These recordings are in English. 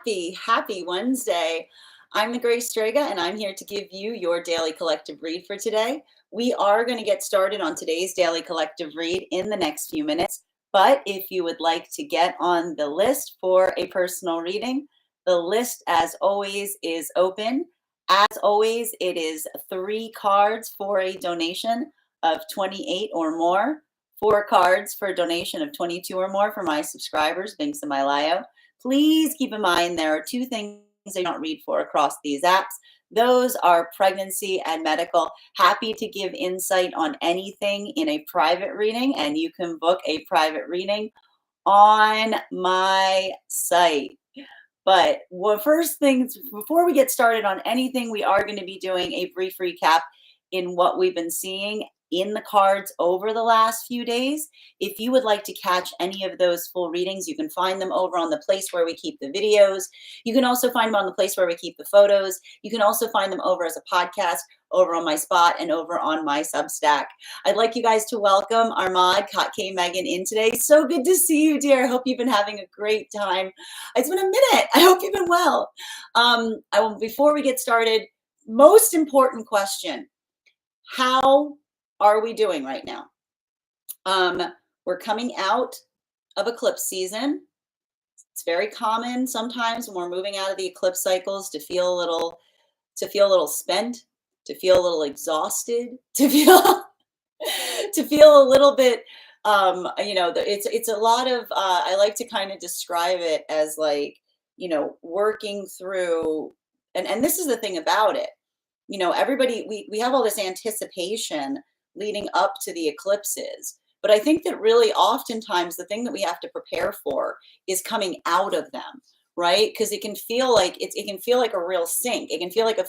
Happy Wednesday. I'm the Grace Strega, and I'm here to give you your daily collective read for today. We are going to get started on today's daily collective read in the next few minutes. But if you would like to get on the list for a personal reading, the list, as always, is open. As always, it is 3 cards for a donation of 28 or more, 4 cards for a donation of 22 or more for my subscribers, links in my bio. Please keep in mind there are 2 things I don't read for across these apps. Those are pregnancy and medical. Happy to give insight on anything in a private reading, and you can book a private reading on my site. But first things, before we get started on anything, we are going to be doing a brief recap in what we've been seeing in the cards over the last few days. If you would like to catch any of those full readings, you can find them over on the place where we keep the videos. You can also find them on the place where we keep the photos. You can also find them over as a podcast, over on my Spot, and over on my Substack. I'd like you guys to welcome Armad K. Megan in today. So good to see you, dear. I hope you've been having a great time. It's been a minute. I hope you've been well. Before we get started, most important question: how are we doing right now? We're coming out of eclipse season. It's very common sometimes when we're moving out of the eclipse cycles to feel a little spent, to feel a little exhausted, to feel a little bit. It's a lot of. I like to kind of describe it as like, working through. And this is the thing about it. Everybody, we have all this anticipation leading up to the eclipses. But I think that really oftentimes the thing that we have to prepare for is coming out of them, right? Because it can feel like it can feel like a real sink. It can feel like a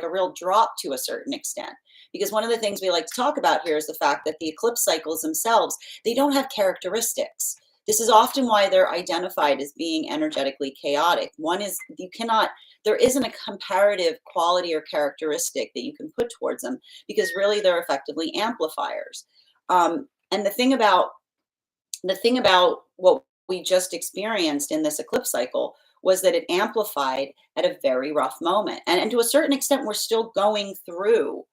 real drop to a certain extent. Because one of the things we like to talk about here is the fact that the eclipse cycles themselves, they don't have characteristics. This is often why they're identified as being energetically chaotic. One is there isn't a comparative quality or characteristic that you can put towards them, because really they're effectively amplifiers. And the thing about what we just experienced in this eclipse cycle was that it amplified at a very rough moment. And to a certain extent, we're still going through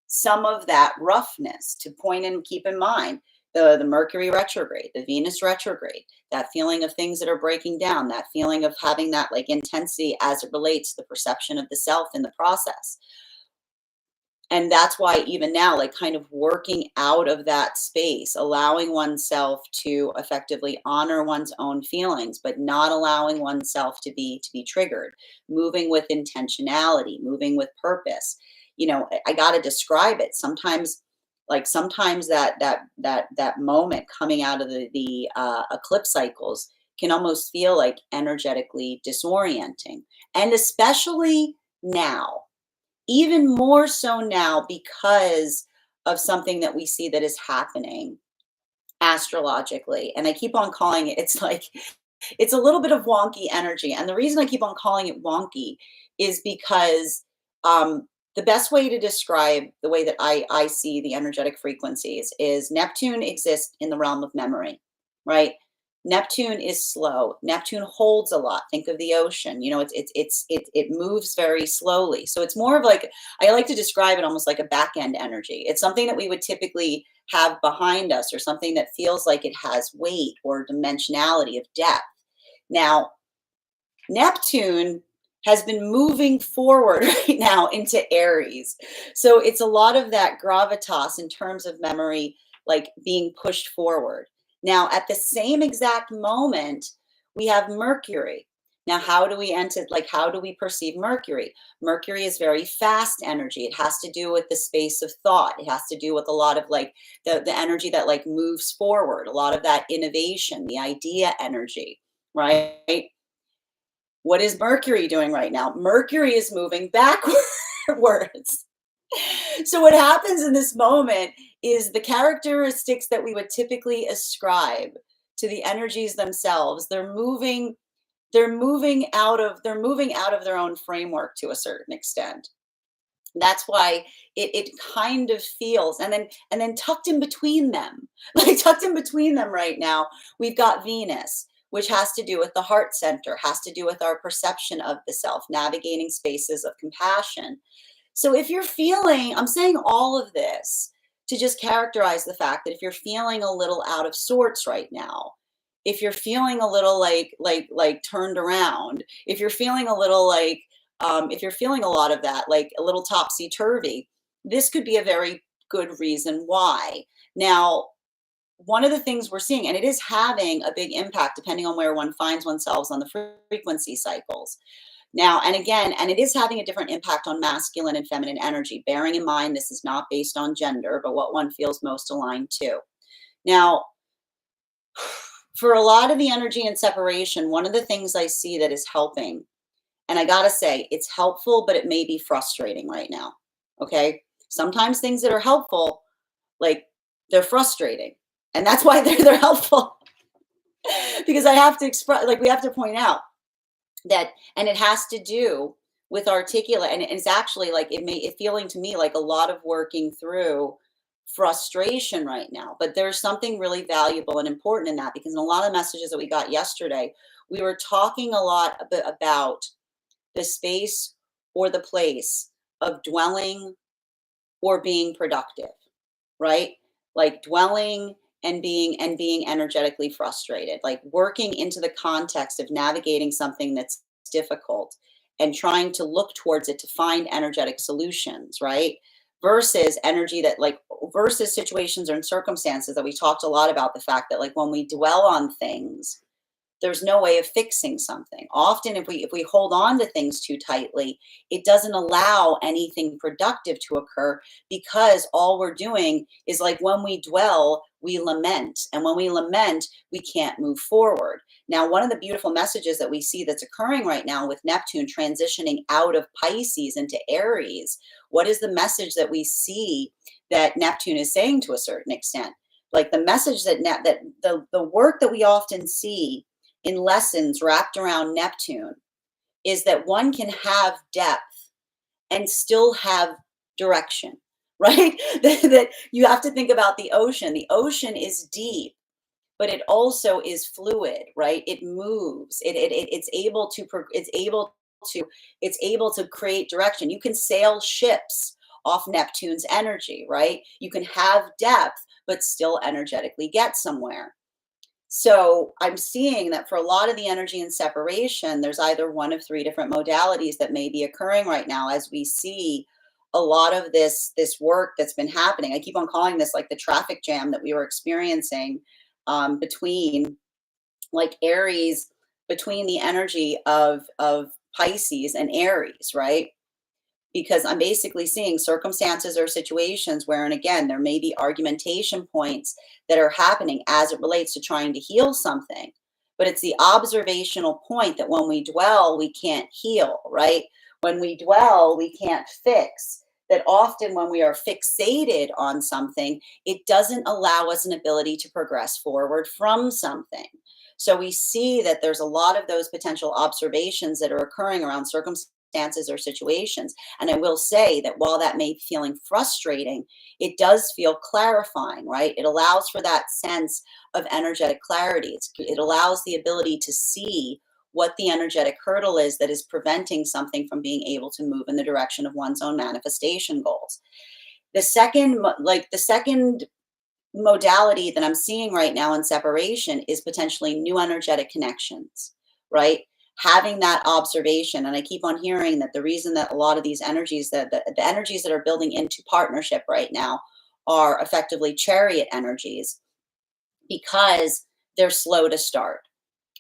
some of that roughness. To point and keep in mind the Mercury retrograde, the Venus retrograde, that feeling of things that are breaking down, that feeling of having that like intensity as it relates to the perception of the self in the process. And that's why even now, like kind of working out of that space, allowing oneself to effectively honor one's own feelings, but not allowing oneself to be triggered, moving with intentionality, moving with purpose. I got to describe it. Sometimes that moment coming out of the eclipse cycles can almost feel like energetically disorienting, and especially now. Even more so now because of something that we see that is happening astrologically. And I keep on calling it, it's a little bit of wonky energy. And the reason I keep on calling it wonky is because the best way to describe the way that I see the energetic frequencies is Neptune exists in the realm of memory, right? Neptune is slow. Neptune holds a lot. Think of the ocean. It moves very slowly. So it's more of like, I like to describe it almost like a back end energy. It's something that we would typically have behind us, or something that feels like it has weight or dimensionality of depth. Now, Neptune has been moving forward right now into Aries. So it's a lot of that gravitas in terms of memory, like being pushed forward. Now, at the same exact moment, we have Mercury. Now, how do we perceive Mercury? Mercury is very fast energy. It has to do with the space of thought. It has to do with a lot of like the energy that like moves forward, a lot of that innovation, the idea energy, right? What is Mercury doing right now? Mercury is moving backwards. So what happens in this moment is the characteristics that we would typically ascribe to the energies themselves, they're moving out of their own framework to a certain extent. That's why it kind of feels, and then tucked in between them, like tucked in between them right now, we've got Venus. which has to do with the heart center, has to do with our perception of the self, navigating spaces of compassion. So if you're feeling, I'm saying all of this to just characterize the fact that if you're feeling a little out of sorts right now, if you're feeling a little like turned around, if you're feeling a little like if you're feeling a lot of that, like a little topsy turvy, this could be a very good reason why. Now, one of the things we're seeing, and it is having a big impact depending on where one finds oneself on the frequency cycles. Now, and again, and it is having a different impact on masculine and feminine energy, bearing in mind this is not based on gender, but what one feels most aligned to. Now, for a lot of the energy and separation, one of the things I see that is helping, and I gotta say, it's helpful, but it may be frustrating right now. Okay. Sometimes things that are helpful, like they're frustrating. And that's why they're helpful. Because I have to express, like, we have to point out that, and it has to do with articulate, and it's actually like it feeling to me like a lot of working through frustration right now. But there's something really valuable and important in that, because in a lot of messages that we got yesterday, we were talking a lot about the space or the place of dwelling or being productive, right? Like dwelling and being energetically frustrated, like working into the context of navigating something that's difficult and trying to look towards it to find energetic solutions, right? Versus energy that like versus situations and circumstances that we talked a lot about, the fact that like when we dwell on things, there's no way of fixing something. Often if we hold on to things too tightly, it doesn't allow anything productive to occur, because all we're doing is, like, when we dwell, we lament, and when we lament, we can't move forward. Now, one of the beautiful messages that we see that's occurring right now with Neptune transitioning out of Pisces into Aries, what is the message that we see that Neptune is saying to a certain extent? Like the message that the work that we often see in lessons wrapped around Neptune is that one can have depth and still have direction, right? That you have to think about the ocean. The ocean is deep, but it also is fluid, right? It moves. It's able to it's able to create direction. You can sail ships off Neptune's energy, right? You can have depth, but still energetically get somewhere. So I'm seeing that for a lot of the energy and separation, there's either one of three different modalities that may be occurring right now as we see a lot of this work that's been happening. I keep on calling this like the traffic jam that we were experiencing between like Aries, between the energy of Pisces and Aries, right? Because I'm basically seeing circumstances or situations where, and again, there may be argumentation points that are happening as it relates to trying to heal something. But it's the observational point that when we dwell, we can't heal, right? When we dwell, we can't fix. That often when we are fixated on something, it doesn't allow us an ability to progress forward from something. So we see that there's a lot of those potential observations that are occurring around circumstances or situations. And I will say that while that may be feeling frustrating, it does feel clarifying, right? It allows for that sense of energetic clarity. It allows the ability to see what the energetic hurdle is that is preventing something from being able to move in the direction of one's own manifestation goals. The second modality that I'm seeing right now in separation is potentially new energetic connections, right? Having that observation. And I keep on hearing that the reason that a lot of these energies, that the energies that are building into partnership right now are effectively chariot energies, because they're slow to start.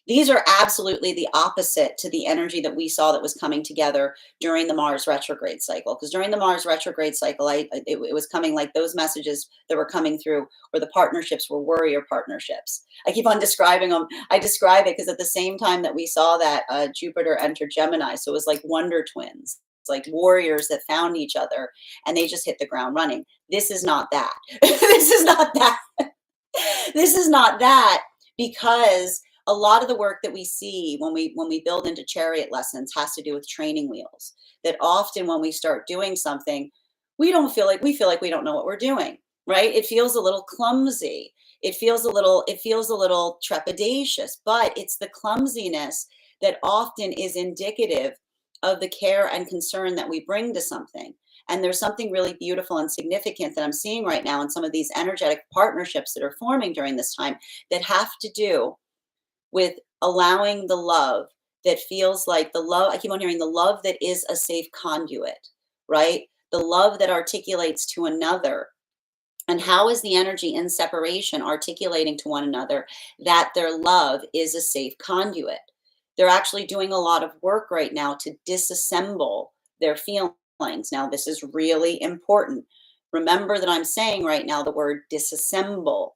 These are absolutely the opposite to the energy that we saw that was coming together during the Mars retrograde cycle. Because during the Mars retrograde cycle, it was coming like those messages that were coming through, where the partnerships were warrior partnerships. I keep on describing them. I describe it because at the same time that we saw that Jupiter entered Gemini, so it was like wonder twins. It's like warriors that found each other and they just hit the ground running. This is not that. This is not that. This is not that, because a lot of the work that we see when we build into chariot lessons has to do with training wheels. That often when we start doing something, we feel like we don't know what we're doing, right? It feels a little clumsy. it feels a little trepidatious, but it's the clumsiness that often is indicative of the care and concern that we bring to something. And there's something really beautiful and significant that I'm seeing right now in some of these energetic partnerships that are forming during this time that have to do with allowing the love that feels like the love. I keep on hearing the love that is a safe conduit, right? The love that articulates to another. And how is the energy in separation articulating to one another that their love is a safe conduit? They're actually doing a lot of work right now to disassemble their feelings. Now, this is really important. Remember that I'm saying right now the word disassemble,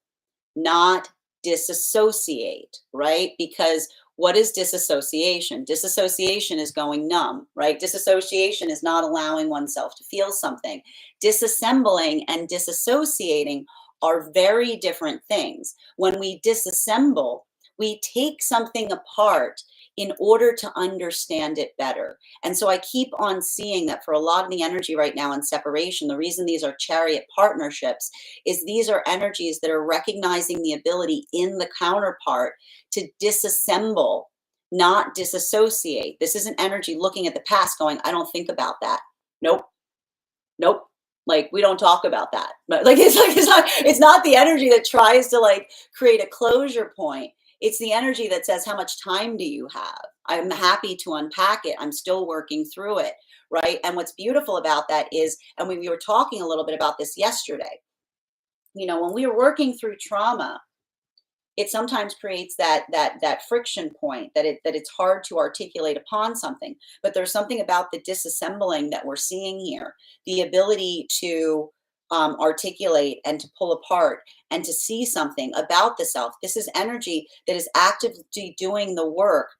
not disassociate, right? Because what is disassociation? Disassociation is going numb, right? Disassociation is not allowing oneself to feel something. Disassembling and disassociating are very different things. When we disassemble, we take something apart in order to understand it better. And so I keep on seeing that for a lot of the energy right now in separation, the reason these are chariot partnerships is these are energies that are recognizing the ability in the counterpart to disassemble, not disassociate. This isn't energy looking at the past going, I don't think about that. Nope. Nope. Like we don't talk about that. But it's not the energy that tries to like create a closure point. It's the energy that says, how much time do you have? I'm happy to unpack it. I'm still working through it. Right. And what's beautiful about that is, and we were talking a little bit about this yesterday, when we are working through trauma, it sometimes creates that friction point that it's hard to articulate upon something. But there's something about the disassembling that we're seeing here, the ability to articulate and to pull apart and to see something about the self. This is energy that is actively doing the work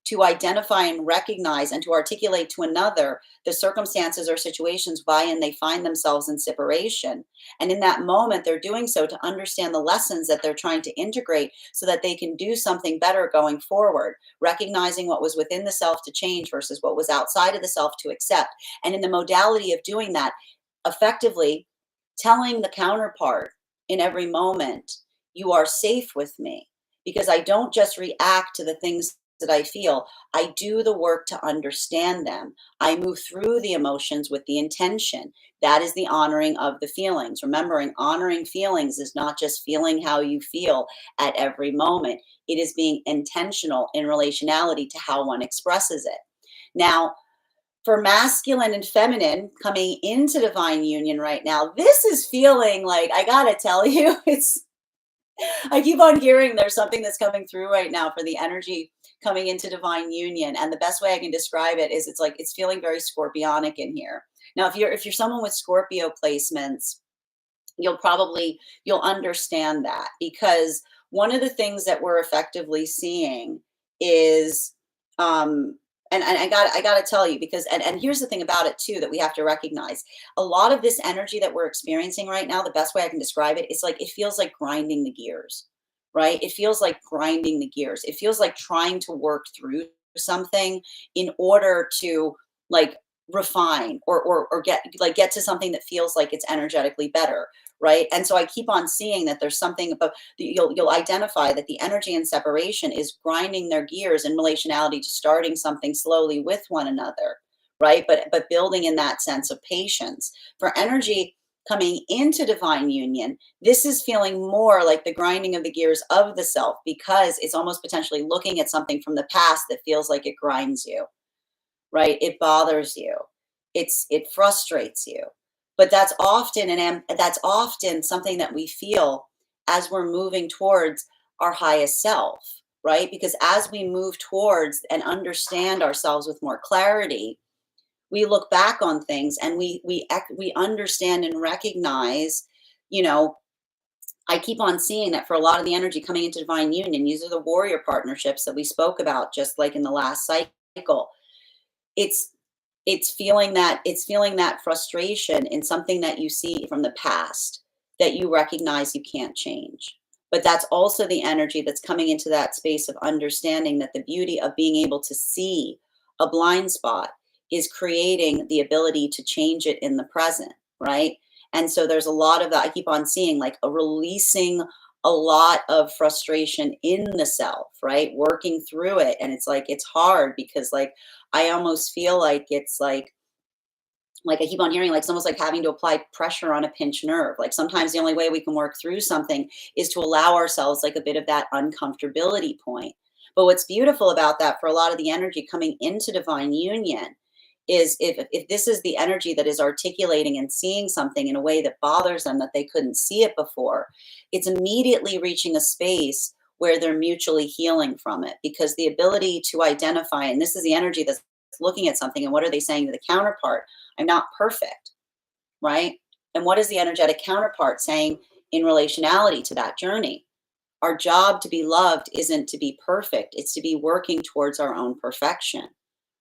to identify and recognize and to articulate to another the circumstances or situations wherein they find themselves in separation. And in that moment, they're doing so to understand the lessons that they're trying to integrate so that they can do something better going forward, recognizing what was within the self to change versus what was outside of the self to accept. And in the modality of doing that, effectively telling the counterpart in every moment, you are safe with me because I don't just react to the things that I feel. I do the work to understand them. I move through the emotions with the intention. That is the honoring of the feelings. Remembering, honoring feelings is not just feeling how you feel at every moment. It is being intentional in relationality to how one expresses it. Now, for masculine and feminine coming into divine union right now, this is feeling like, I gotta tell you, I keep on hearing there's something that's coming through right now for the energy coming into divine union. And the best way I can describe it is it's feeling very scorpionic in here. Now, if you're someone with Scorpio placements, you'll understand that, because one of the things that we're effectively seeing is and I got to tell you, because and here's the thing about it too that we have to recognize. A lot of this energy that we're experiencing right now, the best way I can describe it is like it feels like grinding the gears, right? It feels like grinding the gears. It feels like trying to work through something in order to like refine or get to something that feels like it's energetically better, right? And so I keep on seeing that there's something about you'll identify that the energy in separation is grinding their gears in relationality to starting something slowly with one another, right? But building in that sense of patience. For energy coming into divine union, this is feeling more like the grinding of the gears of the self, because it's almost potentially looking at something from the past that feels like it grinds you, right? It bothers you. It frustrates you. But that's often something that we feel as we're moving towards our highest self, right? Because as we move towards and understand ourselves with more clarity, we look back on things and we understand and recognize, you know, I keep on seeing that for a lot of the energy coming into divine union, these are the warrior partnerships that we spoke about just like in the last cycle. It's it's feeling that frustration in something that you see from the past that you recognize you can't change. But that's also the energy that's coming into that space of understanding that the beauty of being able to see a blind spot is creating the ability to change it in the present, right? And so there's a lot of that. I keep on seeing like a releasing a lot of frustration in the self, right? Working through it. And it's like, it's hard because like, I almost feel like it's like I keep on hearing, like it's almost like having to apply pressure on a pinched nerve. Like sometimes the only way we can work through something is to allow ourselves like a bit of that uncomfortability point. But what's beautiful about that for a lot of the energy coming into divine union is if this is the energy that is articulating and seeing something in a way that bothers them that they couldn't see it before, it's immediately reaching a space where they're mutually healing from it, because the ability to identify, and this is the energy that's looking at something, and what are they saying to the counterpart? I'm not perfect, right? And what is the energetic counterpart saying in relationality to that journey? Our job to be loved isn't to be perfect, it's to be working towards our own perfection,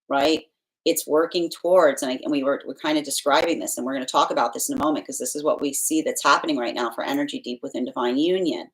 right? It's working towards, and we're kind of describing this, and we're going to talk about this in a moment, because this is what we see that's happening right now for energy deep within divine union.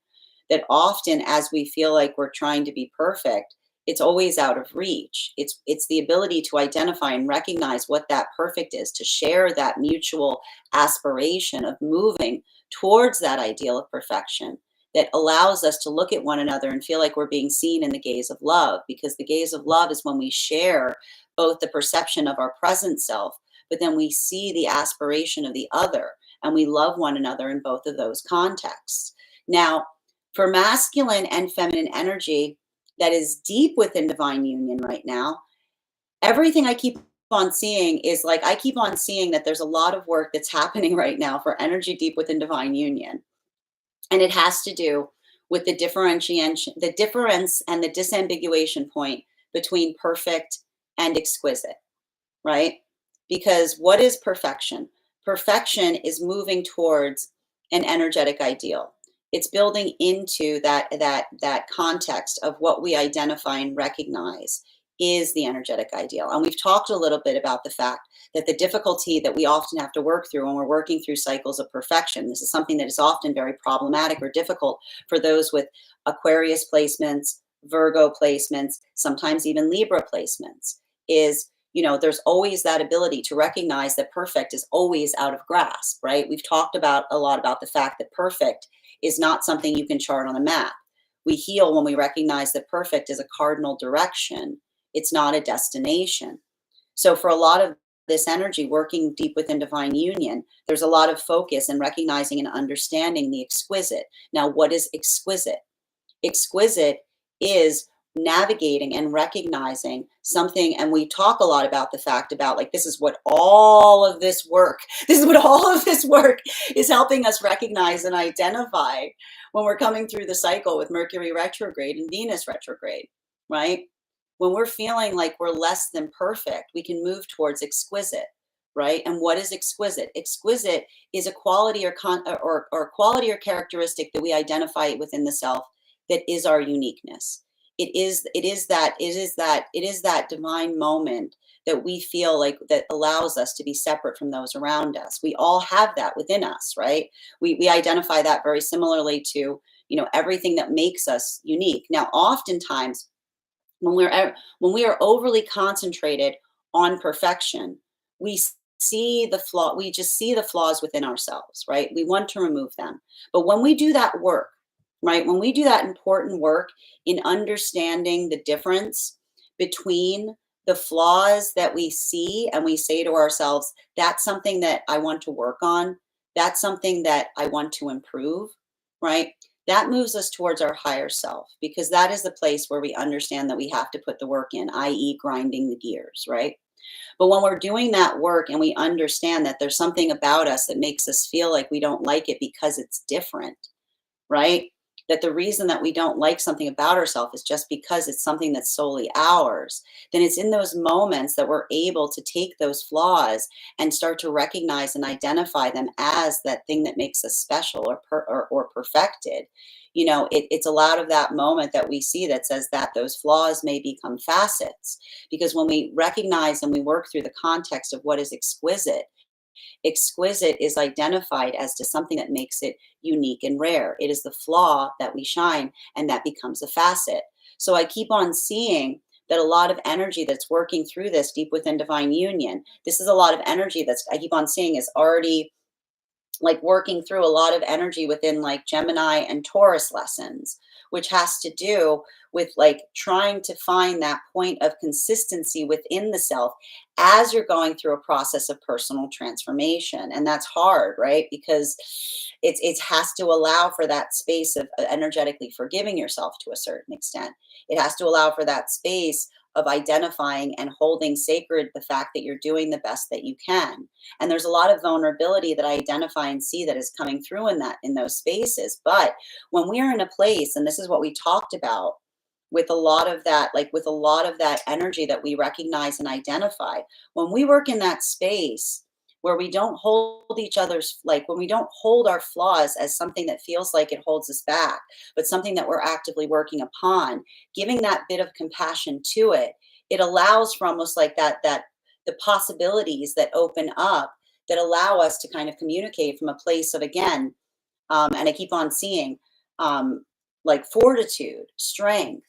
That often, as we feel like we're trying to be perfect, it's always out of reach. It's the ability to identify and recognize what that perfect is, to share that mutual aspiration of moving towards that ideal of perfection, that allows us to look at one another and feel like we're being seen in the gaze of love, because the gaze of love is when we share both the perception of our present self, but then we see the aspiration of the other, and we love one another in both of those contexts. Now, for masculine and feminine energy that is deep within divine union right now, everything I keep on seeing is like, I keep on seeing that there's a lot of work that's happening right now for energy deep within divine union. And it has to do with the differentiation, the difference and the disambiguation point between perfect and exquisite, right? Because what is perfection? Perfection is moving towards an energetic ideal. It's building into that context of what we identify and recognize is the energetic ideal. And we've talked a little bit about the fact that the difficulty that we often have to work through when we're working through cycles of perfection, this is something that is often very problematic or difficult for those with Aquarius placements, Virgo placements, sometimes even Libra placements, is, you know, there's always that ability to recognize that perfect is always out of grasp, right? We've talked about a lot about the fact that perfect is not something you can chart on a map. We heal when we recognize that perfect is a cardinal direction. It's not a destination. So for a lot of this energy working deep within divine union, there's a lot of focus in recognizing and understanding the exquisite. Now, what is exquisite? Exquisite is navigating and recognizing something, and we talk a lot about the fact about like, this is what all of this work is helping us recognize and identify when we're coming through the cycle with Mercury retrograde and Venus retrograde, right? When we're feeling like we're less than perfect, we can move towards exquisite, right? And what is exquisite? Exquisite is a quality or quality or characteristic that we identify within the self that is our uniqueness. It is that divine moment that we feel like that allows us to be separate from those around us. We all have that within us, right? We identify that very similarly to, you know, everything that makes us unique. Now, oftentimes when we are overly concentrated on perfection, we see the flaw, we just see the flaws within ourselves, right? We want to remove them. But when we do that work, right? When we do that important work in understanding the difference between the flaws that we see, and we say to ourselves, that's something that I want to work on, that's something that I want to improve, right? That moves us towards our higher self, because that is the place where we understand that we have to put the work in, i.e., grinding the gears, right? But when we're doing that work and we understand that there's something about us that makes us feel like we don't like it because it's different, right? That the reason that we don't like something about ourselves is just because it's something that's solely ours, then it's in those moments that we're able to take those flaws and start to recognize and identify them as that thing that makes us special or perfected. You know, it's a lot of that moment that we see that says that those flaws may become facets, because when we recognize and we work through the context of what is exquisite, exquisite is identified as to something that makes it unique and rare. It is the flaw that we shine, and that becomes a facet. So I keep on seeing that a lot of energy that's working through this deep within divine union, this is a lot of energy that's, I keep on seeing, is already like working through a lot of energy within like Gemini and Taurus lessons, which has to do with like trying to find that point of consistency within the self as you're going through a process of personal transformation. And that's hard, right? Because it has to allow for that space of energetically forgiving yourself to a certain extent. It has to allow for that space of identifying and holding sacred the fact that you're doing the best that you can. And there's a lot of vulnerability that I identify and see that is coming through in those spaces. But when we're in a place, and this is what we talked about with a lot of that, like with a lot of that energy that we recognize and identify, when we work in that space where we don't hold each other's, like when we don't hold our flaws as something that feels like it holds us back, but something that we're actively working upon, giving that bit of compassion to it, it allows for almost like that the possibilities that open up that allow us to kind of communicate from a place of, again, and I keep on seeing, like fortitude, strength,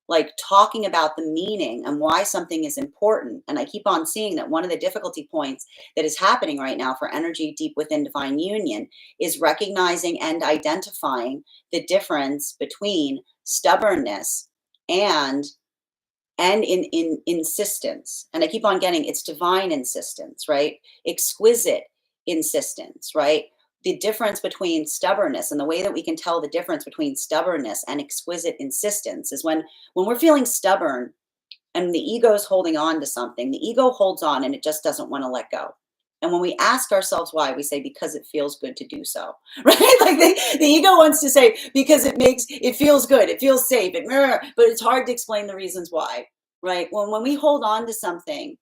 like talking about the meaning and why something is important. And I keep on seeing that one of the difficulty points that is happening right now for energy deep within divine union is recognizing and identifying the difference between stubbornness and in insistence. And I keep on getting it's divine insistence, right? Exquisite insistence, right? The difference between stubbornness, and the way that we can tell the difference between stubbornness and exquisite insistence is when we're feeling stubborn and the ego is holding on to something, the ego holds on and it just doesn't want to let go. And when we ask ourselves why, we say because it feels good to do so, right? Like the ego wants to say because it feels good, it feels safe, but it's hard to explain the reasons why, right? When we hold on to something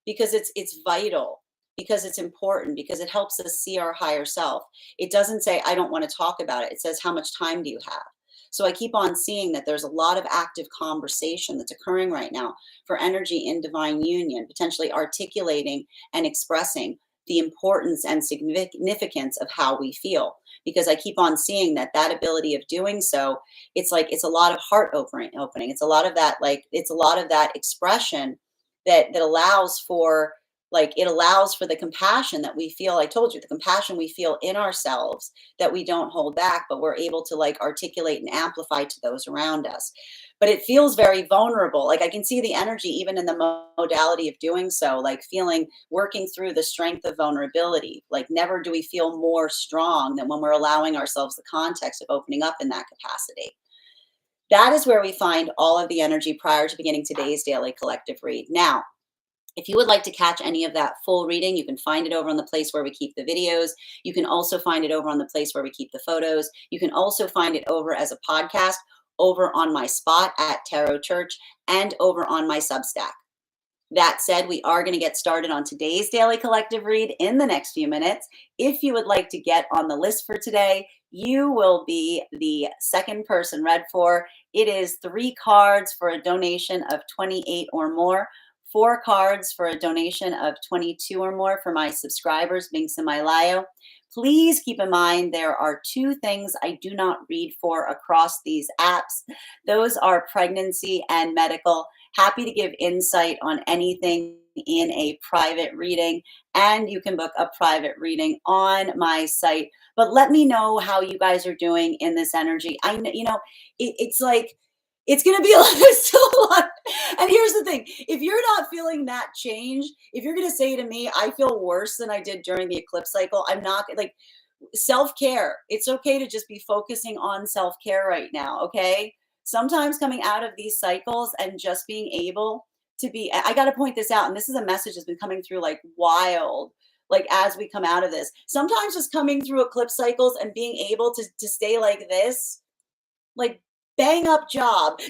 because it's vital, because it's important, because it helps us see our higher self, it doesn't say I don't want to talk about it. It says how much time do you have? So I keep on seeing that there's a lot of active conversation that's occurring right now for energy in divine union, potentially articulating and expressing the importance and significance of how we feel. Because I keep on seeing that ability of doing so, it's like it's a lot of heart opening. It's a lot of that, like it's a lot of that expression that allows for, like it allows for the compassion that we feel. I told you, the compassion we feel in ourselves that we don't hold back, but we're able to like articulate and amplify to those around us. But it feels very vulnerable. Like I can see the energy even in the modality of doing so, like feeling, working through the strength of vulnerability. Like never do we feel more strong than when we're allowing ourselves the context of opening up in that capacity. That is where we find all of the energy prior to beginning today's daily collective read. Now, if you would like to catch any of that full reading, you can find it over on the place where we keep the videos. You can also find it over on the place where we keep the photos. You can also find it over as a podcast over on my spot at Tarot Church and over on my Substack. That said, we are going to get started on today's daily collective read in the next few minutes. If you would like to get on the list for today, you will be the second person read for. It is 3 cards for a donation of 28 or more. 4 cards for a donation of 22 or more for my subscribers, links in my bio. Please keep in mind there are 2 things I do not read for across these apps. Those are pregnancy and medical. Happy to give insight on anything in a private reading, and you can book a private reading on my site. But let me know how you guys are doing in this energy. I know, it's like, it's going to be still a lot. And here's the thing. If you're not feeling that change, if you're going to say to me, I feel worse than I did during the eclipse cycle, I'm not like self-care. It's okay to just be focusing on self-care right now. Okay. Sometimes coming out of these cycles and just being able to be, I got to point this out. And this is a message that's been coming through like wild, like as we come out of this, sometimes just coming through eclipse cycles and being able to stay like this, like bang up job,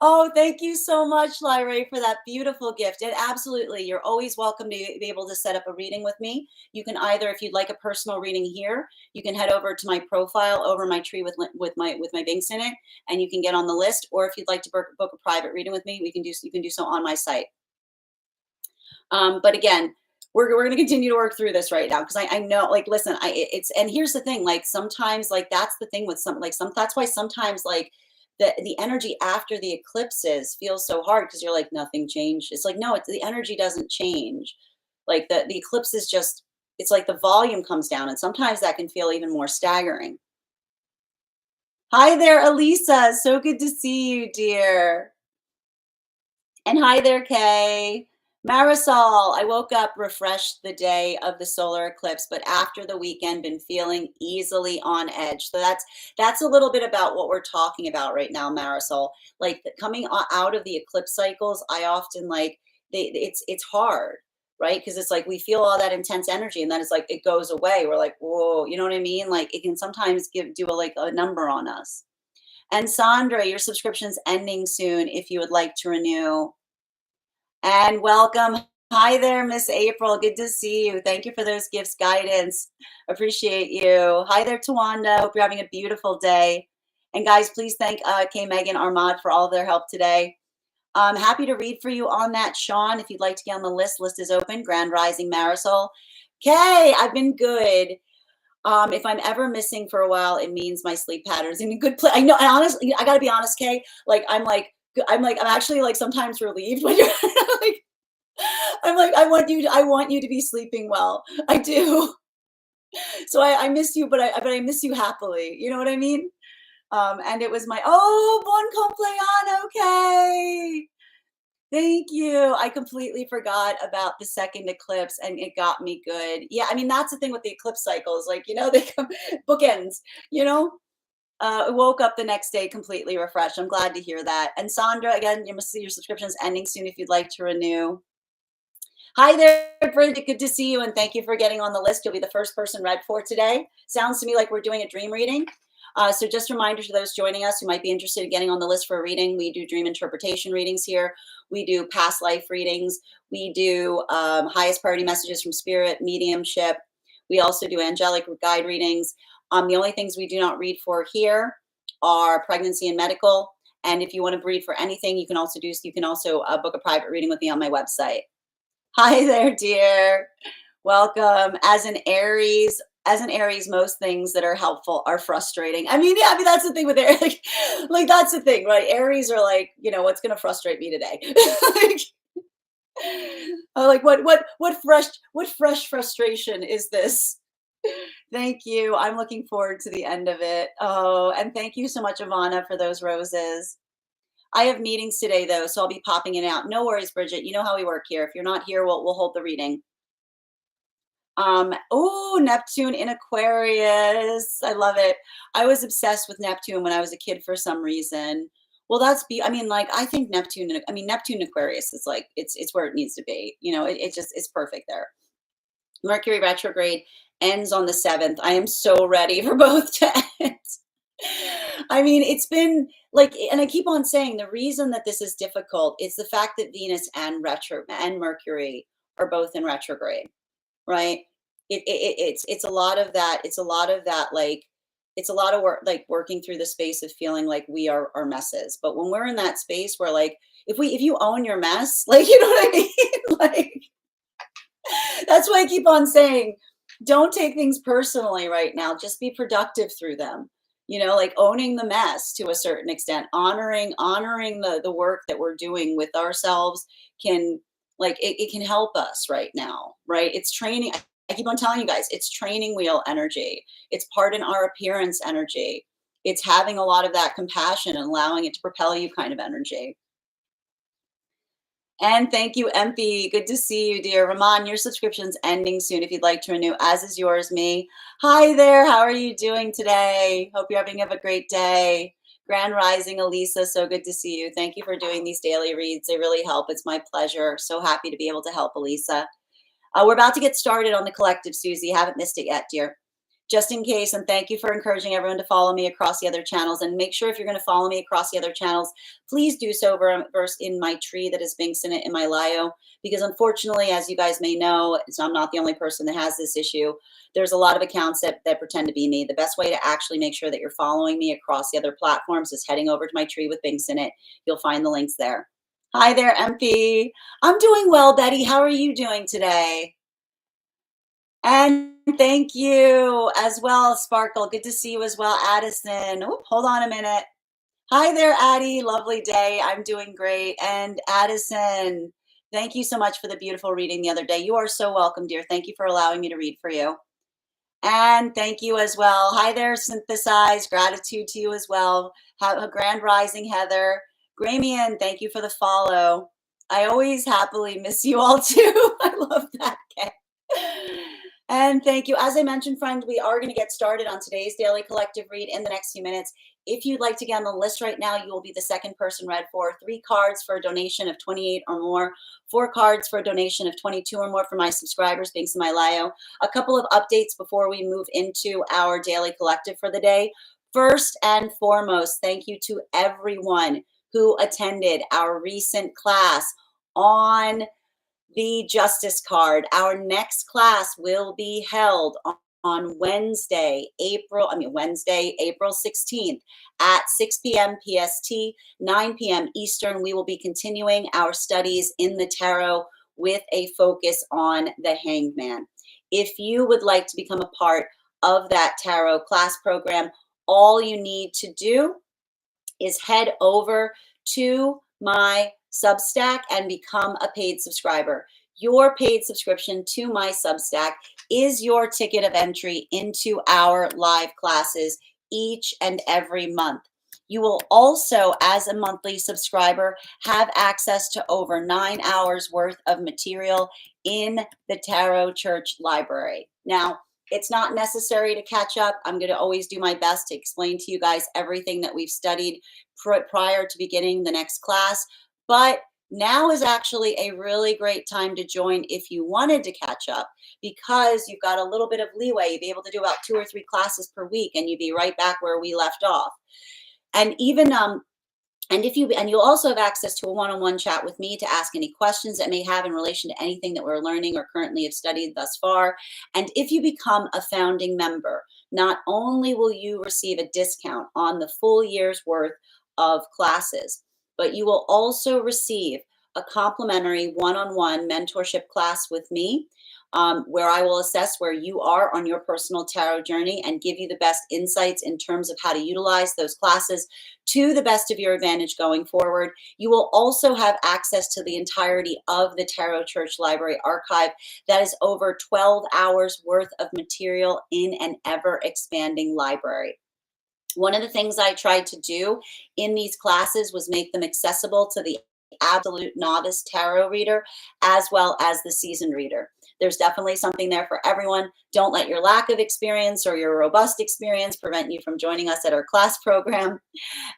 Oh, thank you so much, Lyra, for that beautiful gift. And absolutely, you're always welcome to be able to set up a reading with me. You can either, if you'd like a personal reading here, you can head over to my profile over my tree with my binks in it, and you can get on the list. Or if you'd like to book a private reading with me, you can do so on my site. But again, we're going to continue to work through this right now because I know, like, listen, and here's the thing, like sometimes, like that's the thing with that's why sometimes like the energy after the eclipses feels so hard because you're like nothing changed. It's like no, the energy doesn't change. Like the eclipses just it's like the volume comes down, and sometimes that can feel even more staggering. Hi there, Elisa. So good to see you, dear. And hi there, Kay. Marisol, I woke up refreshed the day of the solar eclipse, but after the weekend, been feeling easily on edge. So that's a little bit about what we're talking about right now, Marisol. Like coming out of the eclipse cycles, I often like it's hard, right? Because it's like we feel all that intense energy, and then it's like it goes away. We're like, whoa, you know what I mean? Like it can sometimes do a number on us. And Sandra, your subscription's ending soon if you would like to renew. And welcome. Hi there, Miss April. Good to see you. Thank you for those gifts, guidance. Appreciate you. Hi there, Tawanda. Hope you're having a beautiful day. And guys, please thank Kay, Megan, Armad for all of their help today. I'm happy to read for you on that, Sean. If you'd like to get on the list is open. Grand Rising Marisol. Kay, I've been good. If I'm ever missing for a while, it means my sleep patterns in a good place. I know. I honestly, I gotta be honest, Kay. I'm actually like sometimes relieved when you're like, I'm like, I want you to be sleeping well. I do. So I miss you, but I miss you happily. You know what I mean? And it was my, oh, bon compleanno, okay. Thank you. I completely forgot about the second eclipse and it got me good. Yeah, I mean, that's the thing with the eclipse cycles. Like, they come bookends, you know? Woke up the next day completely refreshed. I'm glad to hear that. And Sandra, again, you must see your subscription is ending soon if you'd like to renew. Hi there, Bridget. Good to see you, and thank you for getting on the list. You'll be the first person read for today. Sounds to me like we're doing a dream reading. So just a reminder to those joining us who might be interested in getting on the list for a reading, we do dream interpretation readings here. We do past life readings. We do highest priority messages from spirit, mediumship. We also do angelic guide readings. The only things we do not read for here are pregnancy and medical. And if you want to read for anything, you can also book a private reading with me on my website. Hi there, dear. Welcome. As an Aries, most things that are helpful are frustrating. I mean, yeah, I mean that's the thing with Aries. Like that's the thing, right? Aries are like, what's going to frustrate me today? like, what fresh frustration is this? Thank you. I'm looking forward to the end of it. Oh, and thank you so much, Ivana, for those roses. I have meetings today though, so I'll be popping in and out. No worries, Bridget. You know how we work here. If you're not here, we'll hold the reading. Oh, Neptune in Aquarius. I love it. I was obsessed with Neptune when I was a kid for some reason. Well, I mean, like, I think Neptune Aquarius is like, it's where it needs to be. It's perfect there. Mercury retrograde ends on the 7th. I am so ready for both to end. I mean, it's been like, and I keep on saying the reason that this is difficult is the fact that Venus and Mercury are both in retrograde, right? It's a lot of that. It's a lot of that. Like, it's a lot of work, like working through the space of feeling like we are messes. But when we're in that space where, like, if you own your mess, like, you know what I mean? Like, that's why I keep on saying, don't take things personally right now. Just be productive through them. Like owning the mess to a certain extent, honoring the work that we're doing with ourselves can, like, it can help us right now, right? It's training. I keep on telling you guys, it's training wheel energy. It's part in our appearance energy. It's having a lot of that compassion and allowing it to propel you kind of energy. And thank you, MP. Good to see you, dear. Ramon, your subscription's ending soon if you'd like to renew, as is yours, me. Hi there. How are you doing today? Hope you're having a great day. Grand Rising, Elisa. So good to see you. Thank you for doing these daily reads. They really help. It's my pleasure. So happy to be able to help, Elisa. We're about to get started on the collective, Susie. Haven't missed it yet, dear. Just in case, and thank you for encouraging everyone to follow me across the other channels. And make sure if you're going to follow me across the other channels, please do so first in my tree that is being sent in my bio. Because unfortunately, as you guys may know, I'm not the only person that has this issue. There's a lot of accounts that pretend to be me. The best way to actually make sure that you're following me across the other platforms is heading over to my tree with Binks in it. You'll find the links there. Hi there, MP. I'm doing well, Betty. How are you doing today? And thank you as well, Sparkle. Good to see you as well, Addison. Oop, hold on a minute. Hi there, Addie. Lovely day. I'm doing great. And Addison, Thank you so much for the beautiful reading the other day. You are so welcome, dear. Thank you for allowing me to read for you. And thank you as well. Hi there, Synthesize. Gratitude to you as well. Have a grand rising, Heather. Gramian, thank you for the follow. I always happily miss you all too. I love that, Kay. And thank you. As I mentioned, friends, we are going to get started on today's daily collective read in the next few minutes. If you'd like to get on the list right now, you will be the second person read for. 3 cards for a donation of 28 or more. 4 cards for a donation of 22 or more for my subscribers, thanks to my Lio. A couple of updates before we move into our daily collective for the day. First and foremost, thank you to everyone who attended our recent class on the Justice Card. Our next class will be held on Wednesday, April 16th at 6 p.m. PST, 9 p.m. Eastern. We will be continuing our studies in the tarot with a focus on the Hanged Man. If you would like to become a part of that tarot class program, all you need to do is head over to my Substack and become a paid subscriber. Your paid subscription to my Substack is your ticket of entry into our live classes each and every month. You will also, as a monthly subscriber, have access to over 9 hours worth of material in the Tarot Church Library. Now, it's not necessary to catch up. I'm going to always do my best to explain to you guys everything that we've studied prior to beginning the next class. But now is actually a really great time to join if you wanted to catch up, because you've got a little bit of leeway. You'd be able to do about 2 or 3 classes per week, and you'd be right back where we left off. And even you'll also have access to a one-on-one chat with me to ask any questions that may have in relation to anything that we're learning or currently have studied thus far. And if you become a founding member, not only will you receive a discount on the full year's worth of classes, but you will also receive a complimentary one-on-one mentorship class with me, where I will assess where you are on your personal tarot journey and give you the best insights in terms of how to utilize those classes to the best of your advantage going forward. You will also have access to the entirety of the Tarot Church Library archive. That is over 12 hours worth of material in an ever-expanding library. One of the things I tried to do in these classes was make them accessible to the absolute novice tarot reader as well as the seasoned reader. There's definitely something there for everyone. Don't let your lack of experience or your robust experience prevent you from joining us at our class program.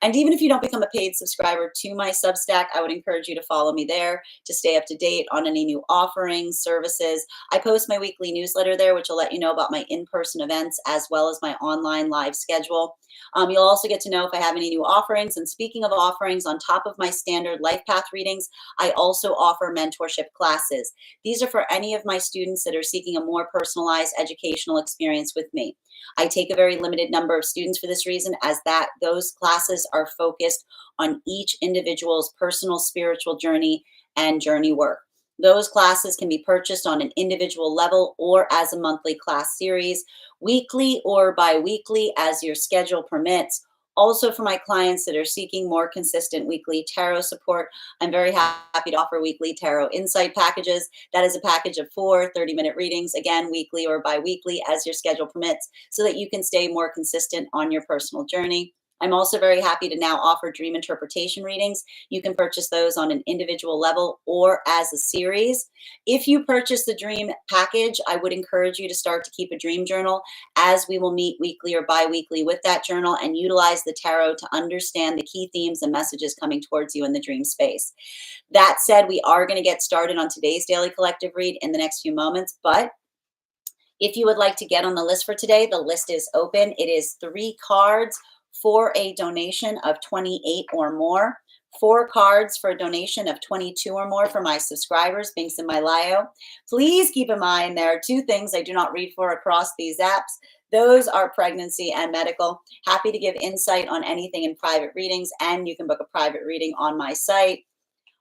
And even if you don't become a paid subscriber to my Substack, I would encourage you to follow me there to stay up to date on any new offerings, services. I post my weekly newsletter there, which will let you know about my in-person events as well as my online live schedule. You'll also get to know if I have any new offerings. And speaking of offerings, on top of my standard life path readings, I also offer mentorship classes. These are for any of my students that are seeking a more personalized educational experience with me. I take a very limited number of students for this reason, as those classes are focused on each individual's personal spiritual journey and journey work. Those classes can be purchased on an individual level or as a monthly class series, weekly or bi-weekly as your schedule permits. Also, for my clients that are seeking more consistent weekly tarot support, I'm very happy to offer weekly tarot insight packages. That is a package of 4 30-minute readings, again, weekly or bi-weekly as your schedule permits, so that you can stay more consistent on your personal journey. I'm also very happy to now offer dream interpretation readings. You can purchase those on an individual level or as a series. If you purchase the dream package, I would encourage you to start to keep a dream journal, as we will meet weekly or bi-weekly with that journal and utilize the tarot to understand the key themes and messages coming towards you in the dream space. That said, we are going to get started on today's daily collective read in the next few moments, but if you would like to get on the list for today, the list is open. It is 3 cards for a donation of 28 or more. 4 cards for a donation of 22 or more for my subscribers, links in my Lio. Please keep in mind there are 2 things I do not read for across these apps. Those are pregnancy and medical. Happy to give insight on anything in private readings, and you can book a private reading on my site.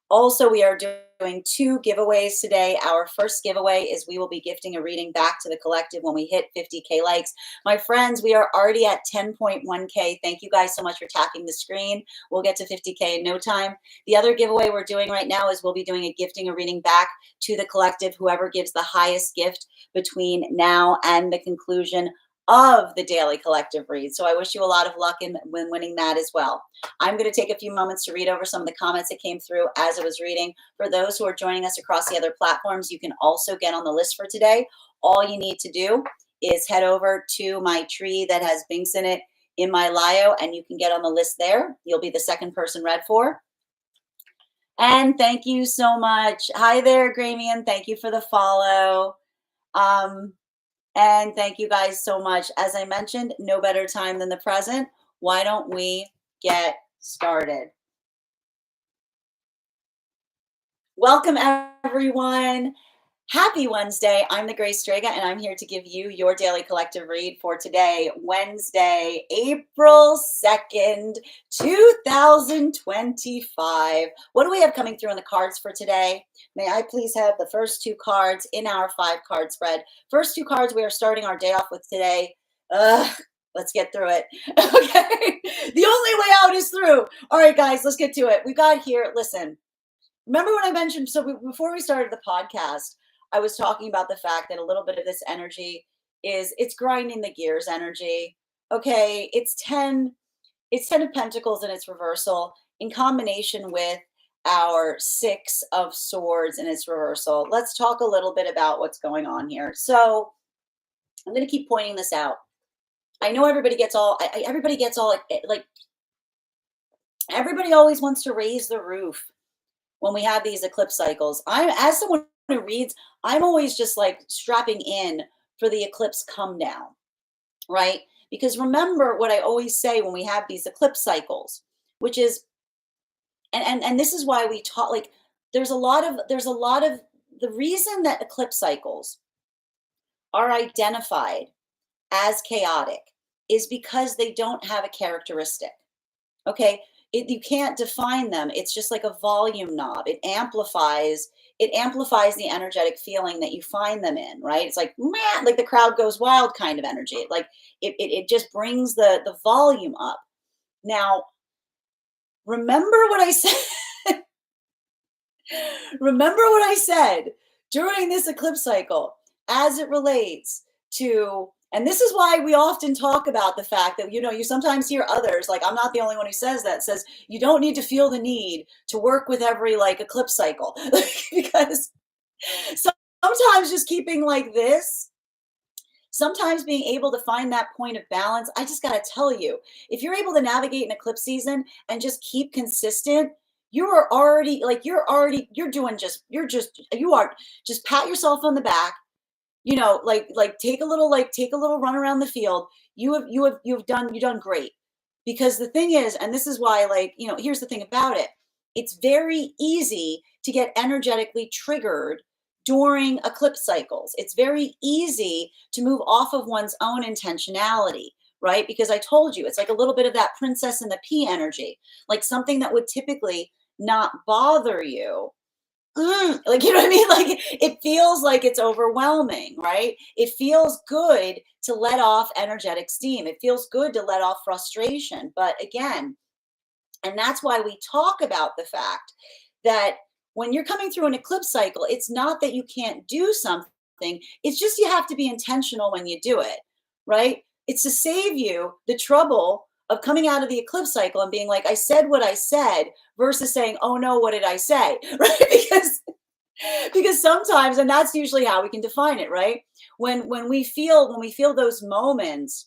Also, we are doing 2 giveaways today. Our first giveaway is we will be gifting a reading back to the collective when we hit 50K likes. My friends, we are already at 10.1K. Thank you guys so much for tapping the screen. We'll get to 50K in no time. The other giveaway we're doing right now is we'll be doing a gifting a reading back to the collective, whoever gives the highest gift between now and the conclusion of the daily collective read. So I wish you a lot of luck in when winning that as well. I'm going to take a few moments to read over some of the comments that came through as I was reading. For those who are joining us across the other platforms, you can also get on the list for today. All you need to do is head over to my tree that has Binks in it in my bio, and you can get on the list there. You'll be the second person read for. And thank you so much. Hi there, Gramian. Thank you for the follow. And thank you guys so much. As I mentioned, no better time than the present. Why don't we get started? Welcome, everyone. Happy Wednesday. I'm the Grace Strega, and I'm here to give you your daily collective read for today, Wednesday, April 2nd, 2025. What do we have coming through in the cards for today? May I please have the first 2 cards in our 5-card spread? First 2 cards we are starting our day off with today. Let's get through it. Okay. The only way out is through. All right, guys, let's get to it. We got here, listen. Remember when I mentioned, before we started the podcast, I was talking about the fact that a little bit of this energy it's grinding the gears energy. Okay, it's 10 of Pentacles in its reversal in combination with our 6 of Swords in its reversal. Let's talk a little bit about what's going on here. So I'm going to keep pointing this out. I know everybody gets all like everybody always wants to raise the roof when we have these eclipse cycles. As someone who reads, I'm always just like strapping in for the eclipse come down, right? Because remember what I always say when we have these eclipse cycles, which is, and this is why we talk, like there's a lot of the reason that eclipse cycles are identified as chaotic is because they don't have a characteristic. Okay, you can't define them. It's just like a volume knob. It amplifies the energetic feeling that you find them in, right? It's like, man, like the crowd goes wild kind of energy. Like it just brings the volume up. Now, remember what I said. Remember what I said during this eclipse cycle as it relates to, and this is why we often talk about the fact that, you sometimes hear others, like I'm not the only one who says you don't need to feel the need to work with every like eclipse cycle because sometimes just keeping like this, sometimes being able to find that point of balance. I just got to tell you, if you're able to navigate an eclipse season and just keep consistent, you are already just pat yourself on the back, take a little run around the field. You've done great. Because the thing is, and this is why, here's the thing about it. It's very easy to get energetically triggered during eclipse cycles. It's very easy to move off of one's own intentionality, right? Because I told you, it's like a little bit of that princess and the pea energy, like something that would typically not bother you. Like, you know what I mean? Like it feels like it's overwhelming, right? It feels good to let off energetic steam. It feels good to let off frustration. But again, and that's why we talk about the fact that when you're coming through an eclipse cycle, it's not that you can't do something. It's just you have to be intentional when you do it, right? It's to save you the trouble of coming out of the eclipse cycle and being like, I said what I said, versus saying, oh no, what did I say? Right? Because sometimes, and that's usually how we can define it, right? When we feel those moments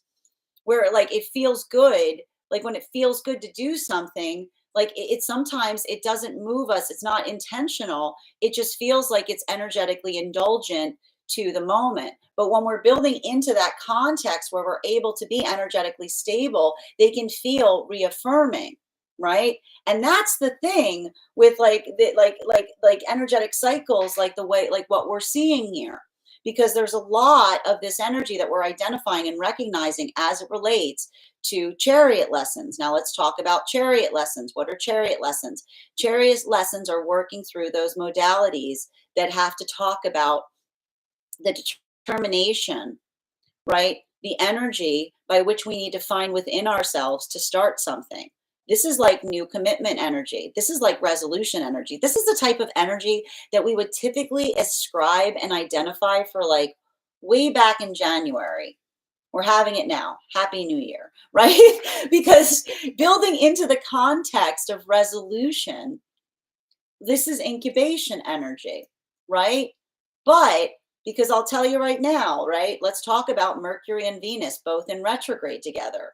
where like it feels good, like when it feels good to do something, like it sometimes it doesn't move us. It's not intentional. It just feels like it's energetically indulgent to the moment. But when we're building into that context where we're able to be energetically stable, they can feel reaffirming, right? And that's the thing with like energetic cycles, like the way, like what we're seeing here. because there's a lot of this energy that we're identifying and recognizing as it relates to chariot lessons. Now let's talk about chariot lessons. What are chariot lessons? Chariot lessons are working through those modalities that have to talk about the determination, right? The energy by which we need to find within ourselves to start something. This is like new commitment energy. This is like resolution energy. This is the type of energy that we would typically ascribe and identify for like way back in January. We're having it now. Happy New Year, right? Because building into the context of resolution, this is incubation energy, right? But because I'll tell you right now, right? Let's talk about Mercury and Venus both in retrograde together.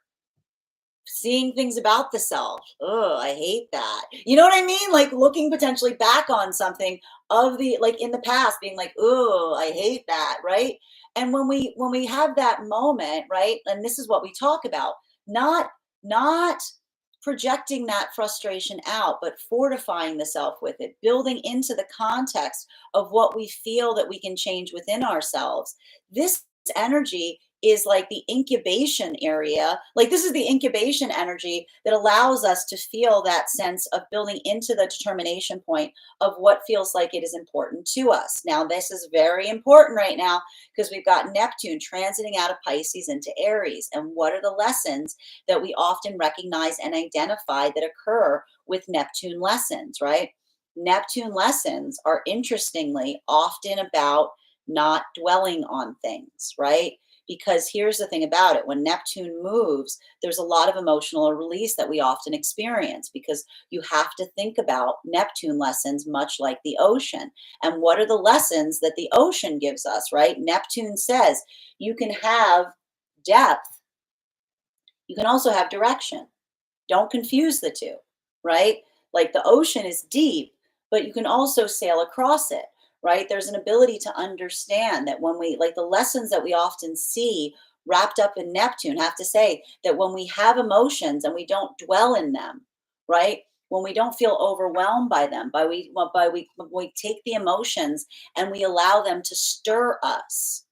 Seeing things about the self. Oh, I hate that. You know what I mean? Like looking potentially back on something of the like in the past, being like, oh, I hate that, right? And when we have that moment, right? And this is what we talk about, not projecting that frustration out, but fortifying the self with it, building into the context of what we feel that we can change within ourselves. This energy is like the incubation area. Like this is the incubation energy that allows us to feel that sense of building into the determination point of what feels like it is important to us. Now, this is very important right now because we've got Neptune transiting out of Pisces into Aries. And what are the lessons that we often recognize and identify that occur with Neptune lessons, right? Neptune lessons are interestingly often about not dwelling on things, right? Because here's the thing about it, when Neptune moves, there's a lot of emotional release that we often experience because you have to think about Neptune lessons much like the ocean. And what are the lessons that the ocean gives us, right? Neptune says you can have depth, you can also have direction. Don't confuse the two, right? Like the ocean is deep, but you can also sail across it, right? There's an ability to understand that when we, like the lessons that we often see wrapped up in Neptune, have to say that when we have emotions and we don't dwell in them, right? When we don't feel overwhelmed by them, when we take the emotions and we allow them to stir us,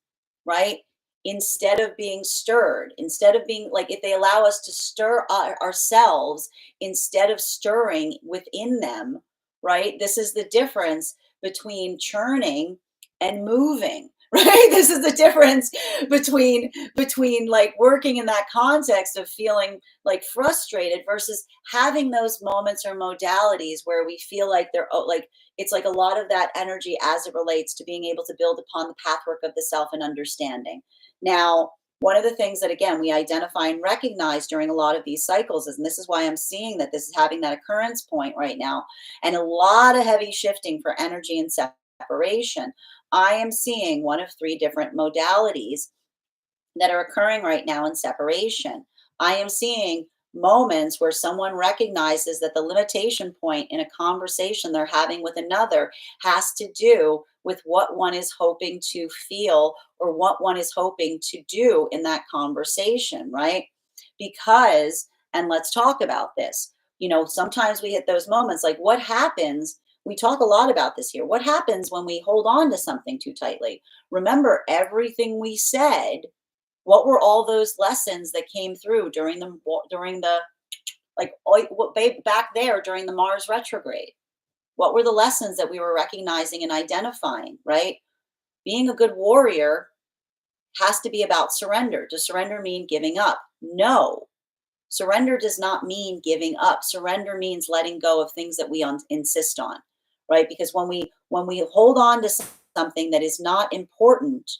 right? Instead of being stirred, instead of being like, if they allow us to stir ourselves instead of stirring within them, right? This is the difference between churning and moving, right? This is the difference between like working in that context of feeling like frustrated versus having those moments or modalities where we feel like they're like it's like a lot of that energy as it relates to being able to build upon the pathwork of the self and understanding. Now, one of the things that, again, we identify and recognize during a lot of these cycles is, and this is why I'm seeing that this is having that occurrence point right now, and a lot of heavy shifting for energy and separation. I am seeing one of three different modalities that are occurring right now in separation. I am seeing moments where someone recognizes that the limitation point in a conversation they're having with another has to do with what one is hoping to feel or what one is hoping to do in that conversation, right? Because, and let's talk about this, sometimes we hit those moments like what happens. We talk a lot about this here. What happens when we hold on to something too tightly? Remember everything we said. What were all those lessons that came through during the like back there during the Mars retrograde? What were the lessons that we were recognizing and identifying, right? Being a good warrior has to be about surrender. Does surrender mean giving up? No. Surrender does not mean giving up. Surrender means letting go of things that we insist on, right? Because when we hold on to something that is not important,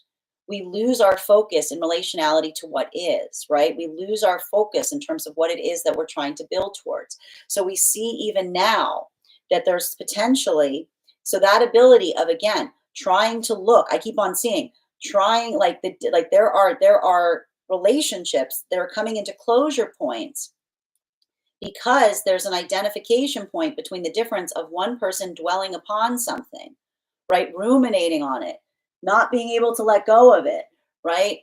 we lose our focus in relationality to what is, right? We lose our focus in terms of what it is that we're trying to build towards. So we see even now that there's potentially, so that ability of, again, trying to look, I keep on seeing, trying like there are relationships that are coming into closure points because there's an identification point between the difference of one person dwelling upon something, right? Ruminating on it, not being able to let go of it, right?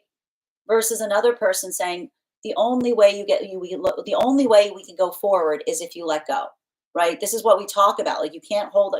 Versus another person saying, the only way the only way we can go forward is if you let go, right? This is what we talk about. Like you can't hold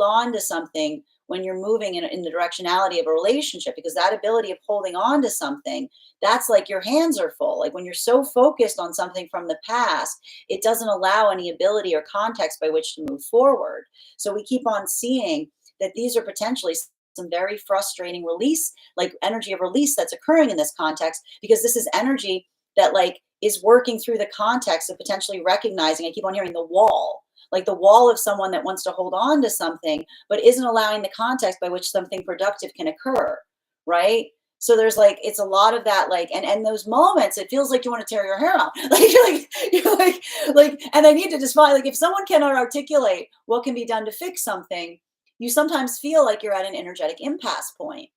on to something when you're moving in the directionality of a relationship, because that ability of holding on to something, that's like your hands are full. Like when you're so focused on something from the past, it doesn't allow any ability or context by which to move forward. So we keep on seeing that these are potentially some very frustrating release, like energy of release that's occurring in this context, because this is energy that like is working through the context of potentially recognizing, I keep on hearing the wall, like the wall of someone that wants to hold on to something, but isn't allowing the context by which something productive can occur, right? So there's like, it's a lot of that, like, and those moments, it feels like you want to tear your hair out. Like, and I need to just find, like, if someone cannot articulate what can be done to fix something, you sometimes feel like you're at an energetic impasse point,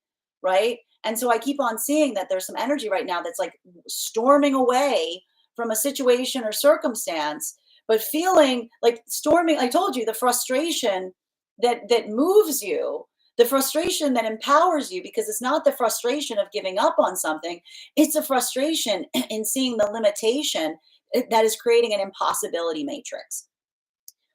right? And so I keep on seeing that there's some energy right now that's like storming away from a situation or circumstance, but feeling like storming. I told you the frustration that moves you, the frustration that empowers you, because it's not the frustration of giving up on something, it's a frustration in seeing the limitation that is creating an impossibility matrix.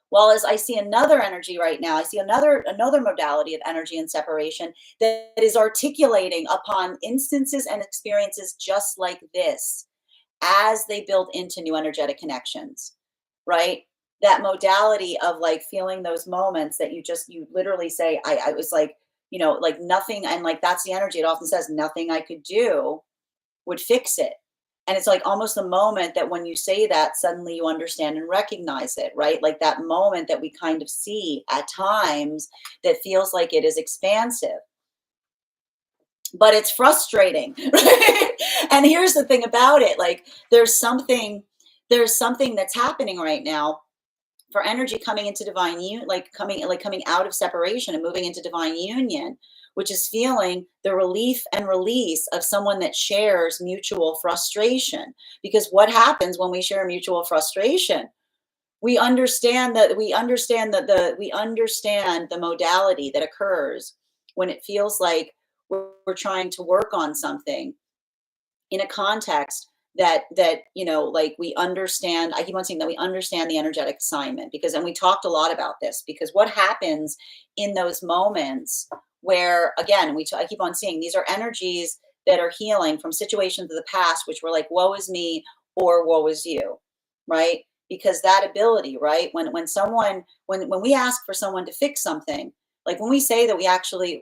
Well, as I see another energy right now, I see another modality of energy and separation that is articulating upon instances and experiences just like this as they build into new energetic connections, right? That modality of like feeling those moments that you literally say, I was like, like nothing. And like, that's the energy. It often says nothing I could do would fix it. And it's like almost the moment that when you say that, suddenly you understand and recognize it, right? Like that moment that we kind of see at times that feels like it is expansive, but it's frustrating, right? And here's the thing about it, like there's something that's happening right now for energy coming into divine union, coming out of separation and moving into divine union, which is feeling the relief and release of someone that shares mutual frustration. Because what happens when we share mutual frustration? We understand the modality that occurs when it feels like we're trying to work on something in a context that like we understand. I keep on saying that we understand the energetic assignment, because, and we talked a lot about this, because what happens in those moments where, again, I keep on seeing these are energies that are healing from situations of the past which were like woe is me or woe is you, right? Because that ability, right, when we ask for someone to fix something, like when we say that we actively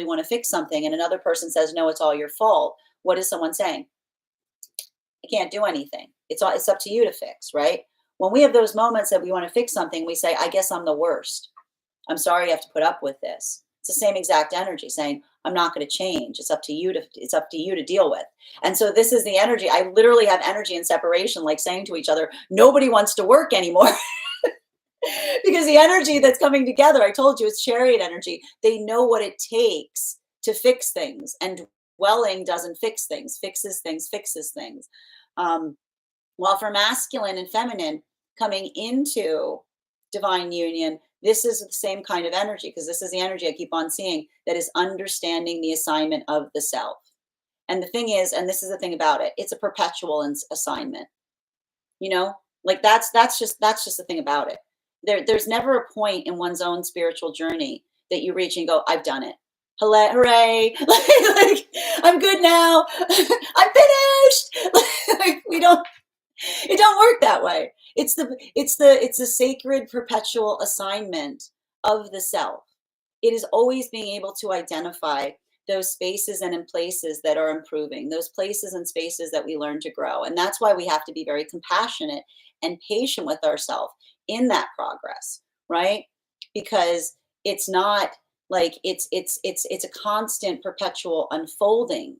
want to fix something and another person says no, it's all your fault, what is someone saying? I can't do anything. It's up to you to fix, right? When we have those moments that we want to fix something, we say, I guess I'm the worst. I'm sorry you have to put up with this. It's the same exact energy saying, I'm not going to change. It's up to you to deal with. And so this is the energy. I literally have energy and separation, like saying to each other, nobody wants to work anymore. Because the energy that's coming together, I told you, it's chariot energy. They know what it takes to fix things, and dwelling doesn't fix things, fixes things. While for masculine and feminine coming into divine union, this is the same kind of energy, because this is the energy I keep on seeing that is understanding the assignment of the self. And the thing is, and this is the thing about it, it's a perpetual assignment. Like that's just the thing about it. There's never a point in one's own spiritual journey that you reach and go, I've done it. Hooray. Like, I'm good now. I'm finished. Like it don't work that way. It's the sacred perpetual assignment of the self. It is always being able to identify those spaces and in places that are improving, those places and spaces that we learn to grow. And that's why we have to be very compassionate and patient with ourselves in that progress, right? Because it's not like it's a constant perpetual unfolding,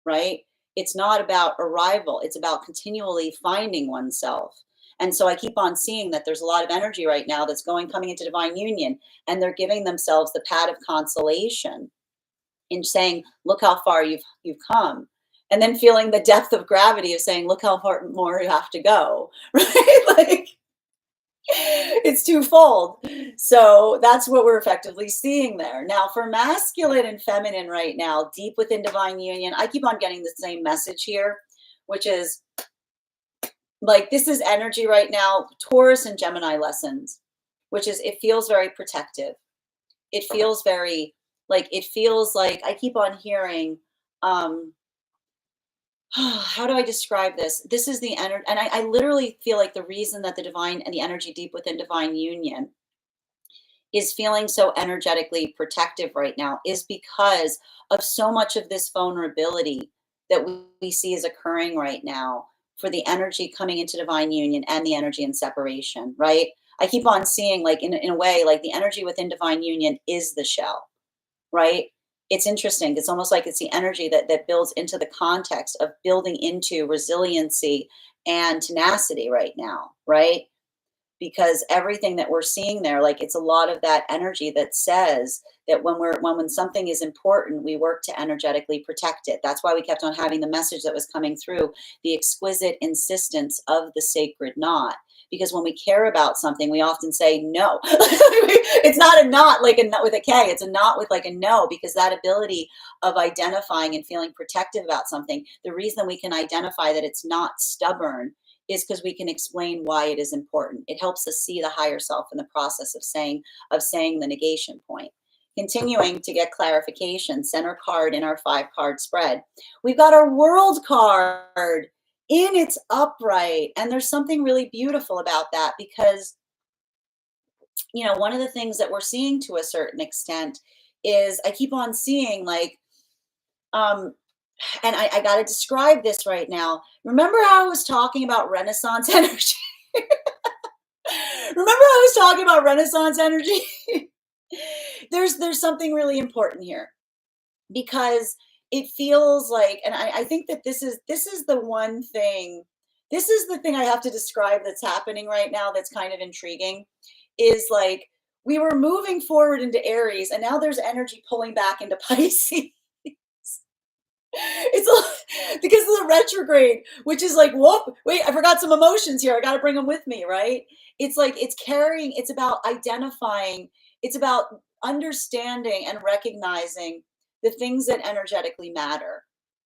right? It's not about arrival, it's about continually finding oneself. And so I keep on seeing that there's a lot of energy right now that's coming into divine union, and they're giving themselves the pat of consolation in saying, look how far you've come. And then feeling the depth of gravity of saying, look how far more you have to go, right? Like it's twofold. So that's what we're effectively seeing there. Now for masculine and feminine right now, deep within divine union, I keep on getting the same message here, which is like, this is energy right now, Taurus and Gemini lessons, which is, it feels very protective. It feels very Like it feels like I keep on hearing, um, how do I describe this? This is the energy, and I literally feel like the reason that the divine and the energy deep within divine union is feeling so energetically protective right now is because of so much of this vulnerability that we see is occurring right now for the energy coming into divine union and the energy in separation, right? I keep on seeing, like, in a way, like the energy within divine union is the shell, right? It's interesting. It's almost like it's the energy that builds into the context of building into resiliency and tenacity right now, right? Because everything that we're seeing there, like, it's a lot of that energy that says that when something is important, we work to energetically protect it. That's why we kept on having the message that was coming through, the exquisite insistence of the sacred knot. Because when we care about something, we often say no. It's not a knot like a knot with a K, it's a knot with like a no, because that ability of identifying and feeling protective about something, the reason we can identify that it's not stubborn is because we can explain why it is important. It helps us see the higher self in the process of saying the negation point. Continuing to get clarification, center card in our 5 card spread. We've got our world card in its upright. And there's something really beautiful about that because, one of the things that we're seeing to a certain extent is I keep on seeing, like, um, and I got to describe this right now. Remember how I was talking about Renaissance energy? Remember I was talking about Renaissance energy? There's something really important here because it feels like, and I think that this is the one thing, this is the thing I have to describe that's happening right now that's kind of intriguing, is like we were moving forward into Aries and now there's energy pulling back into Pisces. It's because of the retrograde, which is like, whoop, wait, I forgot some emotions here. I got to bring them with me, right? It's like it's carrying, it's about identifying, it's about understanding and recognizing the things that energetically matter,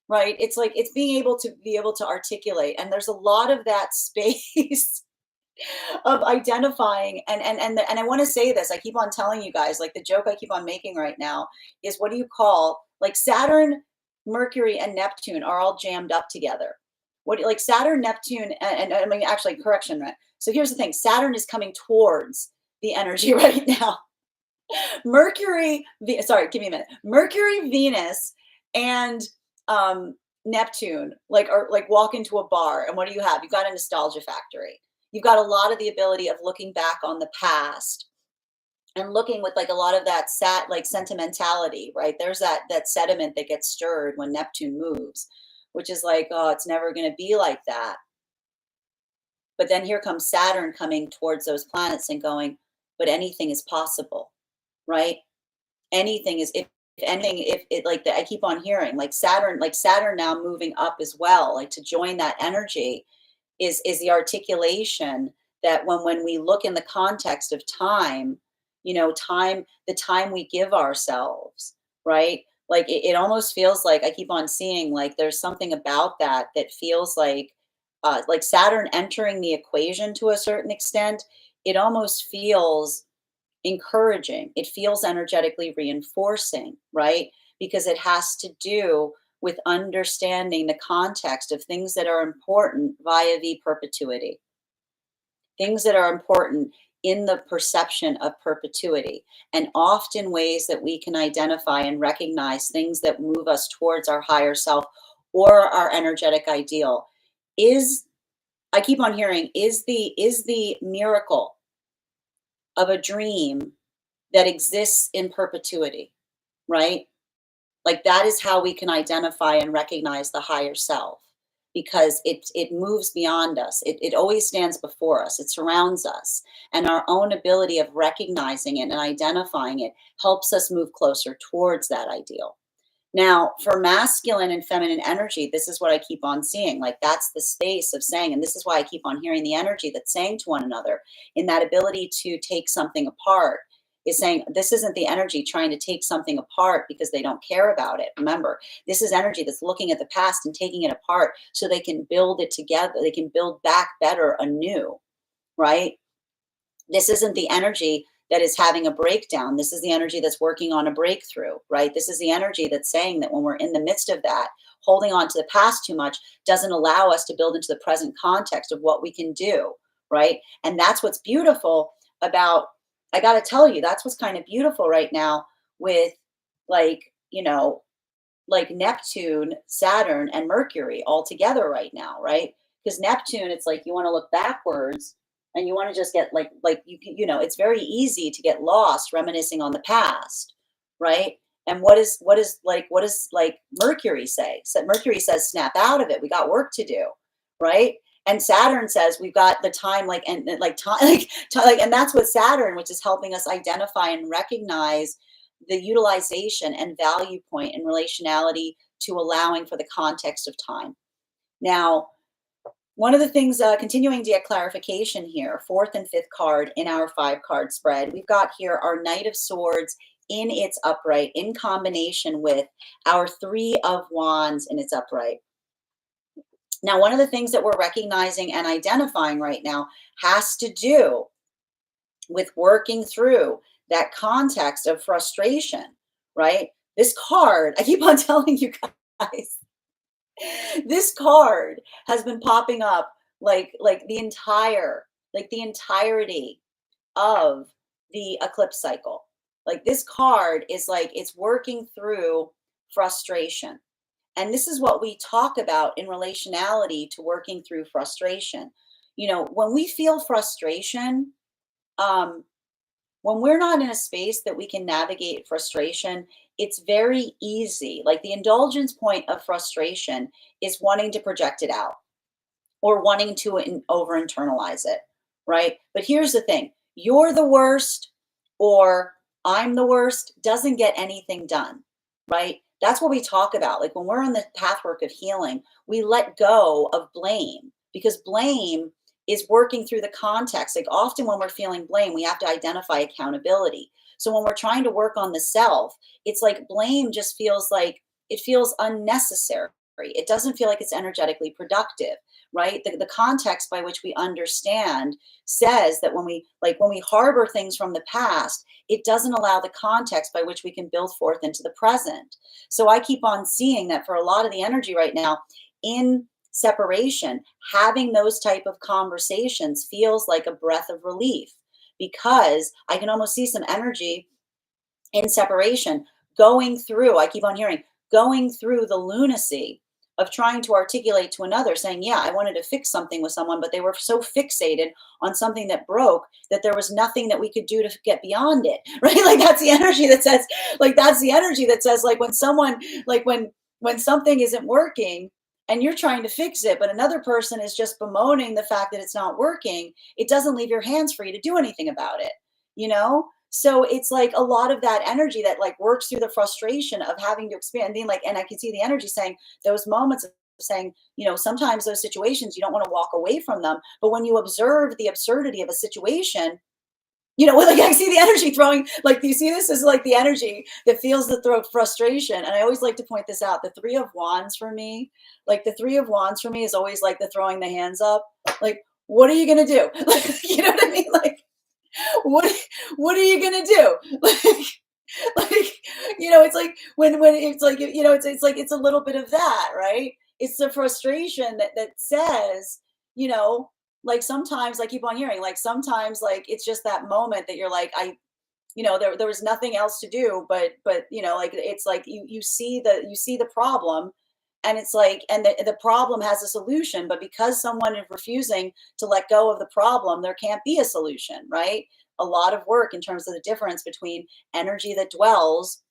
right? It's like it's being able to articulate. And there's a lot of that space of identifying. And I want to say this, I keep on telling you guys, like the joke I keep on making right now is, what do you call, like, Saturn, Mercury, and Neptune are all jammed up together. What, like, Saturn, Neptune, and I mean, actually, correction, right? So here's the thing: Saturn is coming towards the energy right now. Sorry, give me a minute. Mercury, Venus, and Neptune, like, are like walk into a bar, and what do you have? You've got a nostalgia factory. You've got a lot of the ability of looking back on the past and looking with like a lot of that like sentimentality, right? There's that sediment that gets stirred when Neptune moves, which is like, oh, it's never going to be like that. But then here comes Saturn coming towards those planets and going, but anything is possible, right? Anything is, if anything, if it, like I keep on hearing, like Saturn now moving up as well, like to join that energy is the articulation that when we look in the context of time, time, the time we give ourselves, right? Like it almost feels like I keep on seeing, like, there's something about that feels like Saturn entering the equation to a certain extent. It almost feels encouraging. It feels energetically reinforcing, right? Because it has to do with understanding the context of things that are important via the perpetuity, things that are important in the perception of perpetuity, and often ways that we can identify and recognize things that move us towards our higher self or our energetic ideal is, I keep on hearing, is the miracle of a dream that exists in perpetuity, right? Like that is how we can identify and recognize the higher self, because it moves beyond us. It always stands before us. It surrounds us. And our own ability of recognizing it and identifying it helps us move closer towards that ideal. Now, for masculine and feminine energy, this is what I keep on seeing. Like that's the space of saying, and this is why I keep on hearing the energy that's saying to one another, in that ability to take something apart, is saying this isn't the energy trying to take something apart because they don't care about it. Remember, this is energy that's looking at the past and taking it apart so they can build it together. They can build back better anew, right? This isn't the energy that is having a breakdown. This is the energy that's working on a breakthrough, right? This is the energy that's saying that when we're in the midst of that, holding on to the past too much doesn't allow us to build into the present context of what we can do, right? And that's what's beautiful about, I got to tell you, that's what's kind of beautiful right now with, like, like Neptune, Saturn, and Mercury all together right now, right? Because Neptune, it's like you want to look backwards and you want to just get like it's very easy to get lost reminiscing on the past, right? And what does like Mercury say? So Mercury says snap out of it. We got work to do, right? And Saturn says we've got the time, like, and like time, like, and that's what Saturn, which is helping us identify and recognize the utilization and value point in relationality to allowing for the context of time. Now, one of the things, continuing to get clarification here, fourth and fifth card in our 5-card spread, we've got here our Knight of Swords in its upright in combination with our 3 of Wands in its upright. Now, one of the things that we're recognizing and identifying right now has to do with working through that context of frustration, right? This card, I keep on telling you guys, this card has been popping up like the entirety of the eclipse cycle. Like, this card is like it's working through frustration. And this is what we talk about in relationality to working through frustration. When we feel frustration, when we're not in a space that we can navigate frustration, it's very easy. Like, the indulgence point of frustration is wanting to project it out or wanting to over internalize it, right? But here's the thing: you're the worst or I'm the worst doesn't get anything done, right? That's what we talk about. Like, when we're on the pathwork of healing, we let go of blame, because blame is working through the context. Like, often when we're feeling blame, we have to identify accountability. So when we're trying to work on the self, it's like blame just feels like it feels unnecessary. It doesn't feel like it's energetically productive, right? The context by which we understand says that when we harbor things from the past, it doesn't allow the context by which we can build forth into the present. So I keep on seeing that for a lot of the energy right now in separation, having those type of conversations feels like a breath of relief, because I can almost see some energy in separation going through, I keep on hearing, going through the lunacy of trying to articulate to another, saying, yeah, I wanted to fix something with someone, but they were so fixated on something that broke that there was nothing that we could do to get beyond it, right? Like, that's the energy that says, like, when someone, like, when something isn't working and you're trying to fix it, but another person is just bemoaning the fact that it's not working, it doesn't leave your hands free to do anything about it, you know? So it's like a lot of that energy that like works through the frustration of having to expand, being like, and I can see the energy saying those moments of saying, sometimes those situations, you don't want to walk away from them. But when you observe the absurdity of a situation, like, I see the energy throwing, like, you see, this is like the energy that feels the throat frustration. And I always like to point this out. The 3 of Wands for me, is always like the throwing the hands up. Like, what are you going to do? Like, you know what I mean? Like, what are you gonna do? It's like when it's like, it's like it's a little bit of that, right? It's the frustration that says, like, sometimes I keep on hearing, like, sometimes, like, it's just that moment that you're like, there was nothing else to do, but like, it's like you see the problem, and it's like, and the problem has a solution, but because someone is refusing to let go of the problem, there can't be a solution, right? A lot of work in terms of the difference between energy that dwells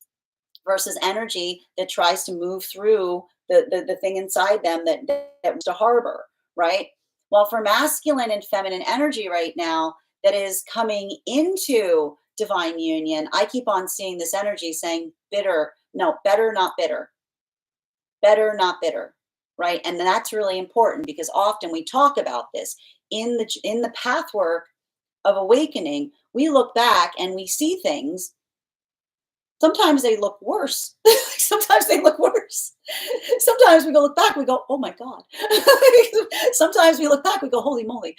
versus energy that tries to move through the thing inside them that wants to harbor, right? Well, for masculine and feminine energy right now that is coming into divine union, I keep on seeing this energy saying better, not bitter, better, not bitter, right? And that's really important, because often we talk about this in the pathwork of awakening. We look back and we see things. Sometimes they look worse. Sometimes they look worse. Sometimes we look back, we go, oh my God. Sometimes we look back, we go, holy moly.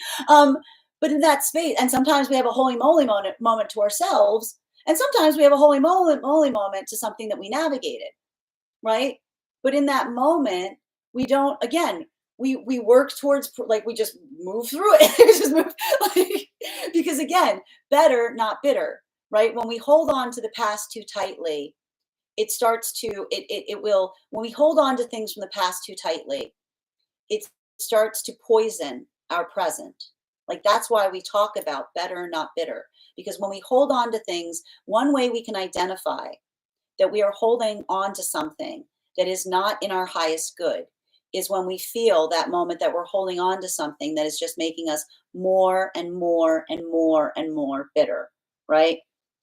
But in that space, and sometimes we have a holy moly moment to ourselves, and sometimes we have a holy moly moment to something that we navigated, right? But in that moment, we don't, again, we work towards, like, we just move through it. We just move, like, because again, better, not bitter, right? When we hold on to the past too tightly, it starts to, it will, when we hold on to things from the past too tightly, it starts to poison our present. Like, that's why we talk about better, not bitter. Because when we hold on to things, one way we can identify that we are holding on to something that is not in our highest good is when we feel that moment that we're holding on to something that is just making us more and more and more and more bitter, right?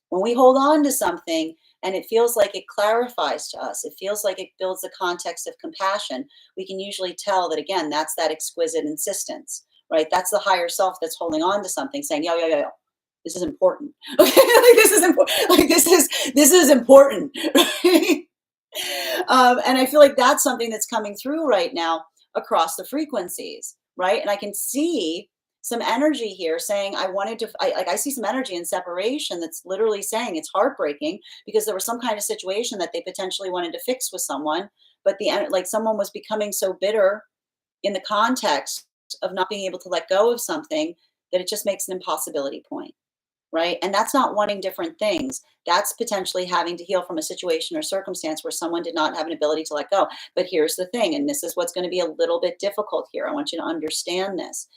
When we hold on to something and it feels like it clarifies to us, it feels like it builds the context of compassion, we can usually tell that, again, that's that exquisite insistence, right? That's the higher self that's holding on to something, saying, yo, yo, yo, yo, this is important. Okay, like, this is important. Like, this is important. Right? And I feel like that's something that's coming through right now across the frequencies, right? And I can see some energy here saying, I wanted to, I see some energy in separation that's literally saying it's heartbreaking because there was some kind of situation that they potentially wanted to fix with someone, but like someone was becoming so bitter in the context of not being able to let go of something that it just makes an impossibility point, right? And that's not wanting different things. That's potentially having to heal from a situation or circumstance where someone did not have an ability to let go. But here's the thing, and this is what's going to be a little bit difficult here. I want you to understand this.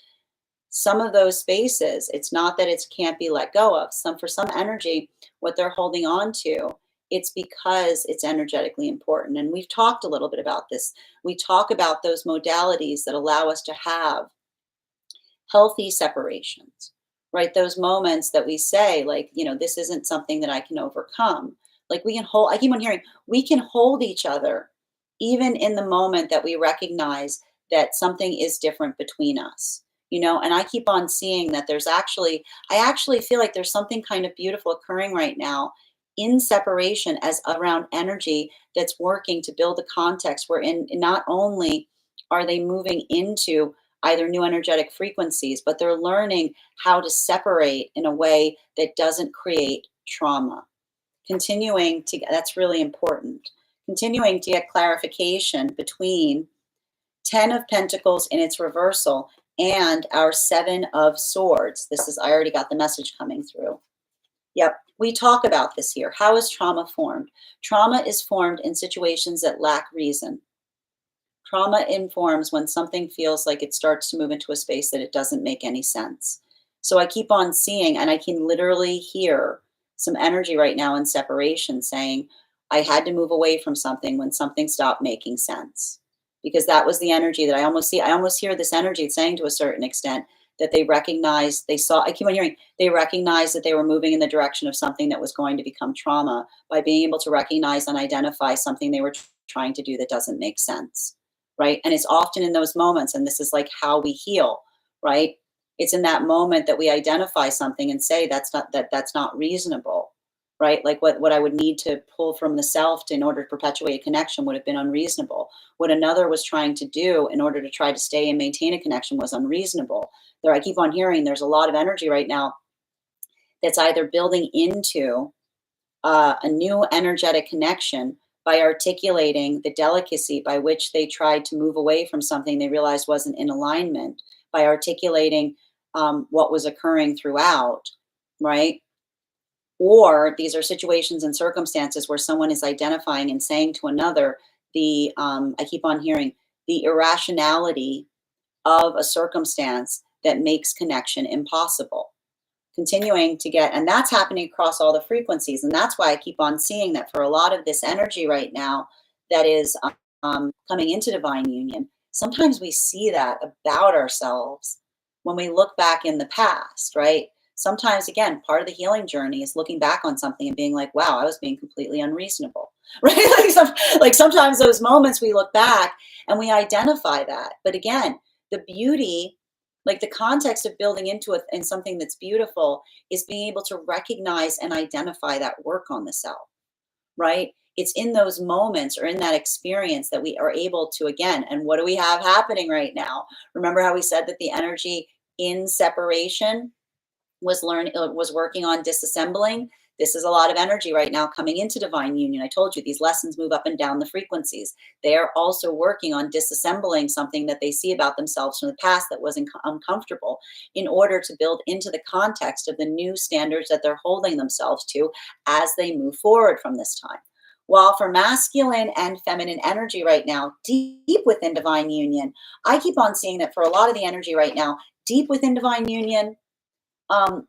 Some of those spaces, it's not that it can't be let go of. For some energy, what they're holding on to, it's because it's energetically important. And we've talked a little bit about this. We talk about those modalities that allow us to have healthy separations, right? Those moments that we say, like, this isn't something that I can overcome. Like, we can hold, I keep on hearing, we can hold each other even in the moment that we recognize that something is different between us, and I keep on seeing that I actually feel like there's something kind of beautiful occurring right now in separation as around energy that's working to build a context wherein not only are they moving into either new energetic frequencies, but they're learning how to separate in a way that doesn't create trauma. That's really important. Continuing to get clarification between 10 of Pentacles in its reversal and our 7 of Swords. I already got the message coming through. Yep, we talk about this here. How is trauma formed? Trauma is formed in situations that lack reason. Trauma informs when something feels like it starts to move into a space that it doesn't make any sense. So I keep on seeing, and I can literally hear some energy right now in separation saying, I had to move away from something when something stopped making sense. Because that was the energy that I almost see. I almost hear this energy saying to a certain extent that they recognized, I keep on hearing, they recognized that they were moving in the direction of something that was going to become trauma by being able to recognize and identify something they were trying to do that doesn't make sense, right? And it's often in those moments, and this is like how we heal, right? It's in that moment that we identify something and say that's not reasonable, right? Like what I would need to pull from the self in order to perpetuate a connection would have been unreasonable. What another was trying to do in order to try to stay and maintain a connection was unreasonable. I keep on hearing there's a lot of energy right now that's either building into a new energetic connection by articulating the delicacy by which they tried to move away from something they realized wasn't in alignment, by articulating what was occurring throughout, right? Or these are situations and circumstances where someone is identifying and saying to another, I keep on hearing the irrationality of a circumstance that makes connection impossible. Continuing to get, and that's happening across all the frequencies. And that's why I keep on seeing that for a lot of this energy right now that is coming into divine union, sometimes we see that about ourselves when we look back in the past, right? Sometimes, again, part of the healing journey is looking back on something and being like, wow, I was being completely unreasonable, right? Like sometimes those moments we look back and we identify that. But again, the beauty, like the context of building into it and something that's beautiful, is being able to recognize and identify that work on the self, right? It's in those moments or in that experience that we are able to, again, and what do we have happening right now? Remember how we said that the energy in separation, was working on disassembling. This is a lot of energy right now coming into divine union. I told you these lessons move up and down the frequencies. They are also working on disassembling something that they see about themselves from the past that was uncomfortable, in order to build into the context of the new standards that they're holding themselves to as they move forward from this time. While for masculine and feminine energy right now, deep within divine union, I keep on seeing that for a lot of the energy right now, deep within divine union, um,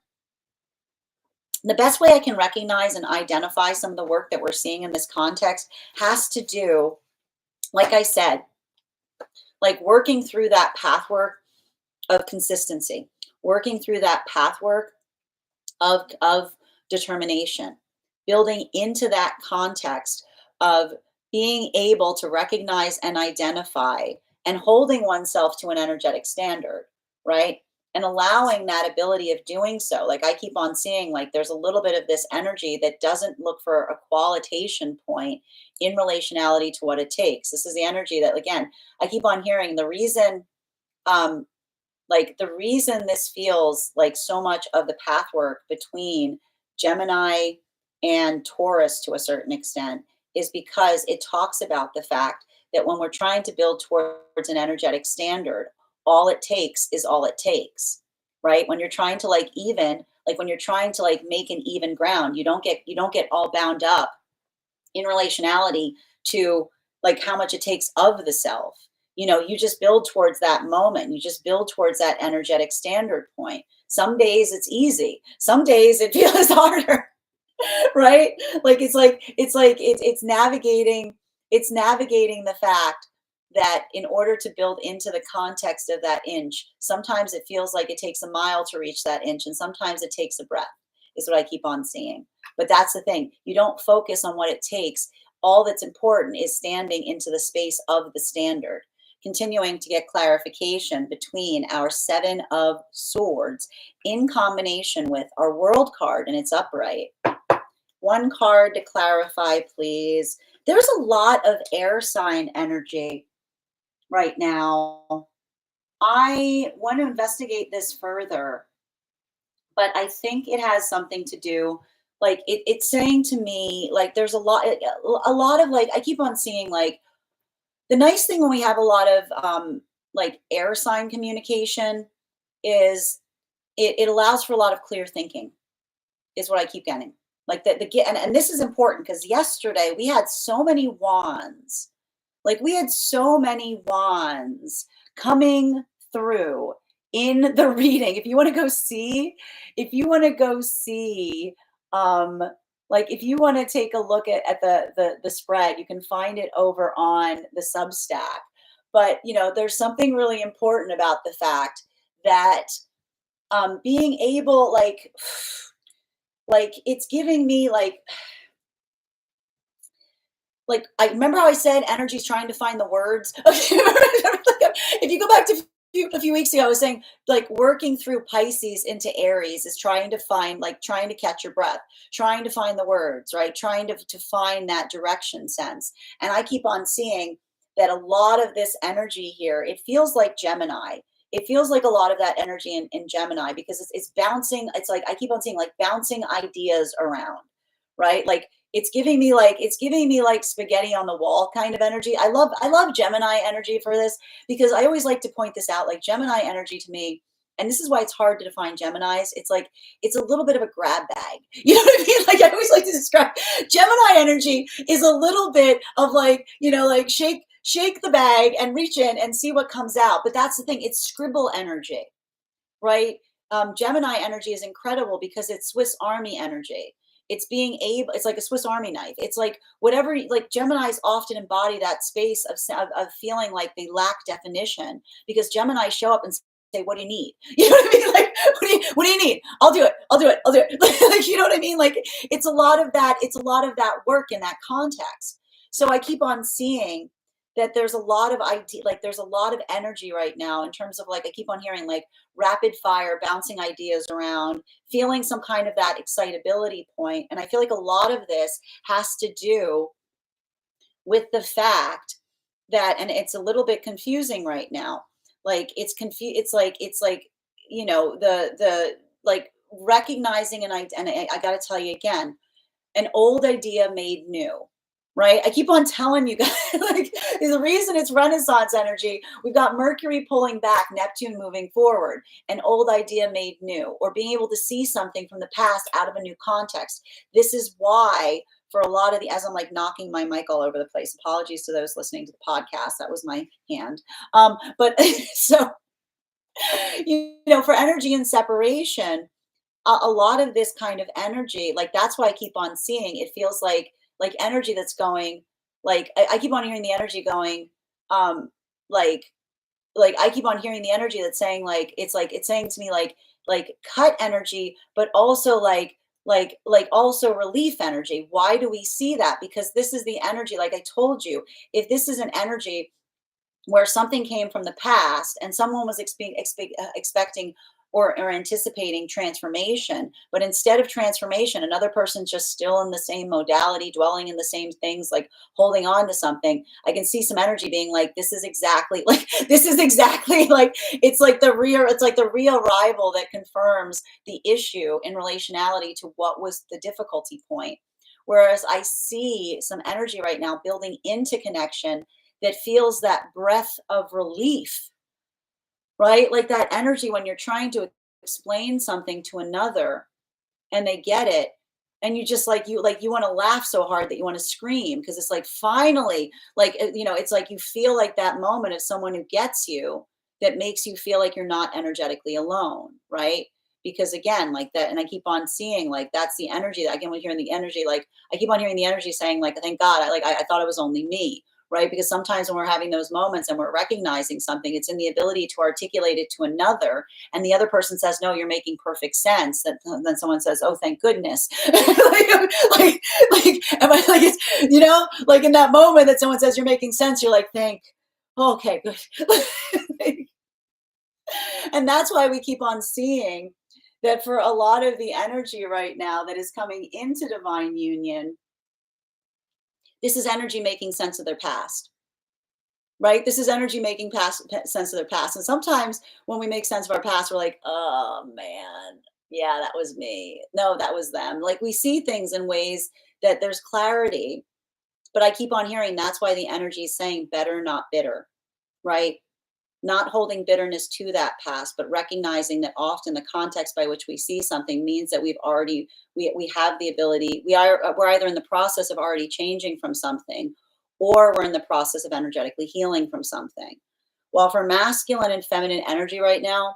the best way I can recognize and identify some of the work that we're seeing in this context has to do, like I said, like working through that pathwork of consistency, working through that pathwork of determination, building into that context of being able to recognize and identify and holding oneself to an energetic standard, right? And allowing that ability of doing so. Like I keep on seeing, like there's a little bit of this energy that doesn't look for a qualitation point in relationality to what it takes. This is the energy that, again, I keep on hearing the reason, um, like the reason this feels like so much of the pathwork between Gemini and Taurus to a certain extent is because it talks about the fact that when we're trying to build towards an energetic standard, all it takes is all it takes, right? When you're trying to like even, like when you're trying to like make an even ground, you don't get all bound up in relationality to like how much it takes of the self. You just build towards that moment. You just build towards that energetic standard point. Some days it's easy. Some days it feels harder, right? It's navigating the fact that in order to build into the context of that inch, sometimes it feels like it takes a mile to reach that inch, and sometimes it takes a breath, is what I keep on seeing. But that's the thing. You don't focus on what it takes. All that's important is standing into the space of the standard, continuing to get clarification between our Seven of Swords in combination with our World card and its upright. One card to clarify, please. There's a lot of air sign energy right now. I want to investigate this further, but I think it has something to do, like it's saying to me, like there's a lot of, like I keep on seeing, like the nice thing when we have a lot of like air sign communication is it allows for a lot of clear thinking, is what I keep getting. Like and this is important because yesterday we had so many wands. Like we had so many wands coming through in the reading. If you want to go see, um, like if you want to take a look at the spread, you can find it over on the Substack. But there's something really important about the fact that being able, like it's giving me like I remember how I said energy's trying to find the words. Okay, if you go back to a few weeks ago, I was saying like working through Pisces into Aries is trying to find, like trying to catch your breath, trying to find the words, right? Trying to find that direction sense. And I keep on seeing that a lot of this energy here, it feels like Gemini. It feels like a lot of that energy in Gemini because it's bouncing. It's like I keep on seeing like bouncing ideas around, right? Like it's giving me like spaghetti on the wall kind of energy. I love Gemini energy for this because I always like to point this out. Like Gemini energy to me, and this is why it's hard to define Geminis. It's like it's a little bit of a grab bag. You know what I mean? Like I always like to describe Gemini energy is a little bit of like, like shake the bag and reach in and see what comes out. But that's the thing. It's scribble energy, right? Gemini energy is incredible because it's Swiss Army energy. It's like a Swiss Army knife. It's like whatever, like Geminis often embody that space of feeling like they lack definition because Gemini show up and say, what do you need? You know what I mean? Like, what do you need? I'll do it. I'll do it. I'll do it. Like, you know what I mean? Like, it's a lot of that work in that context. So I keep on seeing that there's a lot of idea, like there's a lot of energy right now in terms of, like, I keep on hearing like rapid fire bouncing ideas around, feeling some kind of that excitability point. And I feel like a lot of this has to do with the fact that, and it's a little bit confusing right now. Like it's confused. It's like the like recognizing, and I got to tell you again, an old idea made new, right? I keep on telling you guys, like, the reason it's Renaissance energy, we've got Mercury pulling back, Neptune moving forward, an old idea made new, or being able to see something from the past out of a new context. This is why, for a lot of the, as I'm like knocking my mic all over the place, apologies to those listening to the podcast, that was my hand. But so, for energy and separation, a lot of this kind of energy, like that's why I keep on seeing it feels like energy that's going, like I keep on hearing the energy going, um like I keep on hearing the energy that's saying, like it's saying to me, like cut energy, but also like also relief energy. Why do we see that? Because this is the energy, like I told you, if this is an energy where something came from the past and someone was expecting or anticipating transformation, but instead of transformation, another person's just still in the same modality, dwelling in the same things, like holding on to something. I can see some energy being like, this is exactly like, this is exactly like, it's like the rearrival that confirms the issue in relationality to what was the difficulty point. Whereas I see some energy right now building into connection that feels that breath of relief, right? Like that energy when you're trying to explain something to another and they get it, and you just you want to laugh so hard that you want to scream, because it's like, finally, it's like you feel like that moment of someone who gets you, that makes you feel like you're not energetically alone, right? Because again, like that, and I keep on seeing, like, that's the energy that, again, we're hearing the energy, like I keep on hearing the energy saying, like, thank God, I thought it was only me, right? Because sometimes when we're having those moments and we're recognizing something, it's in the ability to articulate it to another, and the other person says, no, you're making perfect sense. That then someone says, oh, thank goodness. Am I like, it's, like in that moment that someone says you're making sense, you're like, okay, good. And that's why we keep on seeing that for a lot of the energy right now that is coming into divine union, this is energy making sense of their past, right? This is energy making sense of their past. And sometimes when we make sense of our past, we're like, oh man, yeah, that was me. No, that was them. Like, we see things in ways that there's clarity, but I keep on hearing that's why the energy is saying better, not bitter, right? Not holding bitterness to that past, but recognizing that often the context by which we see something means that we have the ability, we're either in the process of already changing from something, or we're in the process of energetically healing from something. While for masculine and feminine energy right now,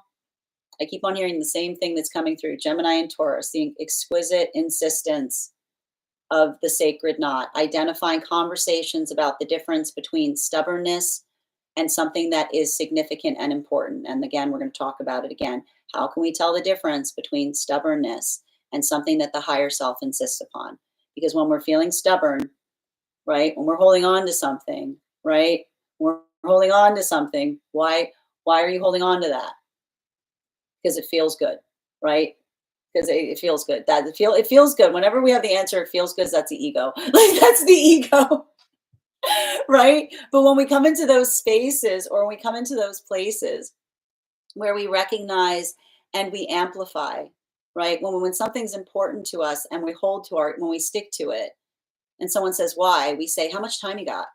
I keep on hearing the same thing that's coming through Gemini and Taurus, the exquisite insistence of the sacred knot, identifying conversations about the difference between stubbornness and something that is significant and important. And again, we're going to talk about it again. How can we tell the difference between stubbornness and something that the higher self insists upon? Because when we're feeling stubborn, right, when we're holding on to something, right, we're holding on to something. Why are you holding on to that? Because it feels good, right? Because it feels good. It feels good. Whenever we have the answer, it feels good. That's the ego. Like, that's the ego. Right? But when we come into those spaces, or when we come into those places where we recognize and we amplify, right? When something's important to us and we hold to when we stick to it, and someone says why, we say, how much time you got?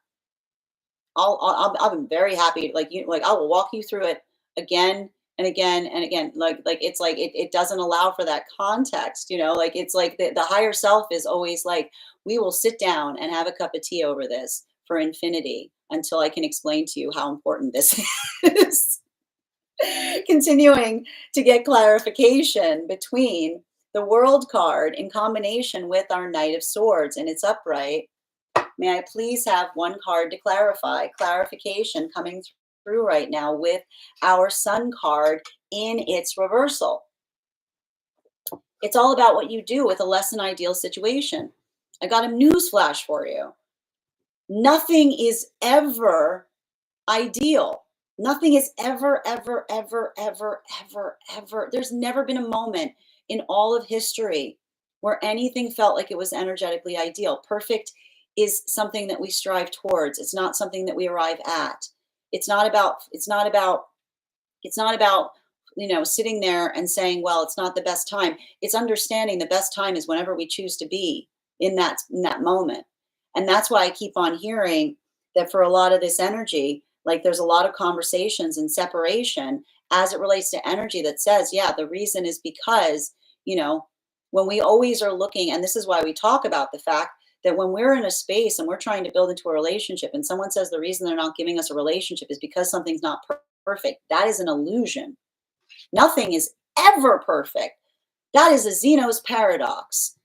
I'll be very happy. Like I will walk you through it again and again and again. It's like it doesn't allow for that context, like it's like the higher self is always like, we will sit down and have a cup of tea over this for infinity until I can explain to you how important this is. Continuing to get clarification between the World card in combination with our Knight of Swords and its upright. May I please have one card to clarify? Clarification coming through right now with our Sun card in its reversal. It's all about what you do with a less than ideal situation. I got a news flash for you. Nothing is ever ideal. Nothing is ever, ever, ever, ever, ever, ever. There's never been a moment in all of history where anything felt like it was energetically ideal. Perfect is something that we strive towards. It's not something that we arrive at. It's not about sitting there and saying, well, it's not the best time. It's understanding the best time is whenever we choose to be in that moment. And that's why I keep on hearing that for a lot of this energy, like there's a lot of conversations and separation as it relates to energy that says, yeah, the reason is because, you know, when we always are looking, and this is why we talk about the fact that when we're in a space and we're trying to build into a relationship and someone says the reason they're not giving us a relationship is because something's not perfect, that is an illusion. Nothing is ever perfect. That is a Zeno's paradox.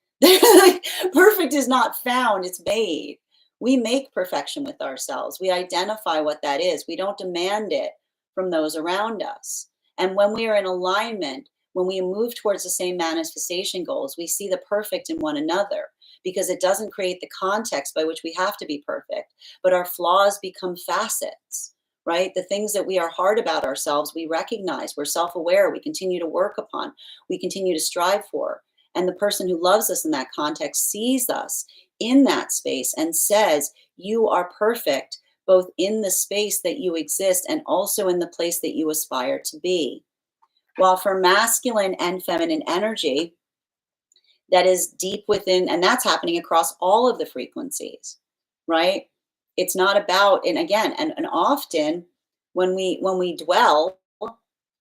Perfect is not found, it's made. We make perfection with ourselves. We identify what that is. We don't demand it from those around us. And when we are in alignment, when we move towards the same manifestation goals, we see the perfect in one another because it doesn't create the context by which we have to be perfect, but our flaws become facets, right? The things that we are hard about ourselves, we recognize, we're self aware, we continue to work upon, we continue to strive for. And the person who loves us in that context sees us in that space and says, you are perfect, both in the space that you exist and also in the place that you aspire to be. While for masculine and feminine energy, that is deep within, and that's happening across all of the frequencies, right? It's not about, and again, and often when we dwell,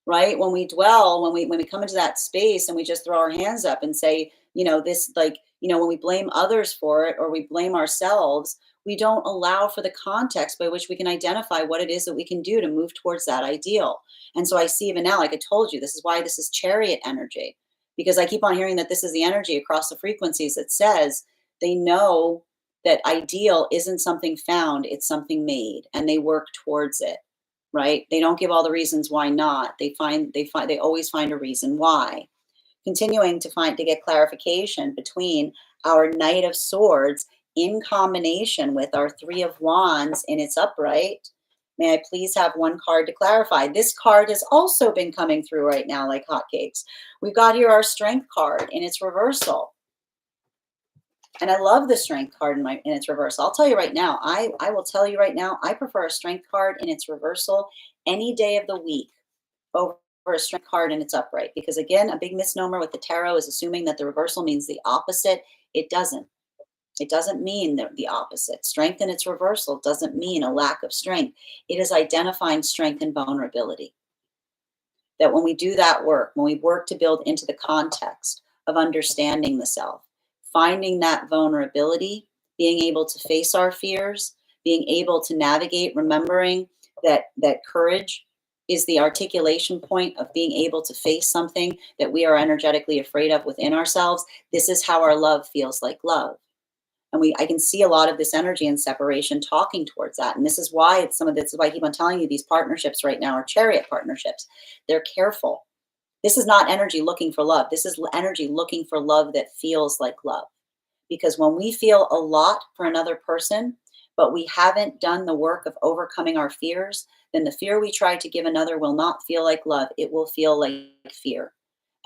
right? When we come into that space and we just throw our hands up and say, this, like, when we blame others for it or we blame ourselves, we don't allow for the context by which we can identify what it is that we can do to move towards that ideal. And so I see even now, like I told you, this is why this is chariot energy, because I keep on hearing that this is the energy across the frequencies that says they know that ideal isn't something found, it's something made, and they work towards it, right? They don't give all the reasons why not. They always find a reason why. Continuing to get clarification between our Knight of Swords in combination with our Three of Wands in its upright. May I please have one card to clarify? This card has also been coming through right now like hotcakes. We've got here our Strength card in its reversal. And I love the Strength card in its reversal. I'll tell you right now, I will tell you right now, I prefer a Strength card in its reversal any day of the week over a Strength card in its upright. Because again, a big misnomer with the tarot is assuming that the reversal means the opposite. It doesn't. It doesn't mean the opposite. Strength in its reversal doesn't mean a lack of strength. It is identifying strength and vulnerability. That when we do that work, when we work to build into the context of understanding the self, finding that vulnerability, being able to face our fears, being able to navigate, remembering that courage is the articulation point of being able to face something that we are energetically afraid of within ourselves. This is how our love feels like love. And I can see a lot of this energy and separation talking towards that. And this is why this is why I keep on telling you these partnerships right now are chariot partnerships. They're careful. This is not energy looking for love. This is energy looking for love that feels like love. Because when we feel a lot for another person, but we haven't done the work of overcoming our fears, then the fear we try to give another will not feel like love. It will feel like fear.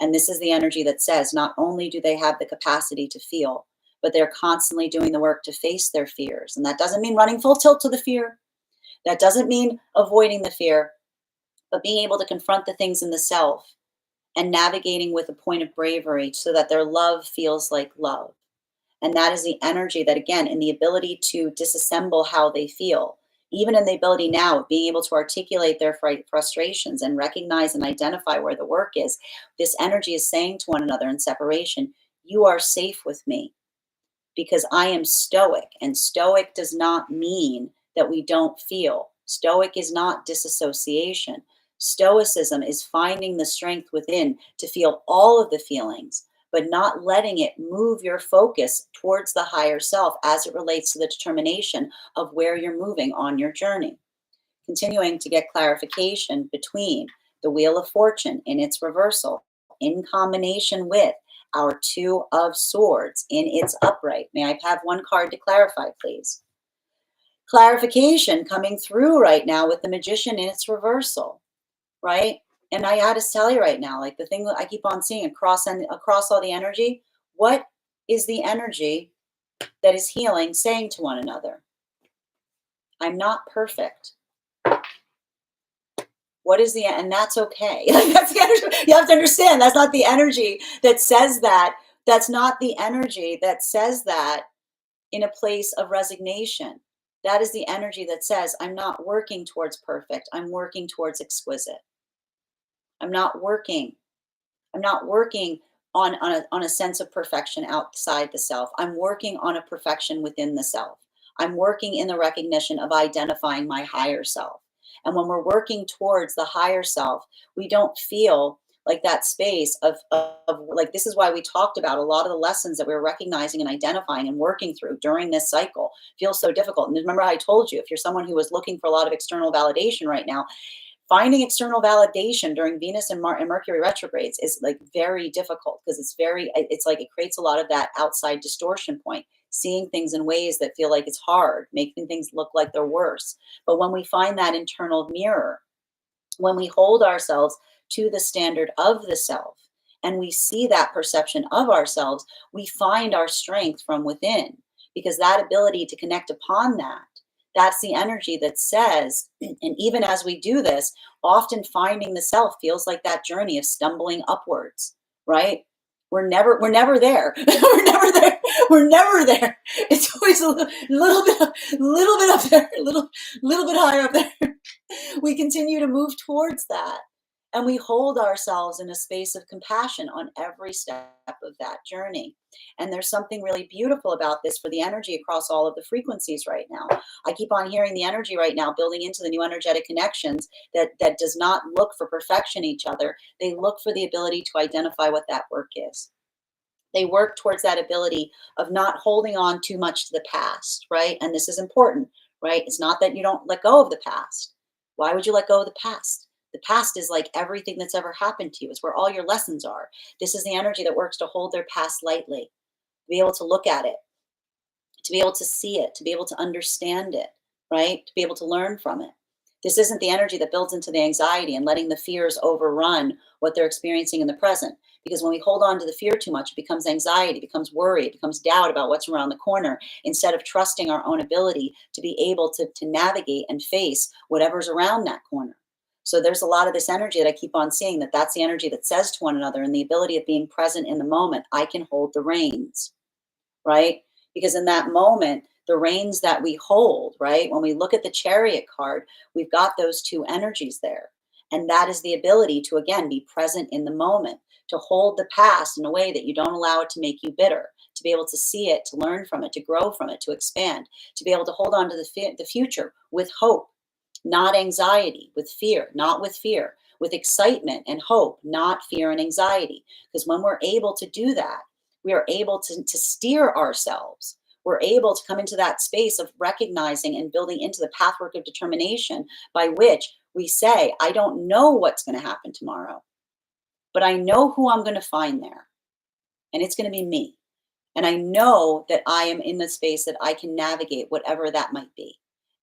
And this is the energy that says not only do they have the capacity to feel, but they're constantly doing the work to face their fears. And that doesn't mean running full tilt to the fear. That doesn't mean avoiding the fear, but being able to confront the things in the self and navigating with a point of bravery so that their love feels like love. And that is the energy that, again, in the ability to disassemble how they feel, even in the ability now of being able to articulate their frustrations and recognize and identify where the work is, this energy is saying to one another in separation, you are safe with me because I am stoic. And stoic does not mean that we don't feel. Stoic is not disassociation. Stoicism is finding the strength within to feel all of the feelings, but not letting it move your focus towards the higher self as it relates to the determination of where you're moving on your journey. Continuing to get clarification between the Wheel of Fortune in its reversal in combination with our Two of Swords in its upright. May I have one card to clarify, please? Clarification coming through right now with the Magician in its reversal, right? And I had to tell you right now, like the thing that I keep on seeing across all the energy, what is the energy that is healing saying to one another? I'm not perfect. What is the, and that's okay. Like that's the energy. You have to understand that's not the energy that says that. That's not the energy that says that in a place of resignation. That is the energy that says, I'm not working towards perfect. I'm working towards exquisite. I'm not working. I'm not working on a sense of perfection outside the self. I'm working on a perfection within the self. I'm working in the recognition of identifying my higher self. And when we're working towards the higher self, we don't feel like that space of like, this is why we talked about a lot of the lessons that we're recognizing and identifying and working through during this cycle feels so difficult. And remember, I told you, if you're someone who is looking for a lot of external validation right now, finding external validation during Venus and Mercury retrogrades is like very difficult because it's like it creates a lot of that outside distortion point, seeing things in ways that feel like it's hard, making things look like they're worse. But when we find that internal mirror, when we hold ourselves to the standard of the self and we see that perception of ourselves, we find our strength from within, because that ability to connect upon that, that's the energy that says, and even as we do this, often finding the self feels like that journey of stumbling upwards, right? We're never there. We're never there. We're never there. It's always a little bit up there, little bit higher up there. We continue to move towards that. And we hold ourselves in a space of compassion on every step of that journey. And there's something really beautiful about this for the energy across all of the frequencies right now. I keep on hearing the energy right now building into the new energetic connections that does not look for perfection each other. They look for the ability to identify what that work is. They work towards that ability of not holding on too much to the past, right? And this is important, right? It's not that you don't let go of the past. Why would you let go of the past? The past is like everything that's ever happened to you. It's where all your lessons are. This is the energy that works to hold their past lightly, to be able to look at it, to be able to see it, to be able to understand it, right? To be able to learn from it. This isn't the energy that builds into the anxiety and letting the fears overrun what they're experiencing in the present. Because when we hold on to the fear too much, it becomes anxiety, it becomes worry, it becomes doubt about what's around the corner, instead of trusting our own ability to be able to navigate and face whatever's around that corner. So there's a lot of this energy that I keep on seeing, that's the energy that says to one another, and the ability of being present in the moment, I can hold the reins, right? Because in that moment, the reins that we hold, right? When we look at the Chariot card, we've got those two energies there. And that is the ability to, again, be present in the moment, to hold the past in a way that you don't allow it to make you bitter, to be able to see it, to learn from it, to grow from it, to expand, to be able to hold on to the future with hope, not anxiety, with fear, not with fear, with excitement and hope, not fear and anxiety. Because when we're able to do that, we are able to steer ourselves. We're able to come into that space of recognizing and building into the pathwork of determination by which we say, I don't know what's going to happen tomorrow, but I know who I'm going to find there. And it's going to be me. And I know that I am in the space that I can navigate whatever that might be.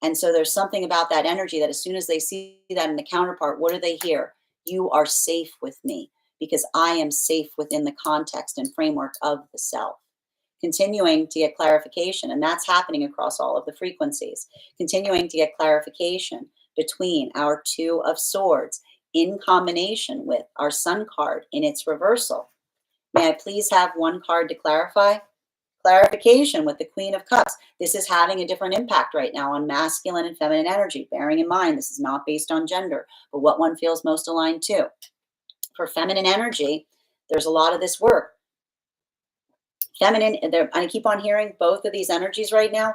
And so there's something about that energy that as soon as they see that in the counterpart, what do they hear? You are safe with me, because I am safe within the context and framework of the self. Continuing to get clarification, and that's happening across all of the frequencies. Continuing to get clarification between our Two of Swords in combination with our Sun card in its reversal. May I please have one card to clarify? Clarification with the Queen of Cups. This is having a different impact right now on masculine and feminine energy. Bearing in mind, this is not based on gender, but what one feels most aligned to. For feminine energy, there's a lot of this work. Feminine, I keep on hearing both of these energies right now.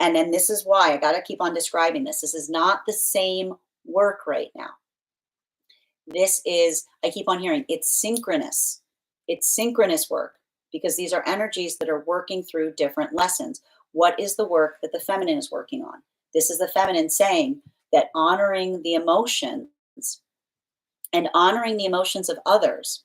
And then this is why I got to keep on describing this. This is not the same work right now. This is, I keep on hearing, it's synchronous. It's synchronous work, because these are energies that are working through different lessons. What is the work that the feminine is working on? This is the feminine saying that honoring the emotions and honoring the emotions of others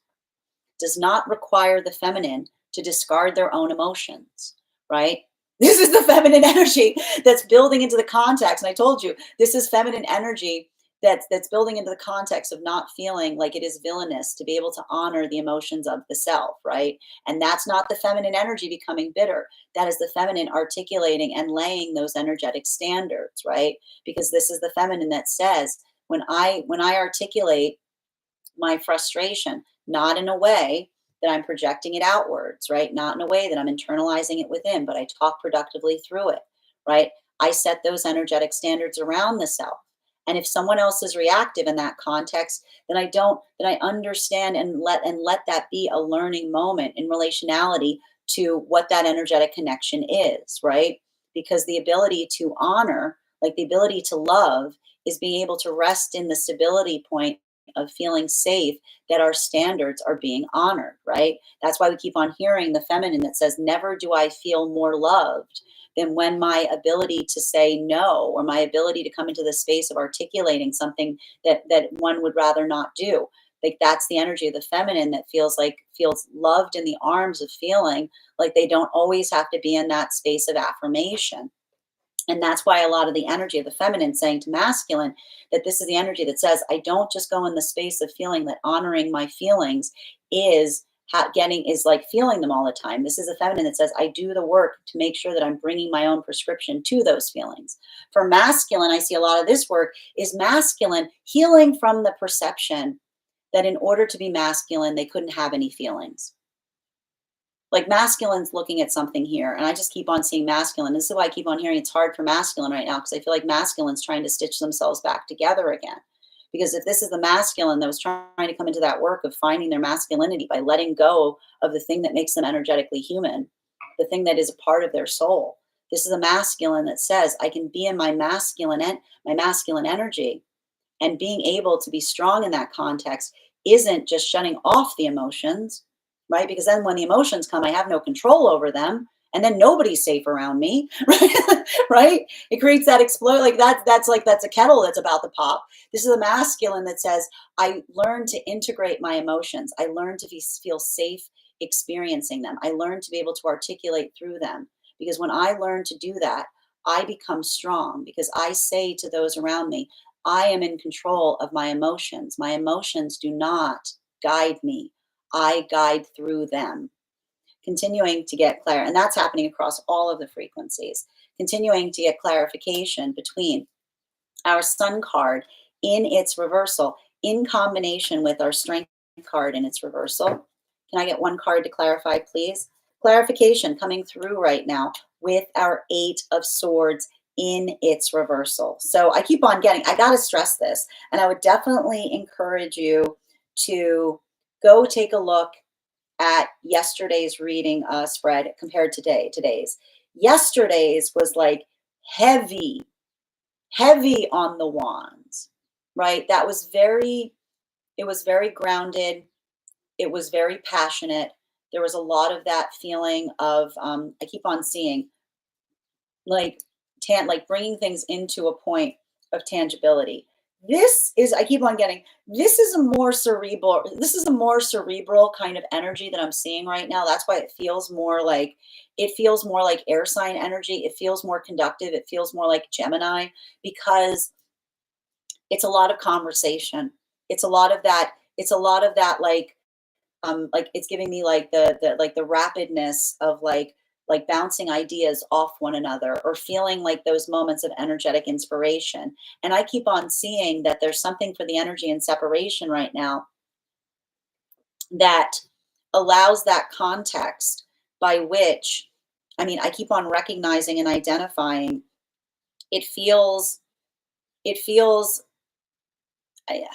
does not require the feminine to discard their own emotions, right? This is the feminine energy that's building into the context. And I told you, this is feminine energy that's building into the context of not feeling like it is villainous to be able to honor the emotions of the self, right? And that's not the feminine energy becoming bitter. That is the feminine articulating and laying those energetic standards, right? Because this is the feminine that says When I articulate my frustration, not in a way that I'm projecting it outwards, right? Not in a way that I'm internalizing it within, but I talk productively through it, right? I set those energetic standards around the self. And if someone else is reactive in that context, then I understand and let that be a learning moment in relationality to what that energetic connection is, right? Because the ability to honor, like the ability to love, is being able to rest in the stability point of feeling safe that our standards are being honored, right? That's why we keep on hearing the feminine that says, never do I feel more loved than when my ability to say no, or my ability to come into the space of articulating something that one would rather not do. Like that's the energy of the feminine that feels loved in the arms of feeling like they don't always have to be in that space of affirmation. And that's why a lot of the energy of the feminine saying to masculine that this is the energy that says, I don't just go in the space of feeling, that honoring my feelings is getting, is like feeling them all the time. This is a feminine that says, I do the work to make sure that I'm bringing my own prescription to those feelings. For masculine, I see a lot of this work is masculine healing from the perception that in order to be masculine, they couldn't have any feelings. Like masculine's looking at something here, and I just keep on seeing masculine. This is why I keep on hearing it's hard for masculine right now, because I feel like masculine's trying to stitch themselves back together again. Because if this is the masculine that was trying to come into that work of finding their masculinity by letting go of the thing that makes them energetically human, the thing that is a part of their soul, this is a masculine that says I can be in my masculine energy, and being able to be strong in that context isn't just shutting off the emotions, right? Because then when the emotions come, I have no control over them. And then nobody's safe around me, right? Right? It creates that explode, like that's a kettle that's about to pop. This is a masculine that says, I learn to integrate my emotions. I learn to feel safe experiencing them. I learn to be able to articulate through them. Because when I learn to do that, I become strong because I say to those around me, I am in control of my emotions. My emotions do not guide me. I guide through them. Continuing to get clarity, and that's happening across all of the frequencies. Continuing to get clarification between our sun card in its reversal in combination with our strength card in its reversal. Can I get one card to clarify, please? Clarification coming through right now with our Eight of Swords in its reversal. So I keep on getting, I got to stress this, and I would definitely encourage you to go take a look at yesterday's reading spread compared to today's. Yesterday's was like heavy, heavy on the wands, right? That was it was very grounded. It was very passionate. There was a lot of that feeling of, I keep on seeing like like bringing things into a point of tangibility. This is, I keep on getting, this is a more cerebral kind of energy that I'm seeing right now. That's why it feels more like air sign energy. It feels more conductive. It feels more like Gemini, because it's a lot of conversation. It's a lot of that like it's giving me like the rapidness of like bouncing ideas off one another, or feeling like those moments of energetic inspiration. And I keep on seeing that there's something for the energy in separation right now that allows that context by which, I mean, I keep on recognizing and identifying, it feels it feels I,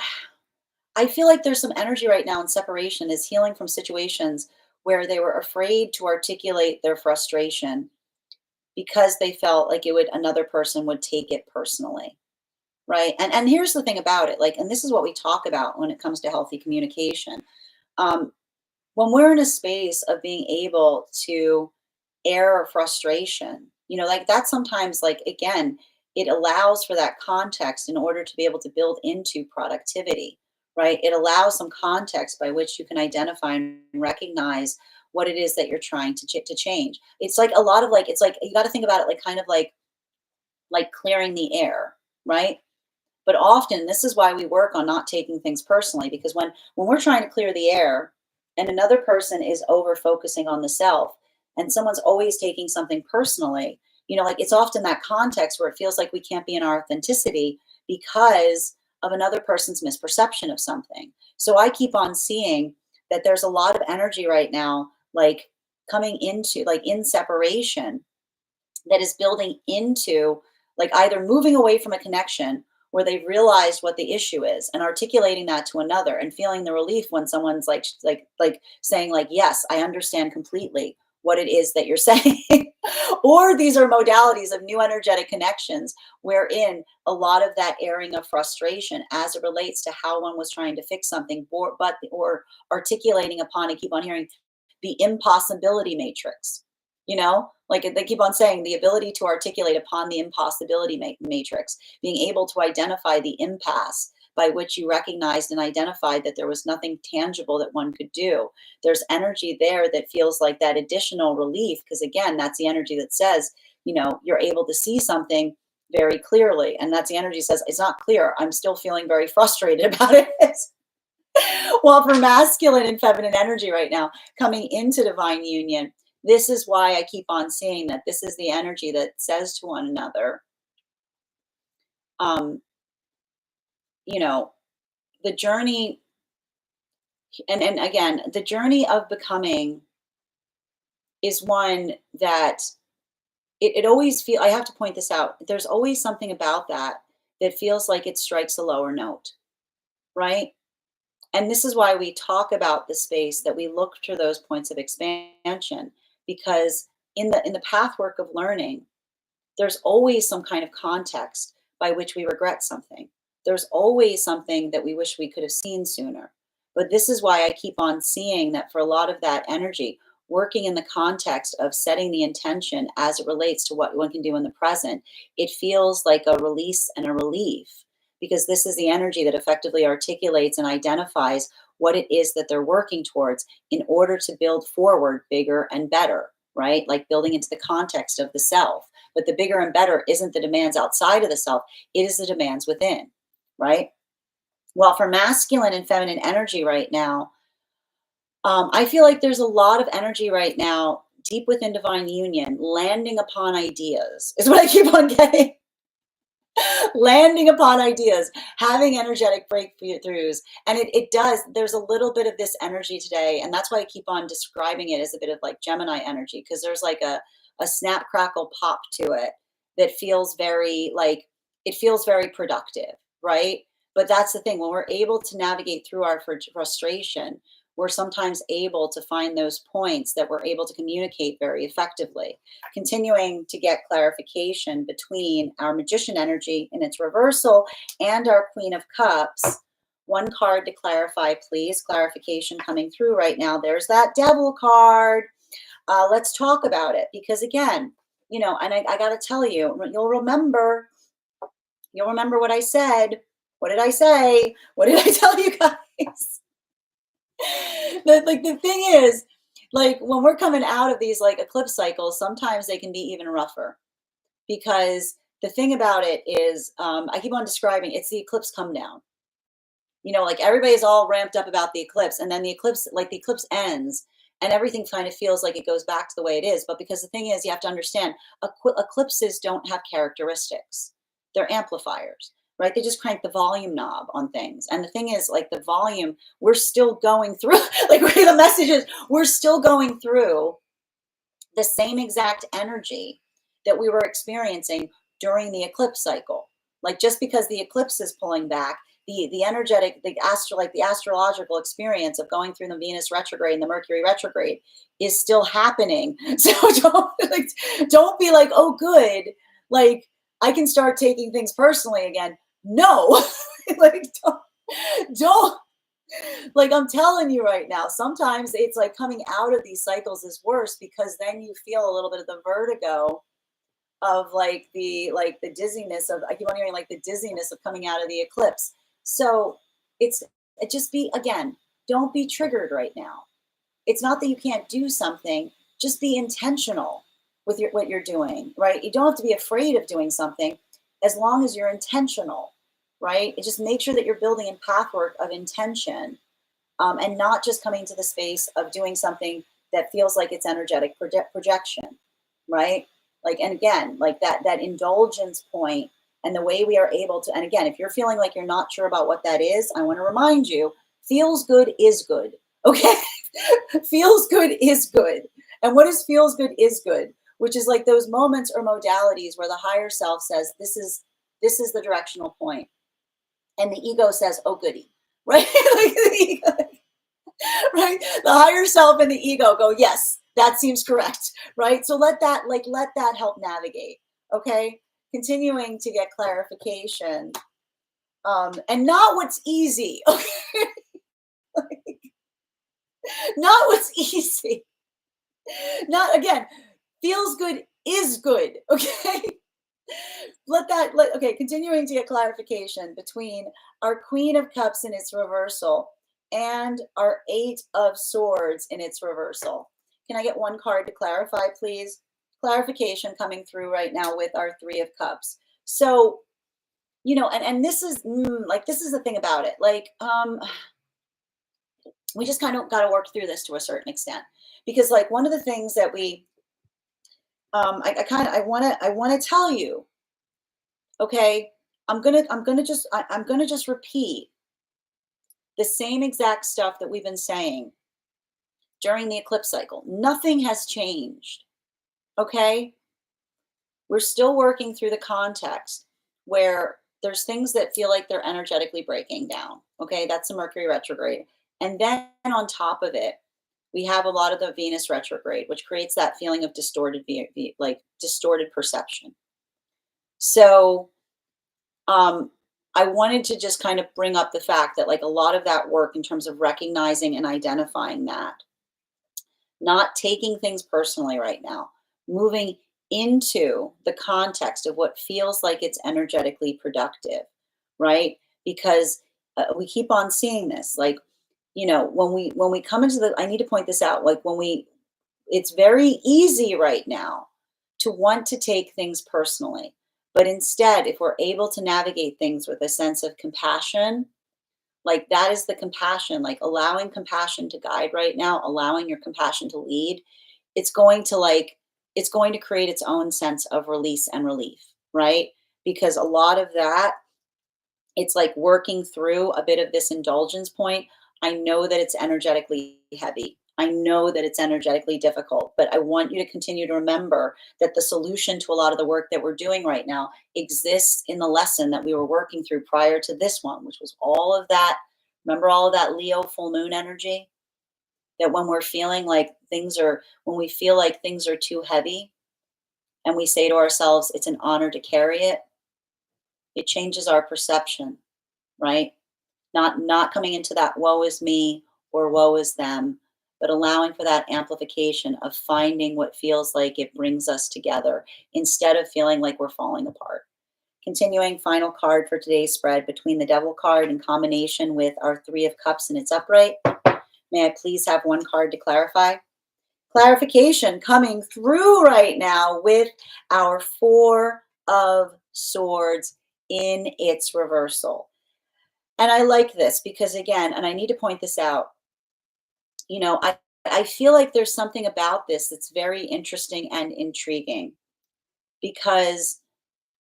I feel like there's some energy right now in separation is healing from situations where they were afraid to articulate their frustration because they felt like another person would take it personally, right? And here's the thing about it, like, and this is what we talk about when it comes to healthy communication. Um, when we're in a space of being able to air our frustration, like that sometimes, like, again, it allows for that context in order to be able to build into productivity, right? It allows some context by which you can identify and recognize what it is that you're trying to change. It's like a lot of like, it's like you got to think about it like kind of like clearing the air, right? But often this is why we work on not taking things personally, because when we're trying to clear the air and another person is over focusing on the self, and someone's always taking something personally, like it's often that context where it feels like we can't be in our authenticity because of another person's misperception of something. So I keep on seeing that there's a lot of energy right now, like coming into, like in separation, that is building into, like either moving away from a connection where they've realized what the issue is and articulating that to another and feeling the relief when someone's like saying like, yes, I understand completely what it is that you're saying. Or these are modalities of new energetic connections wherein a lot of that airing of frustration as it relates to how one was trying to fix something, or articulating upon, I keep on hearing the impossibility matrix, like they keep on saying, the ability to articulate upon the impossibility matrix, being able to identify the impasse by which you recognized and identified that there was nothing tangible that one could do. There's energy there that feels like that additional relief, because again, that's the energy that says, you're able to see something very clearly. And that's the energy that says, it's not clear. I'm still feeling very frustrated about it. Well, for masculine and feminine energy right now, coming into divine union, this is why I keep on seeing that this is the energy that says to one another, you know, the journey, and again, the journey of becoming is one that it always feel, I have to point this out, there's always something about that that feels like it strikes a lower note, right? And this is why we talk about the space, that we look to those points of expansion, because in the pathwork of learning, there's always some kind of context by which we regret something. There's always something that we wish we could have seen sooner. But this is why I keep on seeing that for a lot of that energy, working in the context of setting the intention as it relates to what one can do in the present, it feels like a release and a relief, because this is the energy that effectively articulates and identifies what it is that they're working towards in order to build forward bigger and better, right? Like building into the context of the self. But the bigger and better isn't the demands outside of the self, it is the demands within, right? Well, for masculine and feminine energy right now, I feel like there's a lot of energy right now deep within divine union, landing upon ideas, is what I keep on getting. Landing upon ideas, having energetic breakthroughs. And it does, there's a little bit of this energy today. And that's why I keep on describing it as a bit of like Gemini energy, because there's like a snap, crackle, pop to it that feels very like, it feels very productive, right? But that's the thing, when we're able to navigate through our frustration, we're sometimes able to find those points that we're able to communicate very effectively. Continuing to get clarification between our magician energy in its reversal and our Queen of Cups. One card to clarify, please. Clarification coming through right now. There's that Devil card. Let's talk about it, because again, and I got to tell you, you'll remember what I said. What did I say? What did I tell you guys? The thing is, like when we're coming out of these like eclipse cycles, sometimes they can be even rougher, because the thing about it is, I keep on describing, it's the eclipse come down. Like everybody's all ramped up about the eclipse, and then the eclipse ends, and everything kind of feels like it goes back to the way it is. But because the thing is, you have to understand, eclipses don't have characteristics; they're amplifiers. Right? They just crank the volume knob on things. And the thing is, like the volume, we're still going through, like the message is, we're still going through the same exact energy that we were experiencing during the eclipse cycle. Like just because the eclipse is pulling back, the energetic, the astrological experience of going through the Venus retrograde and the Mercury retrograde is still happening. So don't be like, oh, good. Like I can start taking things personally again. No, like don't, like I'm telling you right now, sometimes it's like coming out of these cycles is worse, because then you feel a little bit of the vertigo of like the dizziness of, I keep on hearing like the dizziness of coming out of the eclipse. So it just be, again, don't be triggered right now. It's not that you can't do something, just be intentional with what you're doing, right? You don't have to be afraid of doing something as long as you're intentional, right? It just make sure that you're building in pathwork of intention, and not just coming to the space of doing something that feels like it's energetic projection, right? Like, and again, like that indulgence point And the way we are able to, and again, if you're feeling like you're not sure about what that is, I want to remind you, feels good is good. Okay. Feels good is good. And what is feels good is good, which is like those moments or modalities where the higher self says, this is the directional point. And the ego says, oh goody. Right? Like the ego, right? The higher self and the ego go, yes, that seems correct. Right? So let that help navigate. Okay. Continuing to get clarification. And not what's easy. Okay. Not what's easy. Not again, feels good is good. Okay. Okay, continuing to get clarification between our Queen of Cups in its reversal and our Eight of Swords in its reversal. Can I get one card to clarify, please? Clarification coming through right now with our Three of Cups. So, and this is this is the thing about it. We just kind of got to work through this to a certain extent, because like one of the things that I want to tell you. Okay, I'm gonna just repeat the same exact stuff that we've been saying during the eclipse cycle. Nothing has changed. Okay, we're still working through the context where there's things that feel like they're energetically breaking down. Okay, that's the Mercury retrograde, and then on top of it, we have a lot of the Venus retrograde, which creates that feeling of distorted perception. So I wanted to just kind of bring up the fact that like a lot of that work in terms of recognizing and identifying that, not taking things personally right now, moving into the context of what feels like it's energetically productive, right? Because we keep on seeing this, like, when we come into I need to point this out, like it's very easy right now to want to take things personally. But instead, if we're able to navigate things with a sense of compassion, like that is the compassion, like allowing compassion to guide right now, allowing your compassion to lead, it's going to create its own sense of release and relief, right? Because a lot of that, it's like working through a bit of this indulgence point. I know that it's energetically heavy. I know that it's energetically difficult, but I want you to continue to remember that the solution to a lot of the work that we're doing right now exists in the lesson that we were working through prior to this one, which was all of that. Remember all of that Leo full moon energy? That when we're feeling like when we feel like things are too heavy and we say to ourselves, it's an honor to carry it, it changes our perception, right? Not coming into that woe is me or woe is them, but allowing for that amplification of finding what feels like it brings us together instead of feeling like we're falling apart. Continuing, final card for today's spread, between the Devil card in combination with our Three of Cups in its upright. May I please have one card to clarify? Clarification coming through right now with our Four of Swords in its reversal. And I like this because, again, and I need to point this out, I feel like there's something about this that's very interesting and intriguing, because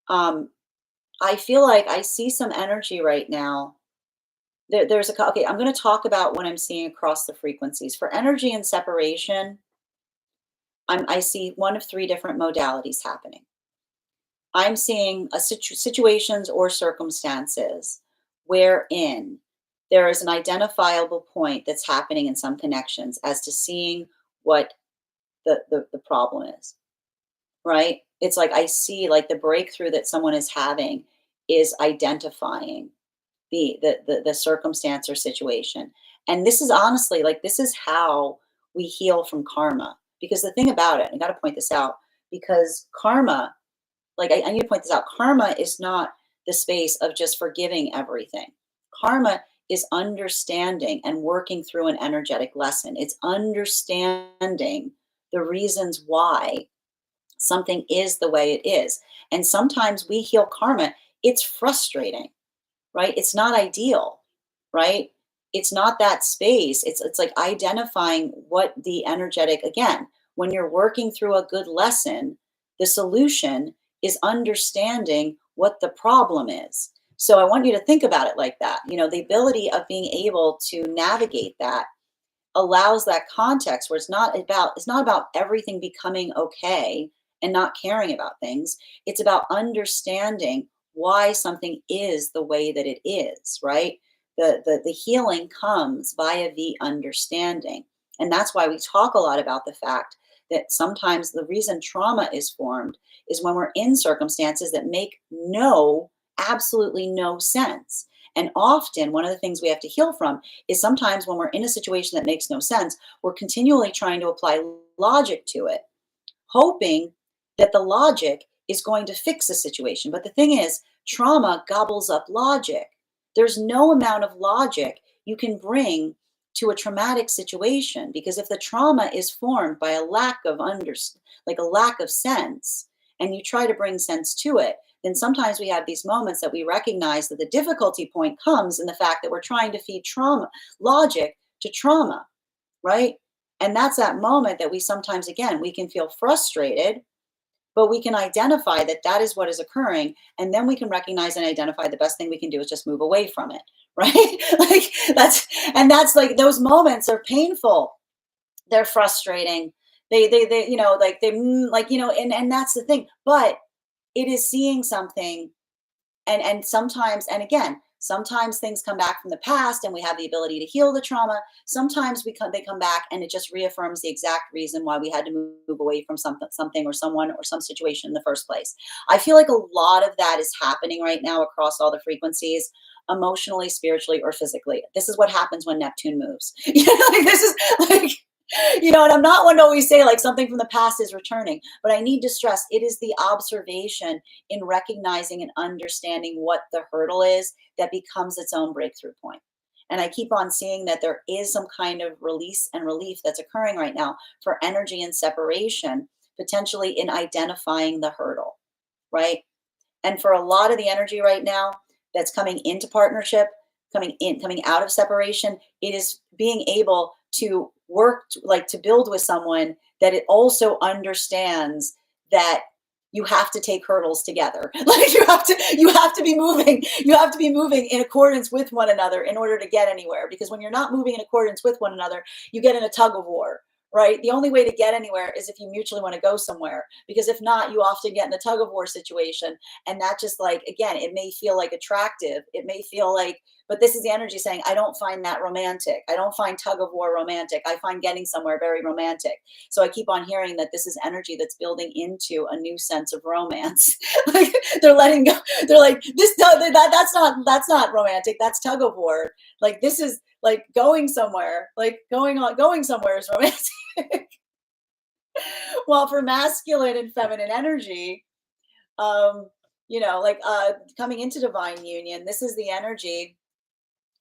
I feel like I see some energy right now. Okay, I'm going to talk about what I'm seeing across the frequencies. For energy and separation, I see one of three different modalities happening. I'm seeing situations or circumstances wherein there is an identifiable point that's happening in some connections as to seeing what the problem is, right? It's like I see like the breakthrough that someone is having is identifying the circumstance or situation. And this is honestly, like, this is how we heal from karma. Because the thing about it, I got to point this out, because karma, like I need to point this out, karma is not the space of just forgiving everything. Karma is understanding and working through an energetic lesson. It's understanding the reasons why something is the way it is. And sometimes we heal karma. It's frustrating, right? It's not ideal, right? It's not that space. It's like identifying what the energetic, again, when you're working through a good lesson, the solution is understanding what the problem is. So I want you to think about it like that. The ability of being able to navigate that allows that context where it's not about everything becoming okay and not caring about things. It's about understanding why something is the way that it is, right? The healing comes via the understanding. And that's why we talk a lot about the fact that sometimes the reason trauma is formed is when we're in circumstances that make absolutely no sense. And often one of the things we have to heal from is sometimes when we're in a situation that makes no sense, we're continually trying to apply logic to it, hoping that the logic is going to fix the situation. But the thing is, trauma gobbles up logic. There's no amount of logic you can bring to a traumatic situation, because if the trauma is formed by a lack of like a lack of sense, and you try to bring sense to it, then sometimes we have these moments that we recognize that the difficulty point comes in the fact that we're trying to feed trauma logic to trauma, right? And that's that moment that we sometimes, again, we can feel frustrated, but we can identify that that is what is occurring. And then we can recognize and identify the best thing we can do is just move away from it, right? Like that's like, those moments are painful. They're frustrating. They and that's the thing. But it is seeing something, and sometimes, and again, sometimes things come back from the past and we have the ability to heal the trauma. Sometimes they come back and it just reaffirms the exact reason why we had to move away from something or someone or some situation in the first place. I feel like a lot of that is happening right now across all the frequencies, emotionally, spiritually, or physically. This is what happens when Neptune moves. This is like, and I'm not one to always say like something from the past is returning, but I need to stress it is the observation in recognizing and understanding what the hurdle is that becomes its own breakthrough point. And I keep on seeing that there is some kind of release and relief that's occurring right now for energy and separation, potentially in identifying the hurdle, right? And for a lot of the energy right now that's coming into partnership, coming out of separation, it is being able to work, like to build with someone that it also understands that you have to take hurdles together. Like you have to be moving in accordance with one another in order to get anywhere. Because when you're not moving in accordance with one another, you get in a tug of war, right? The only way to get anywhere is if you mutually want to go somewhere, because if not, you often get in a tug of war situation. And that just, like, again, it may feel like attractive. It may feel like, but this is the energy saying, I don't find that romantic. I don't find tug of war romantic. I find getting somewhere very romantic. So I keep on hearing that this is energy that's building into a new sense of romance. Like they're letting go. They're like, that's not romantic. That's tug of war. Like this is like going somewhere, like going somewhere is romantic. Well, for masculine and feminine energy, coming into divine union, this is the energy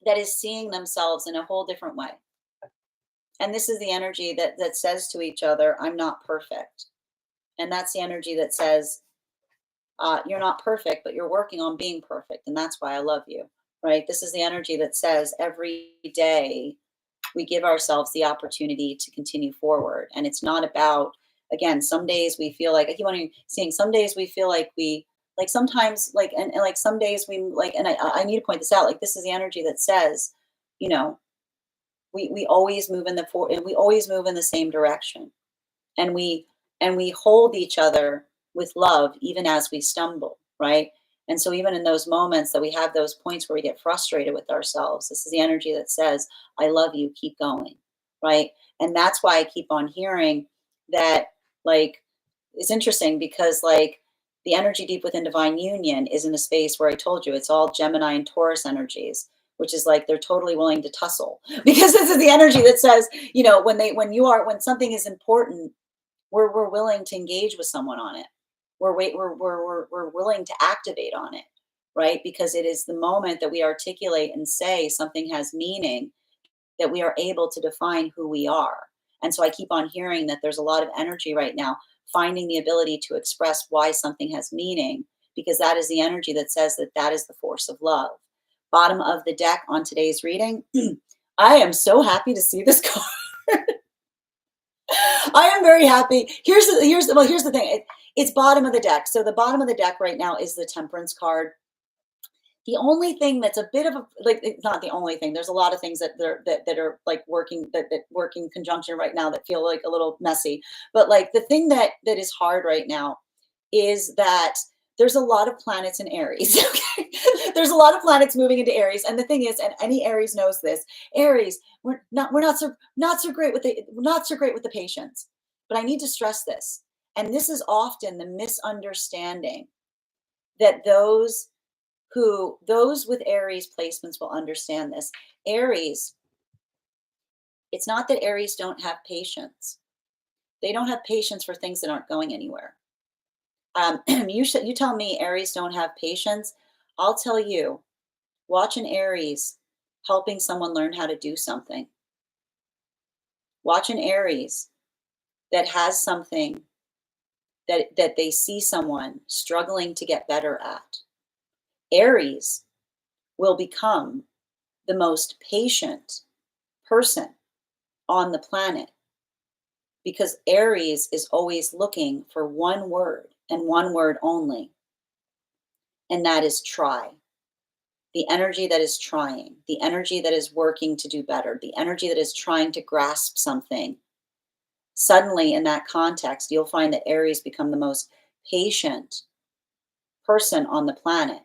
that is seeing themselves in a whole different way. And this is the energy that says to each other, I'm not perfect. And that's the energy that says, you're not perfect, but you're working on being perfect. And that's why I love you, right? This is the energy that says every day we give ourselves the opportunity to continue forward. And it's not about, again, some days we feel like, I keep on seeing, some days we feel like like sometimes like, and like some days we like, and I need to point this out, like this is the energy that says, we always move in we always move in the same direction. And we hold each other with love, even as we stumble, right? And so even in those moments that we have those points where we get frustrated with ourselves, this is the energy that says, I love you, keep going, right? And that's why I keep on hearing that, like, it's interesting because like the energy deep within divine union is in a space where I told you it's all Gemini and Taurus energies, which is like they're totally willing to tussle because this is the energy that says, when something is important, we're willing to engage with someone on it. We're willing to activate on it, right? Because it is the moment that we articulate and say something has meaning that we are able to define who we are. And so I keep on hearing that there's a lot of energy right now finding the ability to express why something has meaning, because that is the energy that says that that is the force of love. Bottom of the deck on today's reading. I am so happy to see this card. I am very happy. Here's the thing. It's bottom of the deck. So the bottom of the deck right now is the Temperance card. The only thing that's a bit of a like, it's not the only thing. There's a lot of things that are like that work in conjunction right now that feel like a little messy. But like the thing that is hard right now is that there's a lot of planets in Aries. Okay? There's a lot of planets moving into Aries, and the thing is, and any Aries knows this. Aries, we're not so great with the patience. But I need to stress this, and this is often the misunderstanding that those with Aries placements will understand this. Aries, it's not that Aries don't have patience. They don't have patience for things that aren't going anywhere. You tell me Aries don't have patience. I'll tell you, watch an Aries helping someone learn how to do something. Watch an Aries that has something that they see someone struggling to get better at. Aries will become the most patient person on the planet because Aries is always looking for one word and one word only, and that is try. The energy that is trying, the energy that is working to do better, the energy that is trying to grasp something. Suddenly, in that context, you'll find that Aries become the most patient person on the planet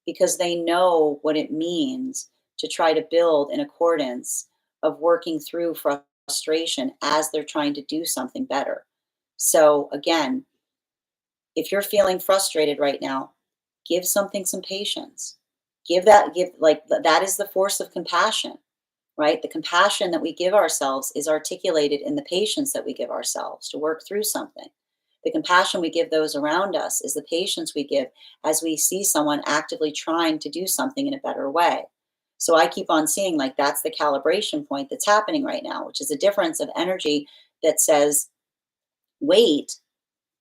because they know what it means to try to build in accordance of working through frustration as they're trying to do something better. So again, if you're feeling frustrated right now, give something some patience. Give like that is the force of compassion, right? The compassion that we give ourselves is articulated in the patience that we give ourselves to work through something. The compassion we give those around us is the patience we give as we see someone actively trying to do something in a better way. So I keep on seeing like that's the calibration point that's happening right now, which is a difference of energy that says, wait,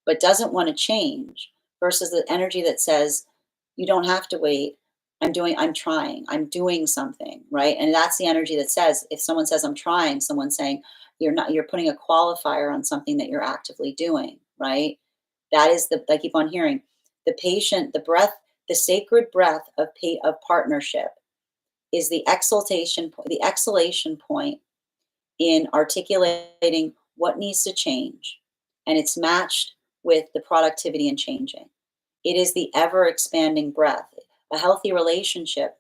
but doesn't want to change versus the energy that says, you don't have to wait. I'm trying, I'm doing something, right? And that's the energy that says, if someone says, I'm trying, someone's saying, you're putting a qualifier on something that you're actively doing, right? That is I keep on hearing the patient, the breath, the sacred breath of partnership is the the exhalation point in articulating what needs to change. And it's matched with the productivity and changing. It is the ever expanding breath. A healthy relationship,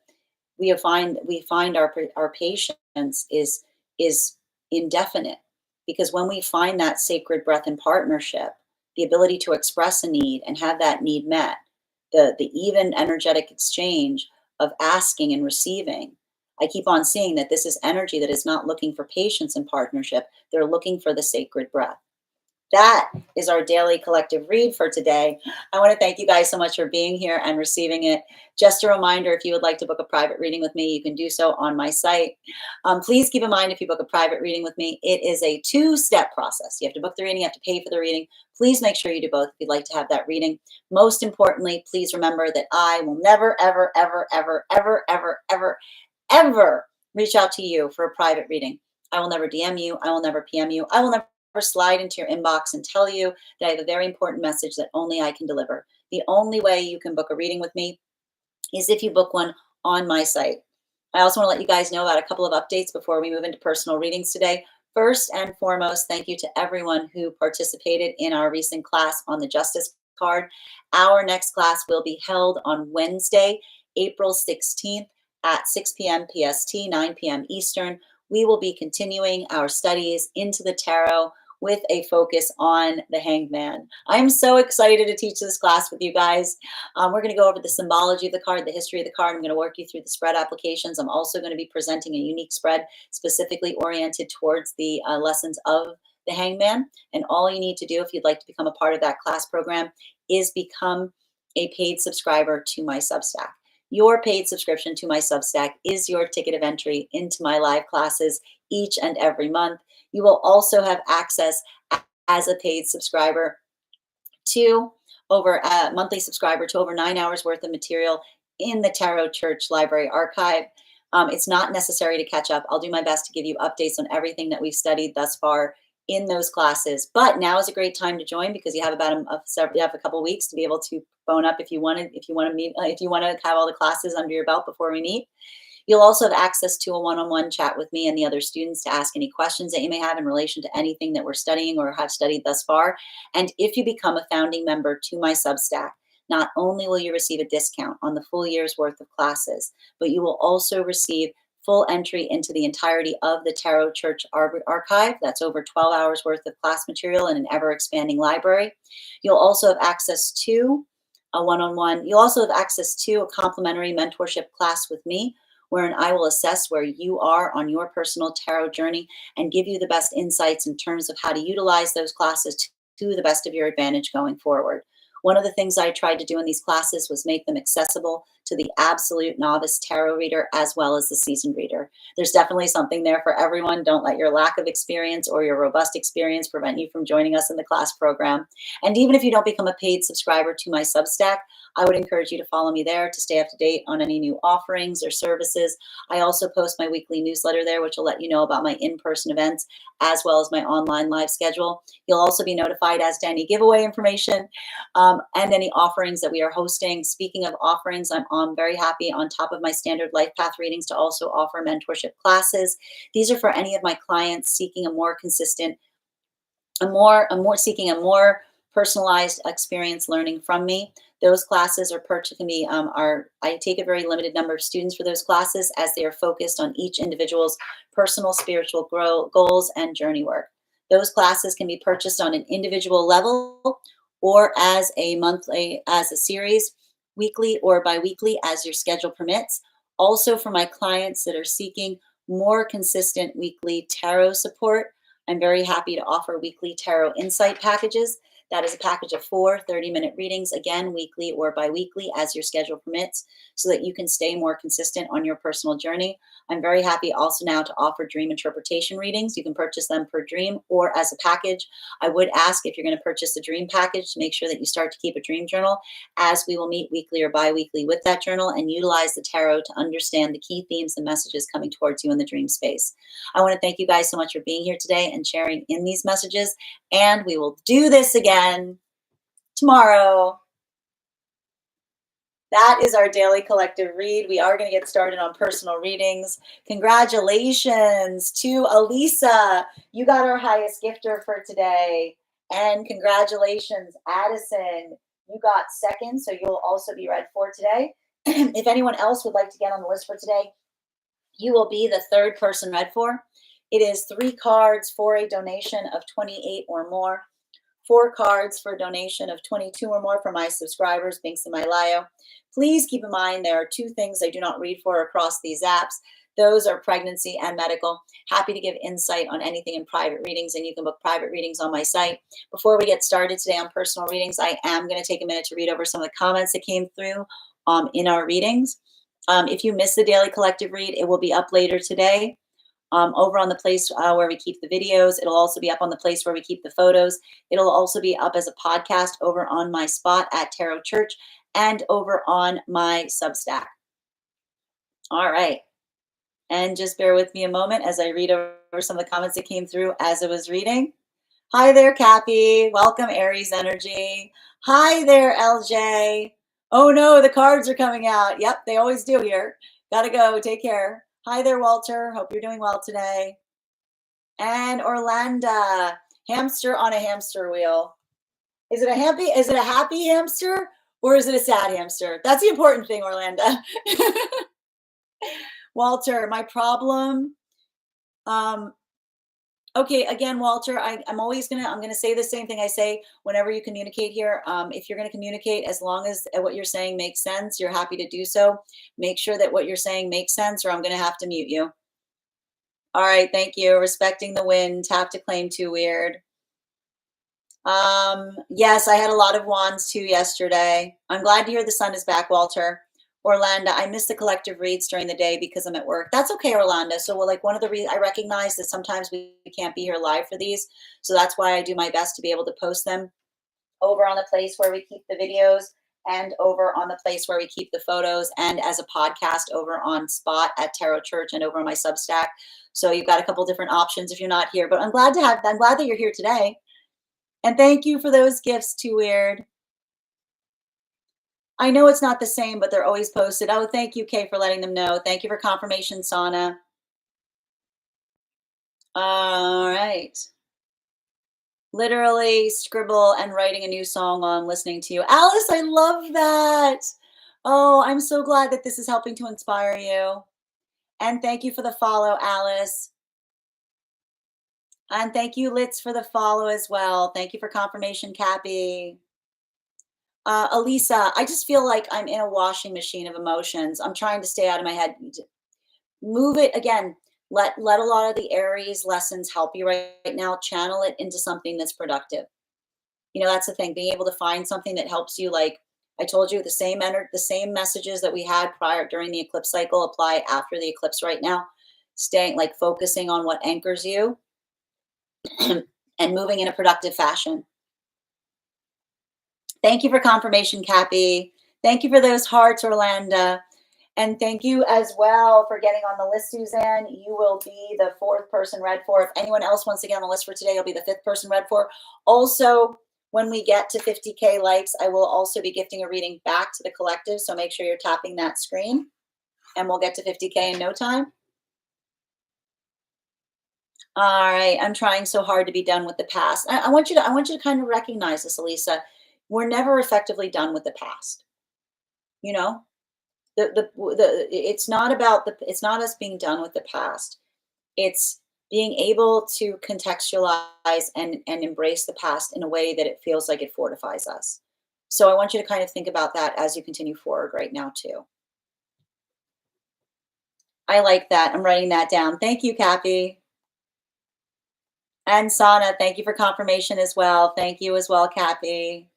we find our patience is indefinite because when we find that sacred breath in partnership, the ability to express a need and have that need met, the even energetic exchange of asking and receiving. I keep on seeing that this is energy that is not looking for patience in partnership. They're looking for the sacred breath. That is our daily collective read for today. I want to thank you guys so much for being here and receiving it. Just a reminder, if you would like to book a private reading with me, you can do so on my site. Please keep in mind, if you book a private reading with me, it is a two-step process. You have to book the reading, you have to pay for the reading. Please make sure you do both if you'd like to have that reading. Most importantly, please remember that I will never, ever, ever, ever, ever, ever, ever, ever reach out to you for a private reading. I will never DM you. I will never PM you. I will never slide into your inbox and tell you that I have a very important message that only I can deliver. The only way you can book a reading with me is if you book one on my site. I also want to let you guys know about a couple of updates before we move into personal readings today. First and foremost, thank you to everyone who participated in our recent class on the Justice card. Our next class will be held on Wednesday, April 16th at 6 p.m. PST, 9 p.m. Eastern. We will be continuing our studies into the tarot with a focus on the Hanged Man. I'm so excited to teach this class with you guys. We're going to go over the symbology of the card, the history of the card. I'm going to work you through the spread applications. I'm also going to be presenting a unique spread specifically oriented towards the lessons of the Hanged Man. And all you need to do if you'd like to become a part of that class program is become a paid subscriber to my Substack. Your paid subscription to my Substack is your ticket of entry into my live classes each and every month. You will also have access as a paid subscriber to over a monthly subscriber to over 9 hours worth of material in the Tarot Church Library Archive. It's not necessary to catch up. I'll do my best to give you updates on everything that we've studied thus far in those classes. But now is a great time to join because you have you have a couple weeks to be able to phone up if you want to meet, if you want to have all the classes under your belt before we meet. You'll also have access to a one-on-one chat with me and the other students to ask any questions that you may have in relation to anything that we're studying or have studied thus far. And if you become a founding member to my Substack, not only will you receive a discount on the full year's worth of classes, but you will also receive full entry into the entirety of the Tarot Church Archive. That's over 12 hours worth of class material in an ever-expanding library. You'll also have access to a one-on-one. You'll also have access to a complimentary mentorship class with me, wherein I will assess where you are on your personal tarot journey and give you the best insights in terms of how to utilize those classes to the best of your advantage going forward. One of the things I tried to do in these classes was make them accessible to the absolute novice tarot reader as well as the seasoned reader. There's definitely something there for everyone. Don't let your lack of experience or your robust experience prevent you from joining us in the class program. And even if you don't become a paid subscriber to my Substack, I would encourage you to follow me there to stay up to date on any new offerings or services. I also post my weekly newsletter there, which will let you know about my in-person events as well as my online live schedule. You'll also be notified as to any giveaway information and any offerings that we are hosting. Speaking of offerings, I'm very happy on top of my standard life path readings to also offer mentorship classes. These are for any of my clients seeking a more consistent, seeking a more personalized experience learning from me. Those classes are I take a very limited number of students for those classes as they are focused on each individual's personal spiritual goals and journey work. Those classes can be purchased on an individual level or as a series, weekly or biweekly as your schedule permits. Also for my clients that are seeking more consistent weekly tarot support, I'm very happy to offer weekly tarot insight packages. That is a package of 4 30-minute readings, again, weekly or biweekly as your schedule permits, so that you can stay more consistent on your personal journey. I'm very happy also now to offer dream interpretation readings. You can purchase them per dream or as a package. I would ask if you're going to purchase the dream package to make sure that you start to keep a dream journal, as we will meet weekly or biweekly with that journal and utilize the tarot to understand the key themes and messages coming towards you in the dream space. I want to thank you guys so much for being here today and sharing in these messages, and we will do this again tomorrow. That is our daily collective read. We are going to get started on personal readings. Congratulations to Elisa. You got our highest gifter for today. And congratulations, Addison. You got second, so you'll also be read for today. If anyone else would like to get on the list for today, you will be the third person read for. It is 3 cards for a donation of 28 or more. 4 cards for a donation of 22 or more for my subscribers, Binks and Mylayo. Please keep in mind there are 2 things I do not read for across these apps. Those are pregnancy and medical. Happy to give insight on anything in private readings, and you can book private readings on my site. Before we get started today on personal readings, I am going to take a minute to read over some of the comments that came through in our readings. If you missed the daily collective read, it will be up later today. Over on the place where we keep the videos. It'll also be up on the place where we keep the photos. It'll also be up as a podcast over on my spot at Tarot Church and over on my Substack. All right. And just bear with me a moment as I read over some of the comments that came through as I was reading. Hi there, Cappy. Welcome, Aries Energy. Hi there, LJ. Oh no, the cards are coming out. Yep, they always do here. Gotta go. Take care. Hi there, Walter. Hope you're doing well today. And Orlando, hamster on a hamster wheel. Is it a happy hamster or is it a sad hamster? That's the important thing, Orlando. Walter, my problem. Okay, again, Walter, I'm going to say the same thing I say whenever you communicate here. If you're going to communicate, as long as what you're saying makes sense, you're happy to do so. Make sure that what you're saying makes sense or I'm going to have to mute you. All right, thank you. Respecting the wind, tap to claim too weird. Yes, I had a lot of wands too yesterday. I'm glad to hear the sun is back, Walter. Orlando, I miss the collective reads during the day because I'm at work. That's okay, Orlando. So one of the reasons I recognize that sometimes we can't be here live for these. So that's why I do my best to be able to post them over on the place where we keep the videos and over on the place where we keep the photos, and as a podcast over on Spot at Tarot Church and over on my Substack. So you've got a couple different options if you're not here, but I'm glad that you're here today. And thank you for those gifts, Too Weird. I know it's not the same, but they're always posted. Oh, thank you, Kay, for letting them know. Thank you for confirmation, Sana. All right. Literally scribble and writing a new song while I'm listening to you. Alice, I love that. Oh, I'm so glad that this is helping to inspire you. And thank you for the follow, Alice. And thank you, Litz, for the follow as well. Thank you for confirmation, Cappy. Elisa, I just feel like I'm in a washing machine of emotions. I'm trying to stay out of my head. Move it again. Let a lot of the Aries lessons help you right now. Channel it into something that's productive. You know, that's the thing. Being able to find something that helps you. Like I told you, the same messages that we had prior during the eclipse cycle apply after the eclipse right now. Staying like focusing on what anchors you and moving in a productive fashion. Thank you for confirmation, Cappy. Thank you for those hearts, Orlando. And thank you as well for getting on the list, Suzanne. You will be the fourth person read for. If anyone else wants to get on the list for today, you'll be the fifth person read for. Also, when we get to 50K likes, I will also be gifting a reading back to the collective. So make sure you're tapping that screen and we'll get to 50K in no time. All right. I'm trying so hard to be done with the past. I want you to kind of recognize this, Elisa. We're never effectively done with the past. You know, it's not it's not us being done with the past. It's being able to contextualize and embrace the past in a way that it feels like it fortifies us. So I want you to kind of think about that as you continue forward right now too. I like that. I'm writing that down. Thank you, Cappy. And Sana, thank you for confirmation as well. Thank you as well, Cappy.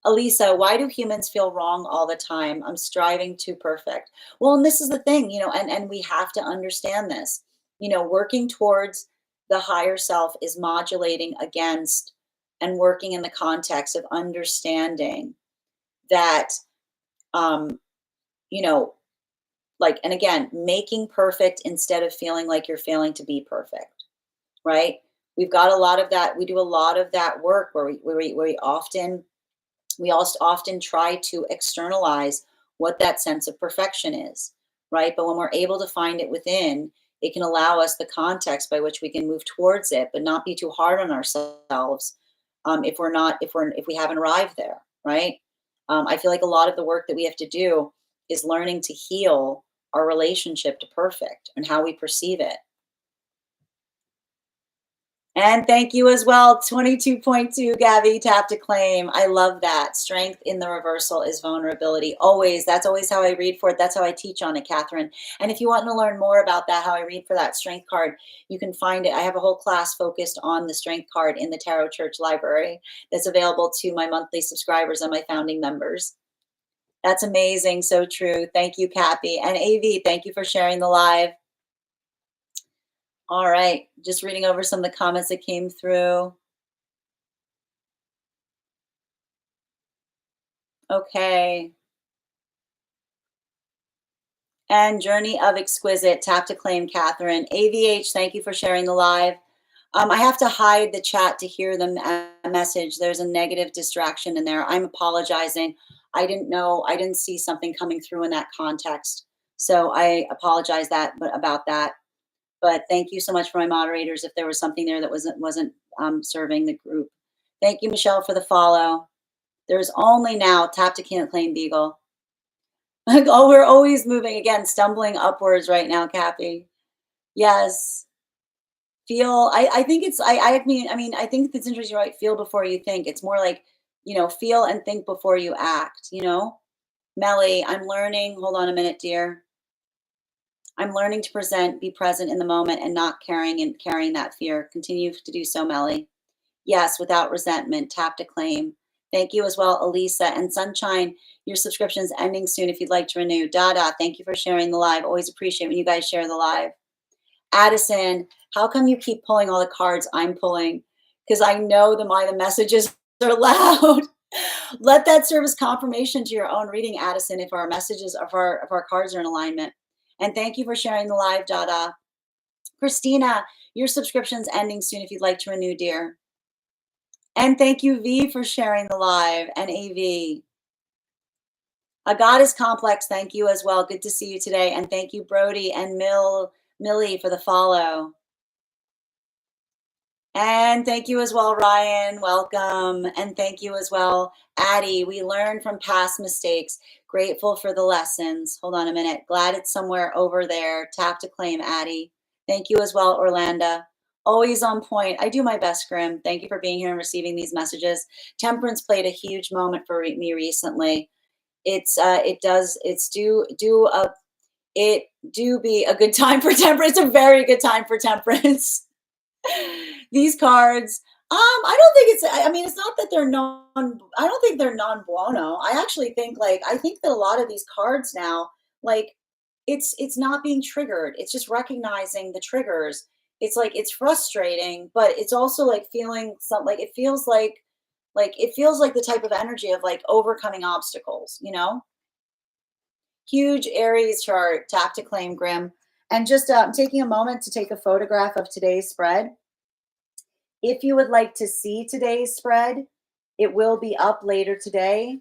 Elisa, why do humans feel wrong all the time? I'm striving to perfect. Well, and this is the thing, you know, and we have to understand this. You know, working towards the higher self is modulating against and working in the context of understanding that, you know, like, and again, making perfect instead of feeling like you're failing to be perfect, right? We've got a lot of that. We do a lot of that work where we often try to externalize what that sense of perfection is, right? But when we're able to find it within, it can allow us the context by which we can move towards it, but not be too hard on ourselves if we haven't arrived there, right? I feel like a lot of the work that we have to do is learning to heal our relationship to perfect and how we perceive it. And thank you as well, 22.2, Gabby, tap to claim. I love that. Strength in the reversal is vulnerability. Always. That's always how I read for it. That's how I teach on it, Catherine. And if you want to learn more about that, how I read for that strength card, you can find it. I have a whole class focused on the strength card in the Tarot Church library that's available to my monthly subscribers and my founding members. That's amazing. So true. Thank you, Cappy. And AV, thank you for sharing the live. All right, just reading over some of the comments that came through. Okay. And Journey of Exquisite, tap to claim, Catherine. AVH, thank you for sharing the live. I have to hide the chat to hear the message. There's a negative distraction in there. I'm apologizing. I didn't see something coming through in that context. So I apologize about that. But thank you so much for my moderators if there was something there that wasn't serving the group. Thank you, Michelle, for the follow. There's only now tap to claim Beagle. Oh, we're always moving again, stumbling upwards right now, Cappy. Yes. Feel. I think it's. I mean. I think it's interesting, right? Feel before you think. It's more like, you know, feel and think before you act. You know, Melly. I'm learning. Hold on a minute, dear. I'm learning to be present in the moment and not carrying that fear. Continue to do so, Melly. Yes, without resentment. Tap to claim. Thank you as well, Elisa. And Sunshine, your subscription is ending soon if you'd like to renew. Dada, thank you for sharing the live. Always appreciate when you guys share the live. Addison, how come you keep pulling all the cards I'm pulling? Because I know the messages are loud. Let that serve as confirmation to your own reading, Addison, if our messages of our cards are in alignment. And thank you for sharing the live, Dada. Christina, your subscription's ending soon if you'd like to renew, dear. And thank you, V, for sharing the live, and AV. A goddess complex, thank you as well. Good to see you today. And thank you, Brody and Millie, for the follow. And thank you as well, Ryan. Welcome. And thank you as well, Addie. We learn from past mistakes. Grateful for the lessons. Hold on a minute. Glad it's somewhere over there. Tap to claim, Addie. Thank you as well, Orlando. Always on point. I do my best, Grim. Thank you for being here and receiving these messages. Temperance played a huge moment for me recently. It do be a good time for temperance. A very good time for temperance. These cards, I don't think I mean, it's not that they're I don't think they're non buono. I actually think I think that a lot of these cards now, like it's not being triggered. It's just recognizing the triggers. It's frustrating, but it's also like feeling some like it feels like the type of energy of like overcoming obstacles, you know? Huge Aries chart, tap to claim, Grim. And just taking a moment to take a photograph of today's spread. If you would like to see today's spread, it will be up later today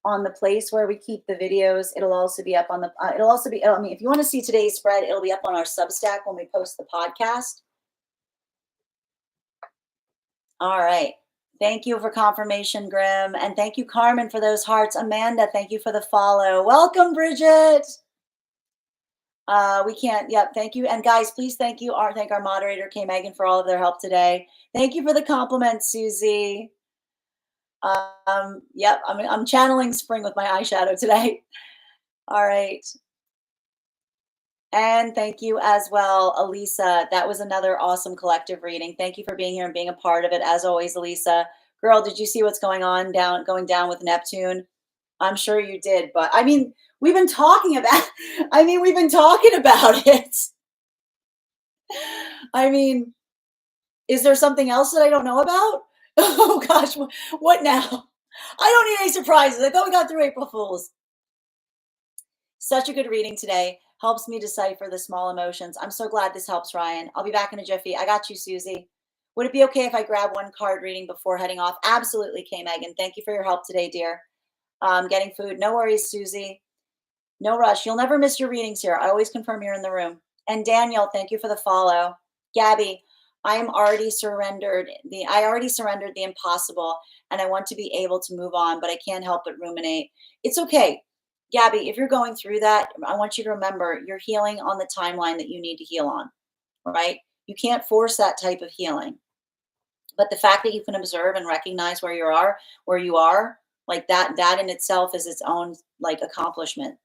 on the place where we keep the videos. It'll also be up on the, it'll also be, I mean, if you want to see today's spread, it'll be up on our Substack when we post the podcast. All right. Thank you for confirmation, Grim. And thank you, Carmen, for those hearts. Amanda, thank you for the follow. Welcome, Bridget. We can't, yep, thank you. And guys, please thank our moderator, K. Megan, for all of their help today. Thank you for the compliment, Susie. Yep, I'm channeling spring with my eyeshadow today. All right. And thank you as well, Elisa. That was another awesome collective reading. Thank you for being here and being a part of it. As always, Elisa. Girl, did you see what's going down with Neptune? I'm sure you did, but I mean, we've been talking about it. I mean, is there something else that I don't know about? Oh gosh, what now? I don't need any surprises. I thought we got through April Fools. Such a good reading today. Helps me decipher the small emotions. I'm so glad this helps, Ryan. I'll be back in a jiffy. I got you, Susie. Would it be okay if I grab one card reading before heading off? Absolutely, K. Megan. Thank you for your help today, dear. Getting food. No worries, Susie. No rush. You'll never miss your readings here. I always confirm you're in the room. And Daniel, thank you for the follow. Gabby, I already surrendered the impossible, and I want to be able to move on, but I can't help but ruminate. It's okay. Gabby, if you're going through that, I want you to remember you're healing on the timeline that you need to heal on, right? You can't force that type of healing. But the fact that you can observe and recognize where you are, like that in itself is its own like accomplishment,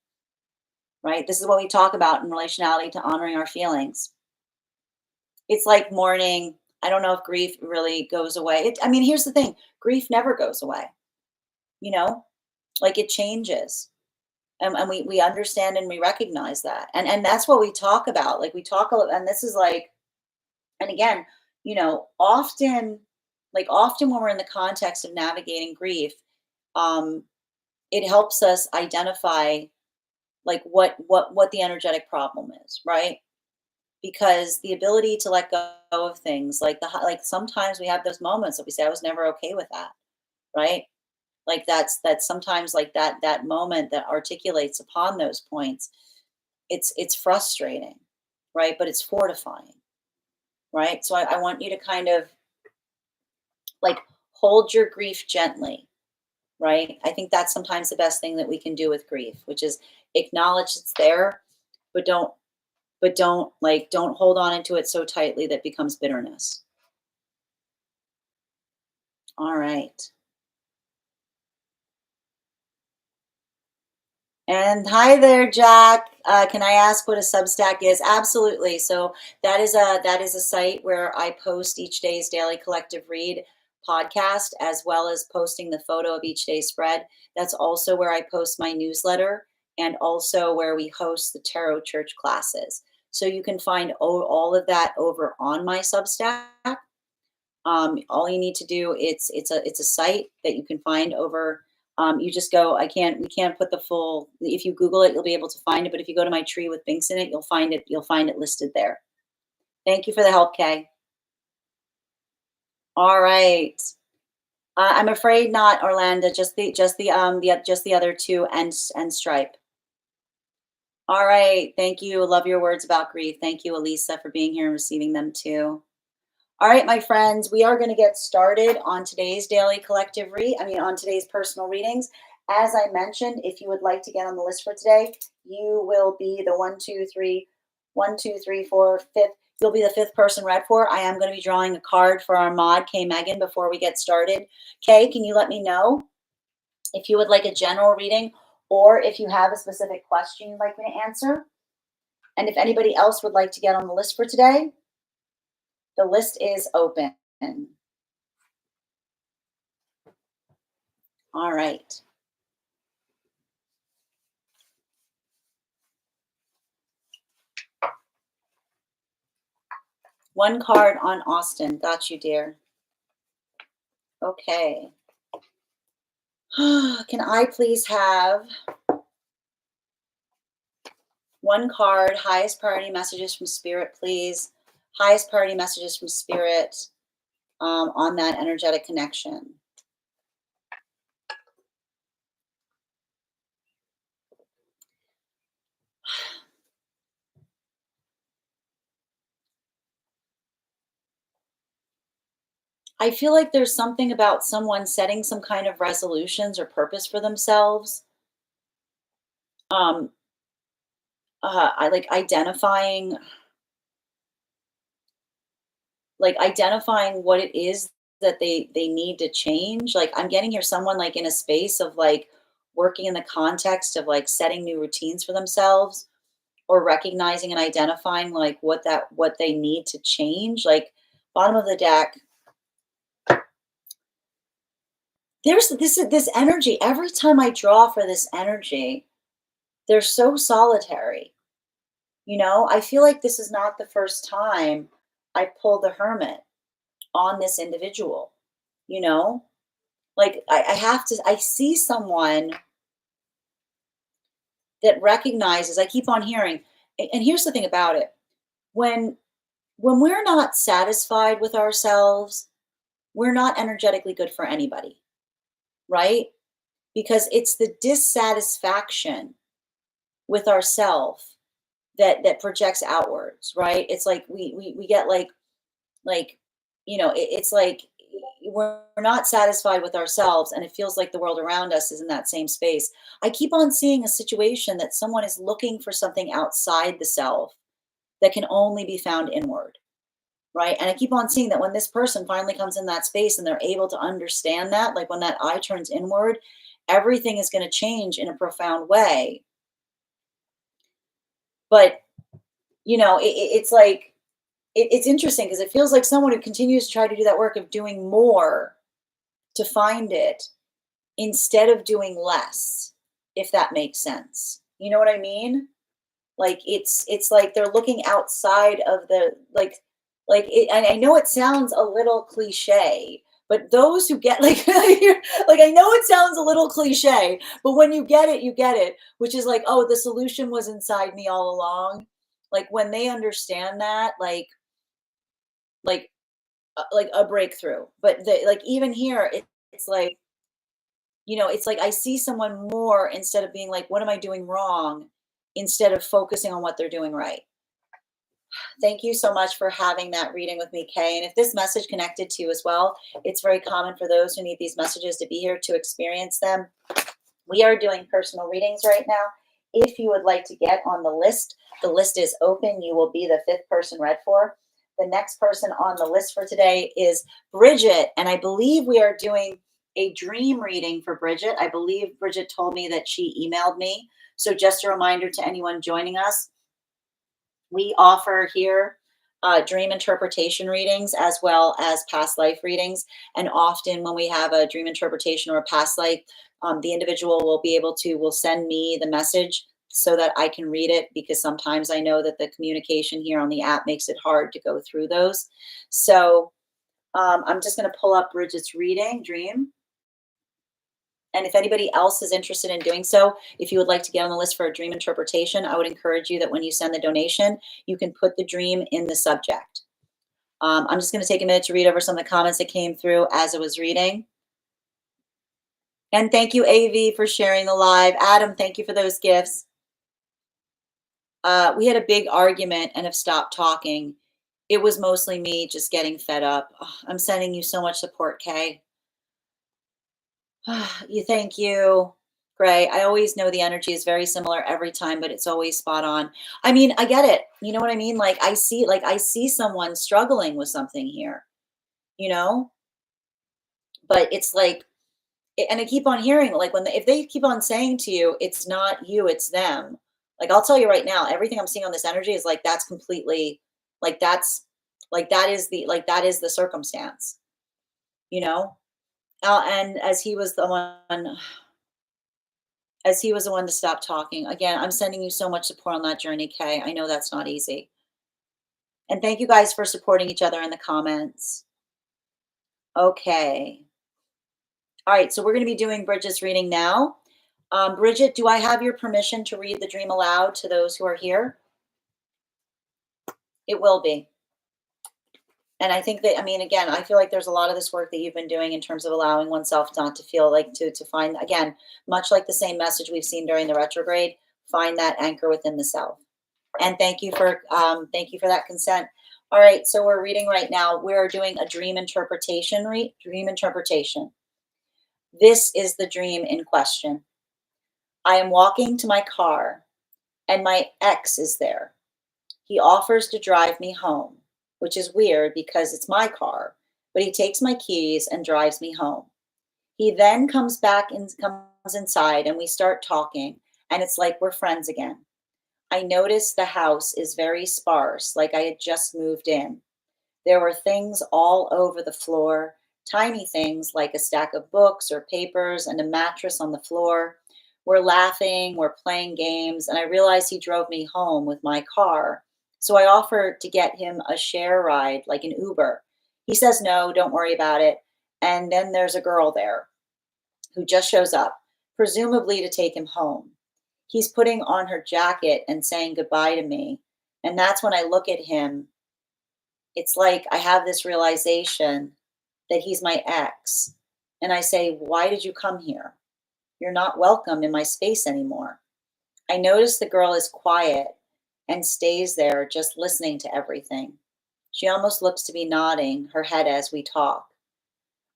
right? This is what we talk about in relationality to honoring our feelings. It's like mourning. I don't know if grief really goes away. I mean, here's the thing. Grief never goes away, you know, like it changes. And we understand and we recognize that. And that's what we talk about. Like we talk a lot, and this is like, and again, you know, often when we're in the context of navigating grief, it helps us identify like what the energetic problem is, right? Because the ability to let go of things like sometimes we have those moments that we say I was never okay with that, right? Like that's sometimes like that moment that articulates upon those points, it's frustrating, right? But it's fortifying, right? So I want you to kind of like hold your grief gently, right? I think that's sometimes the best thing that we can do with grief, which is acknowledge it's there, but don't hold on into it so tightly that becomes bitterness. All right. And hi there, Jack. Can I ask what a Substack is? Absolutely. So that is a site where I post each day's daily collective read podcast, as well as posting the photo of each day's spread. That's also where I post my newsletter and also where we host the Tarot Church classes. So you can find all of that over on my Substack. All you need to do, it's a site that you can find over. You just go. We can't put the full. If you Google it, you'll be able to find it. But if you go to my tree with binks in it, you'll find it. You'll find it listed there. Thank you for the help, Kay. All right. I'm afraid not, Orlando. Just the other two and Stripe. All right. Thank you. Love your words about grief. Thank you, Elisa, for being here and receiving them too. All right, my friends, we are going to get started on today's daily collective on today's personal readings. As I mentioned, if you would like to get on the list for today, you will be the one, two, three, four, fifth. You'll be the fifth person read for. I am going to be drawing a card for our mod, Kay Megan, before we get started. Kay, can you let me know if you would like a general reading or if you have a specific question you'd like me to answer? And if anybody else would like to get on the list for today, the list is open. All right. One card on Austin. Got you, dear. Okay. Can I please have one card, highest priority messages from Spirit, please? Highest priority messages from Spirit on that energetic connection. I feel like there's something about someone setting some kind of resolutions or purpose for themselves. I like identifying what it is that they need to change. Like I'm getting here someone like in a space of like working in the context of like setting new routines for themselves or recognizing and identifying like what they need to change. Like bottom of the deck, there's this energy. Every time I draw for this energy, they're so solitary. I feel like this is not the first time I pull the hermit on this individual, you know? Like I see someone that recognizes, I keep on hearing, and here's the thing about it. When we're not satisfied with ourselves, we're not energetically good for anybody, right? Because it's the dissatisfaction with ourself that projects outwards, right? It's like we get like it's like we're not satisfied with ourselves and it feels like the world around us is in that same space. I keep on seeing a situation that someone is looking for something outside the self that can only be found inward, right? And I keep on seeing that when this person finally comes in that space and they're able to understand that, like when that eye turns inward, everything is going to change in a profound way. But it's like it's interesting because it feels like someone who continues to try to do that work of doing more to find it instead of doing less, if that makes sense. You know what I mean? Like it's like they're looking outside of the like it, and I know it sounds a little cliche, but those who get like like I know it sounds a little cliche, but when you get it, you get it, which is like, oh, the solution was inside me all along. Like when they understand that, like like a breakthrough. But like even here, it's like it's like I see someone more instead of being like, what am I doing wrong? Instead of focusing on what they're doing right. Thank you so much for having that reading with me, Kay. And if this message connected to you as well, it's very common for those who need these messages to be here to experience them. We are doing personal readings right now. If you would like to get on the list is open. You will be the fifth person read for. The next person on the list for today is Bridget. And I believe we are doing a dream reading for Bridget. I believe Bridget told me that she emailed me. So just a reminder to anyone joining us, we offer here dream interpretation readings as well as past life readings. And often when we have a dream interpretation or a past life, the individual will send me the message so that I can read it, because sometimes I know that the communication here on the app makes it hard to go through those. So I'm just going to pull up Bridget's reading, dream. And if anybody else is interested in doing so, if you would like to get on the list for a dream interpretation, I would encourage you that when you send the donation, you can put the dream in the subject. I'm just going to take a minute to read over some of the comments that came through as I was reading. And thank you, AV, for sharing the live. Adam, thank you for those gifts. We had a big argument and have stopped talking. It was mostly me just getting fed up. Oh, I'm sending you so much support, Kay. You thank you. Gray. I always know the energy is very similar every time, but it's always spot on. I mean, I get it. You know what I mean? Like I see someone struggling with something here, you know? But it's like and I keep on hearing like if they keep on saying to you, it's not you, it's them. Like I'll tell you right now, everything I'm seeing on this energy is like that's completely like that's that is the circumstance, you know? And as he was the one to stop talking. Again, I'm sending you so much support on that journey, Kay. I know that's not easy. And thank you guys for supporting each other in the comments. Okay. All right, so we're going to be doing Bridget's reading now. Bridget, do I have your permission to read the dream aloud to those who are here? It will be. And I think that, I mean, again, I feel like there's a lot of this work that you've been doing in terms of allowing oneself not to feel like to find, again, much like the same message we've seen during the retrograde, find that anchor within the self. And thank you for that consent. All right, so we're reading right now. We're doing a dream interpretation. Dream interpretation. This is the dream in question. I am walking to my car, and my ex is there. He offers to drive me home, which is weird because it's my car, but he takes my keys and drives me home. He then comes back and comes inside, and we start talking, and it's like we're friends again. I noticed the house is very sparse, like I had just moved in. There were things all over the floor, tiny things like a stack of books or papers and a mattress on the floor. We're laughing, we're playing games, and I realized he drove me home with my car. So I offered to get him a share ride, like an Uber. He says, no, don't worry about it. And then there's a girl there who just shows up, presumably to take him home. He's putting on her jacket and saying goodbye to me. And that's when I look at him. It's like I have this realization that he's my ex. And I say, why did you come here? You're not welcome in my space anymore. I notice the girl is quiet and stays there just listening to everything. She almost looks to be nodding her head as we talk.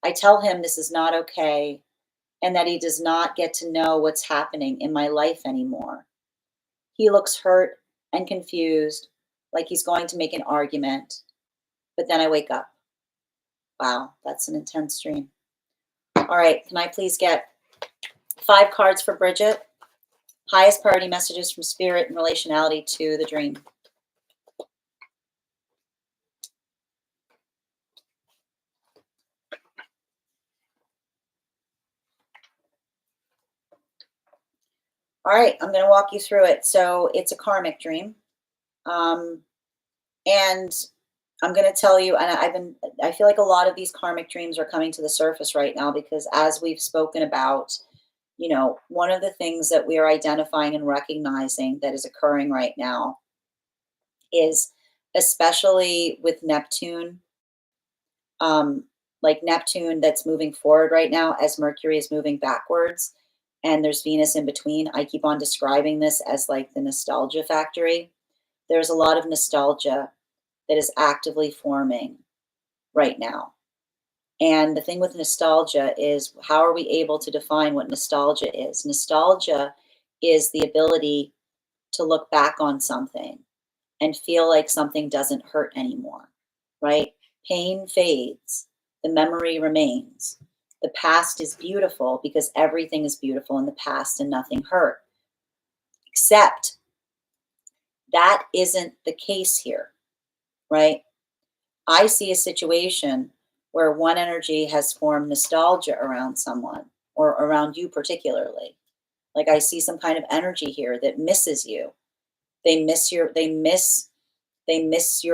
I tell him this is not okay and that he does not get to know what's happening in my life anymore. He looks hurt and confused, like he's going to make an argument. But then I wake up. Wow, that's an intense dream. All right, can I please get 5 cards for Bridget? Highest priority messages from spirit in relationality to the dream. All right, I'm going to walk you through it. So it's a karmic dream. And I'm going to tell you, and I feel like a lot of these karmic dreams are coming to the surface right now because as we've spoken about, you know, one of the things that we are identifying and recognizing that is occurring right now is especially with Neptune, like Neptune that's moving forward right now as Mercury is moving backwards and there's Venus in between. I keep on describing this as like the nostalgia factory. There's a lot of nostalgia that is actively forming right now. And the thing with nostalgia is how are we able to define what nostalgia is? Nostalgia is the ability to look back on something and feel like something doesn't hurt anymore, right? Pain fades, the memory remains. The past is beautiful because everything is beautiful in the past and nothing hurt. Except that isn't the case here, right? I see a situation where one energy has formed nostalgia around someone or around you particularly. Like I see some kind of energy here that misses you. They miss your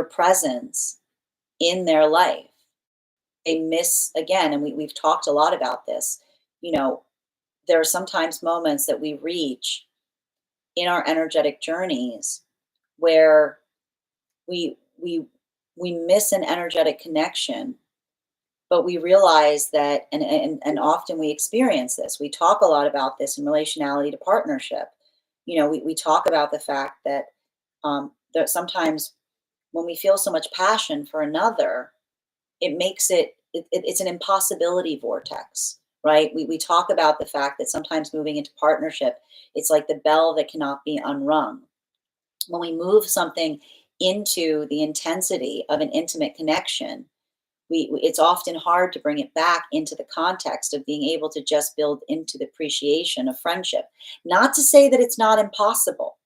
presence in their life. miss again, and we've talked a lot about this, you know, there are sometimes moments that we reach in our energetic journeys where we we we miss an energetic connection, but we realize that, and often we experience this. We talk a lot about this in relationality to partnership. We talk about the fact that that sometimes when we feel so much passion for another, it makes it's an impossibility vortex, right? We talk about the fact that sometimes moving into partnership, it's like the bell that cannot be unrung. When we move something into the intensity of an intimate connection, it's often hard to bring it back into the context of being able to just build into the appreciation of friendship. Not to say that it's not impossible,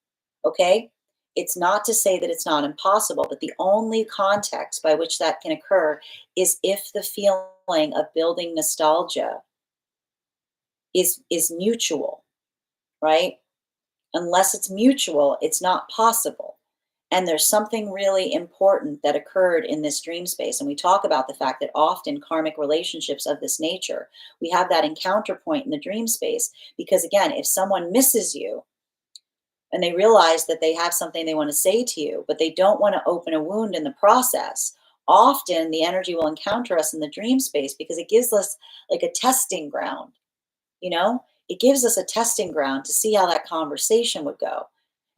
okay? It's not to say that it's not impossible, but the only context by which that can occur is if the feeling of building nostalgia is mutual, right? Unless it's mutual, it's not possible. And there's something really important that occurred in this dream space. And we talk about the fact that often karmic relationships of this nature, we have that encounter point in the dream space. Because again, if someone misses you and they realize that they have something they want to say to you, but they don't want to open a wound in the process, often the energy will encounter us in the dream space because it gives us like a testing ground, you know? It gives us a testing ground to see how that conversation would go.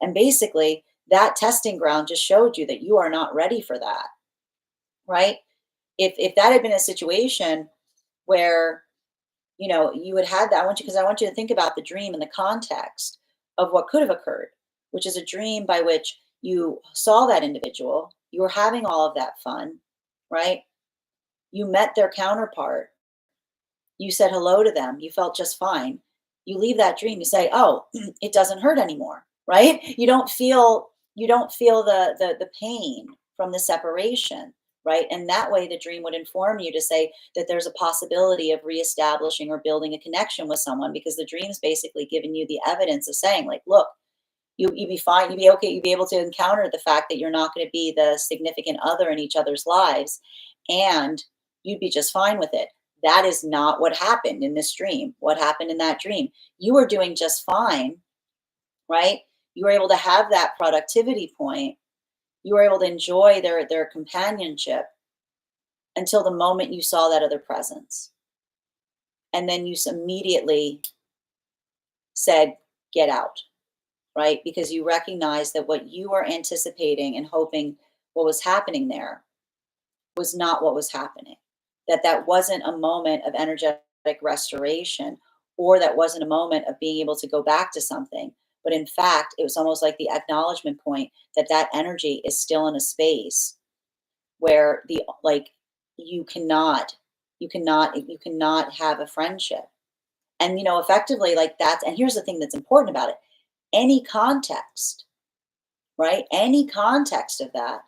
And basically, that testing ground just showed you that you are not ready for that, right? If that had been a situation where, you had that, I want you to think about the dream in the context of what could have occurred, which is a dream by which you saw that individual, you were having all of that fun, right? You met their counterpart, you said hello to them, you felt just fine. You leave that dream, you say, "Oh, it doesn't hurt anymore." Right? You don't feel the pain from the separation, right? And that way the dream would inform you to say that there's a possibility of reestablishing or building a connection with someone because the dream's basically giving you the evidence of saying like, "Look, you'd be fine, you'd be okay, you'd be able to encounter the fact that you're not going to be the significant other in each other's lives, and you'd be just fine with it." That is not what happened in this dream. What happened in that dream? You were doing just fine, right? You were able to have that productivity point. You were able to enjoy their companionship until the moment you saw that other presence. And then you immediately said, "Get out." Right? Because you recognize that what you were anticipating and hoping what was happening there was not what was happening. That wasn't a moment of energetic restoration, or that wasn't a moment of being able to go back to something. But in fact, it was almost like the acknowledgement point that that energy is still in a space where the like you cannot have a friendship. And effectively like that's and here's the thing that's important about it. Any context, right? Any context of that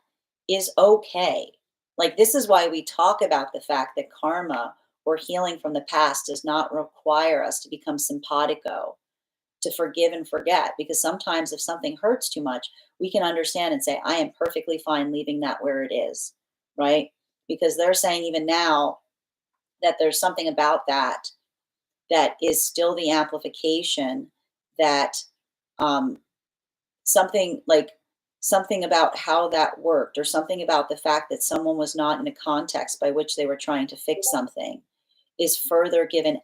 is okay. Like, this is why we talk about the fact that karma or healing from the past does not require us to become simpatico, to forgive and forget. Because sometimes if something hurts too much, we can understand and say, I am perfectly fine leaving that where it is, right? Because they're saying even now that there's something about that that is still the amplification that um, something like something about how that worked or something about the fact that someone was not in a context by which they were trying to fix something is further given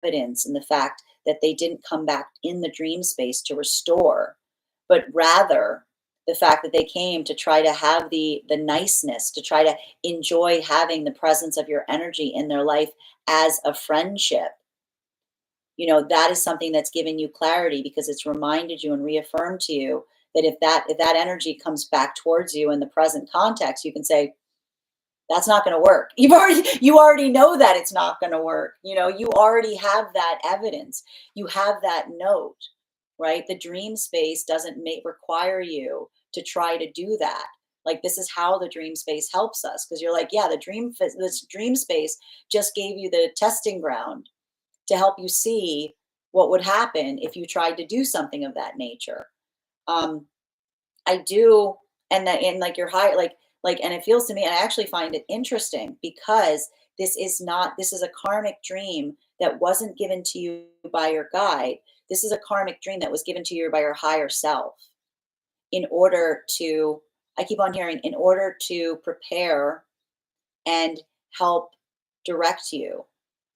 evidence in the fact that they didn't come back in the dream space to restore, but rather the fact that they came to try to have the niceness, to try to enjoy having the presence of your energy in their life as a friendship. That is something that's given you clarity because it's reminded you and reaffirmed to you that if that energy comes back towards you in the present context, you can say that's not going to work. You already know that it's not going to work. You already have that evidence. You have that note, right? The dream space doesn't require you to try to do that. Like, this is how the dream space helps us, because you're like, yeah, this dream space just gave you the testing ground to help you see what would happen if you tried to do something of that nature. Um, I do, and like you're high, and it feels to me, and I actually find it interesting because This is a karmic dream that wasn't given to you by your guide. This is a karmic dream that was given to you by your higher self in order to, I keep on hearing, in order to prepare and help direct you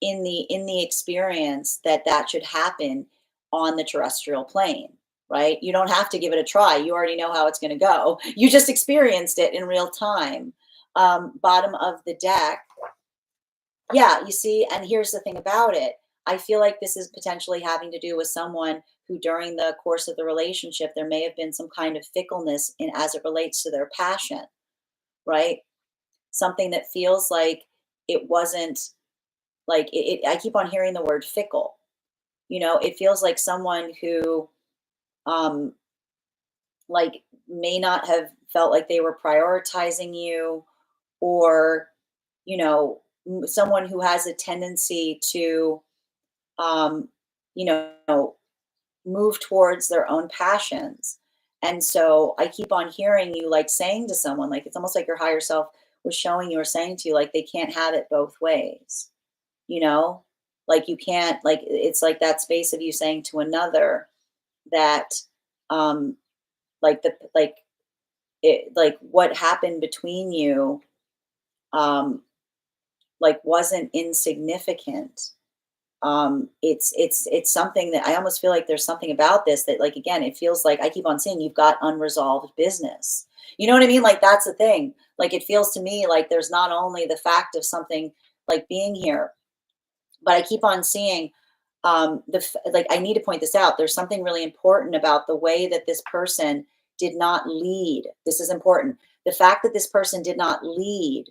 in the experience that should happen on the terrestrial plane, right? You don't have to give it a try. You already know how it's going to go. You just experienced it in real time. Bottom of the deck. Yeah, you see, and here's the thing about it. I feel like this is potentially having to do with someone who during the course of the relationship there may have been some kind of fickleness in as it relates to their passion, right? Something that feels like it wasn't like I keep on hearing the word fickle. It feels like someone who um like may not have felt like they were prioritizing you, or you know someone who has a tendency to um you know move towards their own passions. And so I keep on hearing you like saying to someone, like it's almost like your higher self was showing you or saying to you, like they can't have it both ways, you know? Like you can't, like it's like that space of you saying to another that um like it, like what happened between you um like wasn't insignificant. It's something that I almost feel like there's something about this that, like, again, it feels like I keep on saying you've got unresolved business. You know what I mean? Like that's the thing. Like it feels to me like there's not only the fact of something like being here, but I keep on seeing like I need to point this out. There's something really important about the way that this person did not lead. This is important. The fact that this person did not lead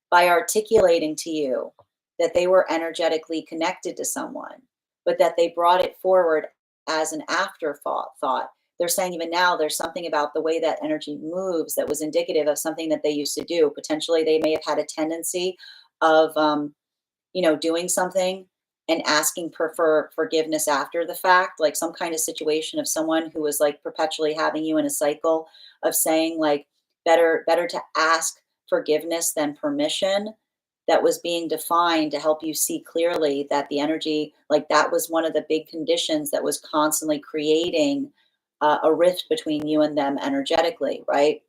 by articulating to you that they were energetically connected to someone, but that they brought it forward as an afterthought. They're saying even now there's something about the way that energy moves that was indicative of something that they used to do. Potentially, they may have had a tendency of, doing something and asking for forgiveness after the fact, like some kind of situation of someone who was like perpetually having you in a cycle of saying like better to ask forgiveness than permission, that was being defined to help you see clearly that the energy, like that was one of the big conditions that was constantly creating a rift between you and them energetically, right?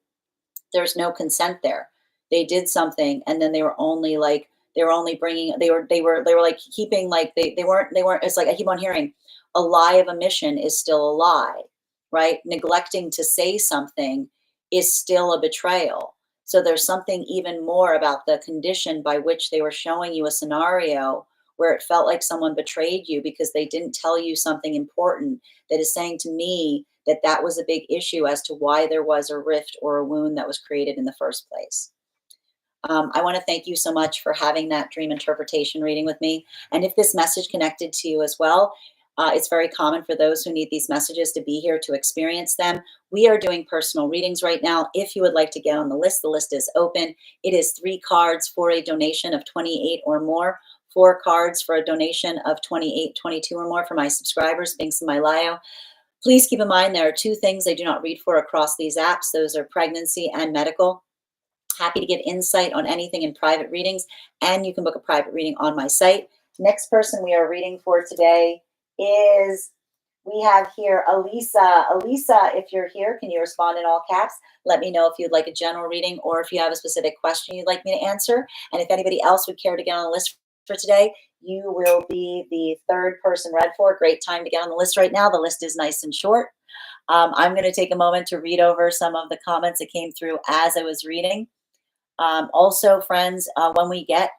There's no consent there. They did something and then they were only bringing they were like keeping like they weren't it's like I keep on hearing a lie of omission is still a lie, right? Neglecting to say something is still a betrayal. So there's something even more about the condition by which they were showing you a scenario where it felt like someone betrayed you because they didn't tell you something important, that is saying to me that that was a big issue as to why there was a rift or a wound that was created in the first place. I want to thank you so much for having that dream interpretation reading with me. And if this message connected to you as well, it's very common for those who need these messages to be here to experience them. We are doing personal readings right now. If you would like to get on the list is open. It is 3 cards for a donation of 28 or more, 4 cards for a donation of 28, 22 or more for my subscribers. Thanks in my bio. Please keep in mind there are 2 things I do not read for across these apps. Those are pregnancy and medical. Happy to give insight on anything in private readings, and you can book a private reading on my site. Next person we are reading for today is, we have here Elisa. Elisa, if you're here, can you respond in all caps? Let me know if you'd like a general reading or if you have a specific question you'd like me to answer. And if anybody else would care to get on the list for today, you will be the 3rd person read for. Great time to get on the list right now. The list is nice and short. I'm going to take a moment to read over some of the comments that came through as I was reading. Also, friends, when we get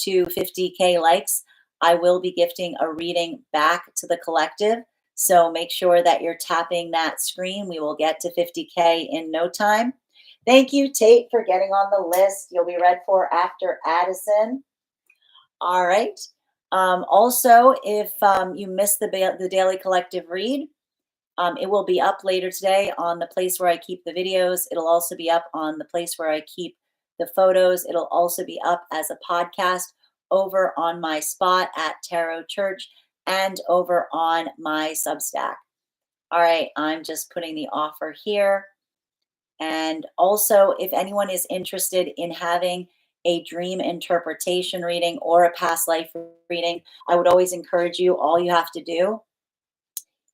to 50K likes, I will be gifting a reading back to the collective. So make sure that you're tapping that screen. We will get to 50K in no time. Thank you, Tate, for getting on the list. You'll be read for after Addison. All right. Also, if you missed the daily collective read, it will be up later today on the place where I keep the videos. It'll also be up on the place where I keep the photos. It'll also be up as a podcast over on my spot at Tarot Church and over on my Substack. All right, I'm just putting the offer here. And also, if anyone is interested in having a dream interpretation reading or a past life reading, I would always encourage you, all you have to do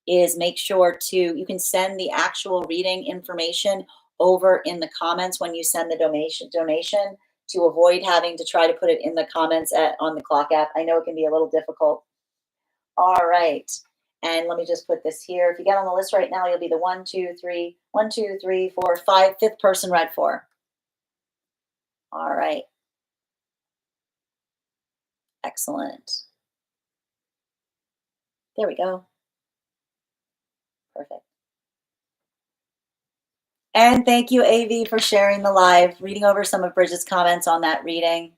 is make sure to, you can send the actual reading information over in the comments when you send the donation to avoid having to try to put it in the comments on the Clock app. I know it can be a little difficult. All right. And let me just put this here. If you get on the list right now, you'll be the 5th person read for. All right. Excellent. There we go. Perfect. And thank you, AV, for sharing the live, reading over some of Bridget's comments on that reading.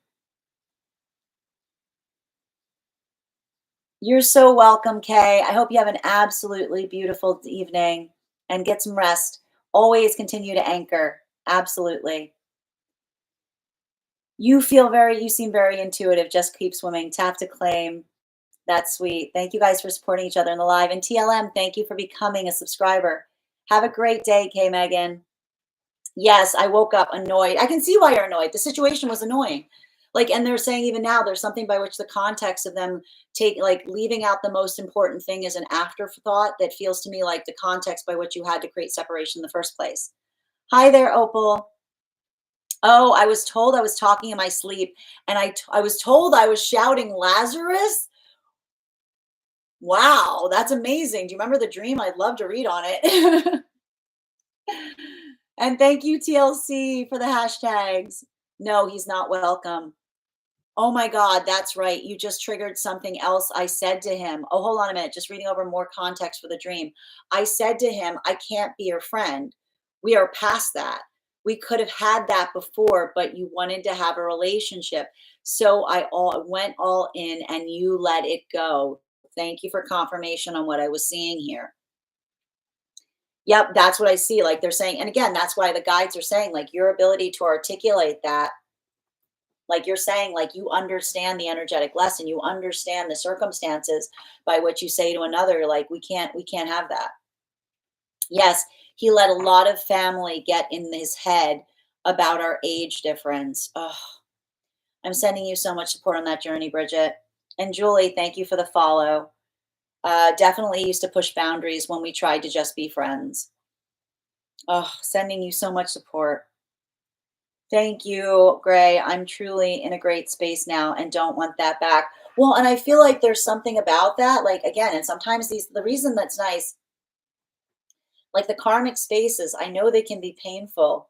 You're so welcome, Kay. I hope you have an absolutely beautiful evening and get some rest. Always continue to anchor. Absolutely. You seem very intuitive. Just keep swimming. Tap to claim. That's sweet. Thank you guys for supporting each other in the live. And TLM, thank you for becoming a subscriber. Have a great day, Kay Megan. Yes, I woke up annoyed. I can see why you're annoyed. The situation was annoying. Like, and they're saying even now there's something by which the context of them like leaving out the most important thing is an afterthought that feels to me like the context by which you had to create separation in the first place. Hi there, Opal. Oh, I was told I was talking in my sleep, and I was told I was shouting Lazarus. Wow, that's amazing. Do you remember the dream? I'd love to read on it. And thank you, TLC, for the hashtags. No, he's not welcome. Oh my God, that's right. You just triggered something else I said to him. Oh, hold on a minute. Just reading over more context for the dream. I said to him, I can't be your friend. We are past that. We could have had that before, but you wanted to have a relationship. So I went all in and you let it go. Thank you for confirmation on what I was seeing here. Yep, that's what I see. Like they're saying, and again, that's why the guides are saying, like your ability to articulate that, like you're saying, like you understand the energetic lesson, you understand the circumstances by which you say to another, like we can't have that. Yes, he let a lot of family get in his head about our age difference. Oh, I'm sending you so much support on that journey, Bridget. And Julie, thank you for the follow. Definitely used to push boundaries when we tried to just be friends. Oh, sending you so much support. Thank you, Gray. I'm truly in a great space now and don't want that back. Well, and I feel like there's something about that. Like, again, and sometimes the reason that's nice, like the karmic spaces, I know they can be painful,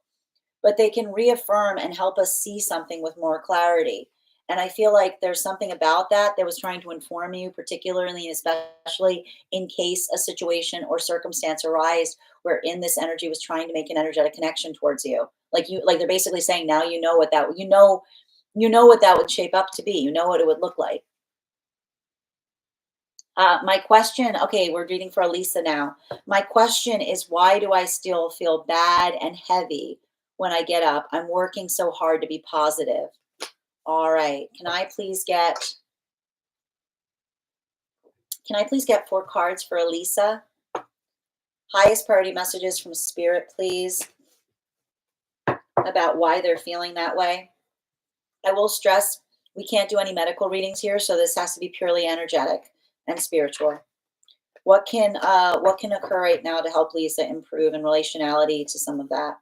but they can reaffirm and help us see something with more clarity. And I feel like there's something about that that was trying to inform you, particularly and especially in case a situation or circumstance arise wherein this energy was trying to make an energetic connection towards you. Like they're basically saying now you know what that what that would shape up to be. You know what it would look like. My question, okay, we're reading for Elisa now. My question is, why do I still feel bad and heavy when I get up? I'm working so hard to be positive. All right. Can I please get 4 cards for Elisa? Highest priority messages from Spirit, please, about why they're feeling that way. I will stress we can't do any medical readings here, so this has to be purely energetic and spiritual. What can occur right now to help Lisa improve in relationality to some of that?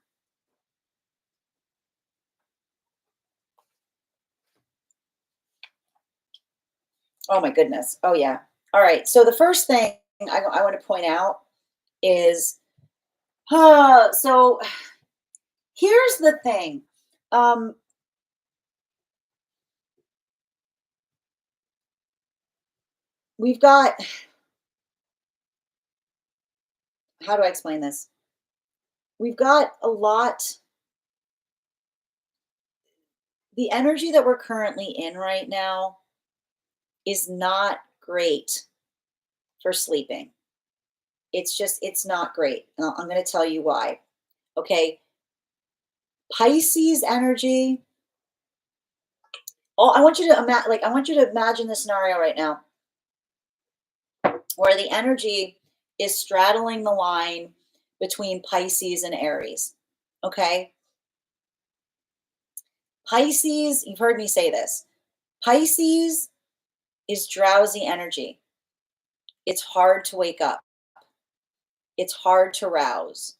Oh my goodness. Oh yeah. All right. So the first thing I want to point out is, so here's the thing. We've got, how do I explain this? We've got a lot, the energy that we're currently in right now is not great for sleeping. It's not great. And I'm going to tell you why. Okay. Pisces energy. Oh, I want you to imagine the scenario right now where the energy is straddling the line between Pisces and Aries. Okay. Pisces, you've heard me say this. Pisces is drowsy energy. It's hard to wake up. It's hard to rouse,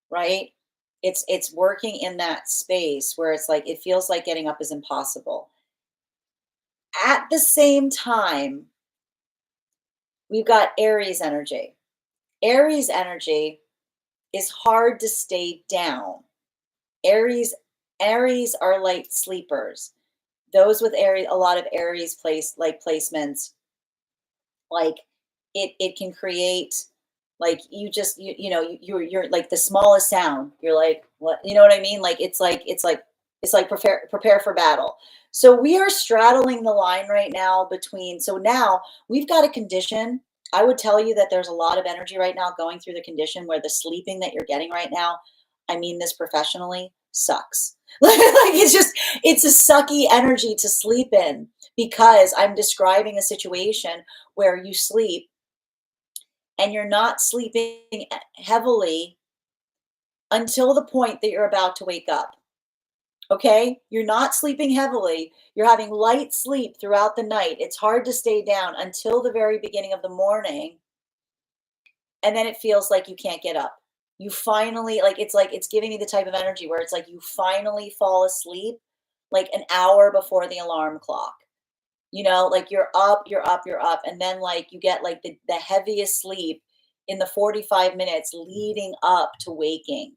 right? It's working in that space where it's like it feels like getting up is impossible. At the same time, we've got Aries energy. Aries energy is hard to stay down. Aries Aries are light sleepers. Those with Aries, a lot of Aries placements, like it can create like you're like the smallest sound. You're like, what, you know what I mean? Like it's like prepare for battle. So we are straddling the line right now between, so now we've got a condition. I would tell you that there's a lot of energy right now going through the condition where the sleeping that you're getting right now, I mean this professionally, sucks. Like it's a sucky energy to sleep in, because I'm describing a situation where you sleep and you're not sleeping heavily until the point that you're about to wake up. Okay? You're not sleeping heavily. You're having light sleep throughout the night. It's hard to stay down until the very beginning of the morning. And then it feels like you can't get up. You finally, like it's giving me the type of energy where it's like you finally fall asleep like an hour before the alarm clock. Like you're up, and then like you get like the heaviest sleep in the 45 minutes leading up to waking.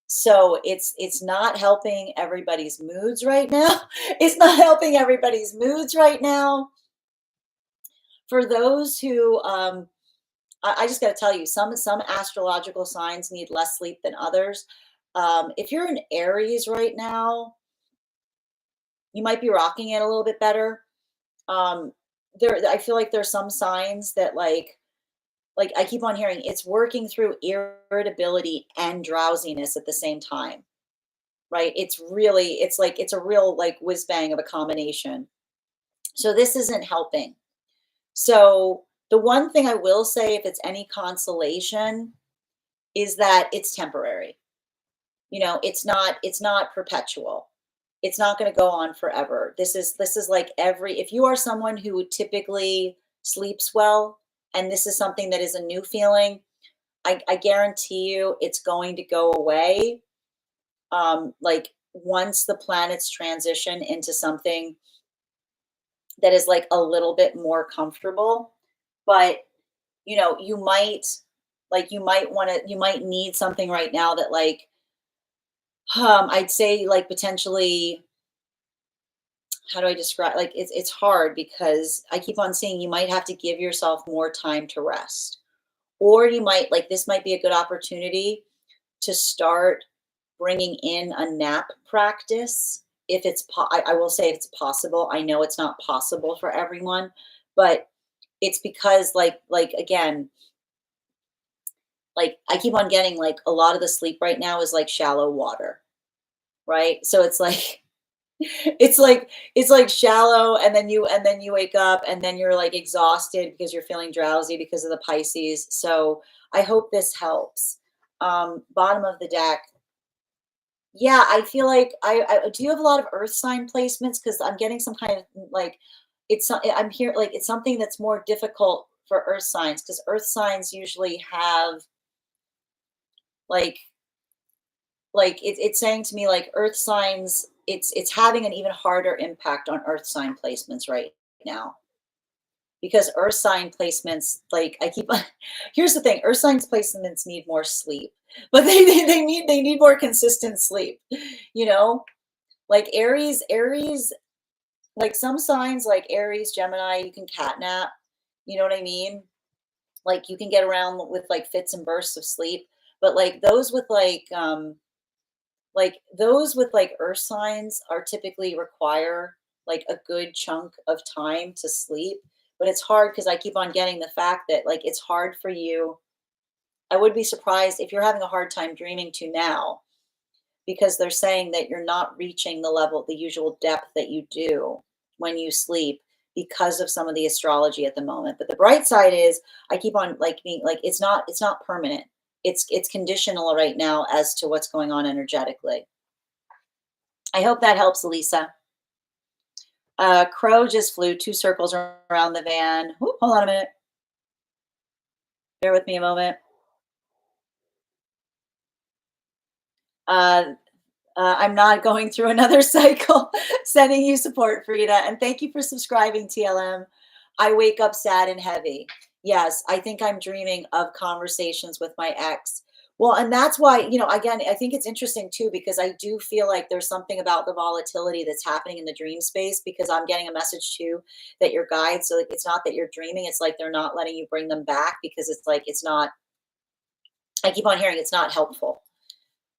So it's not helping everybody's moods right now. It's not helping everybody's moods right now. For those who I just got to tell you, some astrological signs need less sleep than others. If you're in Aries right now, you might be rocking it a little bit better. um I feel like there's some signs that like I keep on hearing it's working through irritability and drowsiness at the same time, right? It's a real like whiz bang of a combination. So this isn't helping. So the one thing I will say, if it's any consolation, is that it's temporary. It's not perpetual. It's not going to go on forever. This is like every if you are someone who typically sleeps well, and this is something that is a new feeling, I guarantee you it's going to go away. Like once the planets transition into something that is like a little bit more comfortable. But you might need something right now that like I'd say like potentially, how do I describe, like it's hard because I keep on saying you might have to give yourself more time to rest. Or you might like this might be a good opportunity to start bringing in a nap practice. If I will say if it's possible. I know it's not possible for everyone, but it's because like again, like I keep on getting like a lot of the sleep right now is like shallow water, right? So it's like it's like shallow, and then you wake up, and then you're like exhausted because you're feeling drowsy because of the Pisces. So I hope this helps. Bottom of the deck. Yeah, I feel like I do you have a lot of earth sign placements, because I'm getting some kind of like I'm here like it's something that's more difficult for earth signs, because earth signs usually have like it's saying to me like earth signs, it's having an even harder impact on earth sign placements right now, because earth sign placements, like I keep on here's the thing, earth signs placements need more sleep, but they need more consistent sleep, you know like Aries, like some signs like Aries, Gemini, you can catnap, you know what I mean? Like you can get around with like fits and bursts of sleep, but those with like earth signs are typically require like a good chunk of time to sleep. But it's hard because I keep on getting the fact that like it's hard for you. I would be surprised if you're having a hard time dreaming to now, because they're saying that you're not reaching the usual depth that you do when you sleep because of some of the astrology at the moment. But the bright side is I keep on like being like it's not permanent. It's conditional right now as to what's going on energetically. I hope that helps, Elisa. Crow just flew 2 circles around the van. Hold on a minute. Bear with me a moment. Uh, I'm not going through another cycle. Sending you support, Frida. And thank you for subscribing, TLM. I wake up sad and heavy. Yes, I think I'm dreaming of conversations with my ex. Well, and that's why, again, I think it's interesting too, because I do feel like there's something about the volatility that's happening in the dream space, because I'm getting a message too that your guides, so like, it's not that you're dreaming, it's like they're not letting you bring them back, because it's like, it's not, I keep on hearing it's not helpful.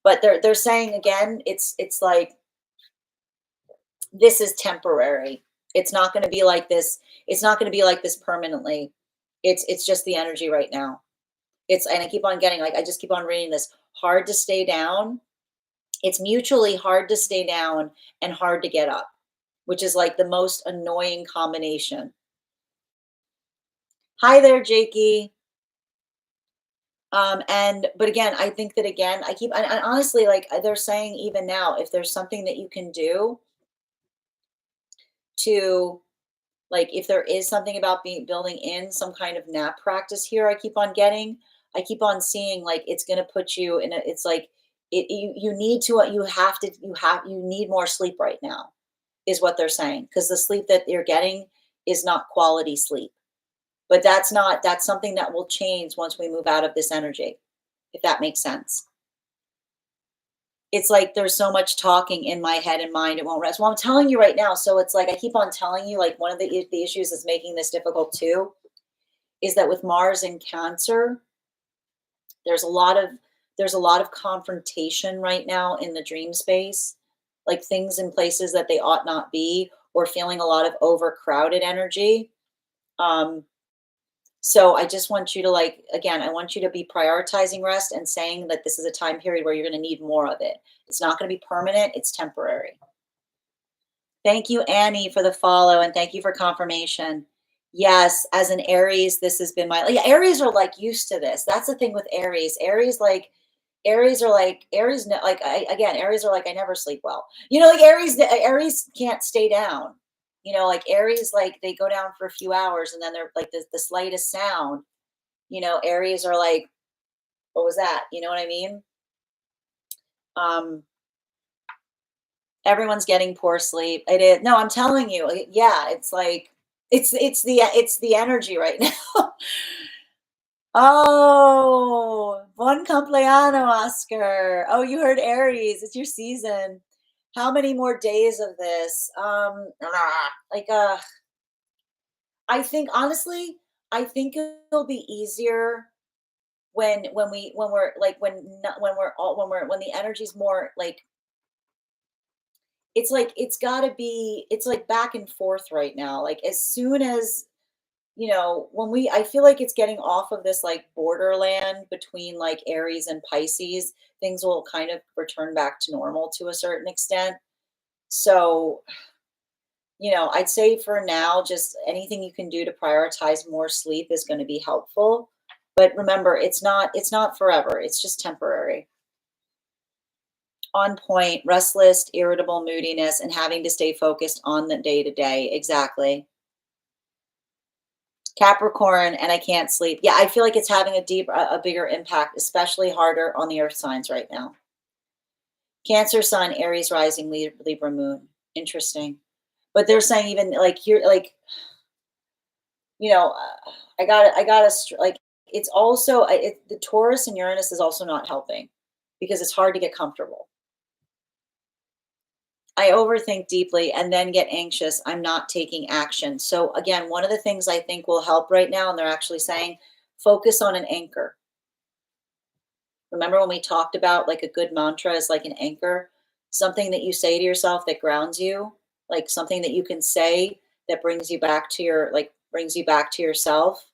But they're saying again, it's like this is temporary. It's not going to be like this. It's not going to be like this permanently. It's just the energy right now. And I keep on getting, like, I just keep on reading this. Hard to stay down. It's mutually hard to stay down and hard to get up, which is like the most annoying combination. Hi there, Jakey. But again, I think that again, and honestly, like, they're saying even now, if there's something that you can do to, like, if there is something about building in some kind of nap practice here, I keep on seeing, like, it's going to put you in a, it's like you need to, you need more sleep right now, is what they're saying, because the sleep that you're getting is not quality sleep. But that's something that will change once we move out of this energy, if that makes sense. It's like there's so much talking in my head and mind, it won't rest. Well, I'm telling you right now. So it's like I keep on telling you, like, one of the issues that's making this difficult too is that with Mars in Cancer, there's a lot of confrontation right now in the dream space, like things in places that they ought not be, or feeling a lot of overcrowded energy. Um, So I just want you to, like, again, I want you to be prioritizing rest and saying that this is a time period where you're going to need more of it. It's not going to be permanent, it's temporary. Thank you, Annie, for the follow, and thank you for confirmation. Yes, as an Aries, this has been yeah, Aries are like used to this. That's the thing with Aries. Aries are like Aries. Like, again, Aries are like, I never sleep well. Like Aries can't stay down. Like Aries, like they go down for a few hours and then they're like the slightest sound. Aries are like, what was that? You know what I mean? Um, Everyone's getting poor sleep. It is. No, I'm telling you. Yeah, it's like it's the energy right now. Oh, bon cumpleaños, Oscar. Oh, you heard Aries. It's your season. How many more days of this? Like I think honestly, I think it'll be easier when we're like when we're all when the energy's more like, it's like it's like back and forth right now. Like, as soon as, when I feel like it's getting off of this like borderland between like Aries and Pisces, things will kind of return back to normal to a certain extent. So, I'd say for now, just anything you can do to prioritize more sleep is going to be helpful. But remember, it's not forever. It's just temporary. On point, restless, irritable, moodiness, and having to stay focused on the day to day. Exactly. Capricorn, and I can't sleep. Yeah, I feel like it's having a bigger impact, especially harder on the earth signs right now. Cancer sun, Aries rising, Libra moon. Interesting. But they're saying even like here, like, like, it's also, the Taurus and Uranus is also not helping, because it's hard to get comfortable. I overthink deeply and then get anxious. I'm not taking action. So again, one of the things I think will help right now, and they're actually saying, focus on an anchor. Remember when we talked about, like, a good mantra is like an anchor, something that you say to yourself that grounds you, like something that you can say that brings you back to yourself.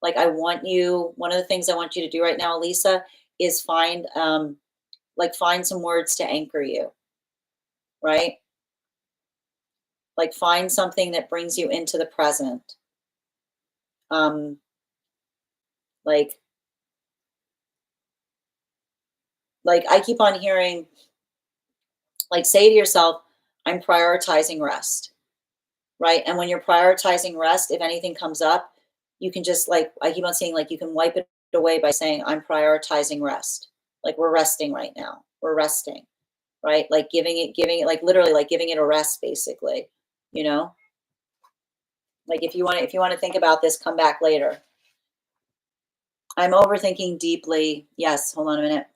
Like, one of the things I want you to do right now, Lisa, is find some words to anchor you, right? Like, find something that brings you into the present. Um, like, I keep on hearing, Like, say to yourself, I'm prioritizing rest, right? And when you're prioritizing rest, if anything comes up, you can just, like, I keep on saying, like, you can wipe it away by saying, I'm prioritizing rest. Like, we're resting right now. We're resting, right? Like giving it, like literally, like giving it a rest, basically, you know? Like, if you want to think about this, come back later. I'm overthinking deeply. Yes, hold on a minute.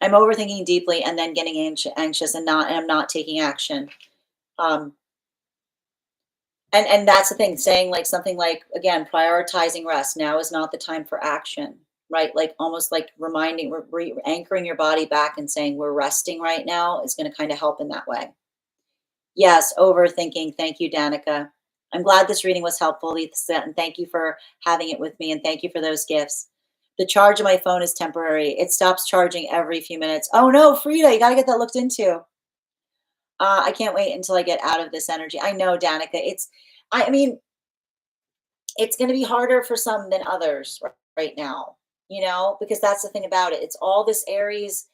I'm overthinking deeply and then getting anxious and I'm not taking action. Um, and that's the thing, saying like something like, again, prioritizing rest. Now is not the time for action, right? Like almost like reminding, anchoring your body back and saying we're resting right now is going to kind of help in that way. Yes, overthinking. Thank you, Danica. I'm glad this reading was helpful, Lisa, and thank you for having it with me, and thank you for those gifts. The charge of my phone is temporary. It stops charging every few minutes. Oh no, Frida, you got to get that looked into. I can't wait until I get out of this energy. I know, Danica. I mean, it's going to be harder for some than others right now, because that's the thing about it. It's all this Aries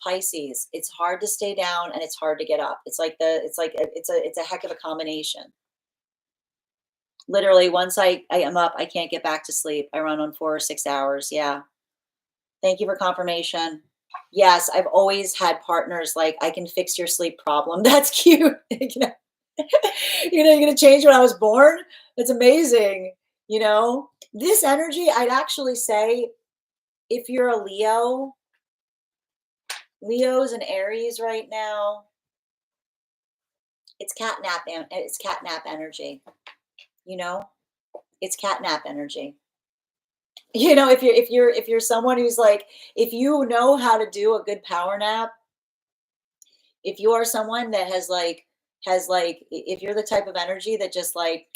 Pisces. It's hard to stay down and it's hard to get up. It's a heck of a combination. Literally, once I am up, I can't get back to sleep. I run on 4 or 6 hours. Yeah. Thank you for confirmation. Yes, I've always had partners like, I can fix your sleep problem. That's cute. You're gonna change when I was born. It's amazing. This energy, I'd actually say, if you're a Leo's and Aries right now, it's catnap energy. You know, it's catnap energy. If you're someone who's like, if you know how to do a good power nap, if you are someone that if you're the type of energy that just like,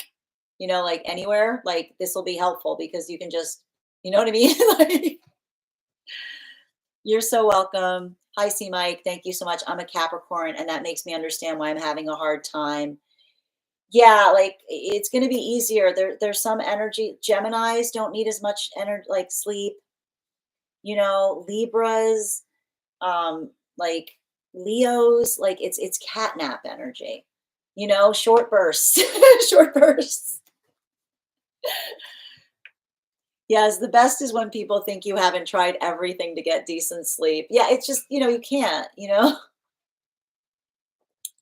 like anywhere, like this will be helpful because you can just, you know what I mean? Like, you're so welcome. Hi, C Mike. Thank you so much. I'm a Capricorn, and that makes me understand why I'm having a hard time. Yeah, like it's going to be easier. There's some energy. Geminis don't need as much energy, like sleep. Libras, like Leos, like it's catnap energy. Short bursts, short bursts. Yes, the best is when people think you haven't tried everything to get decent sleep. Yeah, it's just, you can't.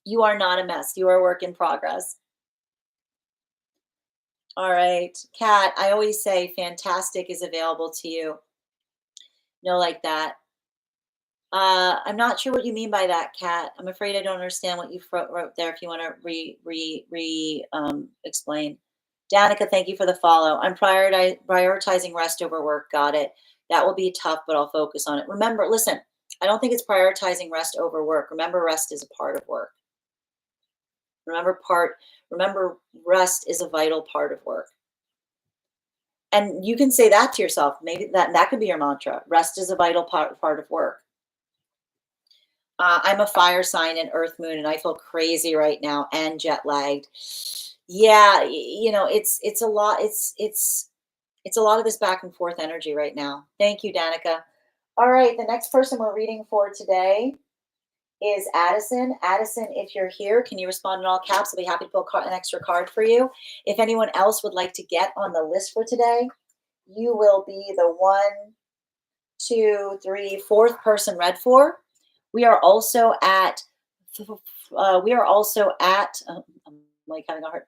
You are not a mess. You are a work in progress. All right. Kat, I always say fantastic is available to you. No, like that. I'm not sure what you mean by that, Kat. I'm afraid I don't understand what you wrote there. If you want to explain. Danica, thank you for the follow. I'm prioritizing rest over work. Got it. That will be tough, but I'll focus on it. Remember, listen, I don't think it's prioritizing rest over work. Remember, rest is a part of work. Remember, rest is a vital part of work. And you can say that to yourself. Maybe that could be your mantra. Rest is a vital part of work. I'm a fire sign and Earth Moon, and I feel crazy right now and jet lagged. Yeah, it's a lot. It's a lot of this back and forth energy right now. Thank you, Danica. All right, the next person we're reading for today is Addison. Addison, if you're here, can you respond in all caps? I'll be happy to pull an extra card for you. If anyone else would like to get on the list for today, you will be the 1, 2, 3, 4th person read for. We are also at. I'm like having a hard.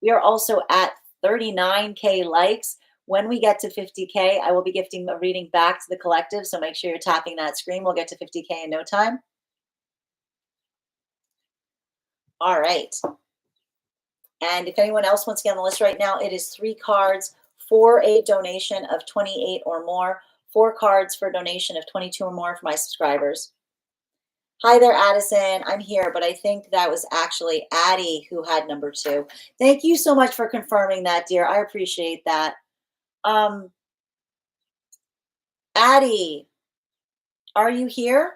We are also at 39K likes. When we get to 50K, I will be gifting a reading back to the collective. So make sure you're tapping that screen. We'll get to 50K in no time. All right. And if anyone else wants to get on the list right now, it is 3 cards for a donation of 28 or more, 4 cards for a donation of 22 or more for my subscribers. Hi there, Addison. I'm here, but I think that was actually Addie who had number 2. Thank you so much for confirming that, dear. I appreciate that. Addie, are you here?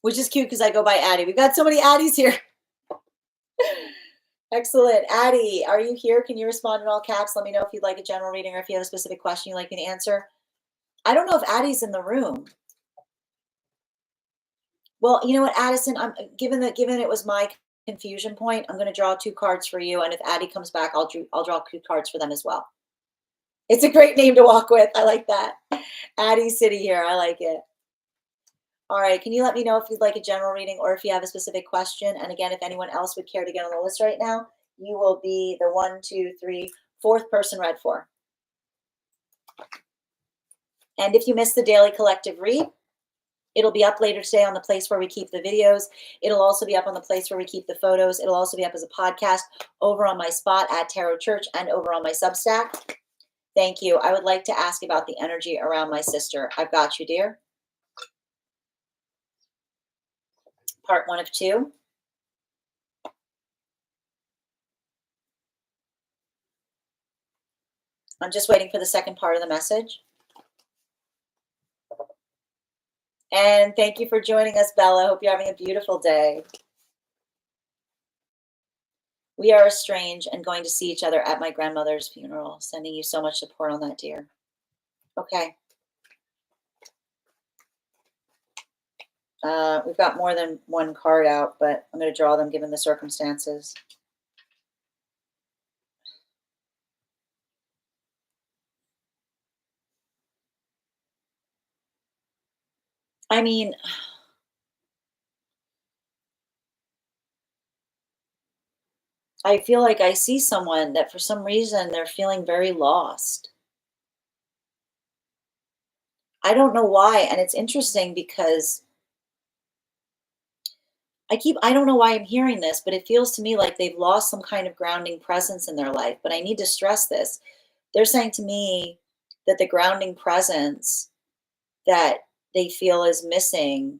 Which is cute because I go by Addie. We've got so many Addies here. Excellent. Addie, are you here? Can you respond in all caps? Let me know if you'd like a general reading or if you have a specific question you'd like me to answer. I don't know if Addie's in the room. Well, you know what, Addison, given it was my confusion point, I'm gonna draw 2 cards for you, and if Addie comes back, I'll draw 2 cards for them as well. It's a great name to walk with. I like that. Addie City here. I like it. All right. Can you let me know if you'd like a general reading or if you have a specific question? And again, if anyone else would care to get on the list right now, you will be the one, two, three, fourth person read for. And if you missed the daily collective read, it'll be up later today on the place where we keep the videos. It'll also be up on the place where we keep the photos. It'll also be up as a podcast over on my spot at Tarot Church and over on my Substack. Thank you. I would like to ask about the energy around my sister. I've got you, dear. Part 1 of 2. I'm just waiting for the second part of the message. And thank you for joining us, Bella. Hope you're having a beautiful day. We are estranged and going to see each other at my grandmother's funeral. Sending you so much support on that, dear. Okay. We've got more than one card out, but I'm going to draw them given the circumstances. I mean, I feel like I see someone that for some reason they're feeling very lost. I don't know why. And it's interesting because I don't know why I'm hearing this, but it feels to me like they've lost some kind of grounding presence in their life. But I need to stress this. They're saying to me that the grounding presence that they feel is missing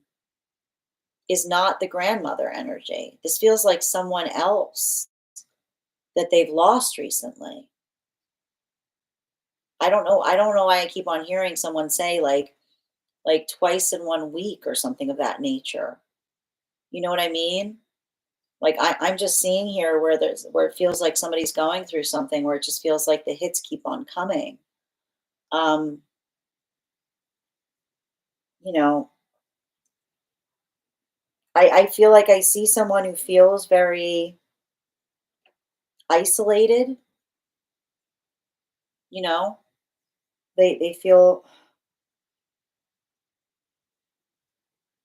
is not the grandmother energy. This feels like someone else that they've lost recently. I don't know. I don't know why I keep on hearing someone say like twice in 1 week or something of that nature. You know what I mean? Like I'm just seeing here where it feels like somebody's going through something where it just feels like the hits keep on coming. Um, you know, I feel like I see someone who feels very isolated, you know. They feel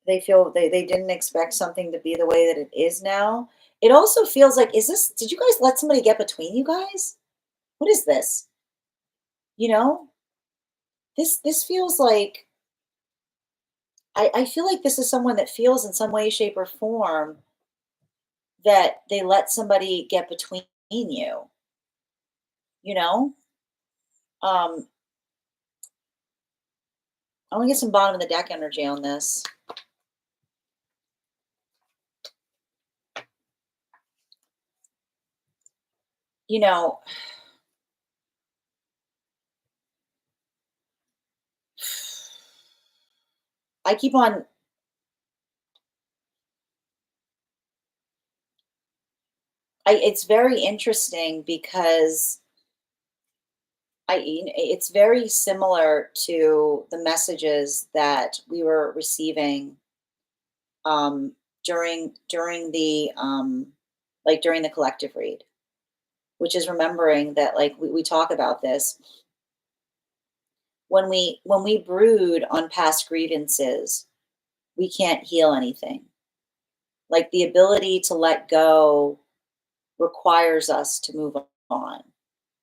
they didn't expect something to be the way that it is now. It also feels like, did you guys let somebody get between you guys? What is this? You know, this feels like I feel like this is someone that feels in some way, shape, or form that they let somebody get between you, you know? Um, I want to get some bottom of the deck energy on this. You know, I keep on it's very interesting because it's very similar to the messages that we were receiving um, during the during the collective read, which is remembering that like we talk about this when we brood on past grievances, we can't heal anything. Like the ability to let go requires us to move on,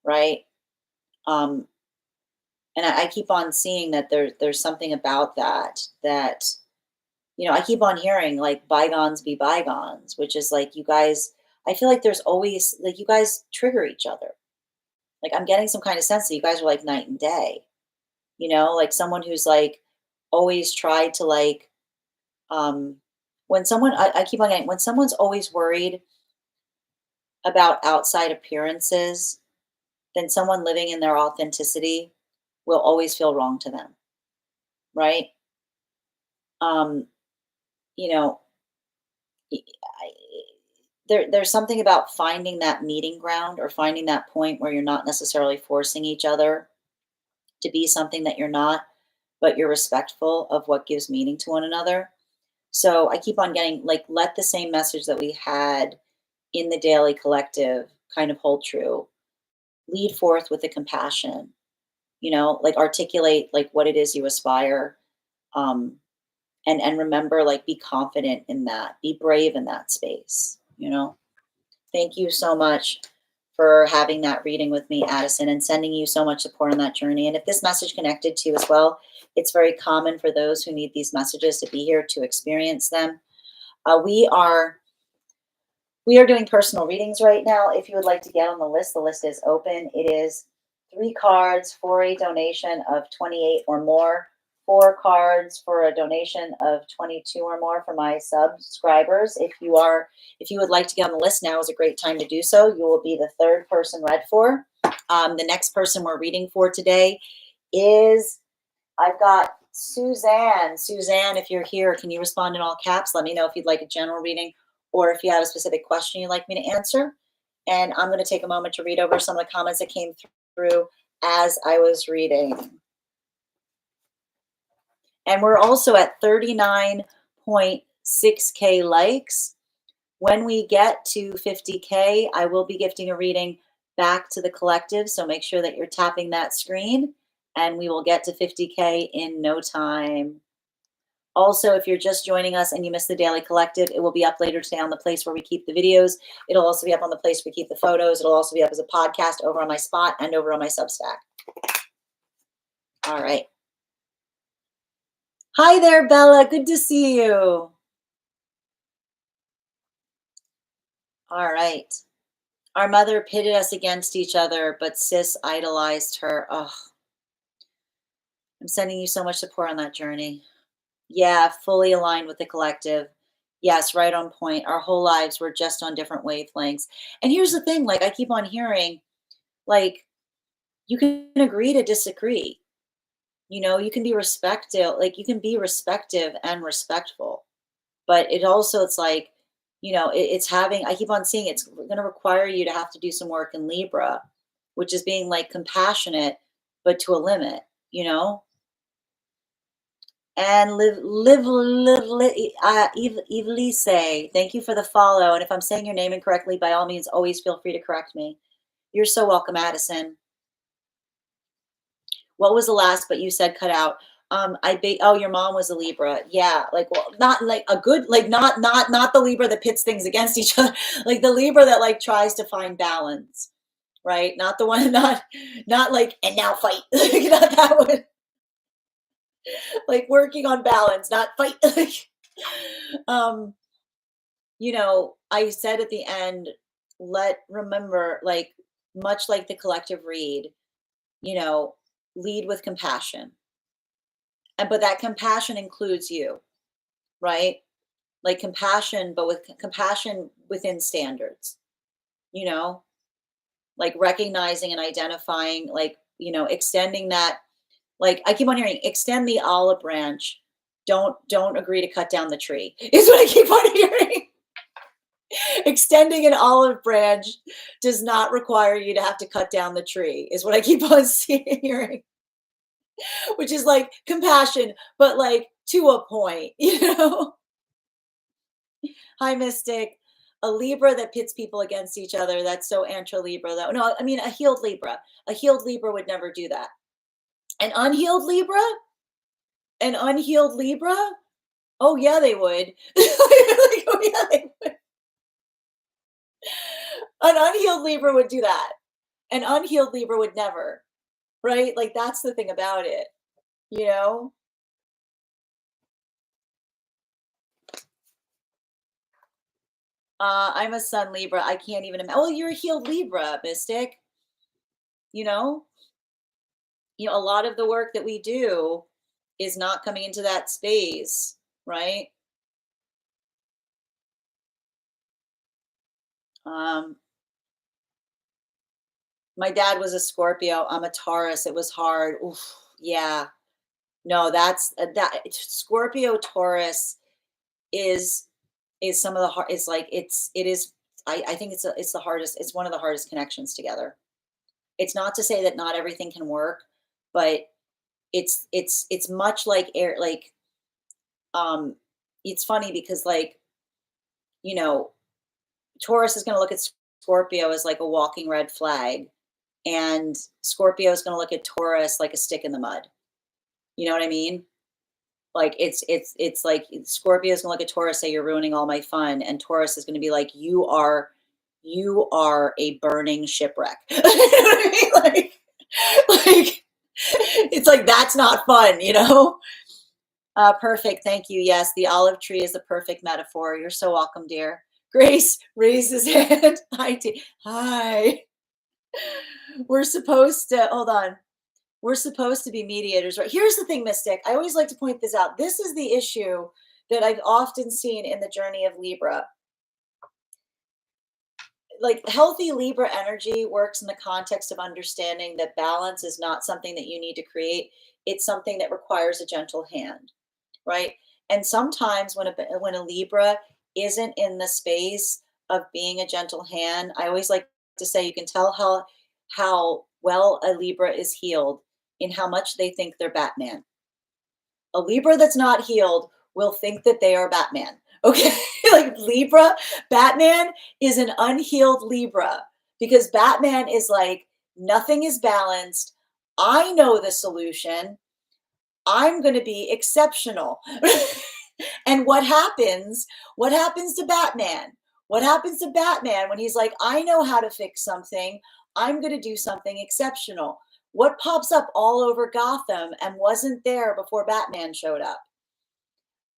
right? Um, and I keep on seeing that there's something about that I keep on hearing like bygones be bygones, which is like you guys. I feel like there's always like you guys trigger each other. Like I'm getting some kind of sense that you guys are like night and day. Like someone who's like always tried to like when someone I keep on getting when someone's always worried about outside appearances, then someone living in their authenticity will always feel wrong to them, right? Um, you know, I, there's something about finding that meeting ground or finding that point where you're not necessarily forcing each other to be something that you're not, but you're respectful of what gives meaning to one another. So I keep on getting like, let the same message that we had in the daily collective kind of hold true. Lead forth with the compassion, like articulate like what it is you aspire. Um, and remember, like, be confident in that, be brave in that space. Thank you so much for having that reading with me, Addison, and sending you so much support on that journey. And if this message connected to you as well, it's very common for those who need these messages to be here to experience them. We are doing personal readings right now. If you would like to get on the list is open. It is 3 cards for a donation of 28 or more, 4 cards for a donation of 22 or more for my subscribers. If you would like to get on the list, now is a great time to do so. You will be the 3rd person read for. The next person we're reading for today is, I've got Suzanne. Suzanne, if you're here, can you respond in all caps? Let me know if you'd like a general reading or if you have a specific question you'd like me to answer. And I'm going to take a moment to read over some of the comments that came through as I was reading. And we're also at 39.6K likes. When we get to 50K, I will be gifting a reading back to the collective. So make sure that you're tapping that screen and we will get to 50K in no time. Also, if you're just joining us and you missed the Daily Collective, it will be up later today on the place where we keep the videos. It'll also be up on the place we keep the photos. It'll also be up as a podcast over on my Spot and over on my Substack. All right. Hi there, Bella. Good to see you. All right. Our mother pitted us against each other, but sis idolized her. Oh, I'm sending you so much support on that journey. Yeah, fully aligned with the collective. Yes, right on point. Our whole lives were just on different wavelengths. And here's the thing, like I keep on hearing, like, you can agree to disagree. You can be respectful, like you can be respective and respectful. But it's like, it's having, I keep on seeing it's going to require you to have to do some work in Libra, which is being like compassionate, but to a limit, you know? And Evilise, thank you for the follow. And if I'm saying your name incorrectly, by all means, always feel free to correct me. You're so welcome, Addison. What was the last, but you said cut out? Oh, your mom was a Libra. Yeah. Like, well, not like a good, like not the Libra that pits things against each other. Like the Libra that like tries to find balance, right? Not the one, not like, and now fight. Like, not that one. Like working on balance, not fight. um, I said at the end, remember, like, much like the collective read, you know, lead with compassion. But that compassion includes you, right? Like compassion, but with compassion within standards, you know, like recognizing and identifying, like, extending that, like I keep on hearing, extend the olive branch. Don't agree to cut down the tree, is what I keep on hearing. Extending an olive branch does not require you to have to cut down the tree, is what I keep on hearing. Which is like compassion, but like to a point, Hi, Mystic. A Libra that pits people against each other. That's so anti-Libra, though. No, I mean, a healed Libra. A healed Libra would never do that. An unhealed Libra? An unhealed Libra? Oh, yeah, they would. Like, oh, yeah, they would. An unhealed Libra would do that. An unhealed Libra would never, right? Like, that's the thing about it, you know? I'm a Sun Libra. I can't even imagine. Well, you're a healed Libra, Mystic. You know, a lot of the work that we do is not coming into that space, right? Um, my dad was a Scorpio. I'm a Taurus. It was hard. Oof, yeah. No, that's that Scorpio Taurus is some of the hard. It's like it is. I think it's the hardest. It's one of the hardest connections together. It's not to say that not everything can work, but it's much like air, like, it's funny because, like, you know, Taurus is going to look at Scorpio as like a walking red flag, and Scorpio is going to look at Taurus like a stick in the mud. You know what I mean? Like, it's like Scorpio is going to look at Taurus, say you're ruining all my fun, and Taurus is going to be like, you are a burning shipwreck. You know what I mean? Like it's like, that's not fun, you know? Perfect. Thank you. Yes, the olive tree is the perfect metaphor. You're so welcome, dear. Grace raises hand. Hi, hi. We're supposed to, hold on. We're supposed to be mediators, right? Here's the thing, Mystic. I always like to point this out. This is the issue that I've often seen in the journey of Libra. Like, healthy Libra energy works in the context of understanding that balance is not something that you need to create. It's something that requires a gentle hand, right? And sometimes when a Libra isn't in the space of being a gentle hand, I always like to say you can tell how well a Libra is healed in how much they think they're Batman. A Libra that's not healed will think that they are Batman. Okay. Like, Libra, Batman is an unhealed Libra, because Batman is like, nothing is balanced. I know the solution. I'm going to be exceptional. And what happens? What happens to Batman? What happens to Batman when he's like, I know how to fix something. I'm going to do something exceptional. What pops up all over Gotham and wasn't there before Batman showed up?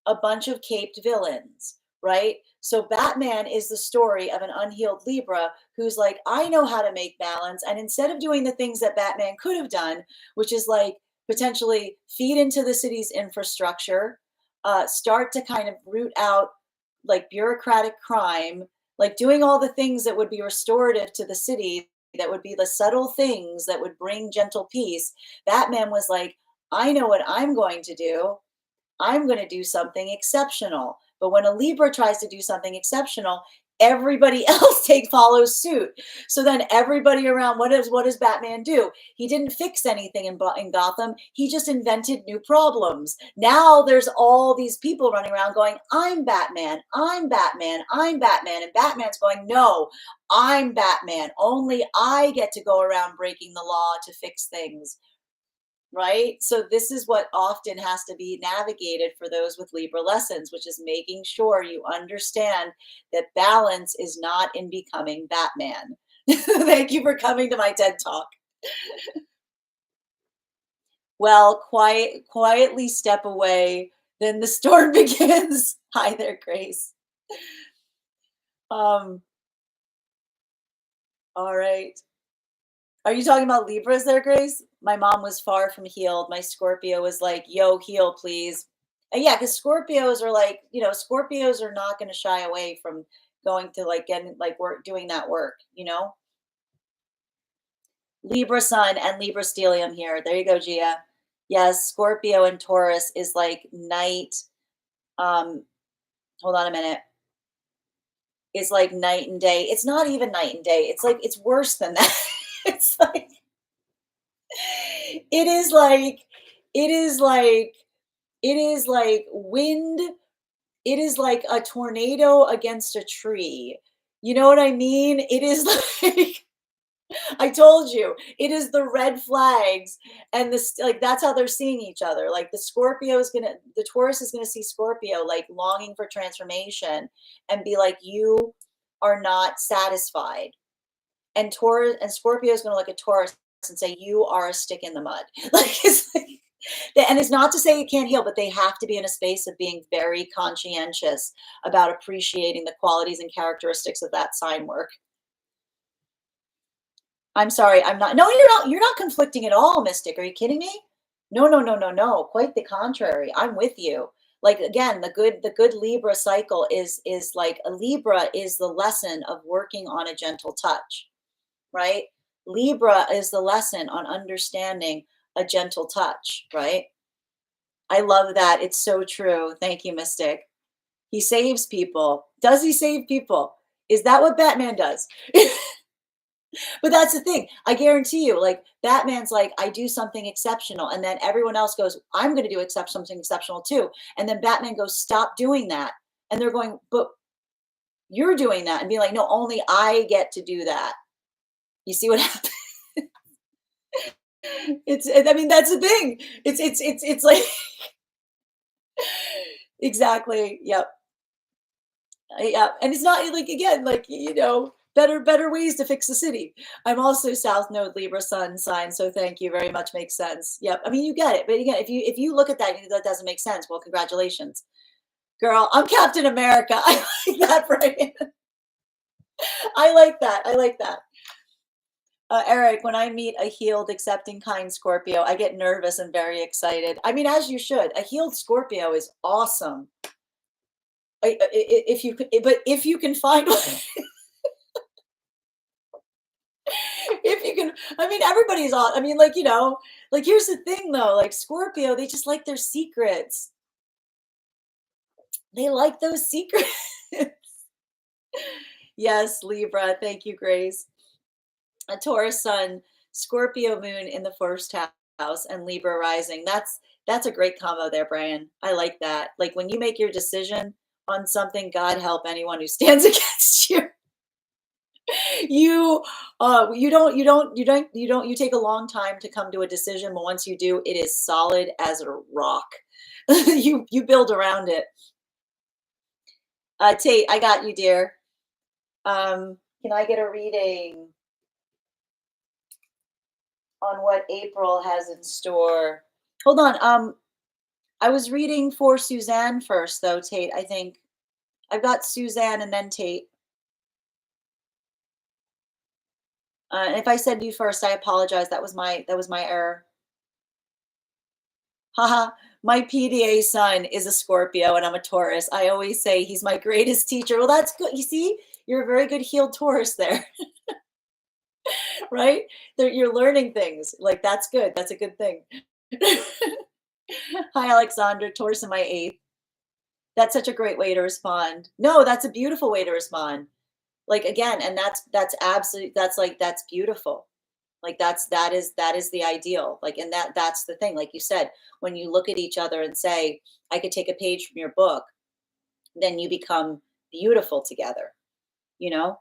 A bunch of caped villains, right? So Batman is the story of an unhealed Libra who's like, I know how to make balance. And instead of doing the things that Batman could have done, which is like potentially feed into the city's infrastructure, start to kind of root out like bureaucratic crime, like doing all the things that would be restorative to the city, that would be the subtle things that would bring gentle peace. Batman was like, I know what I'm going to do. I'm going to do something exceptional. But when a Libra tries to do something exceptional, everybody else follows suit. So then everybody around, what does Batman do? He didn't fix anything in Gotham. He just invented new problems. Now there's all these people running around going, I'm Batman, I'm Batman, I'm Batman. And Batman's going, no, I'm Batman. Only I get to go around breaking the law to fix things. Right? So this is what often has to be navigated for those with Libra lessons, which is making sure you understand that balance is not in becoming Batman. Thank you for coming to my TED Talk. Well, quietly step away, then the storm begins. Hi there, Grace. All right. Are you talking about Libras there, Grace? My mom was far from healed. My Scorpio was like, yo, heal, please. And yeah, because Scorpios are like, Scorpios are not going to shy away from going to like getting like work, doing that work, Libra sun and Libra stellium here. There you go, Gia. Yes, Scorpio and Taurus is like night. Um, hold on a minute. It's like night and day. It's not even night and day. It's like, it's worse than that. It's like, it is like it is like it is like wind. It is like a tornado against a tree. You know what I mean? It is like, I told you, it is the red flags, and this, like, that's how they're seeing each other. Like, the Taurus is gonna see Scorpio like longing for transformation and be like, you are not satisfied. And Taurus and Scorpio is going to look at Taurus and say, you are a stick in the mud. Like, it's like, and it's not to say you can't heal, but they have to be in a space of being very conscientious about appreciating the qualities and characteristics of that sign work. I'm sorry, I'm not. No, you're not conflicting at all, Mystic. Are you kidding me? No, no, no, no, no. Quite the contrary. I'm with you. Like, again, the good Libra cycle is like, a Libra is the lesson of working on a gentle touch, right? Libra is the lesson on understanding a gentle touch, right? I love that. It's so true. Thank you, Mystic. He saves people. Does he save people? Is that what Batman does? But that's the thing. I guarantee you, like Batman's like, I do something exceptional. And then everyone else goes, I'm going to do something exceptional too. And then Batman goes, stop doing that. And they're going, but you're doing that. And be like, no, only I get to do that. You see what happened? I mean, that's the thing. It's like, exactly. Yep. Yeah, and it's not like again, like better ways to fix the city. I'm also South Node Libra Sun sign, so thank you very much. Makes sense. Yep. I mean, you get it, but again, if you look at that, that doesn't make sense. Well, congratulations, girl. I'm Captain America. I like that, Brian. I like that. I like that. Eric, when I meet a healed, accepting, kind Scorpio, I get nervous and very excited. I mean, as you should. A healed Scorpio is awesome. If you could, but if you can find one, if you can, I mean, everybody's on. I mean, like, like here's the thing though, like Scorpio, they just like their secrets. They like those secrets. Yes, Libra. Thank you, Grace. A Taurus sun, Scorpio moon in the first house, and Libra rising. That's a great combo there, Brian. I like that. Like when you make your decision on something, God help anyone who stands against you. You take a long time to come to a decision, but once you do, it is solid as a rock. You build around it. Tate, I got you, dear. Can I get a reading on what April has in store? Hold on. I was reading for Suzanne first, though, Tate. I think I've got Suzanne and then Tate. And if I said you first, I apologize. That was my error. Haha. My PDA son is a Scorpio and I'm a Taurus. I always say he's my greatest teacher. Well, that's good. You see, you're a very good healed Taurus there, right? You're learning things. Like that's good. That's a good thing. Hi, Alexandra. Taurus in my eighth. That's such a great way to respond. No, that's a beautiful way to respond. Like again, and that's absolutely that's beautiful. Like that is the ideal. Like and that's the thing. Like you said, when you look at each other and say, I could take a page from your book, then you become beautiful together. You know?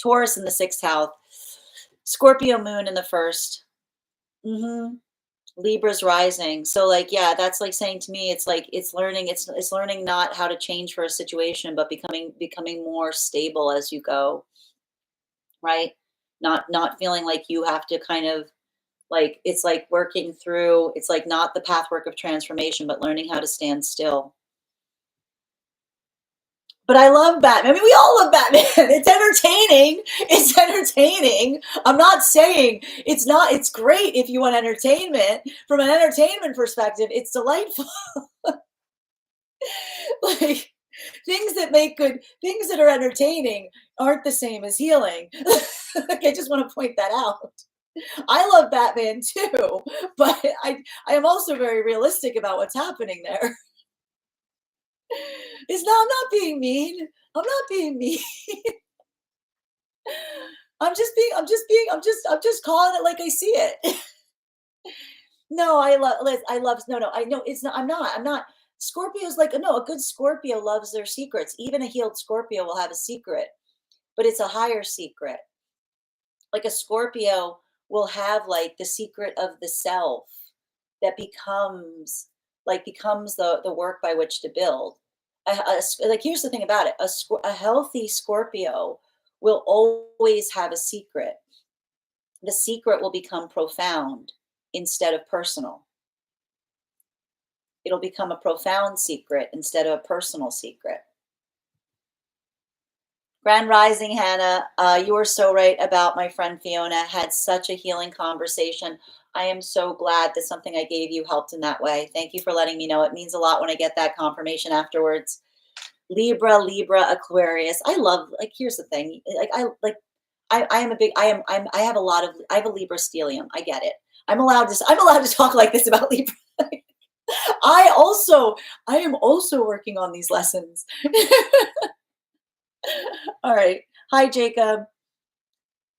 Taurus in the sixth house, Scorpio moon in the first. Mm-hmm. Libra's rising. So like, yeah, that's like saying to me, it's like it's learning not how to change for a situation, but becoming more stable as you go, right? Not feeling like you have to kind of like it's like working through, it's like not the pathwork of transformation, but learning how to stand still. But I love Batman. I mean, we all love Batman. It's entertaining. It's entertaining. I'm not saying it's not, it's great if you want entertainment. From an entertainment perspective, it's delightful. Like things that are entertaining aren't the same as healing. Like, I just want to point that out. I love Batman too, but I am also very realistic about what's happening there. I'm not being mean. I'm not being mean. I'm just calling it like I see it. No, no, I know it's not, I'm not. Scorpio's like, no, a good Scorpio loves their secrets. Even a healed Scorpio will have a secret, but it's a higher secret. Like a Scorpio will have like the secret of the self that becomes the work by which to build. Like here's the thing about it: a healthy Scorpio will always have a secret. The secret will become profound instead of personal. It'll become a profound secret instead of a personal secret. Grand Rising, Hannah, you are so right about my friend Fiona. Had such a healing conversation. I am so glad that something I gave you helped in that way. Thank you for letting me know. It means a lot when I get that confirmation afterwards. Libra, Aquarius. I love, like, here's the thing. I am a big, I have a lot of, I have a Libra stellium. I get it. I'm allowed to talk like this about Libra. I am also working on these lessons. All right. Hi, Jacob.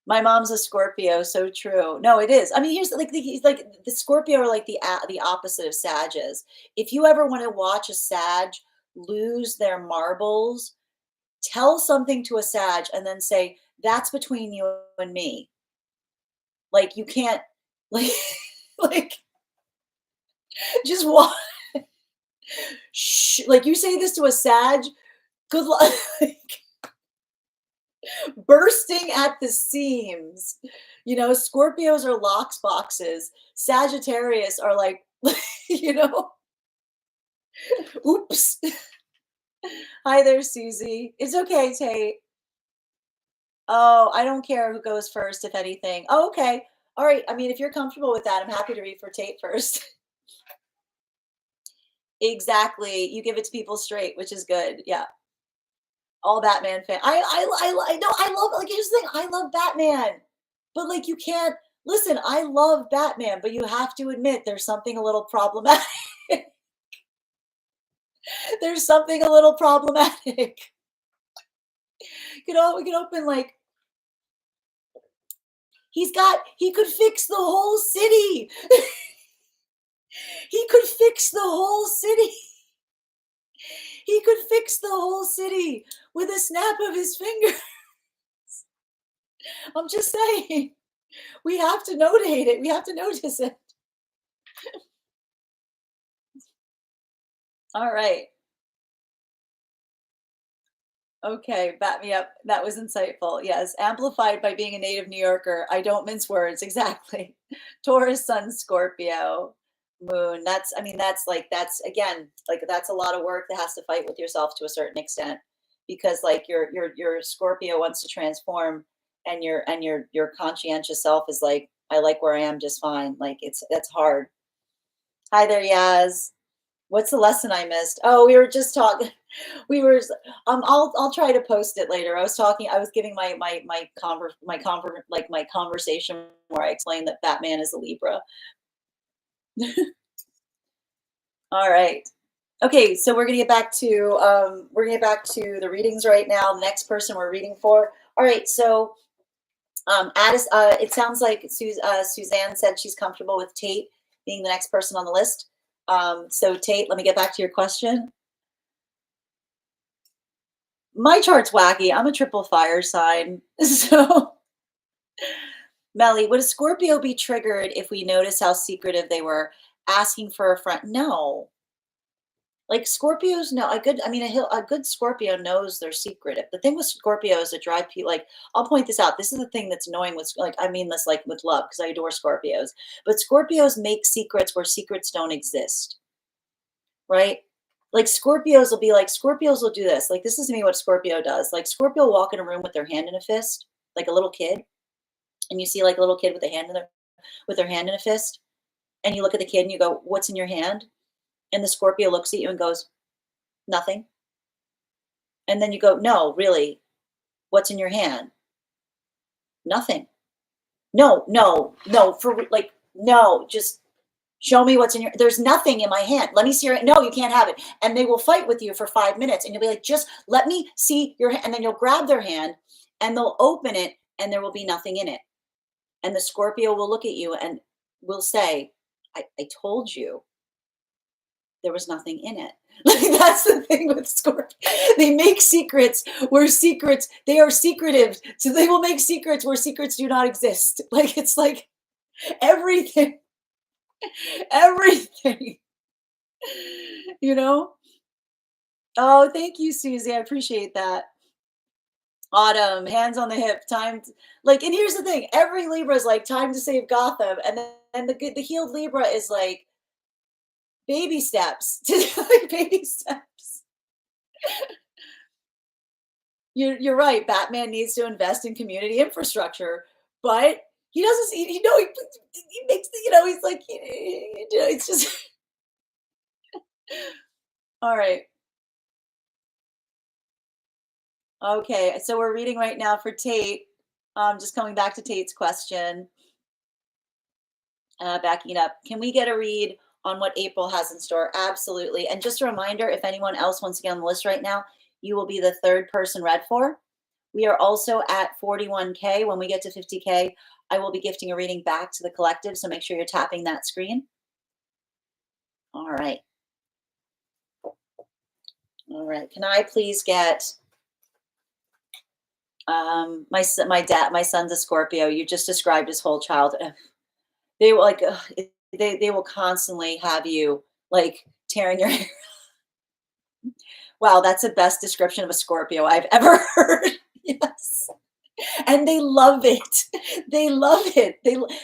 My mom's a Scorpio, so true. No, it is. I mean, here's like he's like the Scorpio are like the opposite of Sages. If you ever want to watch a Sag lose their marbles, tell something to a Sag and then say, "That's between you and me." Like you can't like like just walk. Shh, like you say this to a Sag, good luck. Like, bursting at the seams. Scorpios are locks boxes. Sagittarius are like, you know, oops. Hi there, Susie. It's okay, Tate. Oh, I don't care who goes first, if anything. Oh, okay. All right. I mean, if you're comfortable with that, I'm happy to read for Tate first. Exactly. You give it to people straight, which is good. Yeah. All Batman fan. I know I love like here's the thing. I love Batman. But like you can't listen, I love Batman, but you have to admit there's something a little problematic. There's something a little problematic. We could open like he could fix the whole city. He could fix the whole city. He could fix the whole city with a snap of his finger. I'm just saying. We have to notate it. We have to notice it. All right. Okay, back me up. That was insightful. Yes, amplified by being a native New Yorker. I don't mince words. Exactly. Taurus, Sun, Scorpio, Moon. I mean, that's again, like that's a lot of work that has to fight with yourself to a certain extent, because like your Scorpio wants to transform, and your conscientious self is like, I like where I am just fine. Like that's hard. Hi there, Yaz. What's the lesson I missed? Oh, we were just talking. We were. I'll try to post it later. I was giving my conversation where I explained that Batman is a Libra. All right. Okay, so we're gonna get back to the readings right now. The next person we're reading for. All right, so Addis, it sounds like Suzanne said she's comfortable with Tate being the next person on the list. So Tate, let me get back to your question. My chart's wacky. I'm a triple fire sign. So, Melly, would a Scorpio be triggered if we notice how secretive they were asking for a friend? No. Like Scorpios know a good Scorpio knows they're secretive. The thing with Scorpios that drive people, like, I'll point this out. This is the thing that's annoying with, like, I mean this like with love because I adore Scorpios. But Scorpios make secrets where secrets don't exist, right? Like Scorpios will do this. Like, this is to me what Scorpio does. Like, Scorpio will walk in a room with their hand in a fist, like a little kid, and you see like a little kid with their hand in a fist, and you look at the kid and you go, "What's in your hand?" And the Scorpio looks at you and goes, "Nothing." And then you go, "No, really, what's in your hand?" "Nothing." "No, no, no, like, no, just show me what's in your there's nothing in my hand. Let me see your no, you can't have it." And they will fight with you for 5 minutes and you'll be like, "Just let me see your hand." And then you'll grab their hand and they'll open it and there will be nothing in it. And the Scorpio will look at you and will say, I told you there was nothing in it. Like, that's the thing with Scorpio. They make secrets where secrets, they are secretive. So they will make secrets where secrets do not exist. Like, it's like everything, everything, you know? Oh, thank you, Susie. I appreciate that. Autumn, hands on the hip, like, and here's the thing, every Libra is like, time to save Gotham. And then the healed Libra is like, baby steps, like baby steps. You're right. Batman needs to invest in community infrastructure, but he doesn't. He makes he's like it's just all right. Okay, so we're reading right now for Tate. Just coming back to Tate's question, backing it up. Can we get a read on what April has in store? Absolutely. And just a reminder, if anyone else wants to get on the list right now, you will be the third person read for. We are also at 41K. When we get to 50K, I will be gifting a reading back to the collective. So make sure you're tapping that screen. All right. All right. Can I please get my son's a Scorpio. You just described his whole childhood. They will like they will constantly have you like tearing your hair. Wow, that's the best description of a Scorpio I've ever heard. Yes. And they love it. They love it.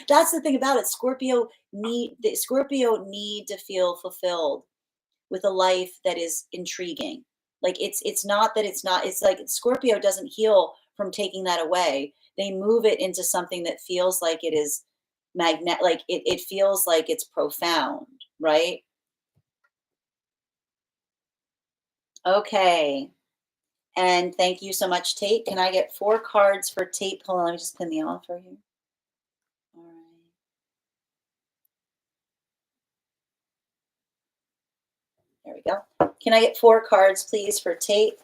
That's the thing about it. Scorpio need to feel fulfilled with a life that is intriguing. Like it's not that it's not, it's like Scorpio doesn't heal from taking that away. They move it into something that feels like it is like it feels like it's profound, right? Okay. And thank you so much, Tate. Can I get 4 cards for Tate? Hold on, let me just pin the offer here. All right. There we go. Can I get 4 cards, please, for Tate?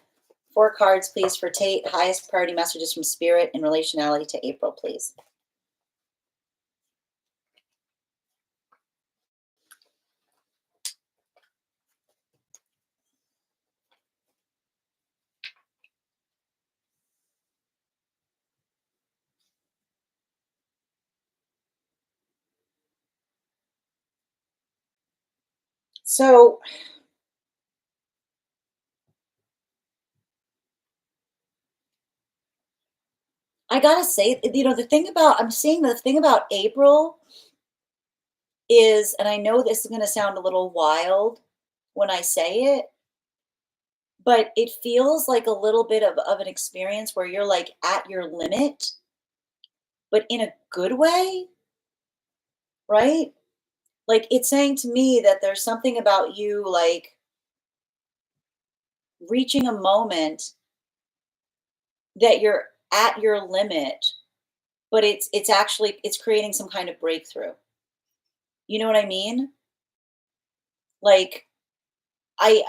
4 cards, please, for Tate. Highest priority messages from Spirit in relationality to April, please. So I gotta say, I'm seeing the thing about April is, and I know this is gonna sound a little wild when I say it, but it feels like a little bit of an experience where you're like at your limit, but in a good way, right? Like it's saying to me that there's something about you like reaching a moment that you're at your limit, but it's creating some kind of breakthrough. You know what I mean? Like I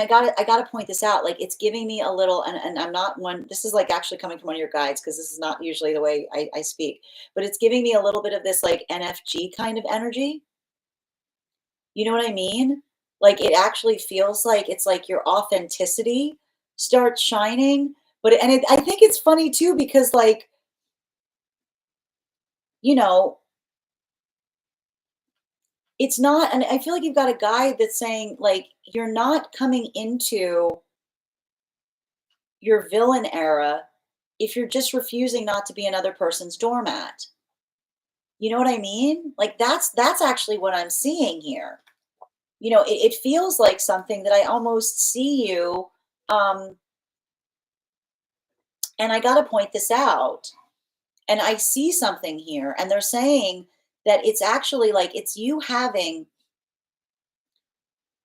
gotta point this out. Like it's giving me a little, and I'm not one. This is like actually coming from one of your guides because this is not usually the way I speak, but it's giving me a little bit of this like NFG kind of energy. You know what I mean? Like it actually feels like it's like your authenticity starts shining. I think it's funny too because like you know it's not, and I feel like you've got a guide that's saying like you're not coming into your villain era if you're just refusing not to be another person's doormat. You know what I mean? Like that's actually what I'm seeing here. It feels like something that I almost see you. Um, and I got to point this out. And I see something here, and they're saying that it's actually like it's you having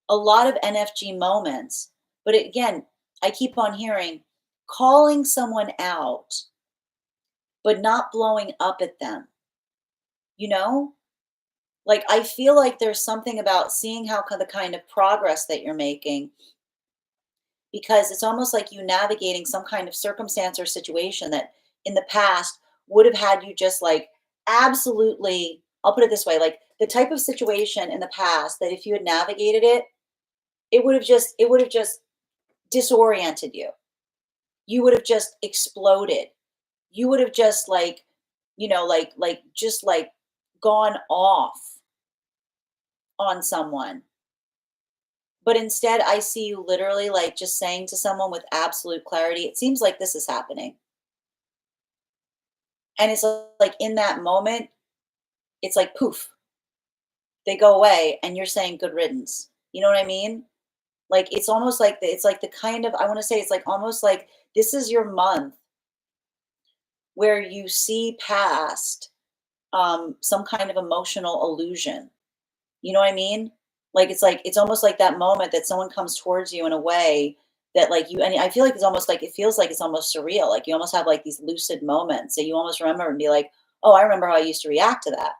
a lot of NFG moments. But again, I keep on hearing calling someone out, but not blowing up at them. You know, like I feel like there's something about seeing the kind of progress that you're making because it's almost like you navigating some kind of circumstance or situation that in the past would have had you just like absolutely, I'll put it this way, like the type of situation in the past that if you had navigated it, it would have just disoriented you. You would have just exploded. You would have just like, just like gone off on someone. But instead, I see you literally like just saying to someone with absolute clarity, it seems like this is happening. And it's like in that moment, it's like poof, they go away and you're saying good riddance. You know what I mean? Like it's almost like it's like the kind of I want to say it's like almost like this is your month where you see past some kind of emotional illusion. You know what I mean? Like it's almost like that moment that someone comes towards you in a way that like you and I feel like it's almost like it feels like it's almost surreal. Like you almost have like these lucid moments that you almost remember and be like, oh, I remember how I used to react to that.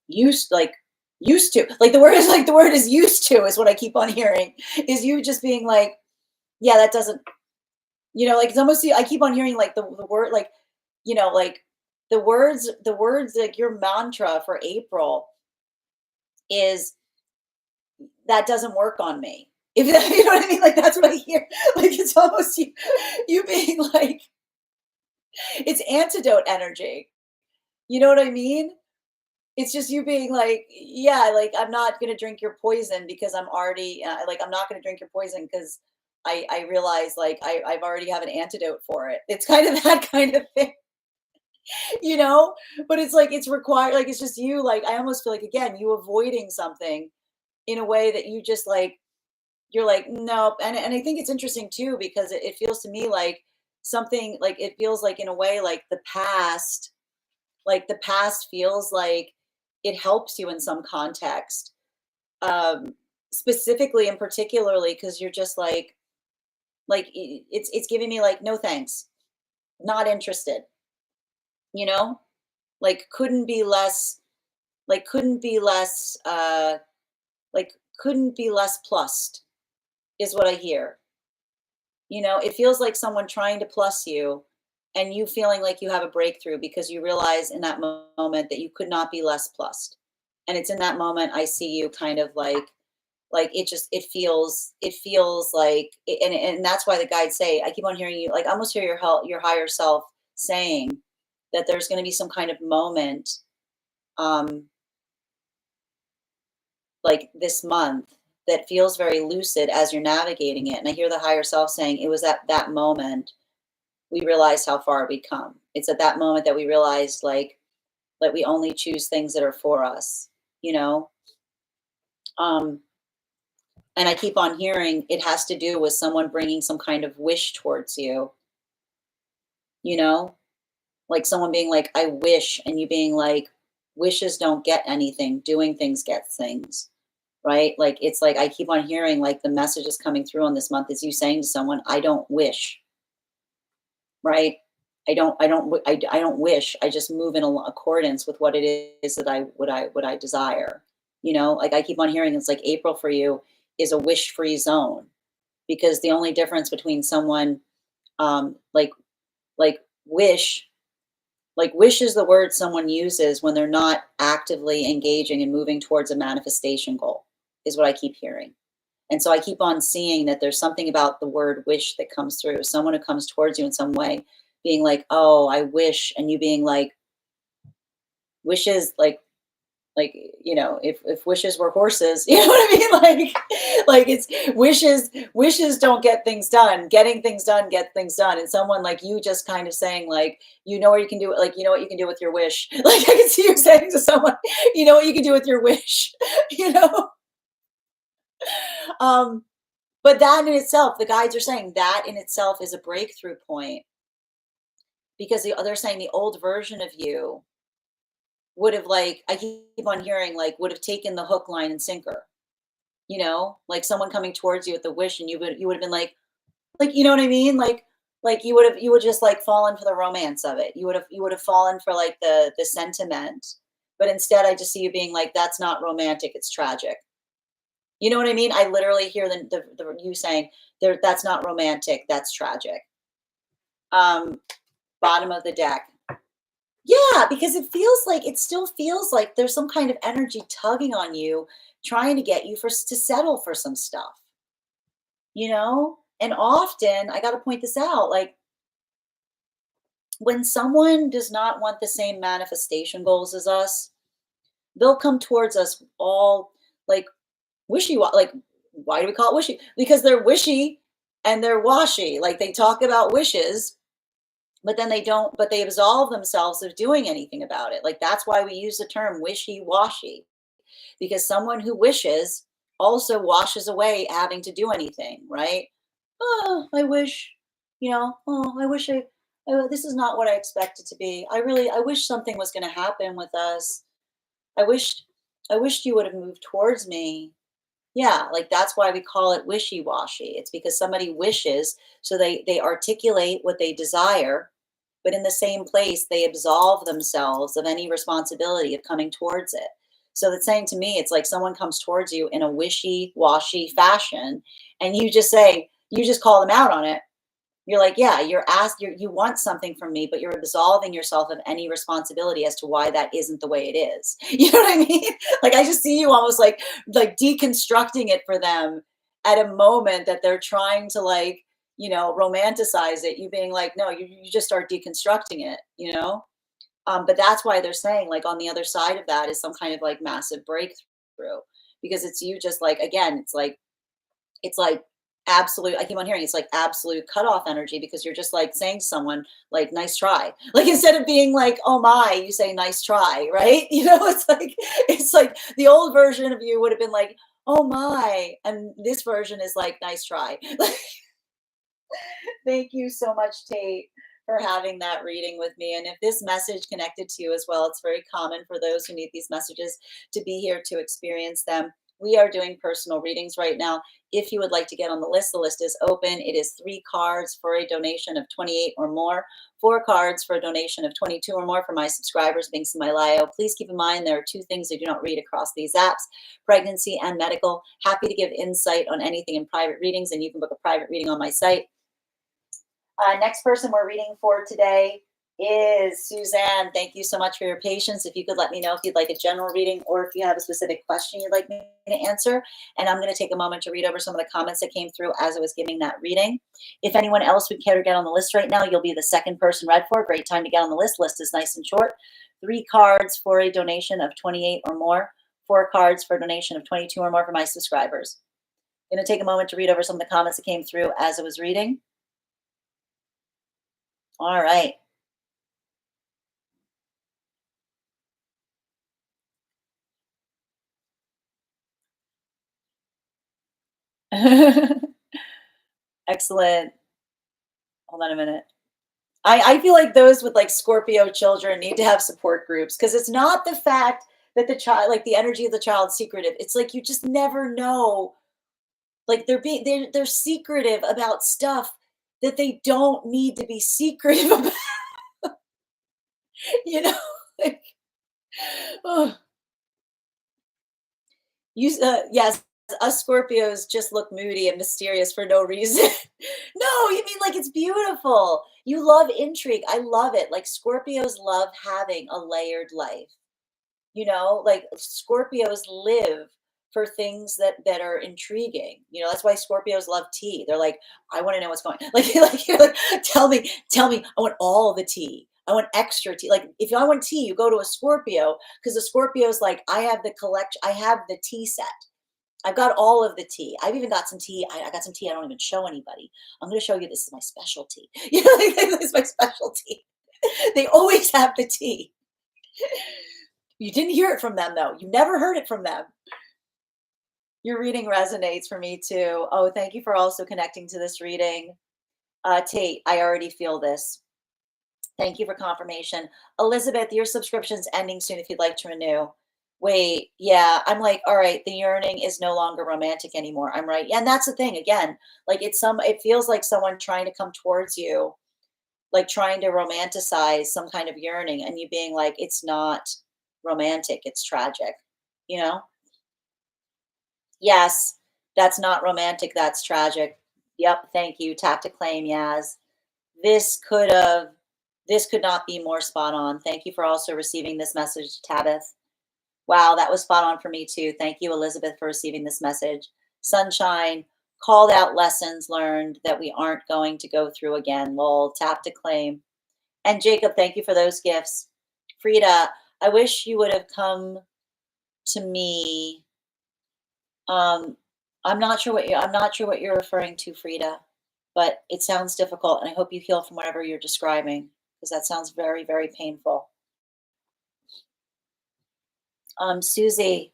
Used to. Like the word is used to is what I keep on hearing. Is you just being like, yeah, that doesn't Like it's almost, I keep on hearing like the word, like, like the words, like your mantra for April is that doesn't work on me. If that, you know what I mean? Like that's what I hear. Like it's almost you being like, it's antidote energy. You know what I mean? It's just you being like, yeah, like I'm not gonna drink your poison because I'm already like I'm not gonna drink your poison because I realize like I've already have an antidote for it. It's kind of that kind of thing, you know. But it's like it's required. Like it's just you. Like I almost feel like again you avoiding something in a way that you just like you're like nope. And I think it's interesting too because it feels to me like something like it feels like in a way like the past feels like it helps you in some context, um specifically and particularly because you're just like it's giving me like no thanks, not interested, you know, like couldn't be less, like couldn't be less like couldn't be less plussed is what I hear. It feels like someone trying to plus you and you feeling like you have a breakthrough because you realize in that moment that you could not be less plussed. And it's in that moment I see you kind of like it feels like and that's why the guides say I keep on hearing you like I almost hear your higher self saying that there's going to be some kind of moment um like this month that feels very lucid as you're navigating it. And I hear the higher self saying it was at that moment we realized how far we come. It's at that moment that we realized like we only choose things that are for us, you know? Um, and I keep on hearing it has to do with someone bringing some kind of wish towards you, you know? Like someone being like, I wish, and you being like, wishes don't get anything, doing things gets things, right? Like it's like I keep on hearing like the messages coming through on this month is you saying to someone, I don't wish, right? I don't wish. I just move in accordance with what it is that I desire. Like I keep on hearing it's like April for you is a wish-free zone because the only difference between someone like wish, like wish is the word someone uses when they're not actively engaging and moving towards a manifestation goal, is what I keep hearing. And so I keep on seeing that there's something about the word wish that comes through. Someone who comes towards you in some way, being like, "Oh, I wish," and you being like, "Wishes, like if wishes were horses, you know what I mean? Like it's wishes don't get things done. Getting things done get things done." And someone like you just kind of saying like, you know what you can do, like you know what you can do with your wish. Like I can see you saying to someone, you know what you can do with your wish, you know. Um, But that in itself, the guides are saying that in itself is a breakthrough point because they're saying the old version of you would have like I keep on hearing like would have taken the hook, line, and sinker. Like someone coming towards you with a wish, and you would have been like you know what I mean, like you would just like fallen for the romance of it. You would have fallen for like the sentiment, but instead I just see you being like that's not romantic, it's tragic. You know what I mean? I literally hear the you saying there that's not romantic, that's tragic. Um, Bottom of the deck. Yeah, because it still feels like there's some kind of energy tugging on you, trying to get you to settle for some stuff, you know? And often, I got to point this out, like when someone does not want the same manifestation goals as us, they'll come towards us all like wishy like why do we call it wishy? Because they're wishy and they're washy. Like they talk about wishes, but then they don't, but they absolve themselves of doing anything about it. Like that's why we use the term wishy-washy, because someone who wishes also washes away having to do anything, right? Oh, I wish, oh, I wish this is not what I expected to be. I wish something was going to happen with us. I wished, I wished you would have moved towards me. Yeah, like that's why we call it wishy-washy. It's because somebody wishes, so they articulate what they desire, but in the same place they absolve themselves of any responsibility of coming towards it. So that's saying to me, it's like someone comes towards you in a wishy-washy fashion, and you just call them out on it. You're like, yeah, you want something from me, but you're absolving yourself of any responsibility as to why that isn't the way it is. You know what I mean? Like I just see you almost like deconstructing it for them at a moment that they're trying to like, romanticize it. You being like, no, you just start deconstructing it, you know? But that's why they're saying like on the other side of that is some kind of like massive breakthrough because it's you just like again, it's like absolute I keep on hearing it's like absolute cutoff energy because you're just like saying to someone like nice try like instead of being like oh my you say nice try right it's like the old version of you would have been like oh my and this version is like nice try. Thank you so much, Tate, for having that reading with me. And if this message connected to you as well, it's very common for those who need these messages to be here to experience them. We are doing personal readings right now. If you would like to get on the list is open. It is 3 cards for a donation of 28 or more, 4 cards for a donation of 22 or more for my subscribers, Binks and Mylio. Please keep in mind there are 2 things I do not read across these apps, pregnancy and medical. Happy to give insight on anything in private readings, and you can book a private reading on my site. Next person we're reading for today is Suzanne. Thank you so much for your patience. If you could let me know if you'd like a general reading or if you have a specific question you'd like me to answer. And I'm going to take a moment to read over some of the comments that came through as I was giving that reading. If anyone else would care to get on the list right now, you'll be the second person read for. Great time to get on the list. List is nice and short. 3 cards for a donation of 28 or more. 4 cards for a donation of 22 or more for my subscribers. I'm going to take a moment to read over some of the comments that came through as I was reading. All right. Excellent. Hold on a minute. I feel like those with like Scorpio children need to have support groups because it's not the fact that the child, like the energy of the child's secretive. It's like you just never know. Like they're secretive about stuff that they don't need to be secretive about, you know? Like, oh. Yes, us Scorpios just look moody and mysterious for no reason. No, you mean like it's beautiful. You love intrigue. I love it. Like Scorpios love having a layered life. Like Scorpios live for things that are intriguing. That's why Scorpios love tea. They're like, I want to know what's going on. Like you're like, tell me, I want all the tea. I want extra tea. Like if I want tea, you go to a Scorpio because the Scorpio's like, I have the collection, I have the tea set. I've got all of the tea. I've even got some tea. I got some tea I don't even show anybody. I'm going to show you this is my specialty. This is my specialty. They always have the tea. You didn't hear it from them, though. You never heard it from them. Your reading resonates for me, too. Oh, thank you for also connecting to this reading. Tate, I already feel this. Thank you for confirmation. Elizabeth, your subscription's ending soon if you'd like to renew. Wait, yeah, I'm like, all right, the yearning is no longer romantic anymore. I'm right. And that's the thing, again, like it feels like someone trying to come towards you, like trying to romanticize some kind of yearning and you being like, it's not romantic, it's tragic, you know? Yes, that's not romantic, that's tragic. Yep, thank you. Tap to claim, Yaz. This could have, this could not be more spot on. Thank you for also receiving this message, Tabith. Wow, that was spot on for me too. Thank you, Elizabeth, for receiving this message. Sunshine, called out lessons learned that we aren't going to go through again. Lol, tap to claim. And Jacob, thank you for those gifts. Frida, I wish you would have come to me. I'm not sure what you're referring to, Frida, but it sounds difficult, and I hope you heal from whatever you're describing because that sounds very, very painful. Susie,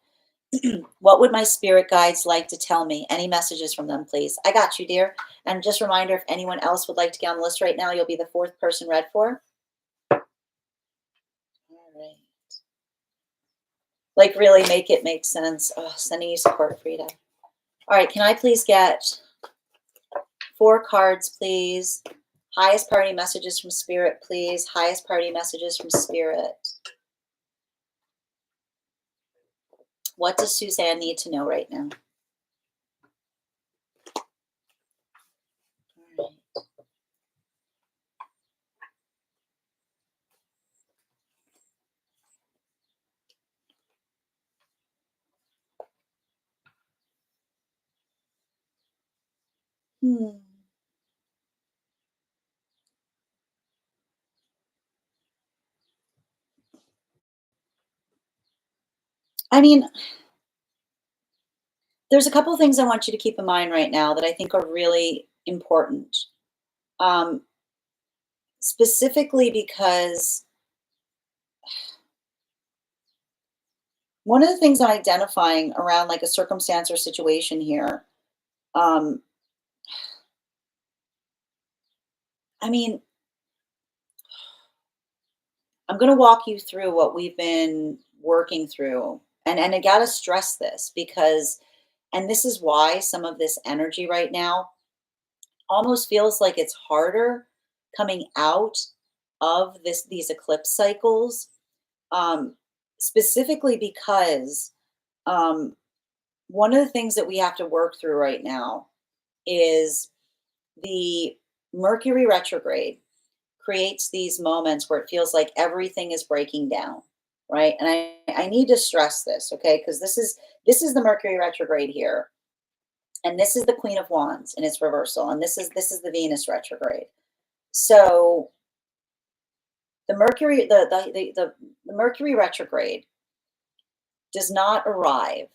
what would my spirit guides like to tell me? Any messages from them, please? I got you, dear. And just a reminder, if anyone else would like to get on the list right now, you'll be the 4th person read for. All right. Like really make it make sense. Oh, sending you support, Frida. All right, can I please get 4 cards, please? Highest priority messages from Spirit, please. Highest priority messages from Spirit. What does Suzanne need to know right now? All right. Hmm. I mean, there's a couple of things I want you to keep in mind right now that I think are really important. Um, Specifically because one of the things I'm identifying around like a circumstance or situation here, um, I mean, I'm going to walk you through what we've been working through. And I got to stress this because, and this is why some of this energy right now almost feels like it's harder coming out of these eclipse cycles, um, specifically because um, one of the things that we have to work through right now is the Mercury retrograde creates these moments where it feels like everything is breaking down, right? And I need to stress this, okay? Because this is the Mercury retrograde here, and this is the Queen of Wands in its reversal, and this is the Venus retrograde. So the Mercury the Mercury retrograde does not arrive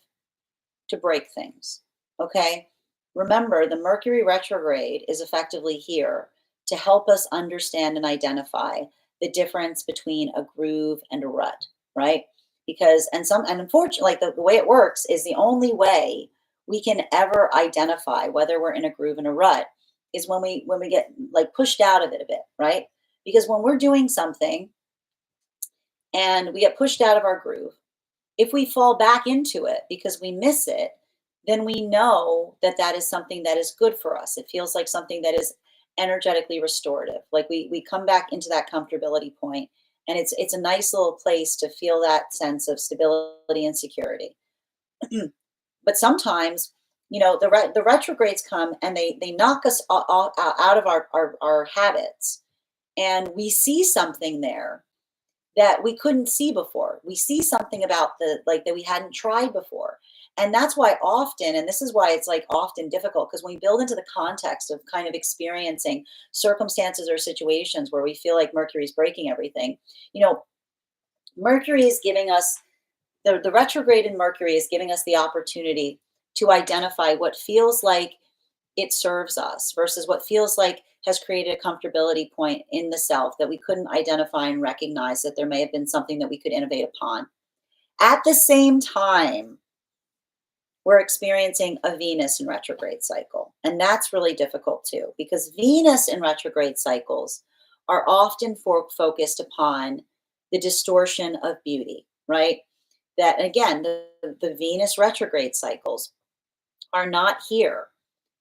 to break things. Okay. Remember, the Mercury retrograde is effectively here to help us understand and identify the difference between a groove and a rut, right? Because, and unfortunately, like the way it works is the only way we can ever identify whether we're in a groove and a rut is when we get like pushed out of it a bit, right? Because when we're doing something and we get pushed out of our groove, if we fall back into it because we miss it, then we know that that is something that is good for us. It feels like something that is energetically restorative. Like we come back into that comfortability point, and it's a nice little place to feel that sense of stability and security. But sometimes, the retrogrades come and they knock us out of our habits, and we see something there that we couldn't see before. We see something about the like that we hadn't tried before. And that's why often, and this is why it's like often difficult, because when we build into the context of kind of experiencing circumstances or situations where we feel like Mercury's breaking everything, you know, Mercury is giving us the retrograde in Mercury is giving us the opportunity to identify what feels like it serves us versus what feels like has created a comfortability point in the self that we couldn't identify and recognize that there may have been something that we could innovate upon. At the same time, we're experiencing a Venus in retrograde cycle. And that's really difficult too, because Venus in retrograde cycles are often focused upon the distortion of beauty, right? That again, the Venus retrograde cycles are not here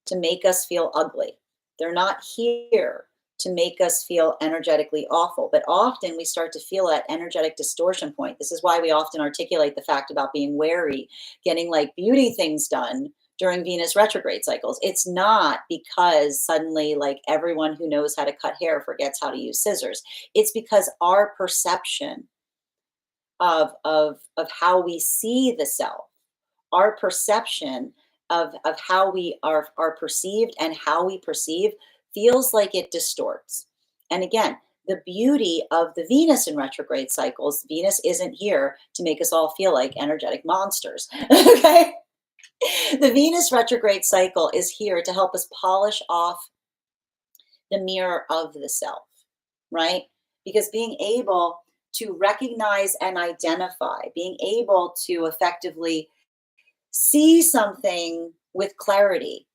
to make us feel ugly. They're not here to make us feel energetically awful. But often we start to feel that energetic distortion point. This is why we often articulate the fact about being wary, getting like beauty things done during Venus retrograde cycles. It's not because suddenly like everyone who knows how to cut hair forgets how to use scissors. It's because our perception of how we see the self, our perception of how we are perceived and how we perceive feels like it distorts. And again, the beauty of the Venus in retrograde cycles, Venus isn't here to make us all feel like energetic monsters. Okay. The Venus retrograde cycle is here to help us polish off the mirror of the self, right? Because being able to recognize and identify, being able to effectively see something with clarity,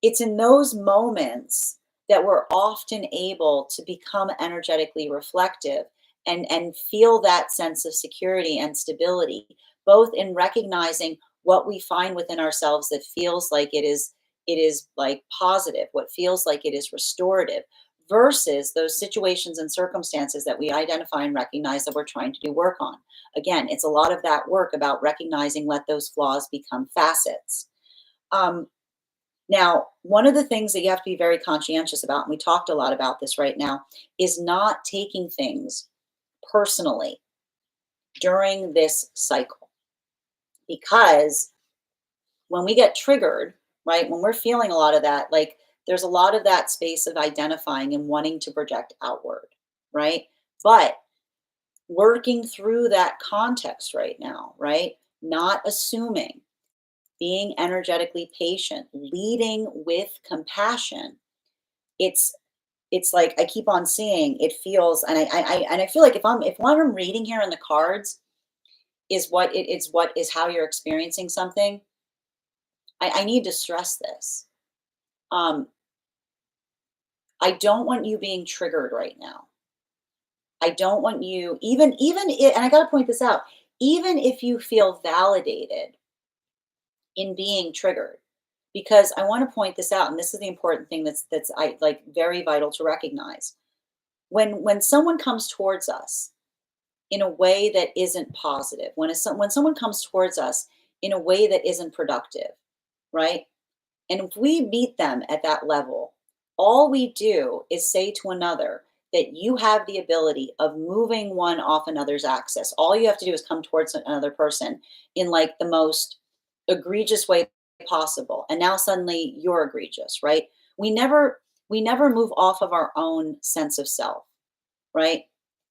it's in those moments that we're often able to become energetically reflective and feel that sense of security and stability, both in recognizing what we find within ourselves that feels like it is like positive, what feels like it is restorative, versus those situations and circumstances that we identify and recognize that we're trying to do work on. Again, it's a lot of that work about recognizing, let those flaws become facets. um, Now, one of the things that you have to be very conscientious about, and we talked a lot about this right now, is not taking things personally during this cycle. Because when we get triggered, right, when we're feeling a lot of that, like There's a lot of that space of identifying and wanting to project outward, right? But working through that context right now, right? Not assuming, being energetically patient, leading with compassion. It's it's like I keep on seeing it feels, and I feel like if what I'm reading here in the cards is what is how you're experiencing something, I need to stress this. Um, I don't want you being triggered right now. I don't want you even I and I got to point this out, even if you feel validated in being triggered, because I want to point this out, and this is the important thing that's I like very vital to recognize. When someone comes towards us in a way that isn't positive, when someone comes towards us in a way that isn't productive, right? And if we meet them at that level, all we do is say to another that you have the ability of moving one off another's axis. All you have to do is come towards another person in like the most egregious way possible. And now suddenly you're egregious, right? We never we never move off of our own sense of self, right?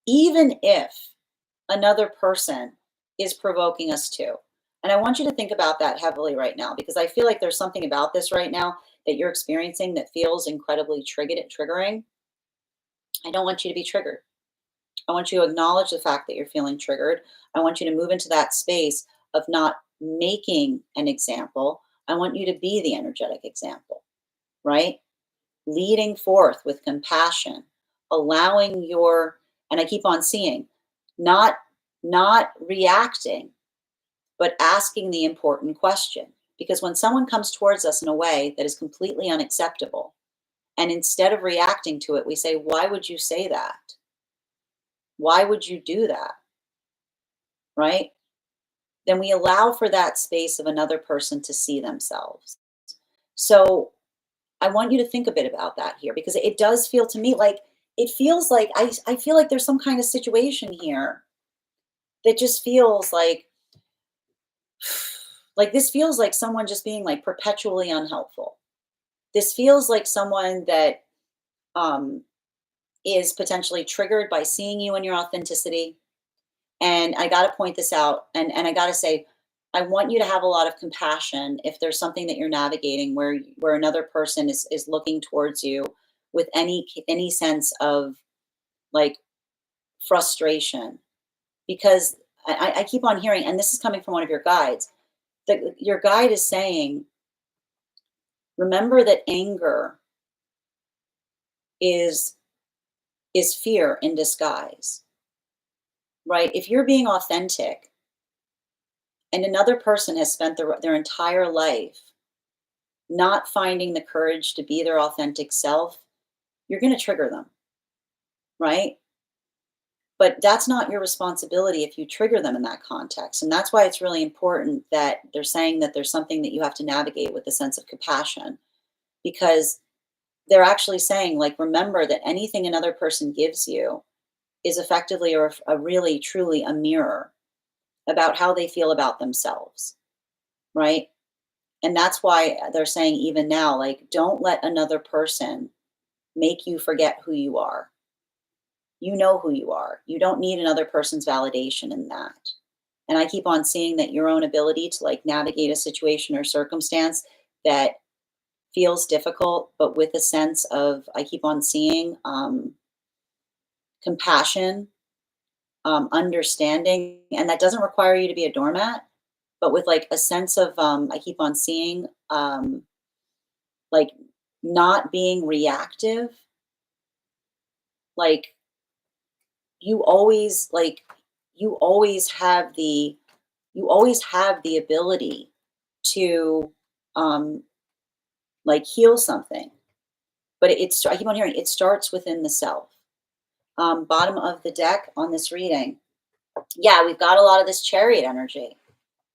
Even if another person is provoking us to. And I want you to think about that heavily right now because I feel like there's something about this right now that you're experiencing that feels incredibly triggering. I don't want you to be triggered. I want you to acknowledge the fact that you're feeling triggered. I want you to move into that space of not making an example. I want you to be the energetic example, right? Leading forth with compassion, allowing your, and I keep on seeing, not not reacting, but asking the important question. Because when someone comes towards us in a way that is completely unacceptable, and instead of reacting to it, we say, why would you say that? Why would you do that? Right? Then we allow for that space of another person to see themselves. So I want you to think a bit about that here because it does feel to me like it feels like I feel like there's some kind of situation here that just feels like this feels like someone just being like perpetually unhelpful. This feels like someone that um, is potentially triggered by seeing you in your authenticity. And I got to point this out, and I got to say, I want you to have a lot of compassion if there's something that you're navigating where another person is looking towards you with any sense of like frustration, because I keep on hearing, and this is coming from one of your guides, that your guide is saying, remember that anger is is fear in disguise, right? If you're being authentic and another person has spent their entire life not finding the courage to be their authentic self, you're going to trigger them, right? But that's not your responsibility if you trigger them in that context. And that's why it's really important that they're saying that there's something that you have to navigate with a sense of compassion, because they're actually saying, like, remember that anything another person gives you is effectively or a really truly a mirror about how they feel about themselves, right? And that's why they're saying even now, like, don't let another person make you forget who you are. You know who you are. You don't need another person's validation in that. And I keep on seeing that your own ability to like navigate a situation or circumstance that feels difficult, but with a sense of, I keep on seeing compassion, understanding, and that doesn't require you to be a doormat, but with like a sense of, I keep on seeing like not being reactive, like you always like you always have the you always have the ability to um like heal something, but I keep on hearing it starts within the self. Bottom of the deck on this reading, yeah, we've got a lot of this chariot energy.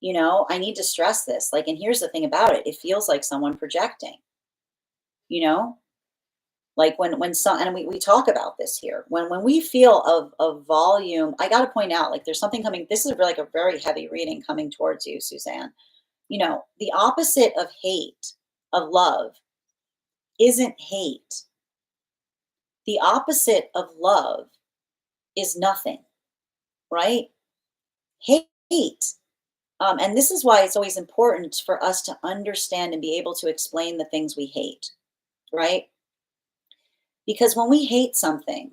I need to stress this, like, and here's the thing about it, it feels like someone projecting, you know like when some, and we talk about this here, when we feel of volume, I got to point out, like, there's something coming, this is like a very heavy reading coming towards you, Suzanne. The opposite of hate, of love, isn't hate. The opposite of love is nothing, right? Hate. And this is why it's always important for us to understand and be able to explain the things we hate, right? Because when we hate something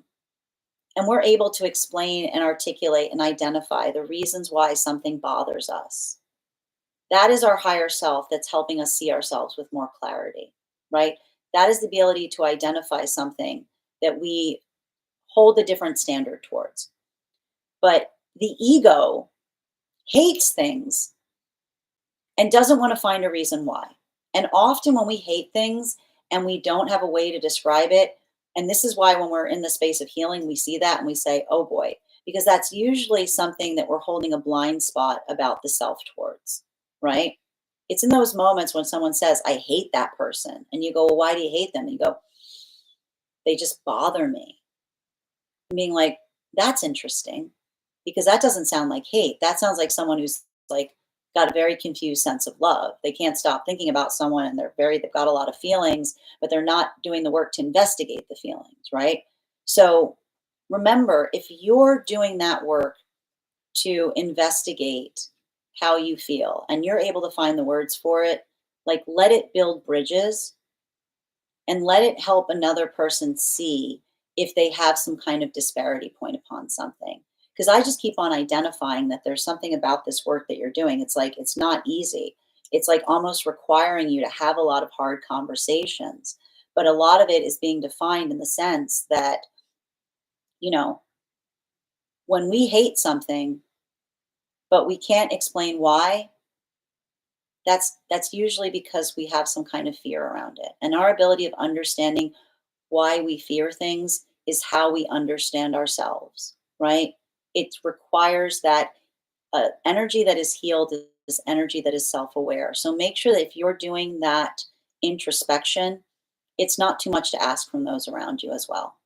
and we're able to explain and articulate and identify the reasons why something bothers us, that is our higher self that's helping us see ourselves with more clarity, right? That is the ability to identify something that we hold a different standard towards. But the ego hates things and doesn't want to find a reason why. And often when we hate things and we don't have a way to describe it, and this is why when we're in the space of healing, we see that and we say, oh boy, because that's usually something that we're holding a blind spot about the self towards, right? It's in those moments when someone says, I hate that person. And you go, well, why do you hate them? And you go, they just bother me. Being like, that's interesting because that doesn't sound like hate. That sounds like someone who's like got a very confused sense of love. They can't stop thinking about someone and they've got a lot of feelings, but they're not doing the work to investigate the feelings, right? So remember, if you're doing that work to investigate how you feel and you're able to find the words for it, like let it build bridges and let it help another person see if they have some kind of disparity point upon something. Because I just keep on identifying that there's something about this work that you're doing. It's like, it's not easy. It's like almost requiring you to have a lot of hard conversations. But a lot of it is being defined in the sense that, you know, when we hate something, but we can't explain why, that's usually because we have some kind of fear around it. And our ability of understanding why we fear things is how we understand ourselves, right? It requires that energy that is healed is energy that is self aware. So make sure that if you're doing that introspection, it's not too much to ask from those around you as well.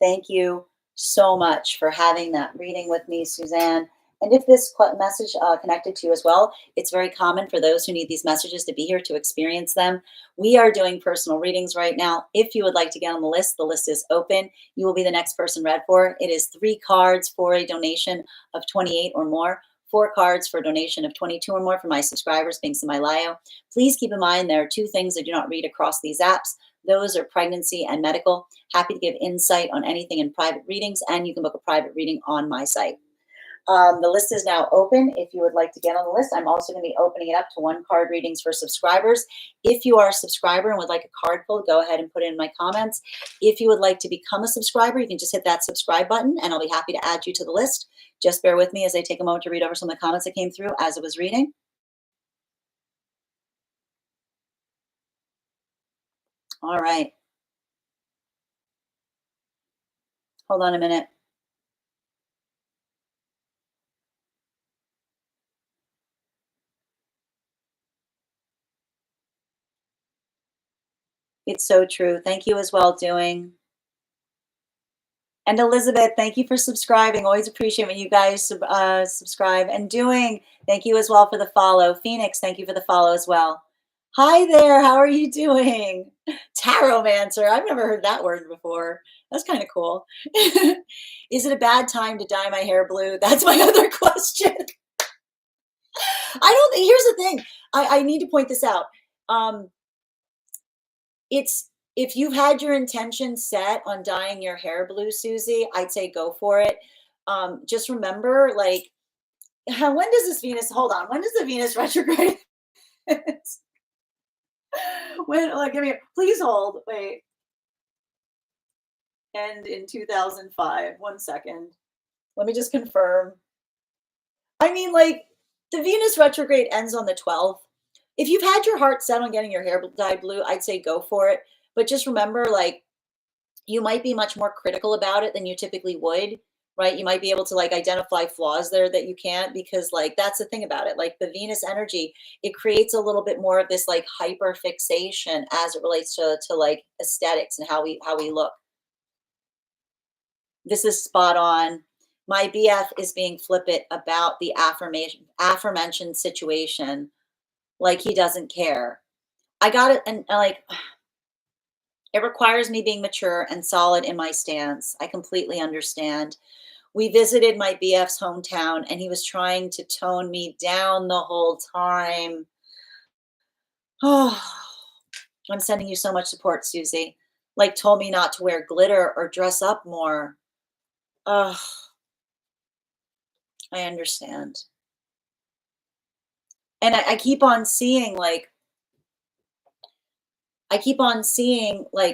Thank you so much for having that reading with me, Suzanne. And if this message connected to you as well, it's very common for those who need these messages to be here to experience them. We are doing personal readings right now. If you would like to get on the list is open. You will be the next person read for. It is 3 cards for a donation of 28 or more, 4 cards for a donation of 22 or more for my subscribers, Binks in my Lio. Please keep in mind there are 2 things I do not read across these apps. Those are pregnancy and medical. Happy to give insight on anything in private readings, and you can book a private reading on my site. The list is now open. If you would like to get on the list, I'm also going to be opening it up to 1 card readings for subscribers. If you are a subscriber and would like a card pulled, go ahead and put it in my comments. If you would like to become a subscriber, you can just hit that subscribe button and I'll be happy to add you to the list. Just bear with me as I take a moment to read over some of the comments that came through as I was reading. All right. Hold on a minute. It's so true. Thank you as well, Doing. And Elizabeth, thank you for subscribing. Always appreciate when you guys subscribe. And Doing, thank you as well for the follow. Phoenix, thank you for the follow as well. Hi there, how are you doing? Taromancer, I've never heard that word before. That's kind of cool. Is it a bad time to dye my hair blue? That's my other question. I don't think, here's the thing. I need to point this out. It's if you've had your intention set on dyeing your hair blue, Susie, I'd say go for it. Just remember, like, when does this Venus? Hold on, when does the Venus retrograde? When? Like, give me. Please hold. Wait. End in 2005. 1 second. Let me just confirm. I mean, like, the Venus retrograde ends on the 12th. If you've had your heart set on getting your hair dyed blue, I'd say go for it. But just remember, like, you might be much more critical about it than you typically would, right? You might be able to like identify flaws there that you can't because like that's the thing about it. Like the Venus energy, it creates a little bit more of this like hyper fixation as it relates to like aesthetics and how we look. This is spot on. My BF is being flippant about the aforementioned situation. Like he doesn't care. I got it, and like It requires me being mature and solid in my stance. I completely understand. We visited my BF's hometown and he was trying to tone me down the whole time. Oh, I'm sending you so much support, Susie. Like, told me not to wear glitter or dress up more. Oh, I understand. And I keep on seeing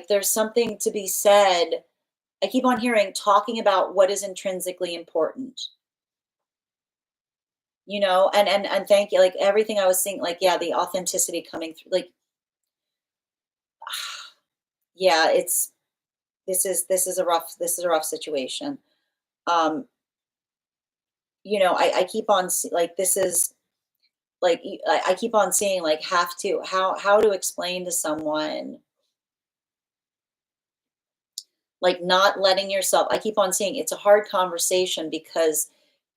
there's something to be said. I keep on hearing talking about what is intrinsically important, and thank you. Like everything I was seeing, like, yeah, the authenticity coming through, like, yeah, this is a rough situation. Um, I keep on like this is like I keep on seeing like have to how to explain to someone, like, not letting yourself. I keep on seeing it's a hard conversation because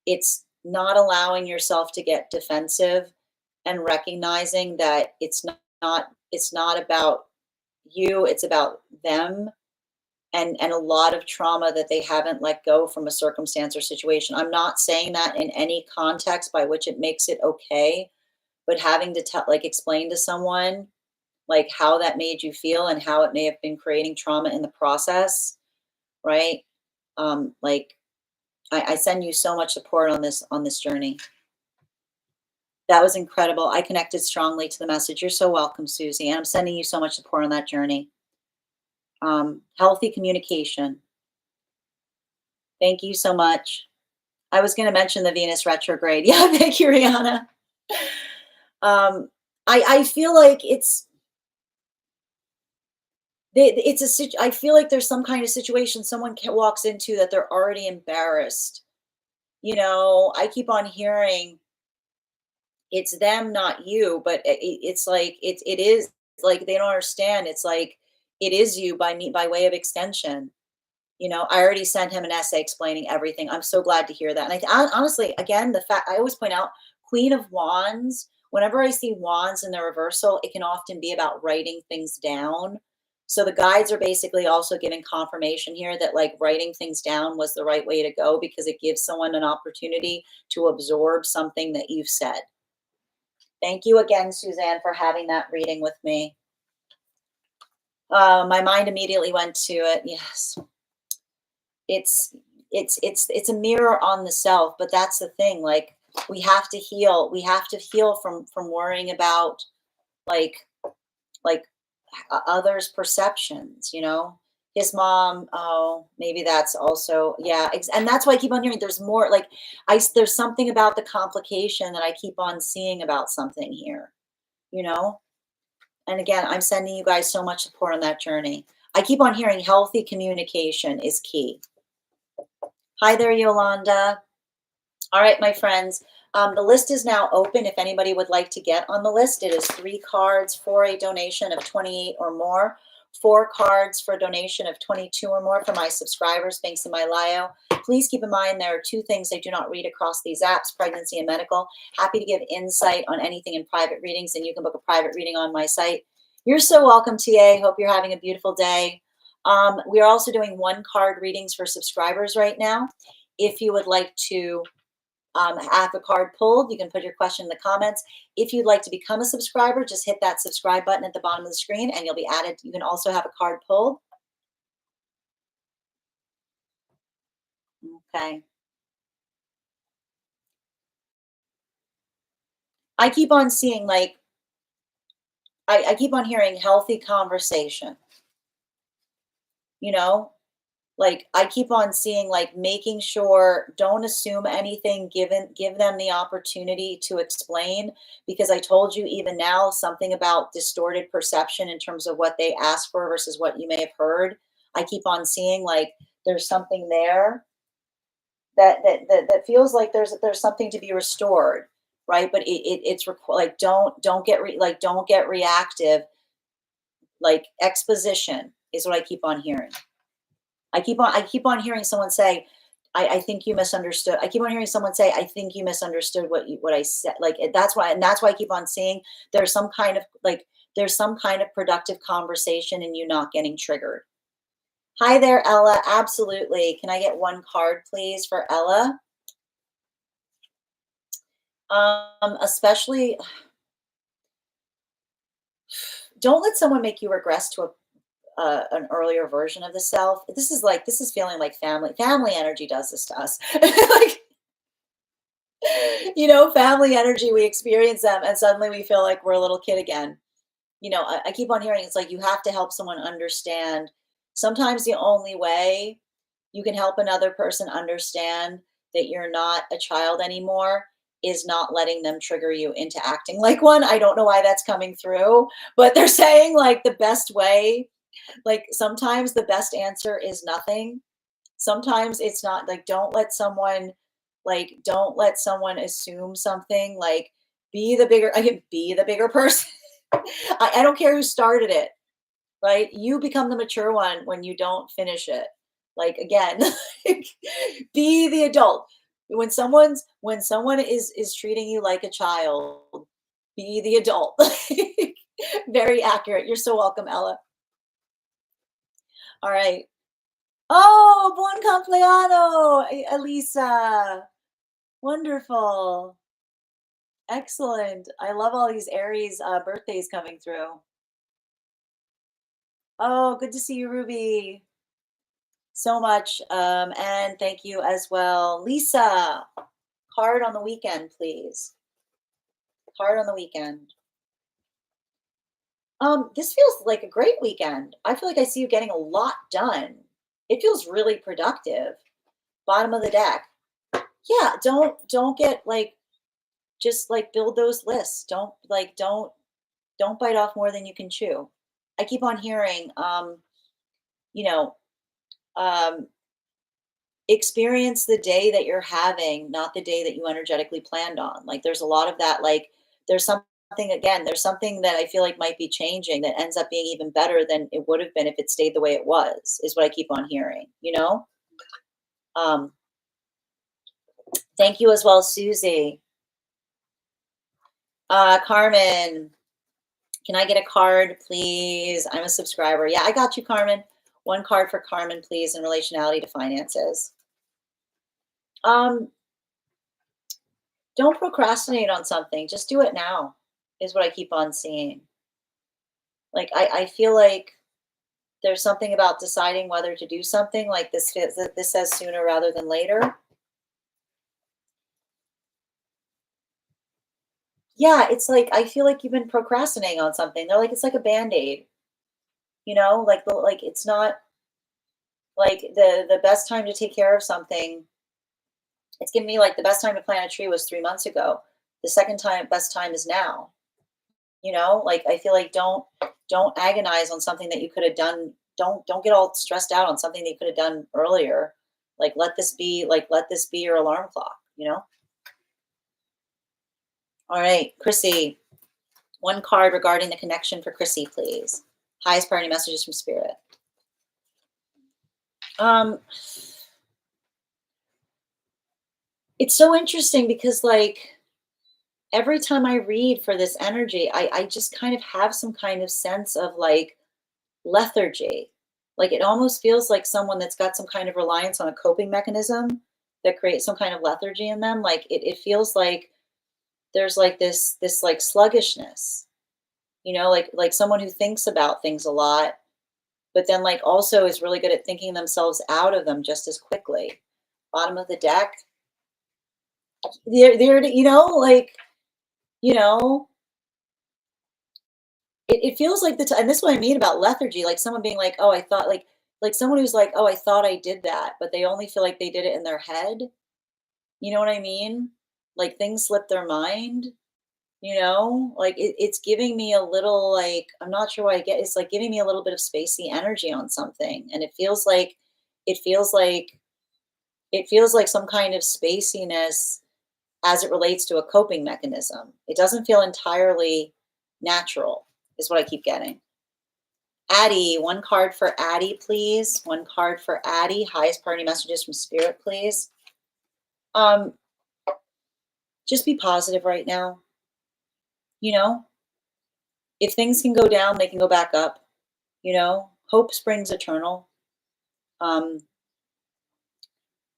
it's not allowing yourself to get defensive and recognizing that it's not about you, it's about them, and a lot of trauma that they haven't let go from a circumstance or situation. I'm not saying that in any context by which it makes it okay, but having to tell, like, explain to someone like how that made you feel and how it may have been creating trauma in the process, right? Like, I send you so much support on this journey. That was incredible. I connected strongly to the message. You're so welcome, Susie. And I'm sending you so much support on that journey. Healthy communication. Thank you so much. I was going to mention the Venus retrograde. Yeah, thank you, Rihanna. I feel like I feel like there's some kind of situation someone walks into that they're already embarrassed. I keep on hearing it's them, not you, but it's like it is like they don't understand. It's like it is you by way of extension. I already sent him an essay explaining everything. I'm so glad to hear that. And honestly, again, the fact I always point out Queen of Wands, whenever I see wands in the reversal, it can often be about writing things down. So the guides are basically also giving confirmation here that like writing things down was the right way to go because it gives someone an opportunity to absorb something that you've said. Thank you again, Suzanne, for having that reading with me. My mind immediately went to it. Yes, it's it's a mirror on the self, but that's the thing. Like we have to heal from worrying about like like others perceptions. His mom, oh, maybe that's also, yeah, and that's why I keep on hearing there's more, like, there's something about the complication that I keep on seeing about something here you know and again, I'm sending you guys so much support on that journey. I keep on hearing healthy communication is key. Hi there, Yolanda. All right, my friends. The list is now open. If anybody would like to get on the list, it is 3 cards for a donation of 28 or more, 4 cards for a donation of 22 or more for my subscribers. Thanks in my bio. Please keep in mind there are 2 things I do not read across these apps: pregnancy and medical. Happy to give insight on anything in private readings, and you can book a private reading on my site. You're so welcome, TA. Hope you're having a beautiful day. We are also doing 1-card readings for subscribers right now. If you would like to have a card pulled, you can put your question in the comments. If you'd like to become a subscriber, just hit that subscribe button at the bottom of the screen and you'll be added. You can also have a card pulled. Okay. I keep on seeing like, I keep on hearing healthy conversation, you know, like I keep on seeing like making sure don't assume anything, give them the opportunity to explain, because I told you even now something about distorted perception in terms of what they asked for versus what you may have heard. I keep on seeing like there's something there that feels like there's something to be restored, right? But like don't get reactive. Like exposition is what I keep on hearing. I keep on hearing someone say, I think you misunderstood. I keep on hearing someone say, I think you misunderstood what I said. Like that's why I keep on seeing there's some kind of like there's some kind of productive conversation and you not getting triggered. Hi there, Ella. Absolutely. Can I get one card, please, for Ella? Especially, don't let someone make you regress to an earlier version of the self. This is feeling like family energy does this to us. Like, family energy, we experience them and suddenly we feel like we're a little kid again. I keep on hearing it's like you have to help someone understand. Sometimes the only way you can help another person understand that you're not a child anymore is not letting them trigger you into acting like one. I don't know why that's coming through, but they're saying like the best way, like sometimes the best answer is nothing. Sometimes it's not like don't let someone assume something, like I can be the bigger person. I don't care who started it, right? You become the mature one when you don't finish it. Like again, be the adult. When someone is treating you like a child, be the adult. Very accurate. You're so welcome, Ella. All right. Oh, buon compleanno, Elisa. Wonderful. Excellent. I love all these Aries birthdays coming through. Oh, good to see you, Ruby. So much. And thank you as well. Lisa, card on the weekend, please. Card on the weekend. This feels like a great weekend. I feel like I see you getting a lot done. It feels really productive. Bottom of the deck. Yeah, don't get like just like build those lists. Don't bite off more than you can chew. I keep on hearing you know, um experience the day that you're having, not the day that you energetically planned on. Like there's a lot of that. Like there's something that I feel like might be changing that ends up being even better than it would have been if it stayed the way it was, is what I keep on hearing. Um, thank you as well, Susie. Carmen, can I get a card, please? I'm a subscriber. Yeah, I got you, Carmen. One card for Carmen, please, in relationality to finances. Um, don't procrastinate on something. Just do it now, is what I keep on seeing. Like I feel like there's something about deciding whether to do something like this says sooner rather than later. Yeah, it's like I feel like you've been procrastinating on something. They're like it's like a band-aid, like it's not like the best time to take care of something. It's giving me like the best time to plant a tree was 3 months ago. The second time best time is now. Like I feel like don't agonize on something that you could have done. Don't get all stressed out on something that you could have done earlier. Let this be your alarm clock. All right, Chrissy, one card regarding the connection for Chrissy, please. Highest priority messages from spirit. It's so interesting because like every time I read for this energy, I just kind of have some kind of sense of like lethargy. Like it almost feels like someone that's got some kind of reliance on a coping mechanism that creates some kind of lethargy in them. Like it feels like there's like this like sluggishness, like someone who thinks about things a lot, but then like also is really good at thinking themselves out of them just as quickly. Bottom of the deck. They're like, you know, it feels like and this is what I mean about lethargy, like someone being like, oh, I thought like someone who's like, oh, I thought I did that, but they only feel like they did it in their head. You know what I mean? Like things slip their mind, like it's giving me a little like, I'm not sure why it's like giving me a little bit of spacey energy on something. And it feels like, it feels like some kind of spaciness as it relates to a coping mechanism. It doesn't feel entirely natural, is what I keep getting. Addie, one card for Addie, please. One card for Addie. Highest priority messages from spirit, please. Just be positive right now. You know, If things can go down, they can go back up. You know, hope springs eternal. Um,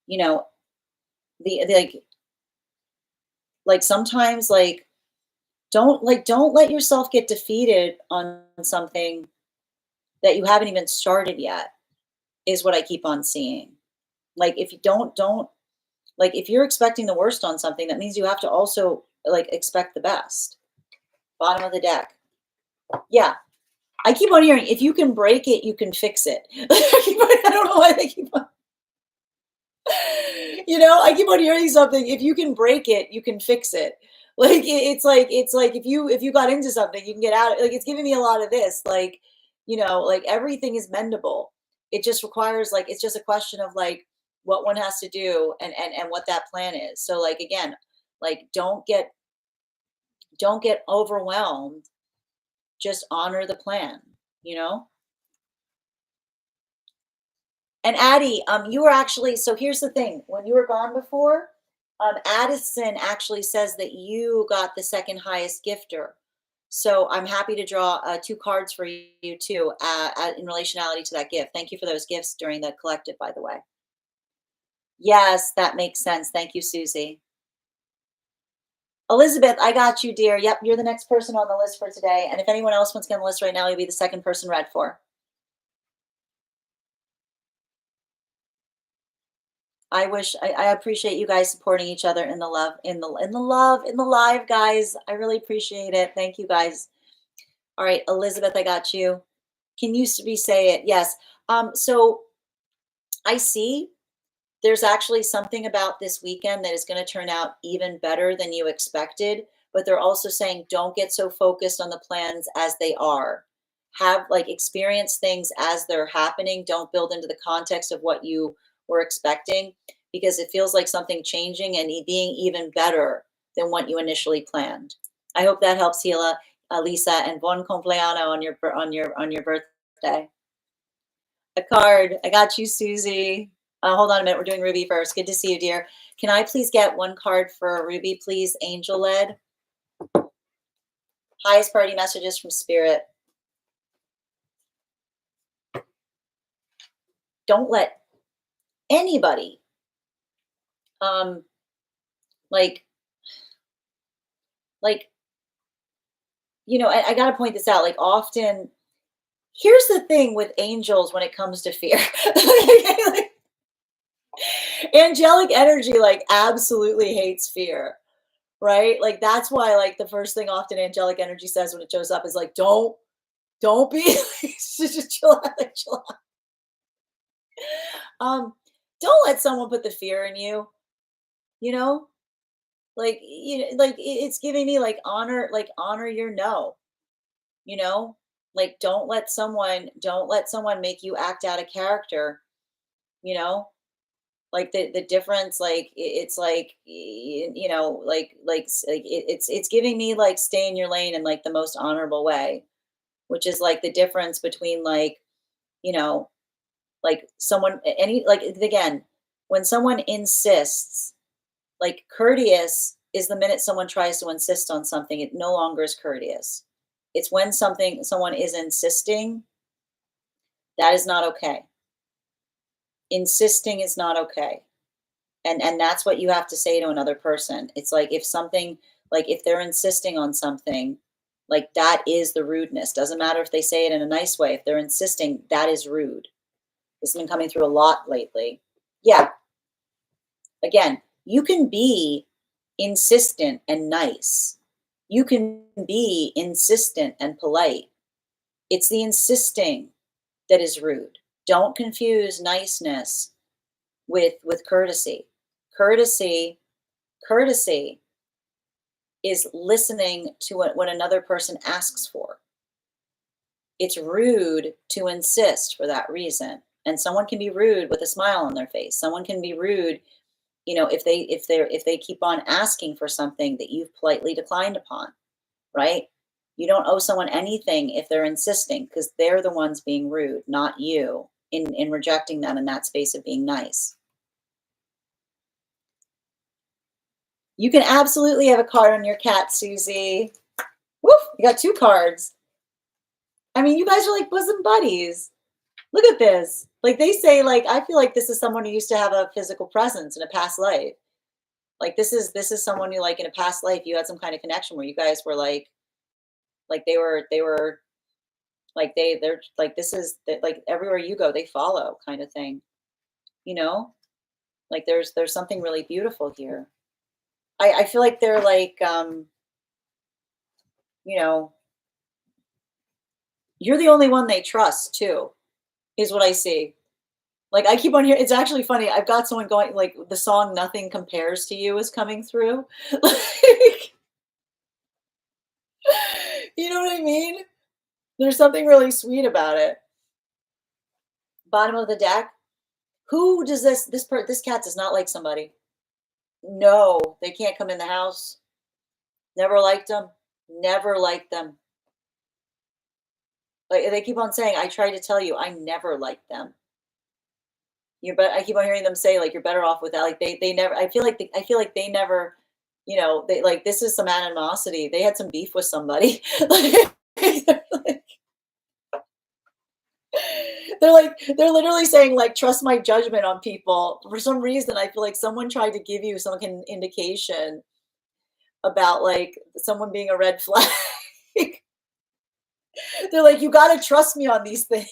you know, the like sometimes don't let yourself get defeated on something that you haven't even started yet, is what I keep on seeing. Like if you don't like if you're expecting the worst on something, that means you have to also like expect the best. Bottom of the deck. Yeah. I keep on hearing if you can break it, you can fix it. I don't know why they keep on. I keep on hearing something. If you can break it, you can fix it. Like it's like if you got into something, you can get out. Like it's giving me a lot of this. Like everything is mendable. It just requires it's just a question of what one has to do and what that plan is. So like again, like don't get overwhelmed. Just honor the plan. You know. And Addie, you were actually, so here's the thing. When you were gone before, Addison actually says that you got the second highest gifter. So I'm happy to draw two cards for you too, in relationality to that gift. Thank you for those gifts during the collective, by the way. Yes, that makes sense. Thank you, Susie. Elizabeth, I got you, dear. Yep, you're the next person on the list for today. And if anyone else wants to get on the list right now, you'll be the second person read for. I appreciate you guys supporting each other in the love, in the live, guys. I really appreciate it. Thank you guys. All right, Elizabeth, I got you. Can you re-say it? Yes. So I see there's actually something about this weekend that is going to turn out even better than you expected, but they're also saying don't get so focused on the plans as they are. Have experience things as they're happening. Don't build into the context of what you were expecting, because it feels like something changing and being even better than what you initially planned. I hope that helps, Hila, Lisa, and bon compleanno on your birthday. A card. I got you, Susie. Hold on a minute. We're doing Ruby first. Good to see you, dear. Can I please get one card for Ruby, please? Angel led. Highest party messages from Spirit. Don't let anybody like I got to point this out. Like often, here's the thing with angels when it comes to fear. Angelic energy absolutely hates fear, right? Like that's why the first thing often angelic energy says when it shows up is don't be just chill out, chill out. Don't let someone put the fear in you, you know? It's giving me honor your no, you know? Don't let someone make you act out of character, you know? The difference it's it's giving me stay in your lane in the most honorable way, which is the difference between you know someone any again, when someone insists, courteous is the minute someone tries to insist on something, it no longer is courteous. It's when someone is insisting, that is not okay. Insisting is not okay. And that's what you have to say to another person. It's if something, if they're insisting on something, that is the rudeness. Doesn't matter if they say it in a nice way. If they're insisting, that is rude. This has been coming through a lot lately. Yeah. Again, you can be insistent and nice. You can be insistent and polite. It's the insisting that is rude. Don't confuse niceness with courtesy. Courtesy is listening to what another person asks for. It's rude to insist for that reason. And someone can be rude with a smile on their face. Someone can be rude, if they keep on asking for something that you've politely declined upon, right? You don't owe someone anything if they're insisting, because they're the ones being rude, not you, in rejecting them in that space of being nice. You can absolutely have a card on your cat, Susie. Woof, you got two cards. I mean, you guys are like bosom buddies. Look at this. Like they say, like, I feel like this is someone who used to have a physical presence in a past life. Like this is someone who like in a past life you had some kind of connection where you guys were like they were like they're like this is like everywhere you go they follow kind of thing, you know? Like there's something really beautiful here. I feel like they're like you know, you're the only one they trust too, is what I see. Like I keep on hearing it's actually funny. I've got someone going like the song Nothing Compares to You is coming through. Like, you know what I mean? There's something really sweet about it. Bottom of the deck. Who does this cat does not like somebody. No, they can't come in the house. Never liked them. Never liked them. Like they keep on saying, I try to tell you, I never liked them. But I keep on hearing them say, like, you're better off without like they never I feel like they never, they like this is some animosity. They had some beef with somebody. Like, they're literally saying like trust my judgment on people. For some reason, I feel like someone tried to give you some indication about like someone being a red flag. They're like, you gotta trust me on these things,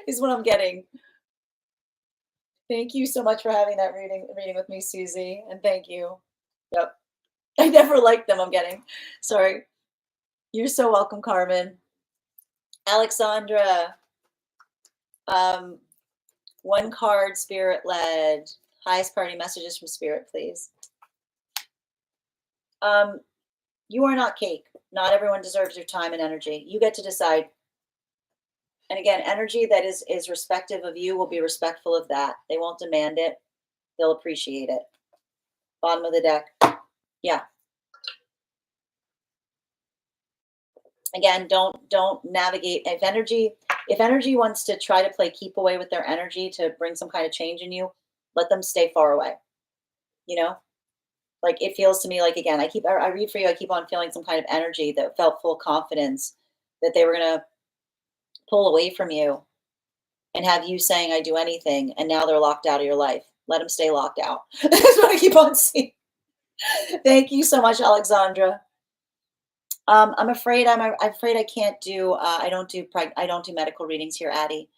is what I'm getting. Thank you so much for having that reading with me, Susie. And thank you. Yep. I never liked them, I'm getting. Sorry. You're so welcome, Carmen. Alexandra. Um, one card, spirit led. Highest party messages from spirit, please. You are not cake. Not everyone deserves your time and energy. You get to decide. And again, energy that is respective of you will be respectful of that. They won't demand it. They'll appreciate it. Bottom of the deck. Yeah. Again, don't navigate if energy wants to try to play keep away with their energy to bring some kind of change in you, let them stay far away. You know? Like it feels to me like again, I read for you, I keep on feeling some kind of energy that felt full confidence that they were gonna pull away from you and have you saying I do anything, and now they're locked out of your life. Let them stay locked out. That's what I keep on seeing. Thank you so much, Alexandra. I'm afraid I can't do I don't do medical readings here, Addie.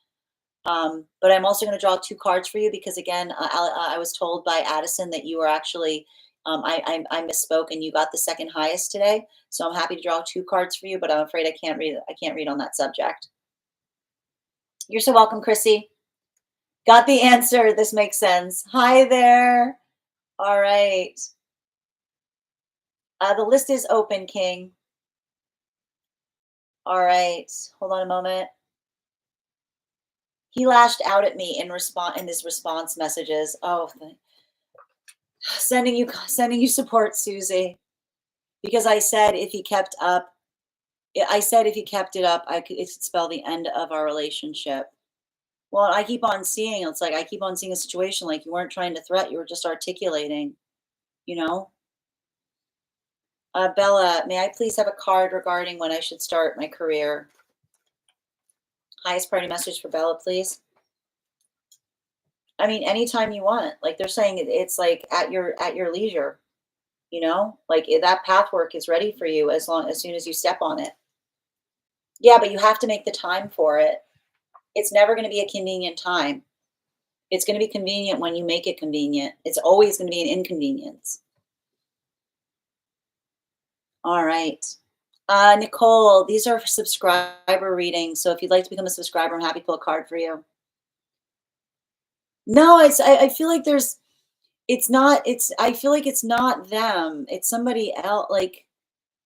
But I'm also going to draw two cards for you because again, I was told by Addison that you were actually I misspoke and you got the second highest today. So I'm happy to draw two cards for you, but I'm afraid I can't read on that subject. You're so welcome, Chrissy. Got the answer. This makes sense. Hi there. All right. The list is open, King. All right. Hold on a moment. He lashed out at me in his response messages. Oh, sending you support, Susie. Because I said if he kept up, I said if he kept it up, it could spell the end of our relationship. Well, I keep on seeing, it's like I keep on seeing a situation like you weren't trying to threat, you were just articulating, you know? Bella, may I please have a card regarding when I should start my career? Highest priority message for Bella, please. I mean, anytime you want. Like they're saying, it's like at your leisure. You know, like that path work is ready for you as soon as you step on it. Yeah, but you have to make the time for it. It's never going to be a convenient time. It's going to be convenient when you make it convenient. It's always going to be an inconvenience. All right. Nicole, these are subscriber readings. So if you'd like to become a subscriber, I'm happy to pull a card for you. No, I feel like I feel like it's not them. It's somebody else. Like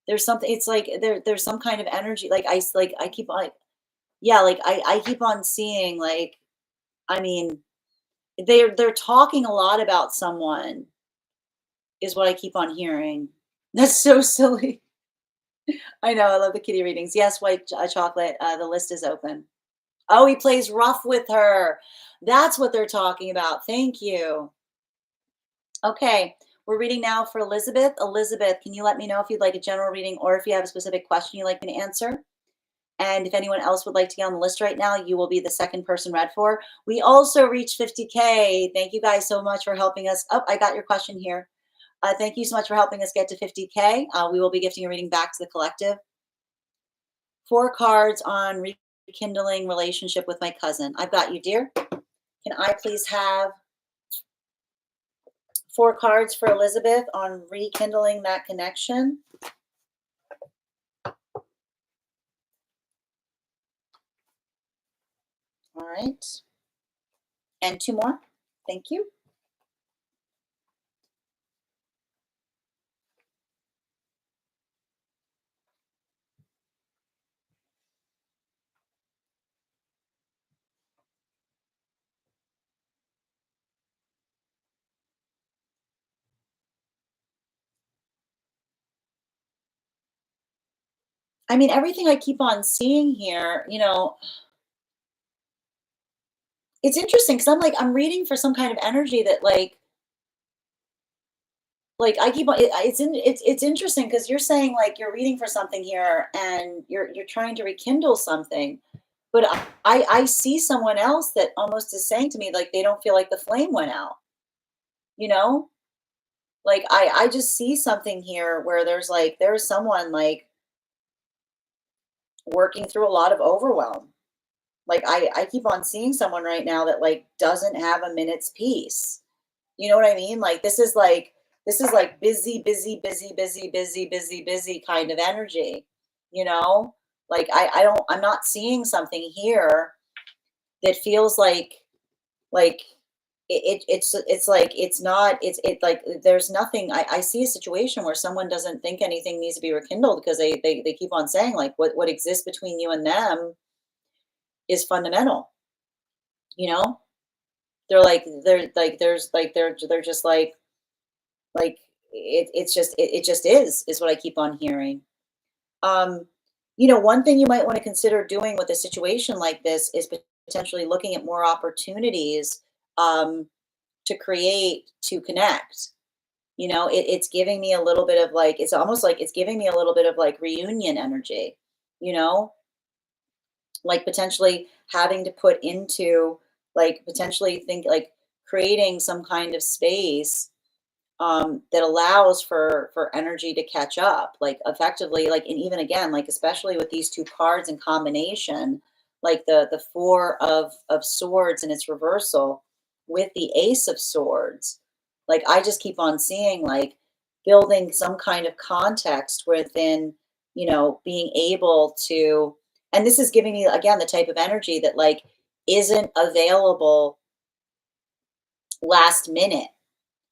there's something, it's like there's some kind of energy. Like I keep on, yeah, like I keep on seeing like, I mean, they're talking a lot about someone is what I keep on hearing. That's so silly. I know. I love the kitty readings. Yes, white chocolate. The list is open. Oh, he plays rough with her. That's what they're talking about. Thank you. Okay. We're reading now for Elizabeth. Elizabeth, can you let me know if you'd like a general reading or if you have a specific question you'd like me to answer? And if anyone else would like to get on the list right now, you will be the second person read for. We also reached 50K. Thank you guys so much for helping us. Oh, I got your question here. Thank you so much for helping us get to 50K. We will be gifting a reading back to the collective. 4 cards on rekindling relationship with my cousin. I've got you, dear. Can I please have 4 cards for Elizabeth on rekindling that connection? All right. And 2 more. Thank you. I mean, everything I keep on seeing here, it's interesting because I'm reading for some kind of energy that I keep on it's interesting because you're saying like you're reading for something here and you're trying to rekindle something, but I see someone else that almost is saying to me like they don't feel like the flame went out, you know? Like I just see something here where there's someone like working through a lot of overwhelm. Like I keep on seeing someone right now that like doesn't have a minute's peace. You know what I mean? Like this is like busy, busy, busy, busy, busy, busy, busy kind of energy, you know? Like I'm not seeing something here that feels like it's like it's not it's like there's nothing. I see a situation where someone doesn't think anything needs to be rekindled because they keep on saying like what exists between you and them is fundamental, you know? They're just like it just is what I keep on hearing. Um, one thing you might want to consider doing with a situation like this is potentially looking at more opportunities um, to connect. It's giving me a little bit of like it's almost like it's giving me a little bit of like reunion energy. You know, like potentially having to put into like potentially think like creating some kind of space that allows for energy to catch up, like effectively, like and even again, like especially with these 2 cards in combination, like the 4 of swords in its reversal with the ace of swords. Like I just keep on seeing like building some kind of context within, being able to, and this is giving me again the type of energy that like isn't available last minute.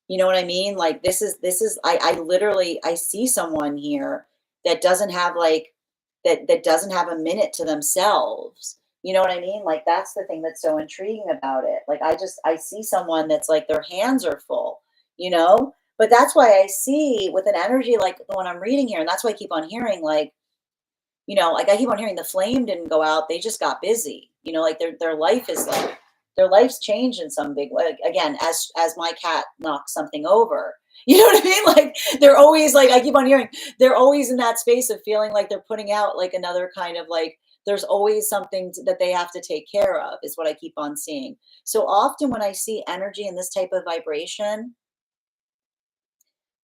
You know what I mean? Like this is I literally I see someone here that doesn't have like that doesn't have a minute to themselves. You know what I mean? Like that's the thing that's so intriguing about it. Like I see someone that's like their hands are full, you know? But that's why I see with an energy like the one I'm reading here, and that's why I keep on hearing like, like I keep on hearing the flame didn't go out, they just got busy. Like their life is like their life's changed in some big way. Again, as my cat knocks something over. You know what I mean? Like they're always like I keep on hearing they're always in that space of feeling like they're putting out like another kind of like there's always something that they have to take care of is what I keep on seeing. So often when I see energy in this type of vibration,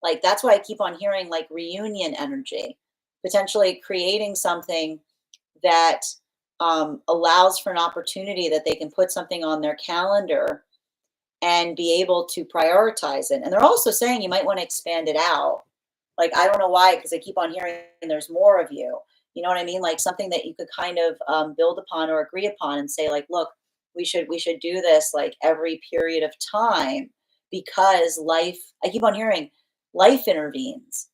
like that's why I keep on hearing like reunion energy, potentially creating something that allows for an opportunity that they can put something on their calendar and be able to prioritize it. And they're also saying you might want to expand it out. Like, I don't know why, because I keep on hearing there's more of you. You know what I mean? Like something that you could kind of build upon or agree upon and say, like, look, we should do this like every period of time because life, I keep on hearing life intervenes,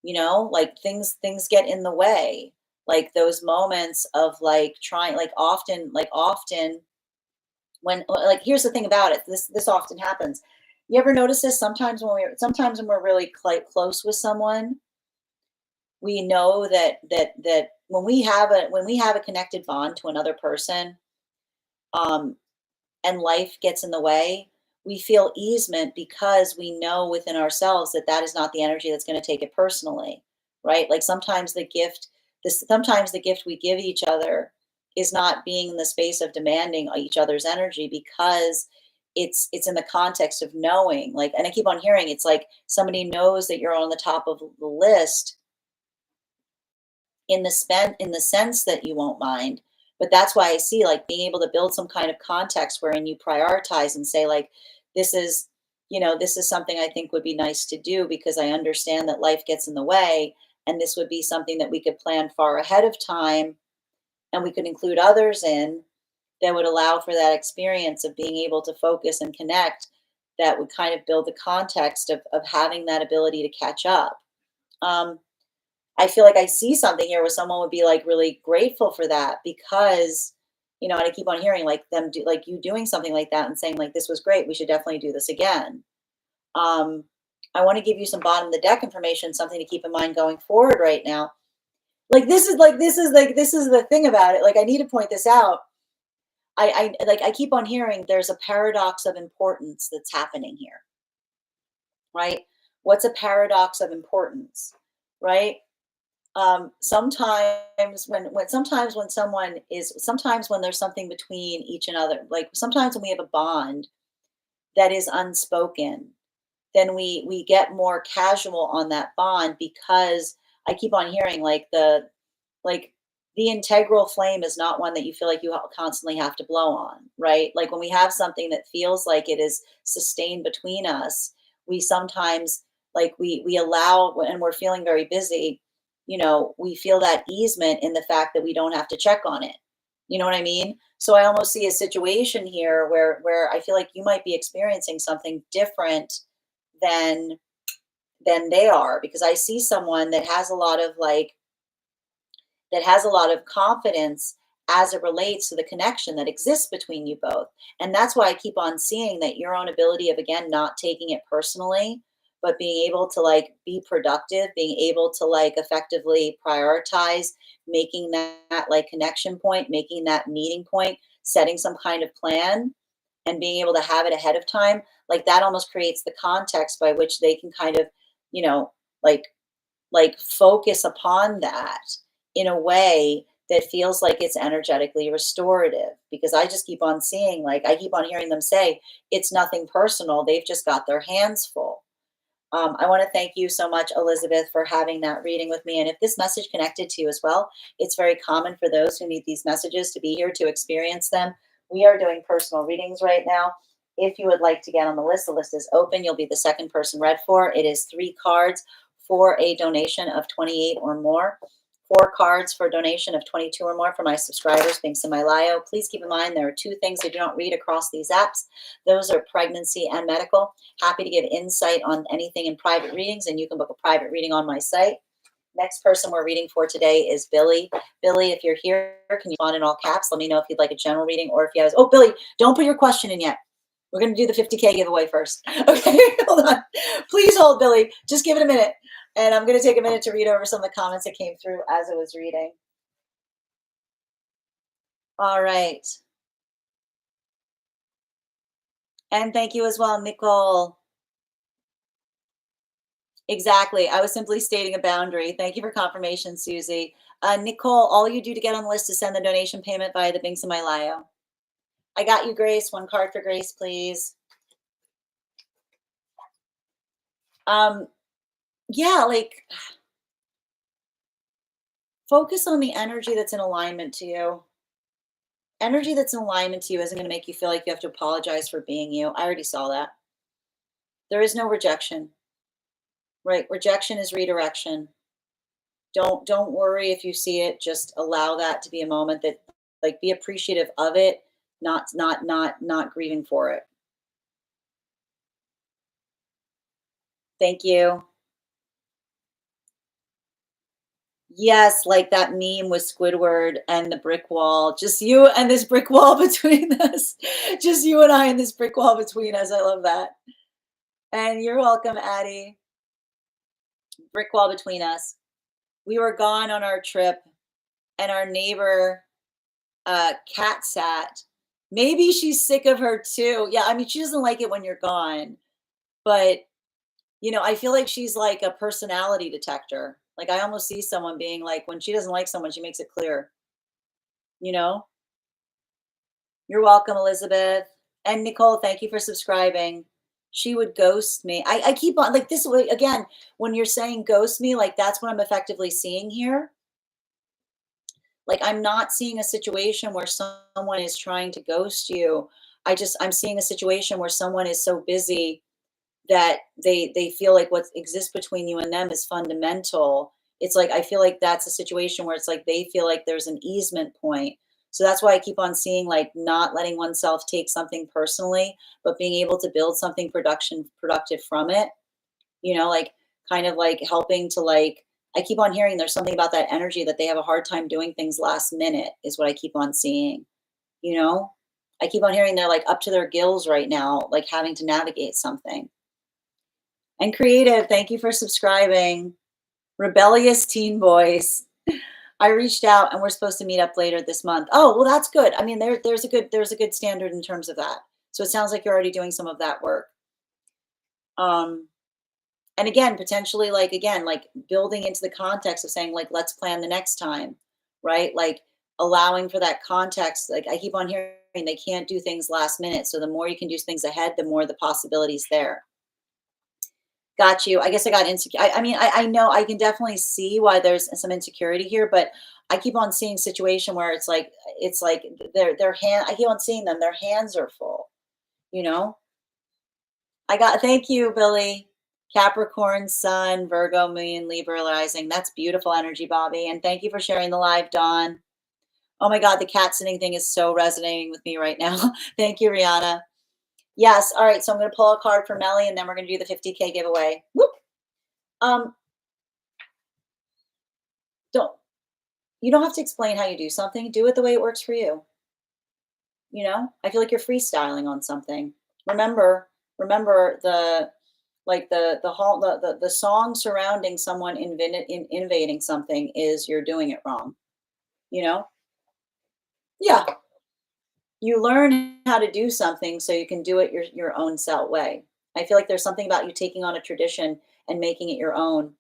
like things get in the way, like those moments of like trying like often when like here's the thing about it, this often happens. You ever notice this? Sometimes when we're really quite close with someone, we know that when we have a connected bond to another person, um and life gets in the way, we feel easement because we know within ourselves that that is not the energy that's going to take it personally, right? Like sometimes the gift we give each other is not being in the space of demanding each other's energy, because it's in the context of knowing, like, and I keep on hearing it's like somebody knows that you're on the top of the list in the sense that you won't mind. But that's why I see, like, being able to build some kind of context wherein you prioritize and say, like, this is, this is something I think would be nice to do because I understand that life gets in the way, and this would be something that we could plan far ahead of time, and we could include others in, that would allow for that experience of being able to focus and connect, that would kind of build the context of having that ability to catch up. um, I feel like I see something here where someone would be like really grateful for that, because, and I keep on hearing like them do, like you doing something like that and saying like, this was great. We should definitely do this again. Um, I want to give you some bottom of the deck information, something to keep in mind going forward right now. This is the thing about it. Like, I need to point this out. I keep on hearing there's a paradox of importance that's happening here, right? What's a paradox of importance, right? Sometimes sometimes when there's something between each and other, like sometimes when we have a bond that is unspoken, then we get more casual on that bond, because I keep on hearing like the integral flame is not one that you feel like you constantly have to blow on, right? Like when we have something that feels like it is sustained between us, we sometimes, like, we allow, and we're feeling very busy, we feel that easement in the fact that we don't have to check on it. You know what I mean? So I almost see a situation here where I feel like you might be experiencing something different than they are, because I see someone that has a lot of confidence as it relates to the connection that exists between you both. And that's why I keep on seeing that your own ability of, again, not taking it personally, but being able to like be productive, being able to like effectively prioritize, making that like connection point, making that meeting point, setting some kind of plan, and being able to have it ahead of time, like that almost creates the context by which they can kind of, you know, like focus upon that in a way that feels like it's energetically restorative, because I just keep on seeing, like, I keep on hearing them say it's nothing personal, they've just got their hands full. I want to thank you so much, Elizabeth, for having that reading with me. And if this message connected to you as well, it's very common for those who need these messages to be here to experience them. We are doing personal readings right now. If you would like to get on the list is open. You'll be the second person read for. It is 3 cards for a donation of 28 or more. 4 cards for a donation of 22 or more for my subscribers, being Semi-Lio. Please keep in mind there are 2 things I do not read across these apps. Those are pregnancy and medical. Happy to give insight on anything in private readings, and you can book a private reading on my site. Next person we're reading for today is Billy. Billy, if you're here, can you respond in all caps? Let me know if you'd like a general reading, or if you have. Oh, Billy, don't put your question in yet. We're going to do the 50K giveaway first. Okay, hold on. Please hold, Billy. Just give it a minute. And I'm going to take a minute to read over some of the comments that came through as I was reading. All right. And thank you as well, Nicole. Exactly. I was simply stating a boundary. Thank you for confirmation, Susie. Nicole, all you do to get on the list is send the donation payment via the Binks of My Lio. I got you, Grace. 1 card for Grace, please. Yeah, like, focus on the energy that's in alignment to you. Energy that's in alignment to you isn't going to make you feel like you have to apologize for being you. I already saw that. There is no rejection, right? Rejection is redirection. Don't worry if you see it. Just allow that to be a moment that, like, be appreciative of it, not grieving for it. Thank you. Yes, like that meme with Squidward and the brick wall. Just you and this brick wall between us. Just you and I and this brick wall between us. I love that. And you're welcome, Addie. Brick wall between us. We were gone on our trip, and our neighbor cat sat Maybe she's sick of her too. Yeah, I mean, she doesn't like it when you're gone, but I feel like she's like a personality detector. Like I almost see someone being like, when she doesn't like someone, she makes it clear, you know? You're welcome, Elizabeth. And Nicole, thank you for subscribing. She would ghost me. I keep on like this way again, when you're saying ghost me, like that's what I'm effectively seeing here. Like I'm not seeing a situation where someone is trying to ghost you. I'm seeing a situation where someone is so busy that they feel like what exists between you and them is fundamental. It's like I feel like that's a situation where it's like they feel like there's an easement point. So that's why I keep on seeing like not letting oneself take something personally, but being able to build something productive from it. Like kind of like helping to like I keep on hearing there's something about that energy that they have a hard time doing things last minute is what I keep on seeing, you know? I keep on hearing they're like up to their gills right now, like having to navigate something. And Creative, thank you for subscribing. Rebellious Teen Boys. I reached out and we're supposed to meet up later this month. Oh, well, that's good. I mean, there's a good standard in terms of that. So it sounds like you're already doing some of that work. Um, and again, potentially like again, like building into the context of saying, like, let's plan the next time, right? Like allowing for that context. Like I keep on hearing they can't do things last minute. So the more you can do things ahead, the more the possibilities there. Got you. I guess I got insecure. I mean, I know I can definitely see why there's some insecurity here, but I keep on seeing situation where it's like their hand. I keep on seeing them. Their hands are full. You know. Thank you, Billy. Capricorn, Sun, Virgo, Moon, Libra, Rising. That's beautiful energy, Bobby. And thank you for sharing the live, Dawn. Oh my God, the cat sitting thing is so resonating with me right now. Thank you, Rihanna. Yes. All right. So I'm going to pull a card for Melly, and then we're going to do the 50K giveaway. Whoop. Um, don't You don't have to explain how you do something. Do it the way it works for you. I feel like you're freestyling on something. Remember the like the song surrounding someone innovating something is you're doing it wrong. You know? Yeah. You learn how to do something so you can do it your own self way. I feel like there's something about you taking on a tradition and making it your own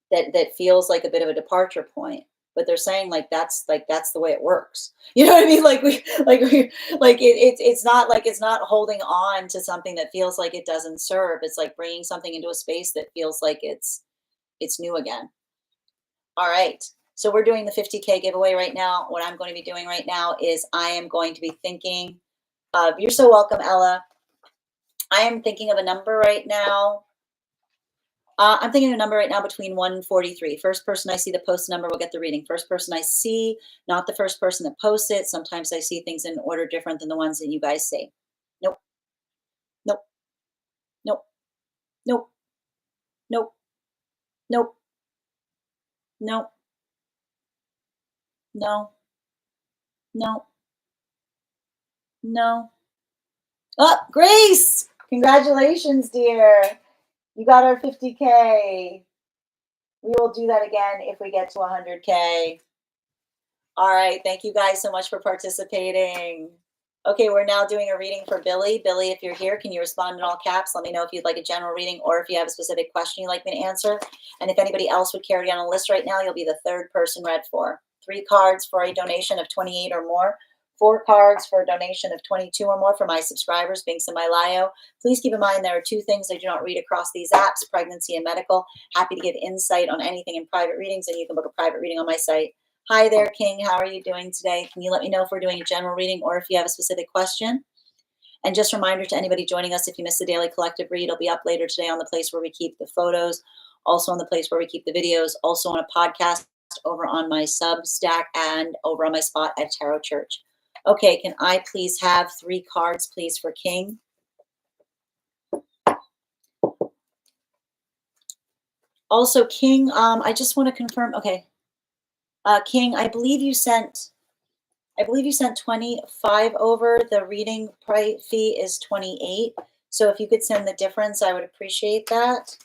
that feels like a bit of a departure point, but they're saying like that's the way it works. You know what I mean? It's not holding on to something that feels like it doesn't serve. It's like bringing something into a space that feels like it's new again. All right, so we're doing the 50K giveaway right now. What I'm going to be doing right now is I am going to be thinking of, you're so welcome, Ella. I am thinking of a number right now. I'm thinking of a number right now between 1 and 43. First person I see that posts a number will get the reading. First person I see, not the first person that posts it. Sometimes I see things in order different than the ones that you guys see. Nope, nope, nope, nope, nope, nope, nope, no, no, no. Oh, Grace! Congratulations, dear. You got our 50K. We will do that again if we get to 100K. All right. Thank you guys so much for participating. Okay, we're now doing a reading for Billy. Billy, if you're here, can you respond in all caps? Let me know if you'd like a general reading or if you have a specific question you'd like me to answer. And if anybody else would care to get on a list right now, you'll be the third person read for. 3 cards for a donation of 28 or more. 4 cards for a donation of 22 or more for my subscribers, being Semi-Lio. Please keep in mind there are 2 things I do not read across these apps, pregnancy and medical. Happy to give insight on anything in private readings, and you can book a private reading on my site. Hi there, King. How are you doing today? Can you let me know if we're doing a general reading or if you have a specific question? And just a reminder to anybody joining us, if you missed the daily collective read, it'll be up later today on the place where we keep the photos, also on the place where we keep the videos, also on a podcast over on my Substack and over on my spot at Tarot Church. Okay, can I please have 3 cards, please, for King? Also, King, I just want to confirm. Okay, King, I believe you sent 25 over. The reading fee is 28. So if you could send the difference, I would appreciate that.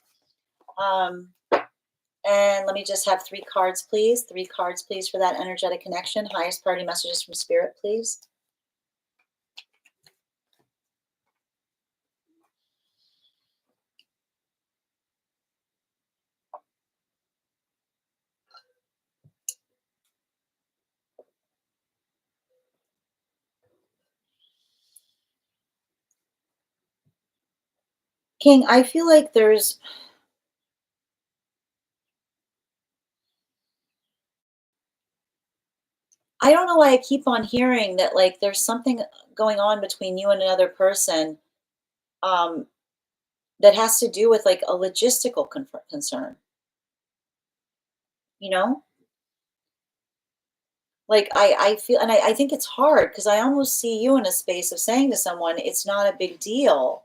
And let me just have 3 cards, please. 3 cards, please, for that energetic connection. Highest priority messages from Spirit, please. King, I feel like there's I don't know why I keep on hearing that, like, there's something going on between you and another person, um, that has to do with, like, a logistical concern, you know? Like, I feel and I think it's hard because I almost see you in a space of saying to someone, "It's not a big deal."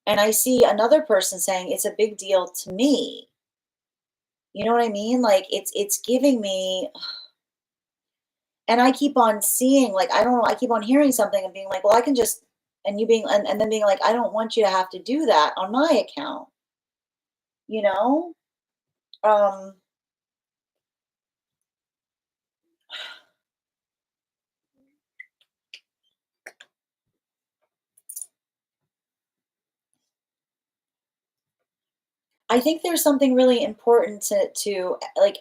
And I see another person saying, "It's a big deal to me." You know what I mean? Like, it's giving me and I keep on seeing, like, I don't know, I keep on hearing something and being like, "Well, I can just" and you being and then being like, "I don't want you to have to do that on my account." You know? Um, I think there's something really important to like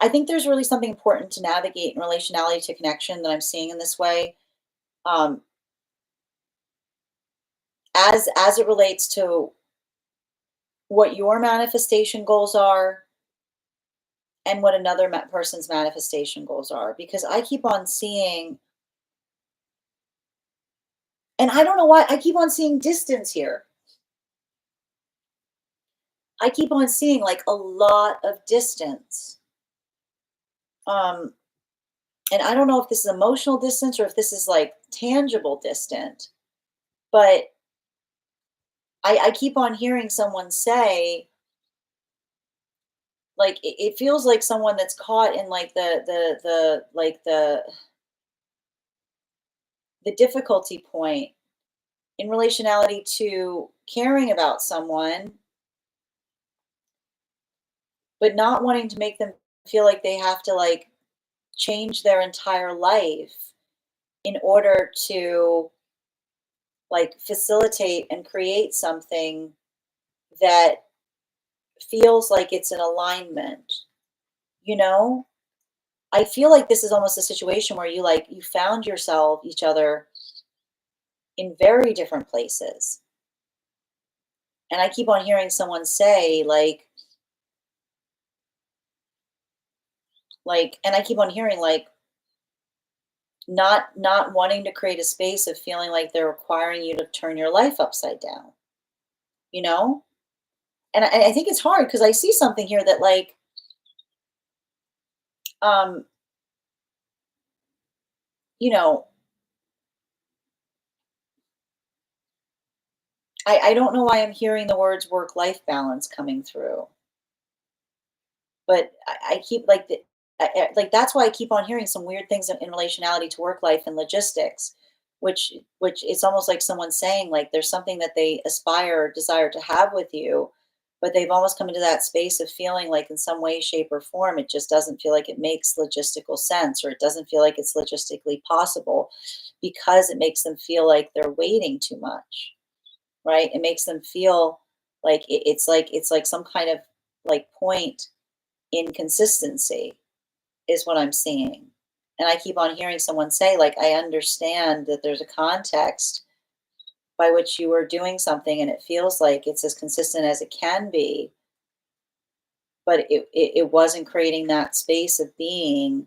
I think there's really something important to navigate in relationality to connection that I'm seeing in this way. Um, as it relates to what your manifestation goals are and what another person's manifestation goals are, because I keep on seeing, and I don't know why I keep on seeing distance here. I keep on seeing like a lot of distance. Um, and I don't know if this is emotional distance or if this is like tangible distant, but I keep on hearing someone say, like it feels like someone that's caught in like the like the difficulty point in relationality to caring about someone, but not wanting to make them feel like they have to like change their entire life in order to like facilitate and create something that feels like it's an alignment, you know? I feel like this is almost a situation where you found yourself each other in very different places. And I keep on hearing someone say and I keep on hearing not wanting to create a space of feeling like they're requiring you to turn your life upside down, you know? And I think it's hard because I see something here that um, you know, I don't know why I'm hearing the words work-life balance coming through, but I keep like like that's why I keep on hearing some weird things in relationality to work life and logistics, which it's almost like someone saying like there's something that they aspire or desire to have with you, but they've almost come into that space of feeling like in some way, shape, or form, it just doesn't feel like it makes logistical sense or it doesn't feel like it's logistically possible because it makes them feel like they're waiting too much, right? It makes them feel like it's like some kind of like point inconsistency is what I'm seeing. And I keep on hearing someone say, like, I understand that there's a context by which you are doing something and it feels like it's as consistent as it can be, but it wasn't creating that space of being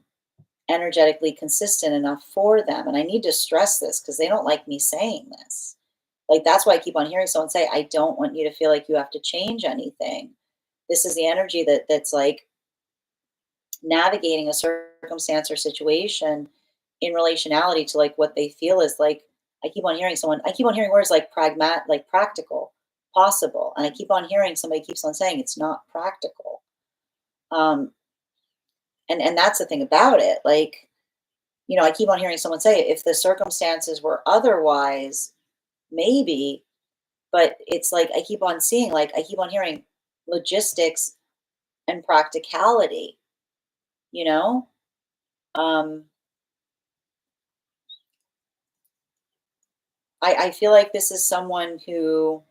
energetically consistent enough for them. And I need to stress this because they don't like me saying this. Like, that's why I keep on hearing someone say, I don't want you to feel like you have to change anything. This is the energy that's like navigating a circumstance or situation in relationality to like what they feel is like I keep on hearing words like pragmat like practical, possible, and I keep on hearing somebody keeps on saying it's not practical. um and that's the thing about it, like, I keep on hearing someone say if the circumstances were otherwise, maybe, but it's like I keep on seeing, like, I keep on hearing logistics and practicality, you know um I feel like this is someone who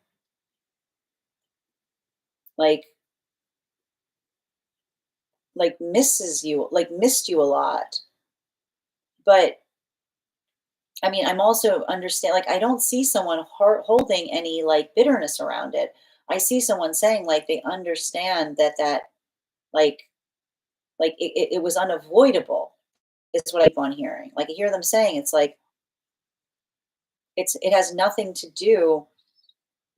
like misses you, like missed you a lot, but I mean, I'm also understand like I don't see someone holding any like bitterness around it. I see someone saying like they understand that like it was unavoidable is what I keep on hearing. Like I hear them saying it's like it has nothing to do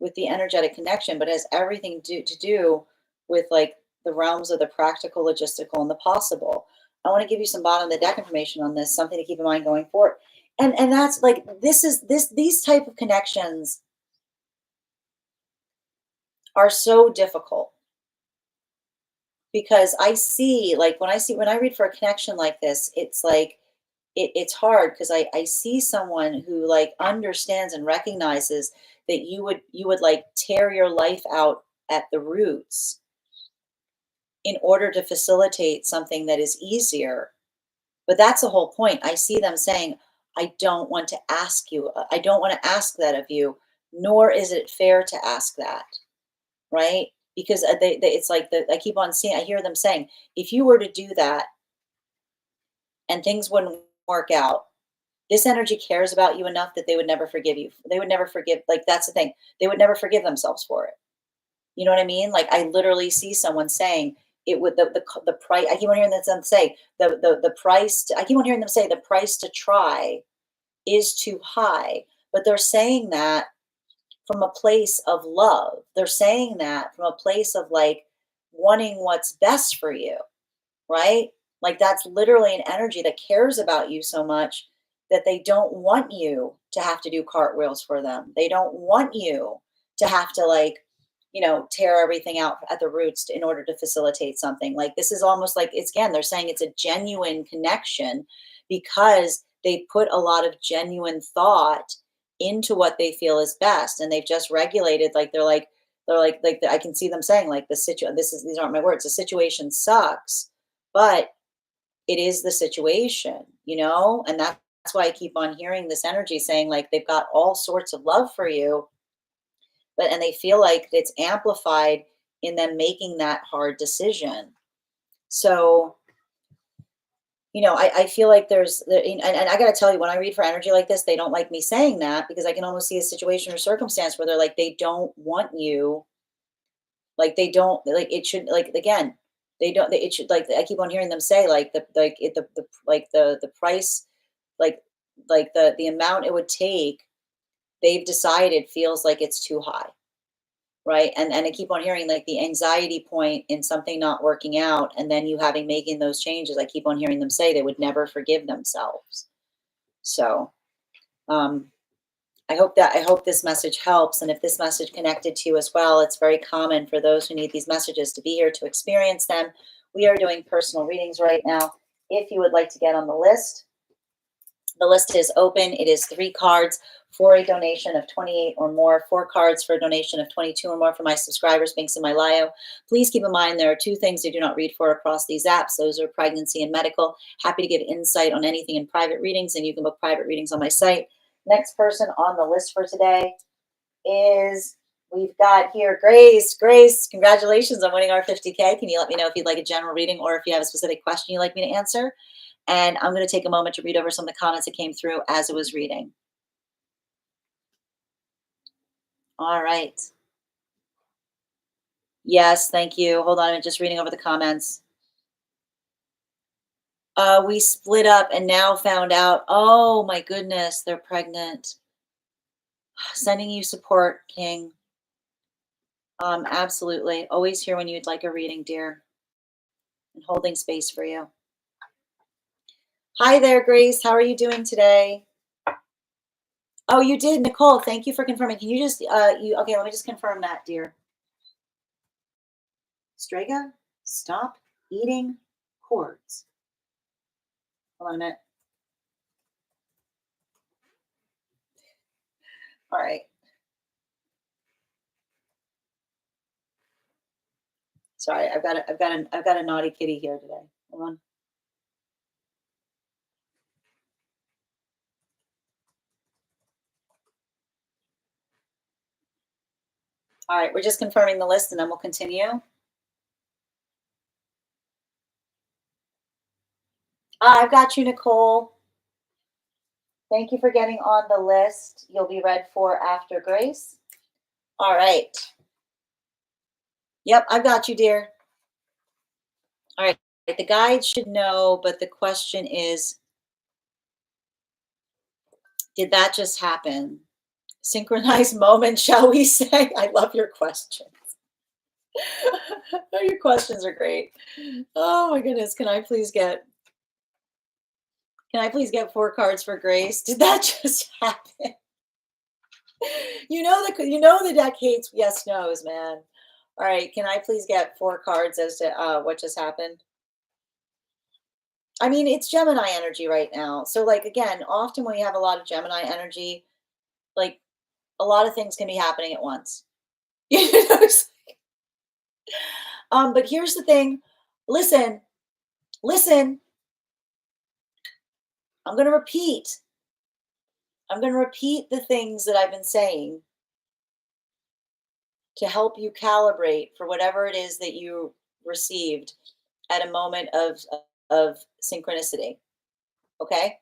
with the energetic connection, but has everything to do with like the realms of the practical, logistical, and the possible. I want to give you some bottom of the deck information on this, something to keep in mind going forward. And that's like these type of connections are so difficult because I see like when I read for a connection like this, it's like it's hard because I see someone who like understands and recognizes that you would like tear your life out at the roots in order to facilitate something that is easier. But that's the whole point. I see them saying, I don't want to ask you, I don't want to ask that of you, nor is it fair to ask that, right? Because it's like I keep on seeing, I hear them saying, if you were to do that and things wouldn't work out, this energy cares about you enough that they would never forgive you. They would never forgive, like, that's the thing. They would never forgive themselves for it. You know what I mean? Like I literally see someone saying it would the price. I keep on hearing them say the price. I keep on hearing them say the price to try is too high, but they're saying that from a place of love. They're saying that from a place of like wanting what's best for you, right? Like that's literally an energy that cares about you so much that they don't want you to have to do cartwheels for them. They don't want you to have to like, tear everything out at the roots in order to facilitate something. Like this is almost like it's again, they're saying it's a genuine connection because they put a lot of genuine thought into what they feel is best. And they've just regulated, like they're like I can see them saying like these aren't my words. The situation sucks, but it is the situation, and that's why I keep on hearing this energy saying like they've got all sorts of love for you, but and they feel like it's amplified in them making that hard decision. So, I feel like and I got to tell you, when I read for energy like this, they don't like me saying that because I can almost see a situation or circumstance where they're like, they don't want you, like they don't like it should like again, they don't. It should like I keep on hearing them say like the like the price like the amount it would take. They've decided feels like it's too high, right? And I keep on hearing like the anxiety point in something not working out, and then you having making those changes. I keep on hearing them say they would never forgive themselves. So um, I hope this message helps, and if this message connected to you as well, it's very common for those who need these messages to be here to experience them. We are doing personal readings right now. If you would like to get on the list, the list is open. It is 3 cards for a donation of 28 or more, 4 cards for a donation of 22 or more for my subscribers. Links in my bio. Please keep in mind there are 2 things I do not read for across these apps. Those are pregnancy and medical. Happy to give insight on anything in private readings, and you can book private readings on my site. Next person on the list for today is we've got here Grace. Grace, congratulations on winning our 50K. Can you let me know if you'd like a general reading or if you have a specific question you'd like me to answer? And I'm going to take a moment to read over some of the comments that came through as it was reading. All right. Yes, thank you. Hold on, I'm just reading over the comments. We split up and now found out. Oh my goodness, they're pregnant. Sending you support, King. Absolutely. Always here when you'd like a reading, dear. And holding space for you. Hi there, Grace. How are you doing today? Oh, you did, Nicole. Thank you for confirming. Can you just okay, let me just confirm that, dear. Strega, stop eating cords. Hold on a minute. All right. Sorry, I've got a naughty kitty here today. Hold on. All right, we're just confirming the list and then we'll continue. I've got you, Nicole. Thank you for getting on the list. You'll be read for after Grace. All right. Yep, I've got you, dear. All right. The guide should know, but the question is, did that just happen? Synchronized moment, shall we say? I love your questions. Oh, your questions are great. Oh my goodness. Can I please get 4 cards for Grace? Did that just happen? The deck hates yes nos, man. All right, can I please get 4 cards as to what just happened? I mean, it's Gemini energy right now. So, like, again, often when you have a lot of Gemini energy, like, a lot of things can be happening at once. You know, but here's the thing. Listen, listen. I'm going to repeat. I'm going to repeat the things that I've been saying to help you calibrate for whatever it is that you received at a moment of synchronicity. Okay?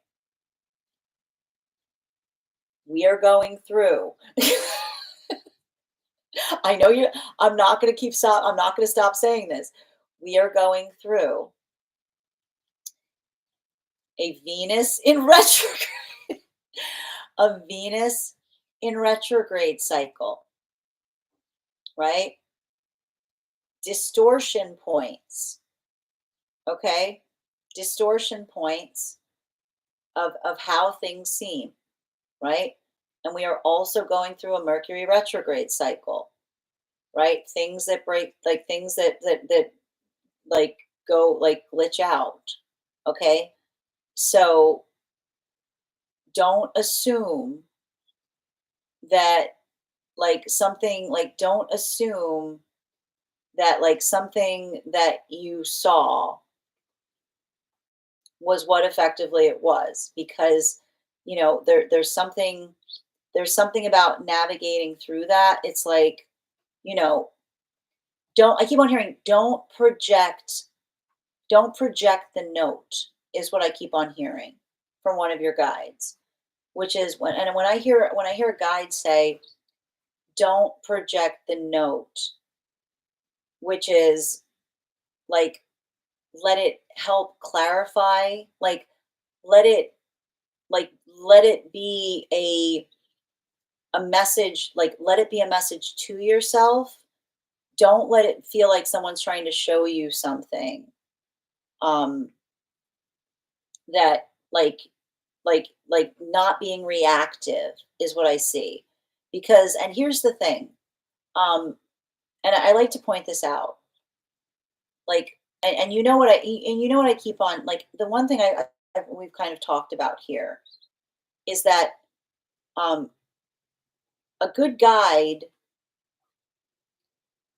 We are going through. I know you I'm not going to I'm not going to stop saying this. We are going through a Venus in retrograde, a Venus in retrograde cycle, right? Distortion points. Okay? Distortion points of how things seem, right? And we are also going through a Mercury retrograde cycle, right? Things that break, like things that like go like glitch out. Okay? So don't assume that don't assume that like something that you saw was what effectively it was, because there's something about navigating through that. It's like, you know don't I keep on hearing, don't project the note, is what I keep on hearing from one of your guides, which is when I hear a guide say, don't project the note, which is like, let it help clarify, let it let it be a message, let it be a message to yourself. Don't let it feel like someone's trying to show you something, um that not being reactive is what I see. Because, and here's the thing, um and I like to point this out, like, and you know what I keep on, like, the one thing we've kind of talked about here is that, um a good guide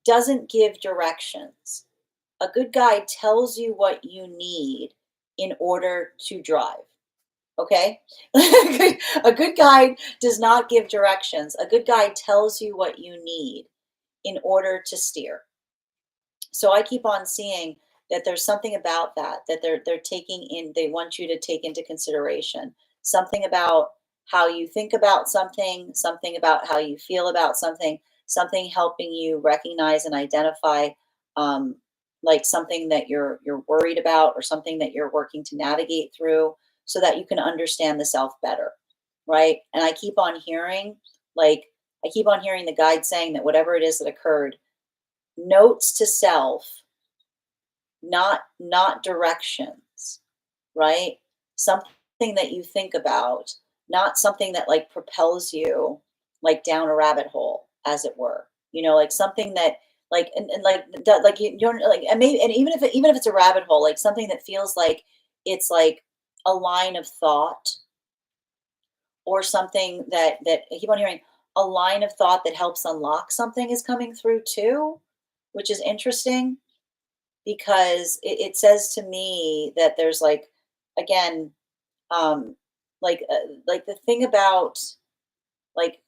doesn't give directions. A good guide tells you what you need in order to drive. Okay? A good guide does not give directions. A good guide tells you what you need in order to steer. So I keep on seeing that there's something about that they want you to take into consideration. Something about how you think about something about how you feel about something helping you recognize and identify, um, like something that you're worried about, or something that you're working to navigate through, so that you can understand the self better, right? And like I keep on hearing the guide saying that whatever it is that occurred, notes to self, not directions, right? Something that you think about, not something that like propels you like down a rabbit hole, as it were. Like something that, and like like you're like, and maybe, and even if it's a rabbit hole, like something that feels like it's like a line of thought, or something that I keep on hearing, a line of thought that helps unlock something is coming through too, which is interesting, because it says to me that there's like, again, um like the thing about, like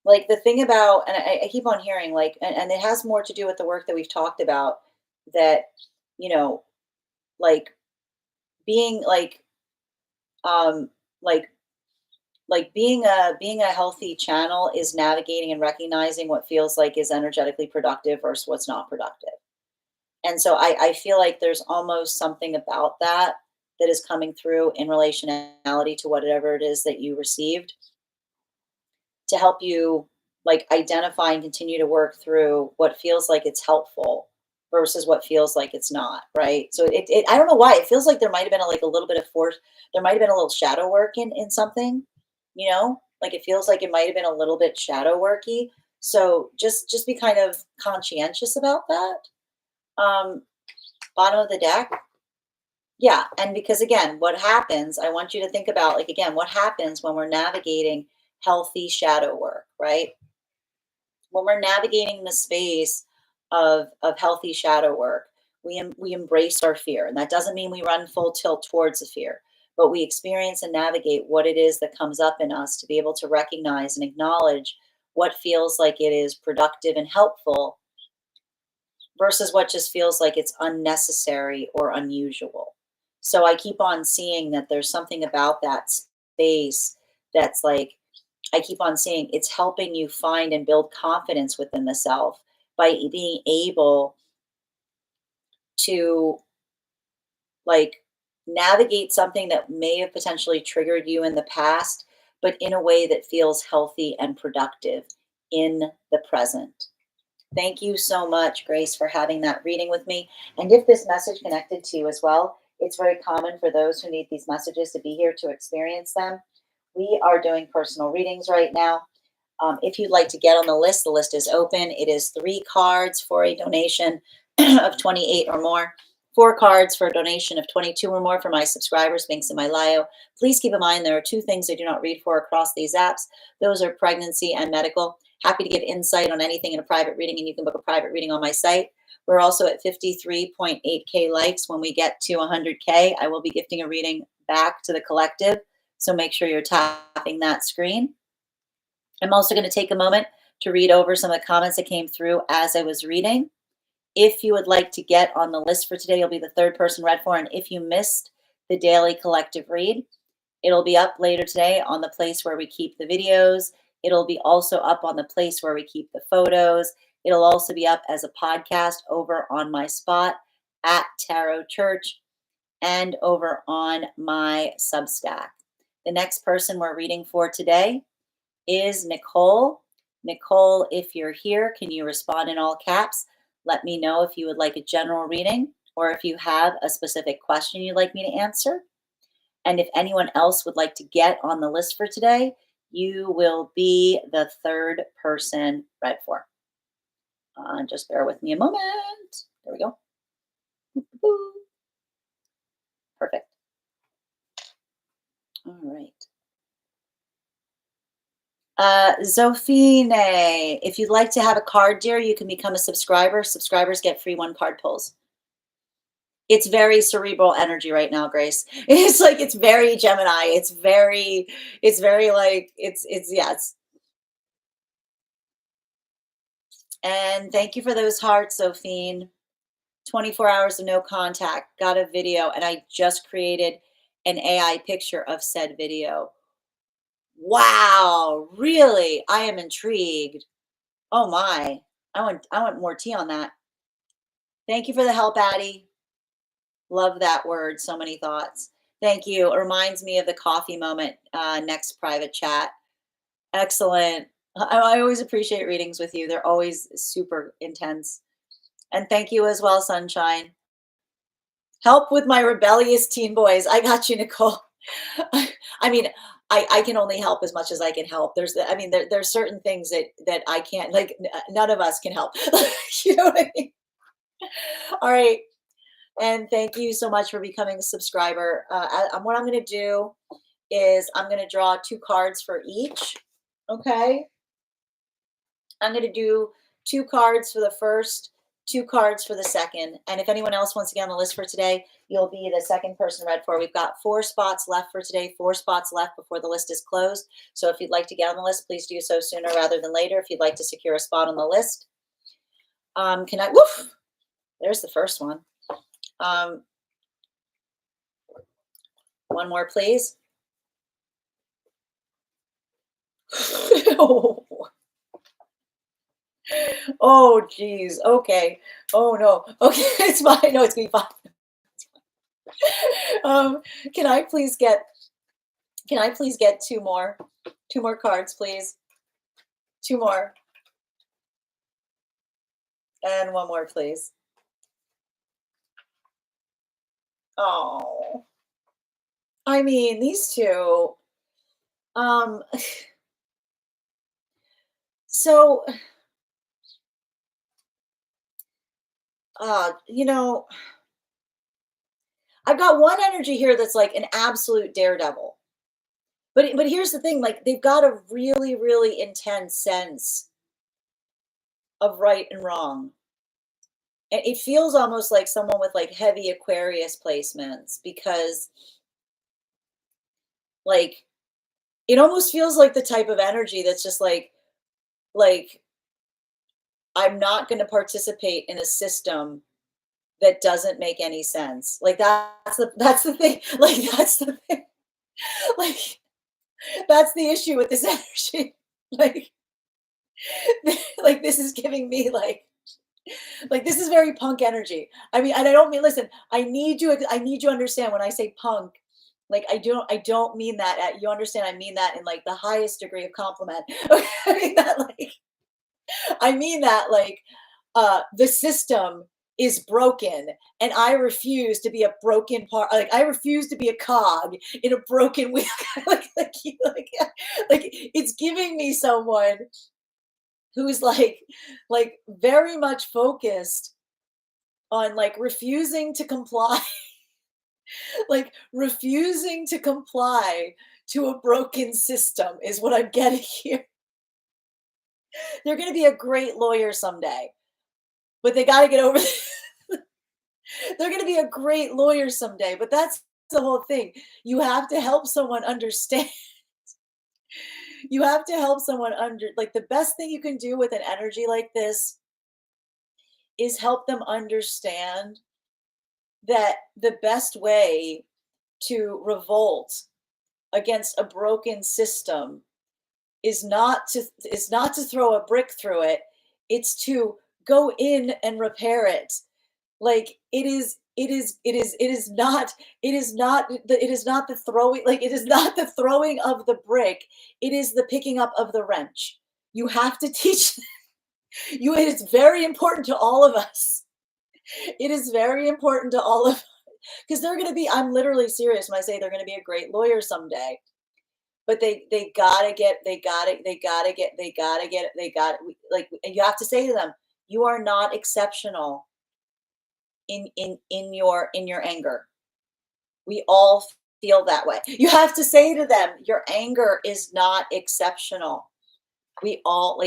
and I keep on hearing, like, and it has more to do with the work that we've talked about, that, you know like being um like like being a healthy channel is navigating and recognizing what feels like is energetically productive versus what's not productive. And so I feel like there's almost something about that that is coming through in relationality to whatever it is that you received to help you like identify and continue to work through what feels like it's helpful versus what feels like it's not, right? So it I don't know why it feels like there might have been like a little bit of force, there might have been a little shadow work in something, like it feels like it might have been a little bit shadow worky. So just be kind of conscientious about that. Um, Bottom of the deck. Yeah, and because again, what happens, I want you to think about like again, what happens when we're navigating healthy shadow work, right? When we're navigating the space of healthy shadow work, we embrace our fear, and that doesn't mean we run full tilt towards the fear, but we experience and navigate what it is that comes up in us to be able to recognize and acknowledge what feels like it is productive and helpful versus what just feels like it's unnecessary or unusual. So I keep on seeing that there's something about that space that's like, I keep on seeing it's helping you find and build confidence within the self by being able to like navigate something that may have potentially triggered you in the past, but in a way that feels healthy and productive in the present. Thank you so much, Grace, for having that reading with me. And if this message connected to you as well, it's very common for those who need these messages to be here to experience them. We are doing personal readings right now. If you'd like to get on the list is open. It is 3 cards for a donation of 28 or more, 4 cards for a donation of 22 or more for my subscribers, links in my bio. Please keep in mind there are 2 things I do not read for across these apps. Those are pregnancy and medical. Happy to give insight on anything in a private reading, and you can book a private reading on my site. We're also at 53.8K likes. When we get to 100K, I will be gifting a reading back to the collective. So make sure you're tapping that screen. I'm also going to take a moment to read over some of the comments that came through as I was reading. If you would like to get on the list for today, you'll be the 3rd person read for. And if you missed the daily collective read, it'll be up later today on the place where we keep the videos. It'll be also up on the place where we keep the photos. It'll also be up as a podcast over on my spot at Tarot Church and over on my Substack. The next person we're reading for today is Nicole. Nicole, if you're here, can you respond in all caps? Let me know if you would like a general reading or if you have a specific question you'd like me to answer. And if anyone else would like to get on the list for today, you will be the 3rd person read for. Just bear with me a moment. There we go. Perfect. All right. Zophine, if you'd like to have a card, dear, you can become a subscriber. Subscribers get free 1 card pulls. It's very cerebral energy right now, Grace. It's like, it's very Gemini. It's very like, yes. And thank you for those hearts, Zophine. 24 hours of no contact, got a video, and I just created an AI picture of said video. Wow, really? I am intrigued. Oh my. I want more tea on that. Thank you for the help, Addie. Love that word. So many thoughts. Thank you. It reminds me of the coffee moment, next private chat. Excellent. I always appreciate readings with you. They're always super intense. And thank you as well, Sunshine. Help with my rebellious teen boys. I got you, Nicole. I mean, I can only help as much as I can help. There's certain things that I can't, like, none of us can help. You know what I mean? All right. And thank you so much for becoming a subscriber. What I'm going to do is I'm going to draw 2 cards for each. Okay. I'm going to do 2 cards for the first, 2 cards for the second. And if anyone else wants to get on the list for today, you'll be the 2nd person read for. We've got 4 spots left for today, 4 spots left before the list is closed. So if you'd like to get on the list, please do so sooner rather than later. If you'd like to secure a spot on the list, there's the first one. One more, please. Oh, oh, geez. Okay. Oh no. Okay, it's fine. No, it's gonna be fine. Um, can I please get two more cards, please? Two more and one more, please. Oh, I mean, these two. Um, so, you know, I've got one energy here that's like an absolute daredevil. But here's the thing, like they've got a really, really intense sense of right and wrong. And it feels almost like someone with like heavy Aquarius placements because like it almost feels like the type of energy that's just like I'm not going to participate in a system that doesn't make any sense. Like that's the thing. Like that's the thing. Like that's the issue with this energy. Like like this is giving me like this is very punk energy. I mean, and I don't mean listen, I need you to understand when I say punk, like I don't mean that at you understand I mean that in like the highest degree of compliment. Okay, I mean that like I mean that like the system is broken and I refuse to be a broken part like I refuse to be a cog in a broken wheel. Like it's giving me someone who's like very much focused on like refusing to comply like refusing to comply to a broken system is what I'm getting here. They're going to be a great lawyer someday, but they got to get over they're going to be a great lawyer someday, but that's the whole thing. You have to help someone understand. You have to help someone under like the best thing you can do with an energy like this is help them understand that the best way to revolt against a broken system is not to throw a brick through it. It's to go in and repair it. Like it is not the throwing like it is not the throwing of the brick. It is the picking up of the wrench. You have to teach you it is very important to all of us. It is very important to all of because they're going to be I'm literally serious when I say they're going to be a great lawyer someday, but they gotta get they got like and you have to say to them you are not exceptional in your anger. We all feel that way. You have to say to them your anger is not exceptional. We all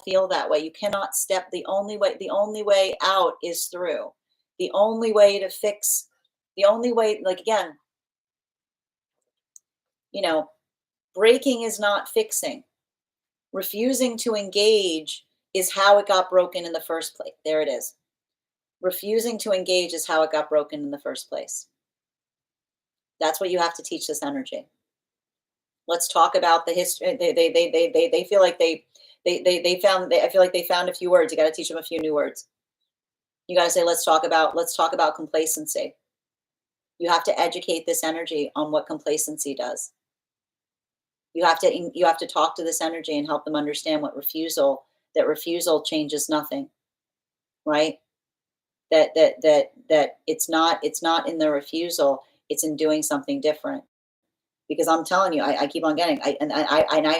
feel that way. You cannot step the only way out is through. The only way to fix the only way like again, you know, breaking is not fixing. Refusing to engage is how it got broken in the first place. There it is. Refusing to engage is how it got broken in the first place. That's what you have to teach this energy. Let's talk about the history. They feel like I feel like they found a few words. You got to teach them a few new words. You got to say, let's talk about complacency. You have to educate this energy on what complacency does. You have to talk to this energy and help them understand what refusal changes nothing, right? That it's not in the refusal, it's in doing something different. Because I'm telling you, I keep on getting I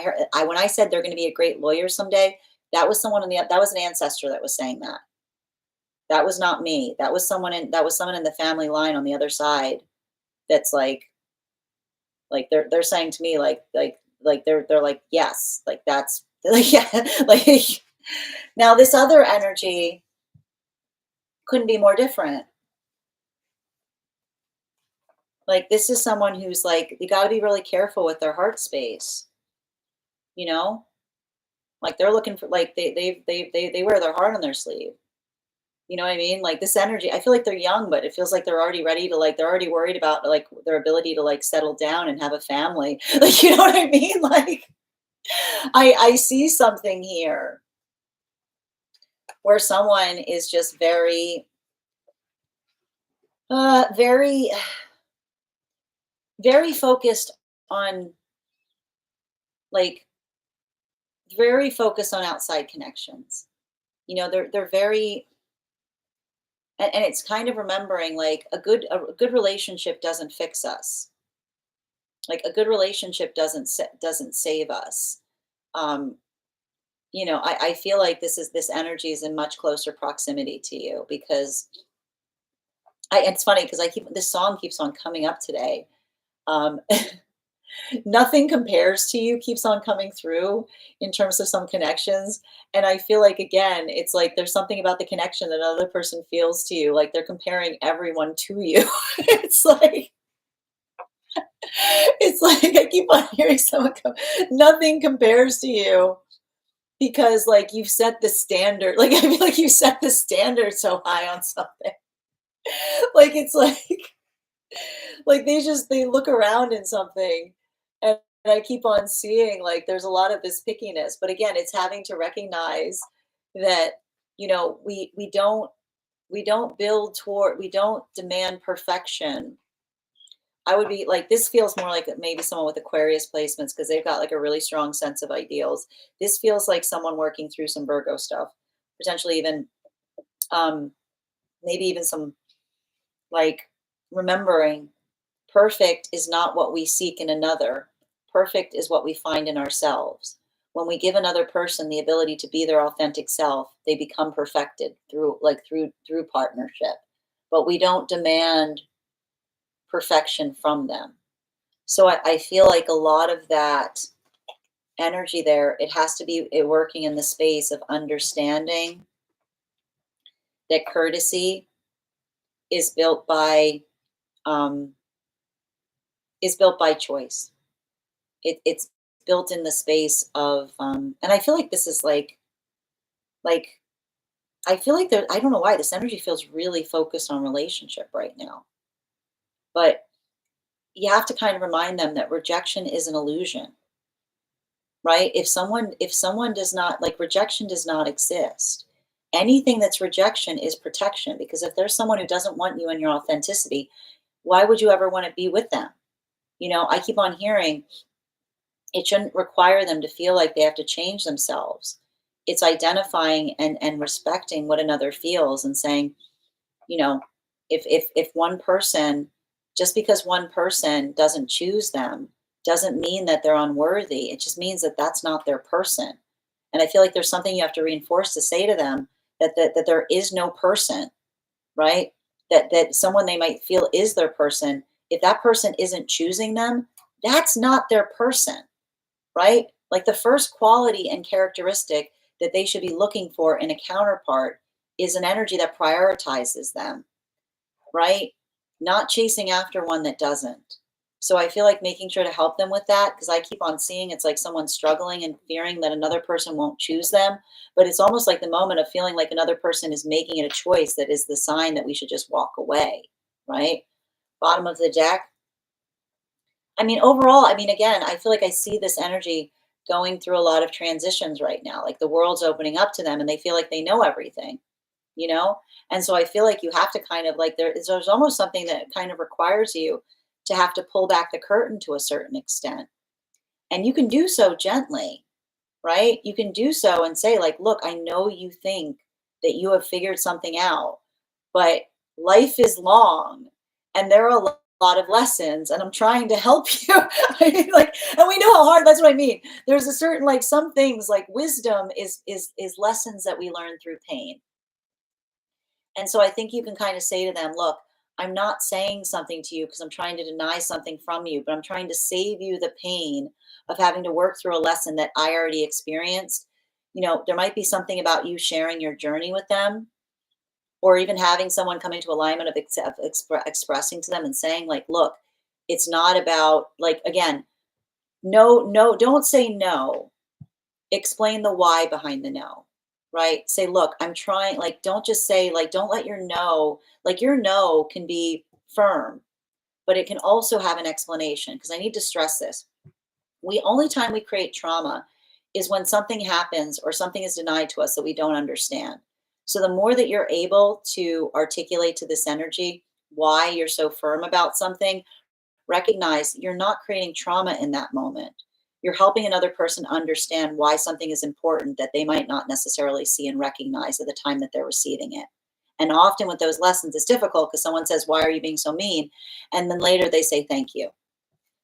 heard when I said they're going to be a great lawyer someday, that was an ancestor that was saying that. That was not me. That was someone in the family line on the other side that's like they're saying to me like they're like yes like that's like yeah like now this other energy couldn't be more different. Like this is someone who's like you got to be really careful with their heart space, you know, like they're looking for like they wear their heart on their sleeve. You know what I mean? Like this energy, I feel like they're young, but it feels like they're already ready to like they're already worried about like their ability to like settle down and have a family. Like you know what I mean? Like I see something here where someone is just very, very focused on, like, very focused on outside connections. They're very, and it's kind of remembering, like, a good relationship doesn't fix us. Like, a good relationship doesn't save us. Um, I feel like this energy is in much closer proximity to you, because it's funny because I keep this song keeps on coming up today. Um, Nothing compares to you keeps on coming through in terms of some connections. And I feel like, again, it's like there's something about the connection that another person feels to you, like they're comparing everyone to you. It's like I keep on hearing someone go, nothing compares to you, because, like, you've set the standard. Like, I feel like you set the standard so high on something. Like, it's like they look around in something, and I keep on seeing, like, there's a lot of this pickiness. But again, it's having to recognize that, we don't demand perfection. I would be like, this feels more like maybe someone with Aquarius placements, because they've got like a really strong sense of ideals. This feels like someone working through some Virgo stuff, potentially even, um, maybe even some, like, remembering perfect is not what we seek in another. Perfect is what we find in ourselves. When we give another person the ability to be their authentic self, they become perfected through partnership. But we don't demand perfection from them. So I feel like a lot of that energy there, it has to be working in the space of understanding that courtesy is built by um, choice. It's built in the space of, and I feel like this is like I feel like I don't know why this energy feels really focused on relationship right now, but you have to kind of remind them that rejection is an illusion, right? If someone does not, like, rejection does not exist. Anything that's rejection is protection, because if there's someone who doesn't want you and your authenticity, why would you ever want to be with them? I keep on hearing it shouldn't require them to feel like they have to change themselves. It's identifying and respecting what another feels, and saying, you know, if one person, just because one person doesn't choose them, doesn't mean that they're unworthy. It just means that that's not their person. And I feel like there's something you have to reinforce to say to them, that there is no person, right? That someone they might feel is their person. If that person isn't choosing them, that's not their person, right? Like, the first quality and characteristic that they should be looking for in a counterpart is an energy that prioritizes them, right? Not chasing after one that doesn't. So I feel like making sure to help them with that, because I keep on seeing it's like someone struggling and fearing that another person won't choose them. But it's almost like the moment of feeling like another person is making it a choice that is the sign that we should just walk away, right? Bottom of the deck. I mean, overall, I mean, again, I feel like I see this energy going through a lot of transitions right now. Like, the world's opening up to them and they feel like they know everything, you know? And so I feel like you have to kind of, like, there's almost something that kind of requires you to have to pull back the curtain to a certain extent. And you can do so gently, right? You can do so and say, like, look, I know you think that you have figured something out, but life is long, and there are a lot of lessons, and I'm trying to help you. I mean, like, and we know how hard, that's what I mean. There's a certain, like, some things, like, wisdom is lessons that we learn through pain. And so I think you can kind of say to them, look, I'm not saying something to you because I'm trying to deny something from you, but I'm trying to save you the pain of having to work through a lesson that I already experienced. There might be something about you sharing your journey with them, or even having someone come into alignment of expressing to them and saying, like, look, it's not about, like, again, no, no, don't say no. Explain the why behind the no, right? Say, look, I'm trying, like, don't just say, like, don't let your no, like, your no can be firm, but it can also have an explanation. Because I need to stress this. Only time we create trauma is when something happens or something is denied to us that we don't understand. So the more that you're able to articulate to this energy why you're so firm about something, recognize you're not creating trauma in that moment. You're helping another person understand why something is important that they might not necessarily see and recognize at the time that they're receiving it. And often with those lessons, it's difficult because someone says, "Why are you being so mean?" And then later they say, "Thank you."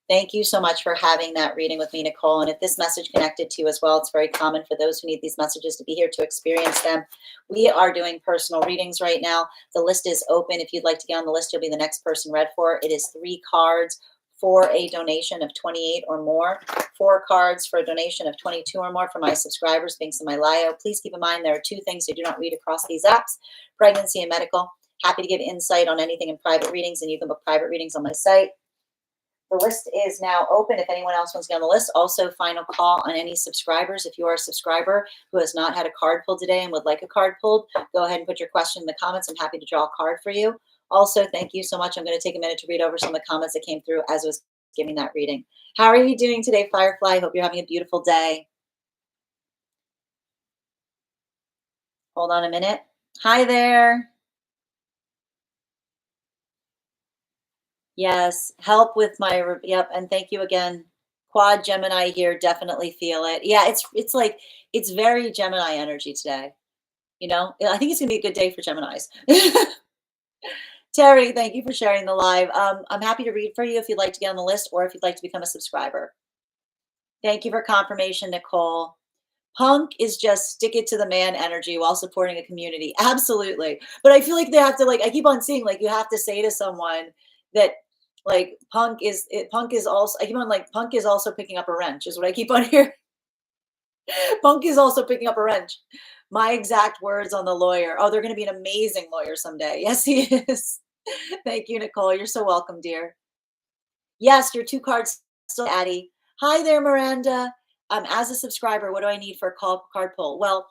Thank you so much for having that reading with me, Nicole. And if this message connected to you as well, it's very common for those who need these messages to be here to experience them. We are doing personal readings right now. The list is open. If you'd like to get on the list, you'll be the next person read for. It is 3 cards for a donation of 28 or more, 4 cards for a donation of 22 or more for my subscribers, links in my bio. Please keep in mind there are 2 things I do not read across these apps: pregnancy and medical. Happy to give insight on anything in private readings, and you can book private readings on my site. The list is now open if anyone else wants to get on the list. Also, final call on any subscribers. If you are a subscriber who has not had a card pulled today and would like a card pulled, go ahead and put your question in the comments. I'm happy to draw a card for you. Also, thank you so much. I'm going to take a minute to read over some of the comments that came through as I was giving that reading. How are you doing today, Firefly? Hope you're having a beautiful day. Hold on a minute. Hi there. Yes, help with my yep, and thank you again. Quad Gemini here, definitely feel it. Yeah, it's like it's very Gemini energy today. You know, I think it's gonna be a good day for Geminis. Terry, thank you for sharing the live. I'm happy to read for you if you'd like to get on the list or if you'd like to become a subscriber. Thank you for confirmation, Nicole. Punk is just stick it to the man energy while supporting a community. Absolutely. But I feel like they have to like I keep on seeing like you have to say to someone that like punk is also I keep on like punk is also picking up a wrench is what I keep on hearing. Punk is also picking up a wrench. My exact words on the lawyer. Oh, they're going to be an amazing lawyer someday. Yes, he is. Thank you, Nicole. You're so welcome, dear. Yes, your 2 cards still, Addie. Hi there, Miranda. As a subscriber, what do I need for a card pull? Well,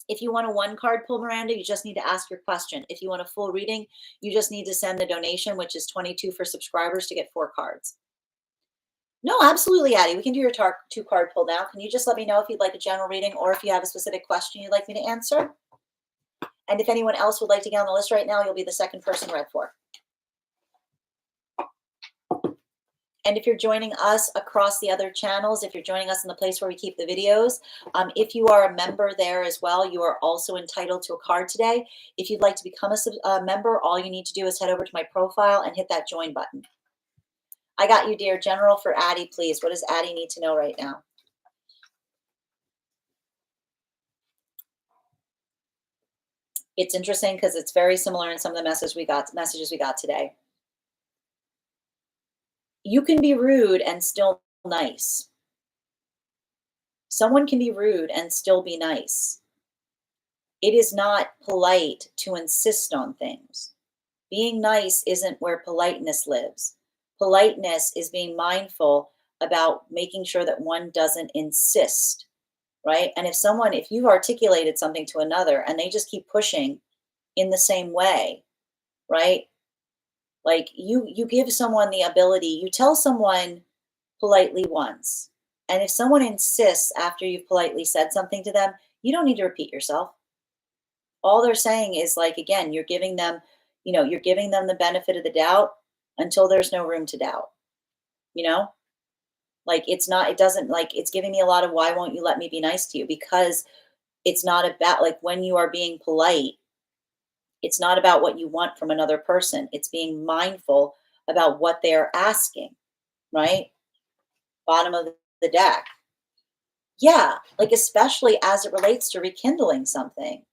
if you want a 1 card pull, Miranda, you just need to ask your question. If you want a full reading, you just need to send the donation, which is 22 for subscribers to get 4 cards. No, absolutely, Addie. We can do your 2 card pull now. Can you just let me know if you'd like a general reading or if you have a specific question you'd like me to answer? And if anyone else would like to get on the list right now, you'll be the second person read for. And if you're joining us across the other channels, if you're joining us in the place where we keep the videos, if you are a member there as well, you are also entitled to a card today. If you'd like to become a member, all you need to do is head over to my profile and hit that join button. I got you, dear. General for Addie, please. What does Addie need to know right now? It's interesting because it's very similar in some of the messages we got today. You can be rude and still nice. Someone can be rude and still be nice. It is not polite to insist on things. Being nice isn't where politeness lives. Politeness is being mindful about making sure that one doesn't insist, right? And if you've articulated something to another and they just keep pushing in the same way, right? Like you give someone the ability, you tell someone politely once. And if someone insists after you've politely said something to them, you don't need to repeat yourself. All they're saying is like, again, you're giving them the benefit of the doubt until there's no room to doubt, you know? Like it doesn't like it's giving me a lot of why won't you let me be nice to you? Because it's not about like when you are being polite, it's not about what you want from another person. It's being mindful about what they're asking, right? Bottom of the deck. Yeah, like especially as it relates to rekindling something.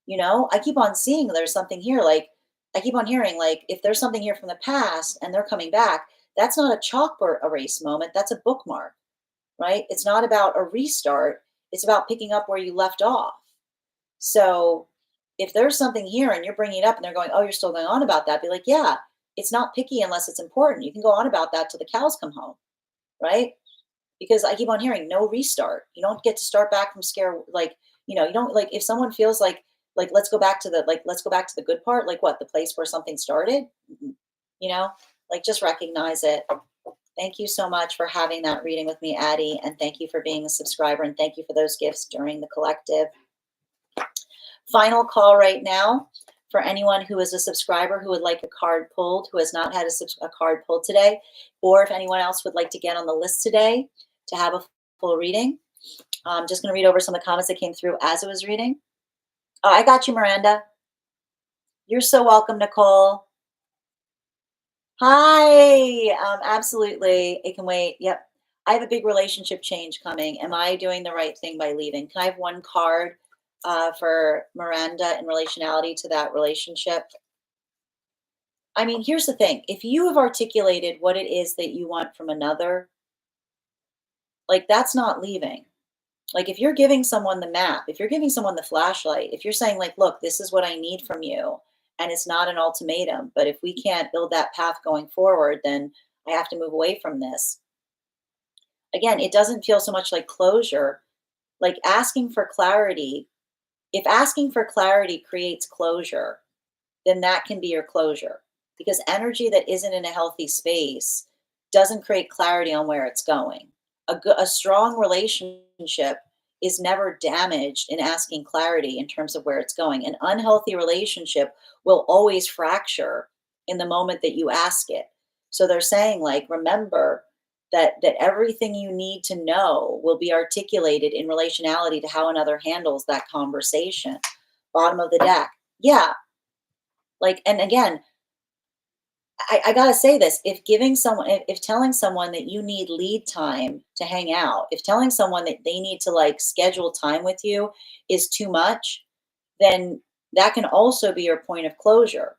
You know, I keep on seeing there's something here. Like I keep on hearing, like, if there's something here from the past and they're coming back, that's not a chalkboard erase moment. That's a bookmark, right? It's not about a restart. It's about picking up where you left off. So if there's something here and you're bringing it up and they're going, oh, you're still going on about that, be like, yeah, it's not picky unless it's important. You can go on about that till the cows come home, right? Because I keep on hearing no restart. You don't get to start back from you don't like if someone feels like let's go back to the good part, like what, the place where something started? You know, like just recognize it. Thank you so much for having that reading with me, Addie. And thank you for being a subscriber. And thank you for those gifts during the collective. Final call right now for anyone who is a subscriber who would like a card pulled, who has not had a card pulled today, or if anyone else would like to get on the list today to have a full reading. I'm just going to read over some of the comments that came through as I was reading. Oh, I got you, Miranda. You're so welcome, Nicole. Hi. Absolutely. It can wait. Yep. I have a big relationship change coming. Am I doing the right thing by leaving? Can I have one card for Miranda in relationality to that relationship? I mean, here's the thing. If you have articulated what it is that you want from another, like that's not leaving. Like if you're giving someone the map, if you're giving someone the flashlight, if you're saying like, look, this is what I need from you, and it's not an ultimatum, but if we can't build that path going forward, then I have to move away from this. Again, it doesn't feel so much like closure, like asking for clarity. If asking for clarity creates closure, then that can be your closure, because energy that isn't in a healthy space doesn't create clarity on where it's going. A strong relationship is never damaged in asking clarity in terms of where it's going. An unhealthy relationship will always fracture in the moment that you ask it. So they're saying, like, remember that everything you need to know will be articulated in relationality to how another handles that conversation. Bottom of the deck. Yeah. Like, and again, I gotta say this: if giving someone, if telling someone that you need lead time to hang out, if telling someone that they need to like schedule time with you is too much, then that can also be your point of closure.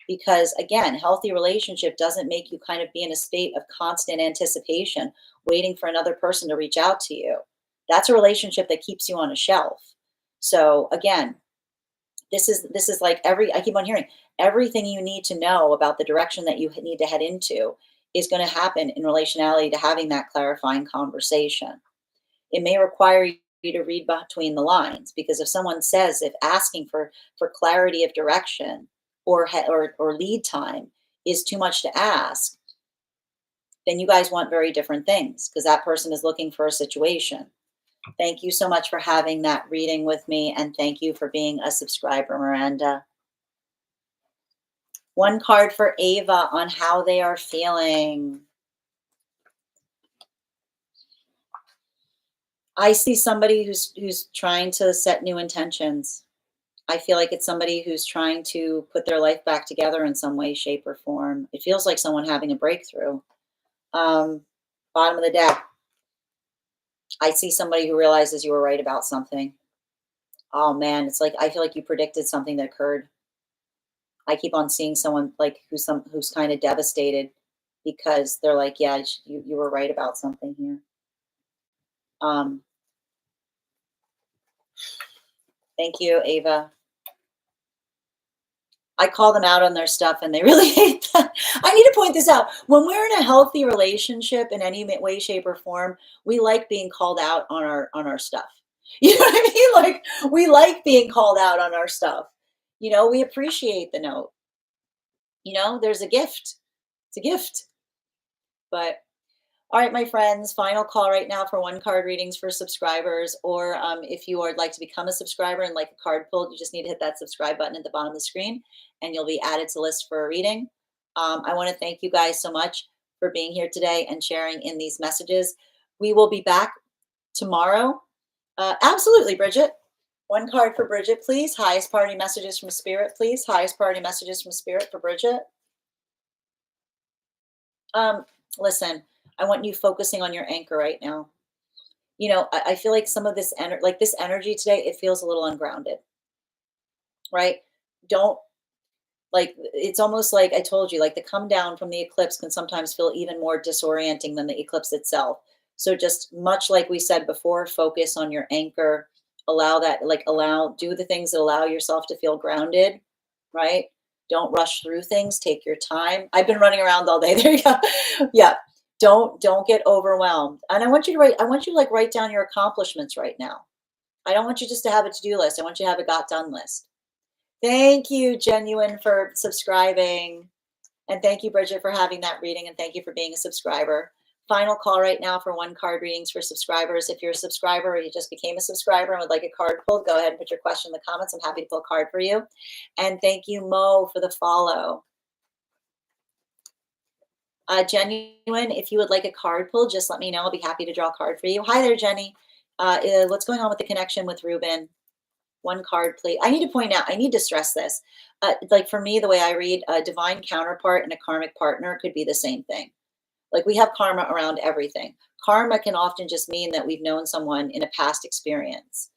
Because again, healthy relationship doesn't make you kind of be in a state of constant anticipation, waiting for another person to reach out to you. That's a relationship that keeps you on a shelf. So again, this is like I keep on hearing everything you need to know about the direction that you need to head into is going to happen in relationality to having that clarifying conversation. It may require you to read between the lines, because if someone says, if asking for clarity of direction or lead time is too much to ask, then you guys want very different things, because that person is looking for a situation. Thank you so much for having that reading with me, and thank you for being a subscriber, Miranda. One card for Ava on how they are feeling. I see somebody who's trying to set new intentions. I feel like it's somebody who's trying to put their life back together in some way, shape, or form. It feels like someone having a breakthrough. Bottom of the deck. I see somebody who realizes you were right about something. Oh man, it's like I feel like you predicted something that occurred. I keep on seeing someone like who's kind of devastated because they're like, yeah, you were right about something here. Um, Thank you, Ava. I call them out on their stuff and they really hate that. I need to point this out. When we're in a healthy relationship in any way, shape, or form, we like being called out on our stuff. You know what I mean? Like we like being called out on our stuff. You know, we appreciate the note. You know, there's a gift. It's a gift. But all right, my friends, final call right now for one card readings for subscribers. Or if you would like to become a subscriber and like a card pulled, you just need to hit that subscribe button at the bottom of the screen and you'll be added to list for a reading. I want to thank you guys so much for being here today and sharing in these messages. We will be back tomorrow. Absolutely, Bridget. One card for Bridget, please. Highest priority messages from Spirit, please. Highest priority messages from Spirit for Bridget. Listen, I want you focusing on your anchor right now. You know, I feel like some of this this energy today, it feels a little ungrounded, right? Don't like, it's almost like I told you, like the come down from the eclipse can sometimes feel even more disorienting than the eclipse itself. So just much like we said before, focus on your anchor, allow that, like do the things that allow yourself to feel grounded, right? Don't rush through things, take your time. I've been running around all day. There you go. Yeah. Don't get overwhelmed. And I want you to like write down your accomplishments right now. I don't want you just to have a to-do list. I want you to have a got done list. Thank you, Genuine, for subscribing. And thank you, Bridget, for having that reading. And thank you for being a subscriber. Final call right now for 1 card readings for subscribers. If you're a subscriber or you just became a subscriber and would like a card pulled, go ahead and put your question in the comments. I'm happy to pull a card for you. And thank you, Mo, for the follow. Genuine, if you would like a card pulled, just let me know. I'll be happy to draw a card for you. Hi there, Jenny. What's going on with the connection with Ruben? 1 card, please. I need to point out, I need to stress this. Like for me, the way I read, a divine counterpart and a karmic partner could be the same thing. Like we have karma around everything. Karma can often just mean that we've known someone in a past experience.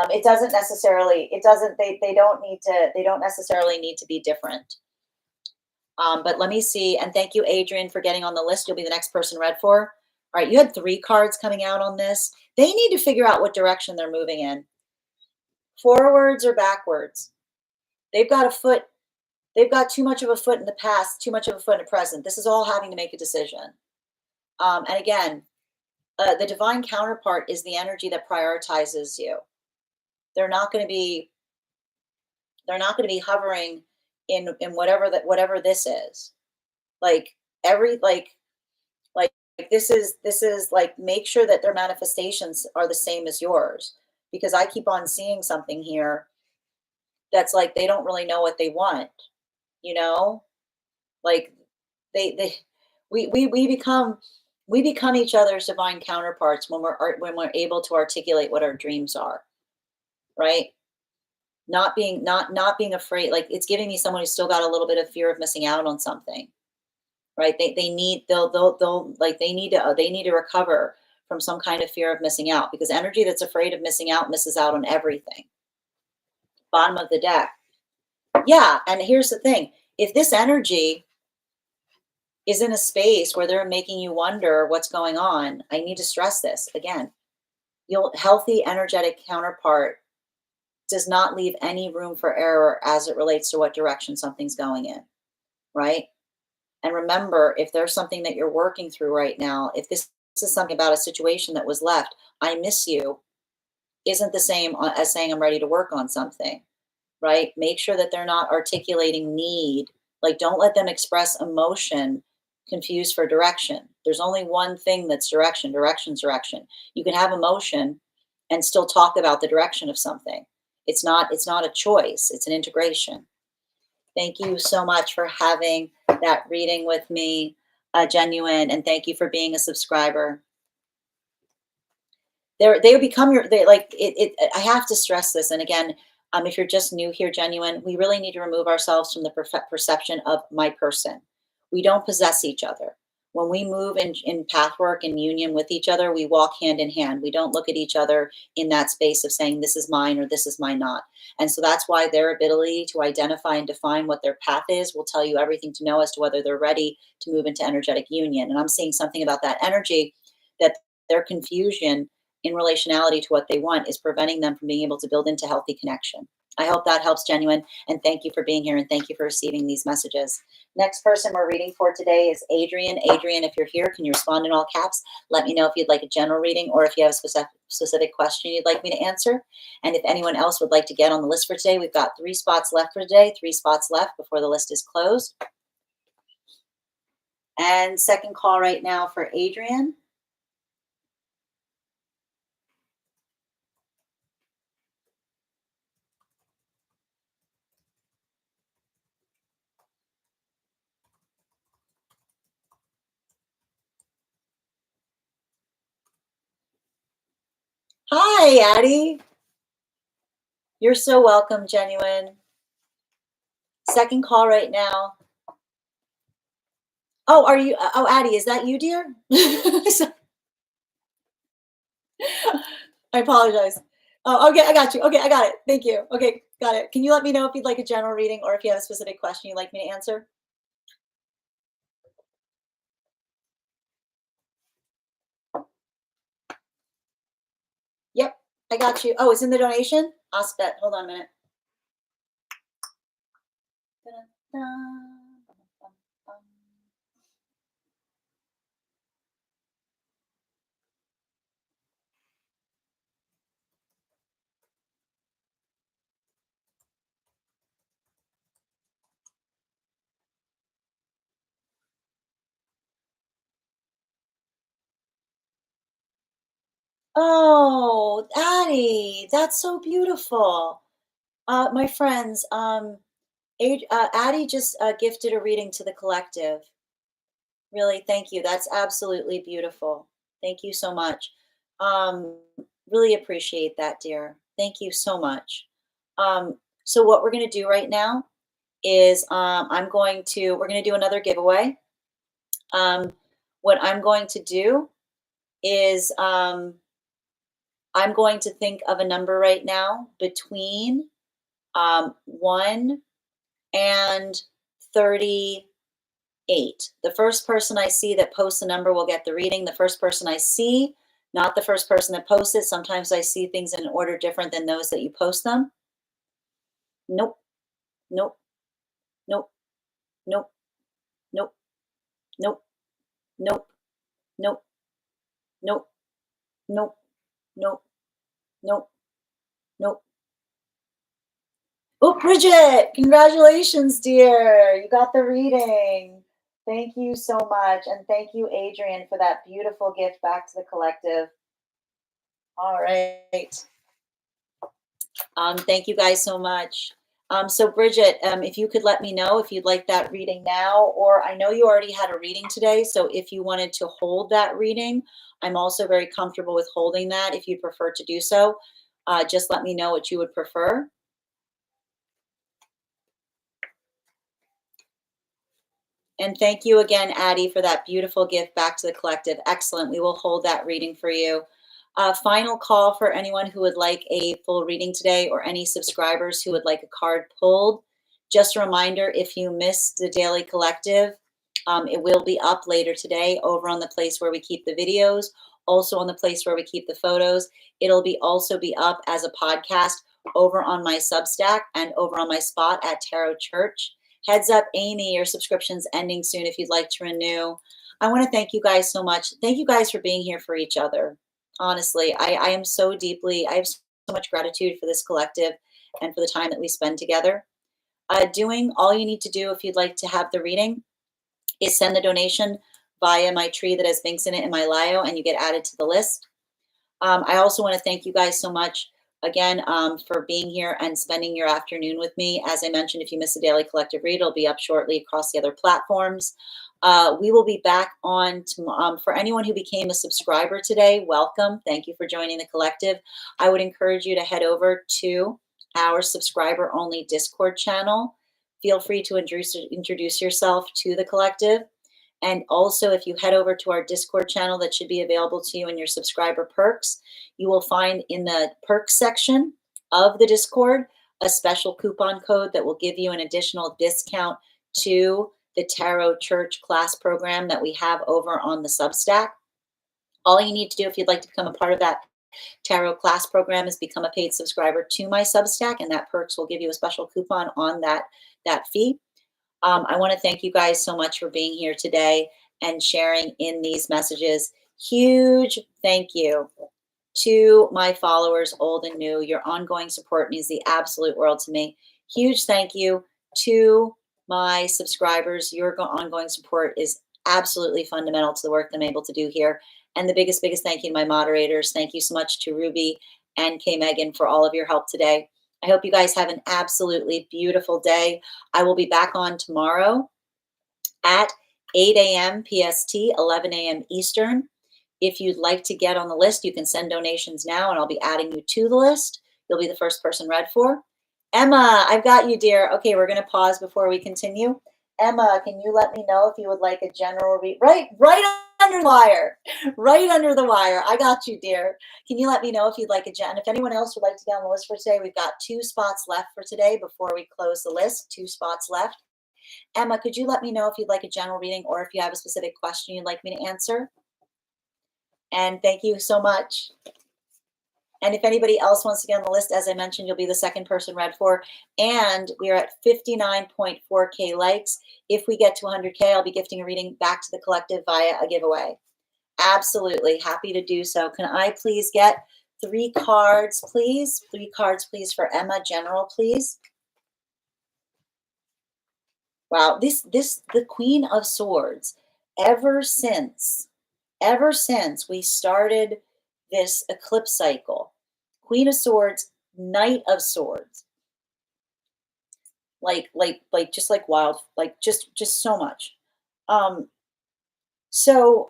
It doesn't necessarily, they don't necessarily need to be different. But let me see. And thank you, Adrian, for getting on the list. You'll be the next person read for. All right, you had 3 cards coming out on this. They need to figure out what direction they're moving in. Forwards or backwards. They've got a foot. They've got too much of a foot in the past, too much of a foot in the present. This is all having to make a decision. And again, the divine counterpart is the energy that prioritizes you. They're not going to be hovering in whatever this is. Like this is like, make sure that their manifestations are the same as yours, because I keep on seeing something here that's like they don't really know what they want, you know? Like we become each other's divine counterparts when we're able to articulate what our dreams are, right? Not being afraid. Like it's giving me someone who's still got a little bit of fear of missing out on something, right? They need to recover from some kind of fear of missing out, because energy that's afraid of missing out misses out on everything. Bottom of the deck. Yeah, and here's the thing. If this energy is in a space where they're making you wonder what's going on, I need to stress this again. Healthy energetic counterpart does not leave any room for error as it relates to what direction something's going in, right? And remember, if there's something that you're working through right now, if this is something about a situation that was left, I miss you, isn't the same as saying I'm ready to work on something, right? Make sure that they're not articulating need. Like, don't let them express emotion confused for direction. There's only one thing that's direction. Direction's direction. You can have emotion and still talk about the direction of something. It's not a choice. It's an integration. Thank you so much for having that reading with me, Genuine, and thank you for being a subscriber. They become your, I have to stress this. And again, if you're just new here, Genuine, we really need to remove ourselves from the perception of my person. We don't possess each other. When we move in pathwork and union with each other, we walk hand in hand. We don't look at each other in that space of saying, this is mine or this is mine not. And so that's why their ability to identify and define what their path is will tell you everything to know as to whether they're ready to move into energetic union. And I'm seeing something about that energy, that their confusion in relationality to what they want is preventing them from being able to build into healthy connection. I hope that helps, Genuine. And thank you for being here, and thank you for receiving these messages. Next person we're reading for today is Adrian. Adrian, if you're here, can you respond in all caps? Let me know if you'd like a general reading or if you have a specific question you'd like me to answer. And if anyone else would like to get on the list for today, we've got 3 spots left for today, 3 spots left before the list is closed. And second call right now for Adrian. Hi, Addie. You're so welcome, Genuine. Second call right now. Oh, are you? Oh, Addie, is that you, dear? I apologize. Oh, okay, I got you. Okay, I got it. Thank you. Okay, got it. Can you let me know if you'd like a general reading or if you have a specific question you'd like me to answer? Yep, I got you. Oh, it's in the donation? I'll bet. Hold on a minute. Oh, Addie, that's so beautiful. My friends, Addie just gifted a reading to the collective. Really, thank you. That's absolutely beautiful. Thank you so much. Um, really appreciate that, dear. Thank you so much. So what we're going to do right now is we're going to do another giveaway. Um, what I'm going to do is I'm going to think of a number right now between 1 and 38. The first person I see that posts a number will get the reading. The first person I see, not the first person that posts it. Sometimes I see things in an order different than those that you post them. Nope, nope, nope, nope, nope, nope, nope, nope, nope, nope, nope, nope, nope. Oh, Bridget, congratulations, dear. You got the reading. Thank you so much. And thank you, Adrian, for that beautiful gift back to the collective. All right. Thank you guys so much. So Bridget, if you could let me know if you'd like that reading now, or I know you already had a reading today, so if you wanted to hold that reading, I'm also very comfortable with holding that if you prefer to do so. Just let me know what you would prefer. And thank you again, Addie, for that beautiful gift back to the collective. Excellent. We will hold that reading for you. Final call for anyone who would like a full reading today or any subscribers who would like a card pulled. Just a reminder, if you missed the Daily Collective, it will be up later today over on the place where we keep the videos, also on the place where we keep the photos. It'll be also be up as a podcast over on my Substack and over on my spot at Tarot Church. Heads up, Amy, your subscription's ending soon if you'd like to renew. I want to thank you guys so much. Thank you guys for being here for each other. Honestly, I am so deeply, I have so much gratitude for this collective and for the time that we spend together. Doing all you need to do if you'd like to have the reading is send the donation via my tree that has links in it in my bio, and you get added to the list. I also want to thank you guys so much again for being here and spending your afternoon with me. As I mentioned, if you miss a Daily Collective Read, it'll be up shortly across the other platforms. We will be back on for anyone who became a subscriber today. Welcome. Thank you for joining the collective. I would encourage you to head over to our subscriber only Discord channel. Feel free to introduce yourself to the collective. And also, if you head over to our Discord channel that should be available to you in your subscriber perks, you will find in the perks section of the Discord a special coupon code that will give you an additional discount to the Tarot Church class program that we have over on the Substack. All you need to do if you'd like to become a part of that Tarot class program is become a paid subscriber to my Substack, and that perks will give you a special coupon on that fee. I want to thank you guys so much for being here today and sharing in these messages. Huge thank you to my followers, old and new. Your ongoing support means the absolute world to me. Huge thank you to my subscribers. Your ongoing support is absolutely fundamental to the work that I'm able to do here. And the biggest thank you to my moderators. Thank you so much to Ruby and K. Megan for all of your help today. I hope you guys have an absolutely beautiful day. I will be back on tomorrow at 8 a.m. PST, 11 a.m. Eastern. If you'd like to get on the list, you can send donations now, and I'll be adding you to the list. You'll be the first person read for. Emma, I've got you, dear. Okay, we're going to pause before we continue. Emma, can you let me know if you would like a general read? Right under the wire. Right under the wire. I got you, dear. Can you let me know if you'd like a gen? If anyone else would like to get on the list for today, we've got 2 spots left for today before we close the list. 2 spots left. Emma, could you let me know if you'd like a general reading or if you have a specific question you'd like me to answer? And thank you so much. And if anybody else wants to get on the list, as I mentioned, you'll be the second person read for. And we are at 59.4K likes. If we get to 100K, I'll be gifting a reading back to the collective via a giveaway. Absolutely. Happy to do so. Can I please get 3 cards, please? 3 cards, please, for Emma. General, please. Wow. The Queen of Swords, ever since we started this eclipse cycle. Queen of Swords, Knight of Swords. Like just like wild, like just so much. Um, so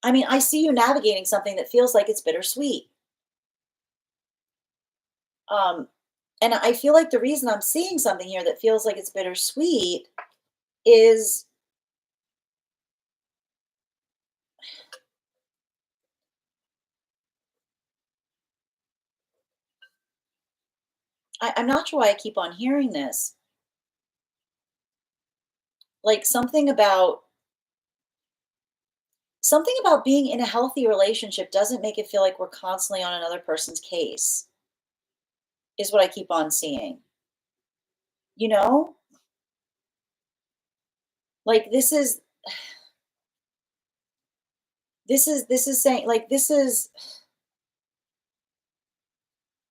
I mean, I see you navigating something that feels like it's bittersweet. Um, and I feel like the reason I'm seeing something here that feels like it's bittersweet is I'm not sure why I keep on hearing this. Like something about being in a healthy relationship doesn't make it feel like we're constantly on another person's case, is what I keep on seeing. You know? Like this is saying like this is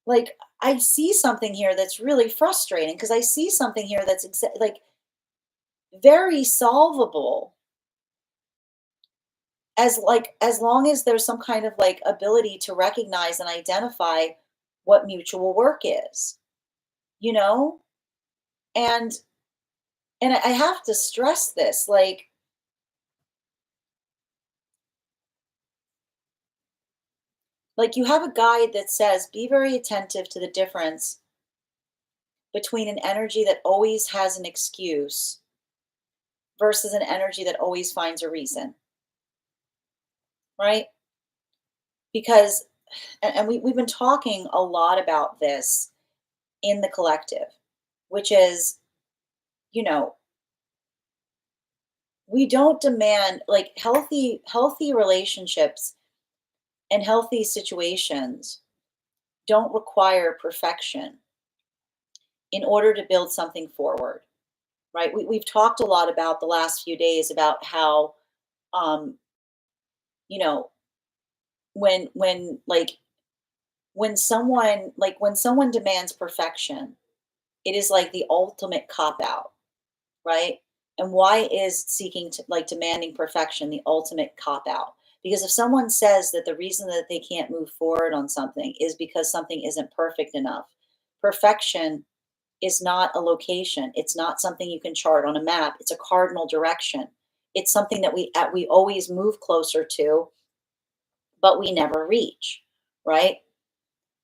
like I see something here that's really frustrating because I see something here that's like very solvable as long as there's some kind of like ability to recognize and identify what mutual work is, you know? And I have to stress this, like you have a guide that says be very attentive to the difference between an energy that always has an excuse versus an energy that always finds a reason, right? Because and we've been talking a lot about this in the collective, which is, you know, we don't demand like healthy relationships and healthy situations don't require perfection in order to build something forward, right? We've talked a lot about the last few days about how um you know when when someone demands perfection, it is like the ultimate cop out, right? And why is seeking to like demanding perfection the ultimate cop out? Because if someone says that the reason that they can't move forward on something is because something isn't perfect enough, perfection is not a location. It's not something you can chart on a map. It's a cardinal direction. It's something that we always move closer to, but we never reach, right?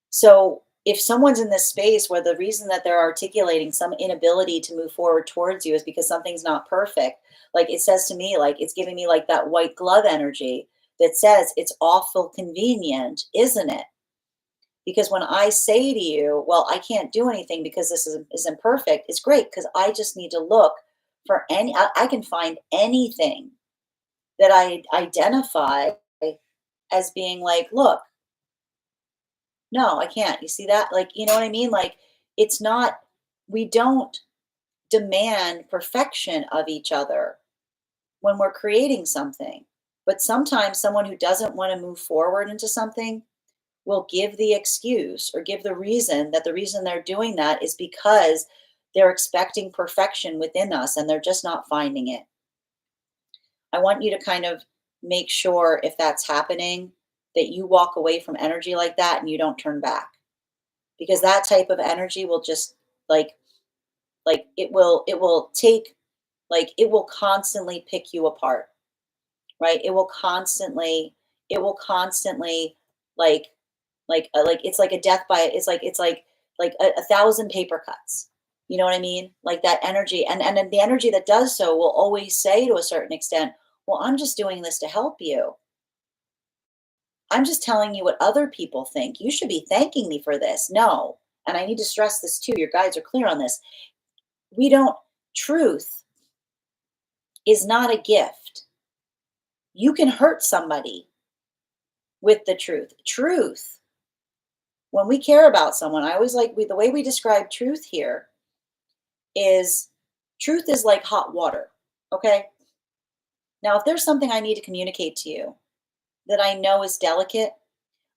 So if someone's in this space where the reason that they're articulating some inability to move forward towards you is because something's not perfect, like it says to me, like it's giving me like that white glove energy that says it's awful convenient, isn't it? Because when I say to you, well, I can't do anything because isn't perfect, it's great because I just need to look for I can find anything that I identify as being like, look, no, I can't. You see that? Like, you know what I mean? Like, it's not, we don't demand perfection of each other when we're creating something. But sometimes someone who doesn't want to move forward into something will give the excuse or give the reason that the reason they're doing that is because they're expecting perfection within us and they're just not finding it. I want you to kind of make sure if that's happening that you walk away from energy like that and you don't turn back because that type of energy will just like it will take like it will constantly pick you apart, right? It will constantly like like it's like a death by it's like a thousand paper cuts, you know what I mean? Like that energy, and then the energy that does so will always say to a certain extent, well, I'm just doing this to help you. I'm just telling you what other people think. You should be thanking me for this. No. And I need to stress this too. Your guides are clear on this. We don't, truth is not a gift. You can hurt somebody with the truth. Truth, when we care about someone, I always like the way we describe truth here is truth is like hot water. Okay. Now, if there's something I need to communicate to you that I know is delicate,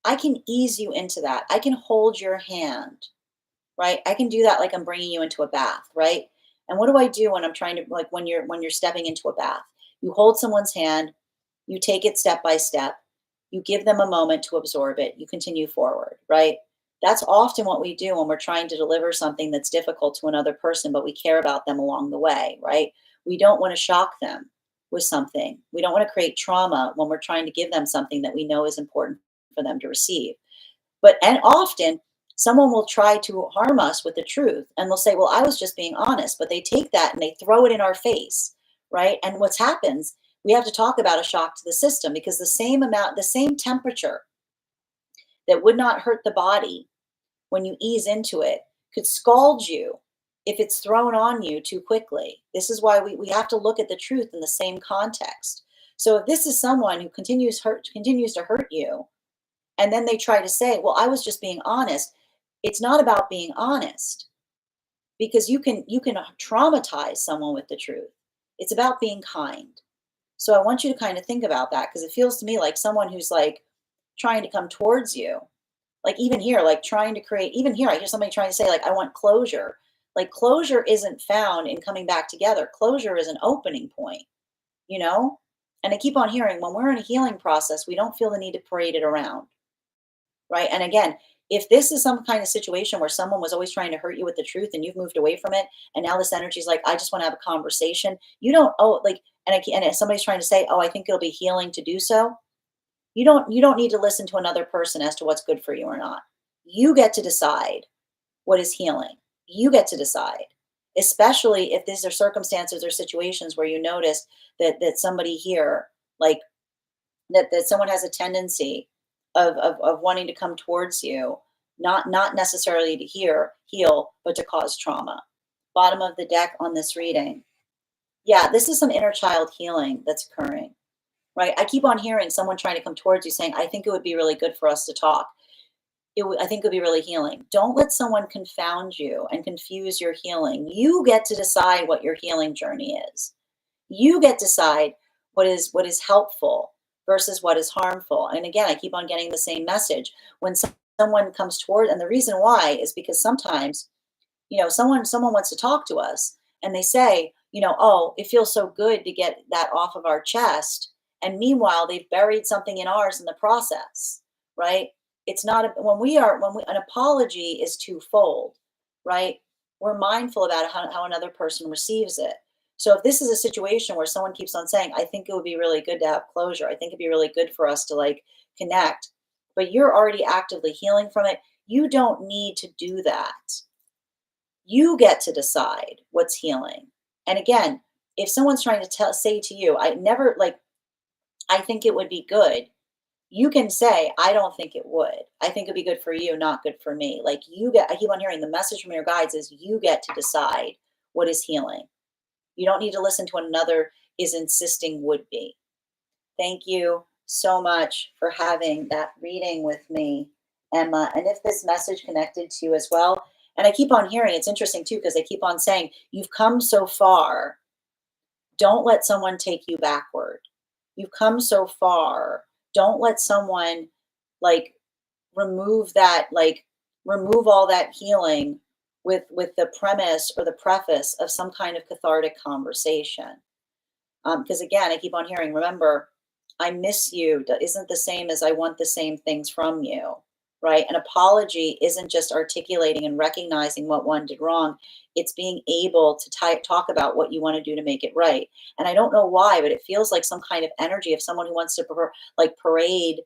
I can ease you into that. I can hold your hand, right? I can do that like I'm bringing you into a bath, right? And what do I do when I'm trying to like when you're stepping into a bath? You hold someone's hand, You take it step by step. You give them a moment to absorb it. You continue forward, right? That's often what we do when we're trying to deliver something that's difficult to another person, but we care about them along the way, right? We don't want to shock them with something. We don't want to create trauma when we're trying to give them something that we know is important for them to receive. But and often someone will try to harm us with the truth and they'll say, well, I was just being honest. But they take that and they throw it in our face, right? And what happens, we have to talk about a shock to the system because the same amount, the same temperature that would not hurt the body when you ease into it could scald you if it's thrown on you too quickly. This is why we have to look at the truth in the same context. So if this is someone who continues to hurt you, and then they try to say, well, I was just being honest. It's not about being honest because you can traumatize someone with the truth. It's about being kind. So I want you to kind of think about that because it feels to me like someone who's like trying to come towards you. Like even here, like trying to create, even here, I hear somebody trying to say, like, I want closure. Like closure isn't found in coming back together. Closure is an opening point, you know? And I keep on hearing when we're in a healing process, we don't feel the need to parade it around. Right. And again, if this is some kind of situation where someone was always trying to hurt you with the truth and you've moved away from it, and now this energy is like, I just want to have a conversation, you don't, oh, like, and if somebody's trying to say, oh, I think it'll be healing to do so, you don't need to listen to another person as to what's good for you or not. You get to decide what is healing. You get to decide, especially if these are circumstances or situations where you notice that somebody here, like that someone has a tendency of wanting to come towards you, not necessarily to heal, but to cause trauma. Bottom of the deck on this reading. Yeah, this is some inner child healing that's occurring, right? I keep on hearing someone trying to come towards you saying, I think it would be really good for us to talk. I think it would be really healing. Don't let someone confound you and confuse your healing. You get to decide what your healing journey is. You get to decide what is helpful versus what is harmful. And again, I keep on getting the same message when someone comes toward, and the reason why is because sometimes, someone wants to talk to us and they say, oh, it feels so good to get that off of our chest. And meanwhile, they've buried something in ours in the process, right? It's not an apology is twofold, right? We're mindful about how another person receives it. So if this is a situation where someone keeps on saying, I think it would be really good to have closure, I think it'd be really good for us to like connect, but you're already actively healing from it, you don't need to do that. You get to decide what's healing. And again, if someone's trying to say to you, I think it would be good, you can say, I don't think it would. I think it'd be good for you, not good for me. I keep on hearing the message from your guides is you get to decide what is healing. You don't need to listen to what another is insisting would be. Thank you so much for having that reading with me, Emma. And if this message connected to you as well, and I keep on hearing, it's interesting too, because they keep on saying, you've come so far. Don't let someone take you backward. You've come so far. Don't let someone like remove remove all that healing with the premise or the preface of some kind of cathartic conversation. Because again, I keep on hearing, remember, I miss you isn't the same as I want the same things from you, right? An apology isn't just articulating and recognizing what one did wrong. It's being able to talk about what you want to do to make it right. And I don't know why, but it feels like some kind of energy of someone who wants to parade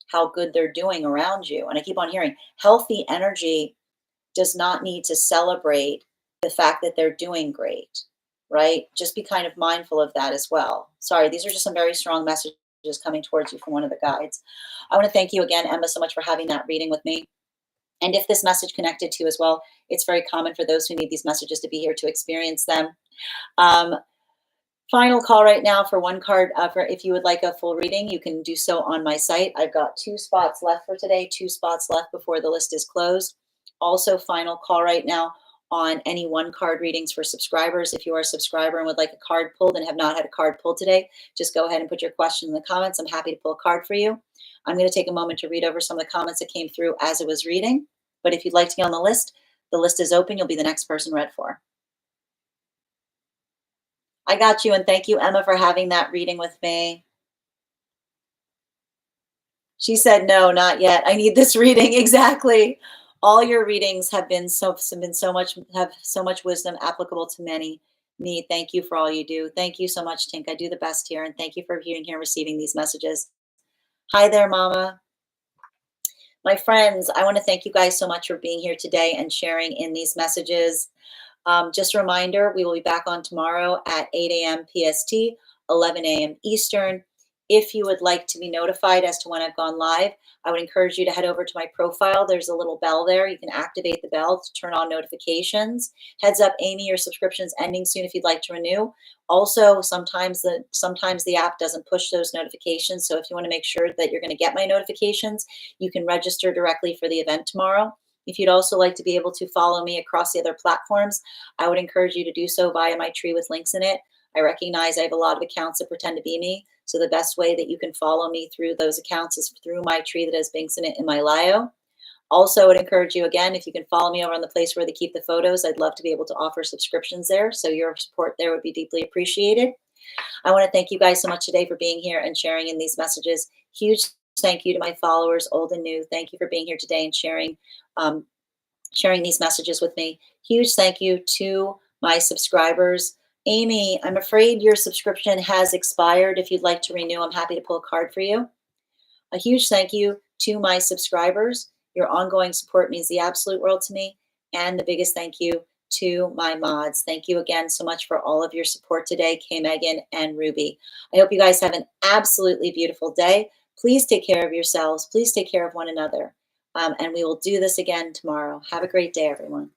how good they're doing around you. And I keep on hearing healthy energy does not need to celebrate the fact that they're doing great, right? Just be kind of mindful of that as well. Sorry, these are just some very strong messages coming towards you from one of the guides. I want to thank you again, Emma, so much for having that reading with me. And if this message connected to you as well, it's very common for those who need these messages to be here to experience them. Final call right now for one card. For if you would like a full reading, you can do so on my site. I've got 2 spots left for today, 2 spots left before the list is closed. Also, final call right now on any 1-card readings for subscribers. If you are a subscriber and would like a card pulled and have not had a card pulled today, just go ahead and put your question in the comments. I'm happy to pull a card for you. I'm going to take a moment to read over some of the comments that came through as it was reading. But if you'd like to get on the list is open. You'll be the next person read for. I got you, and thank you, Emma, for having that reading with me. She said, "No, not yet. I need this reading." Exactly. All your readings have been so much have so much wisdom applicable to many. Me, thank you for all you do. Thank you so much, Tink. I do the best here, and thank you for being here, receiving these messages. Hi there, Mama. My friends, I want to thank you guys so much for being here today and sharing in these messages. Just a reminder, we will be back on tomorrow at 8 a.m. PST, 11 a.m. Eastern. If you would like to be notified as to when I've gone live, I would encourage you to head over to my profile. There's a little bell there. You can activate the bell to turn on notifications. Heads up, Amy, your subscription's ending soon if you'd like to renew. Also, sometimes the app doesn't push those notifications. So if you want to make sure that you're going to get my notifications, you can register directly for the event tomorrow. If you'd also like to be able to follow me across the other platforms, I would encourage you to do so via my tree with links in it. I recognize I have a lot of accounts that pretend to be me. So the best way that you can follow me through those accounts is through my tree that has links in it in my bio. Also, I would encourage you again, if you can follow me over on the place where they keep the photos, I'd love to be able to offer subscriptions there. So your support there would be deeply appreciated. I want to thank you guys so much today for being here and sharing in these messages. Huge thank you to my followers, old and new. Thank you for being here today and um, sharing these messages with me. Huge thank you to my subscribers. Amy, I'm afraid your subscription has expired. If you'd like to renew, I'm happy to pull a card for you. A huge thank you to my subscribers. Your ongoing support means the absolute world to me. And the biggest thank you to my mods. Thank you again so much for all of your support today, K. Megan and Ruby. I hope you guys have an absolutely beautiful day. Please take care of yourselves. Please take care of one another. And we will do this again tomorrow. Have a great day, everyone.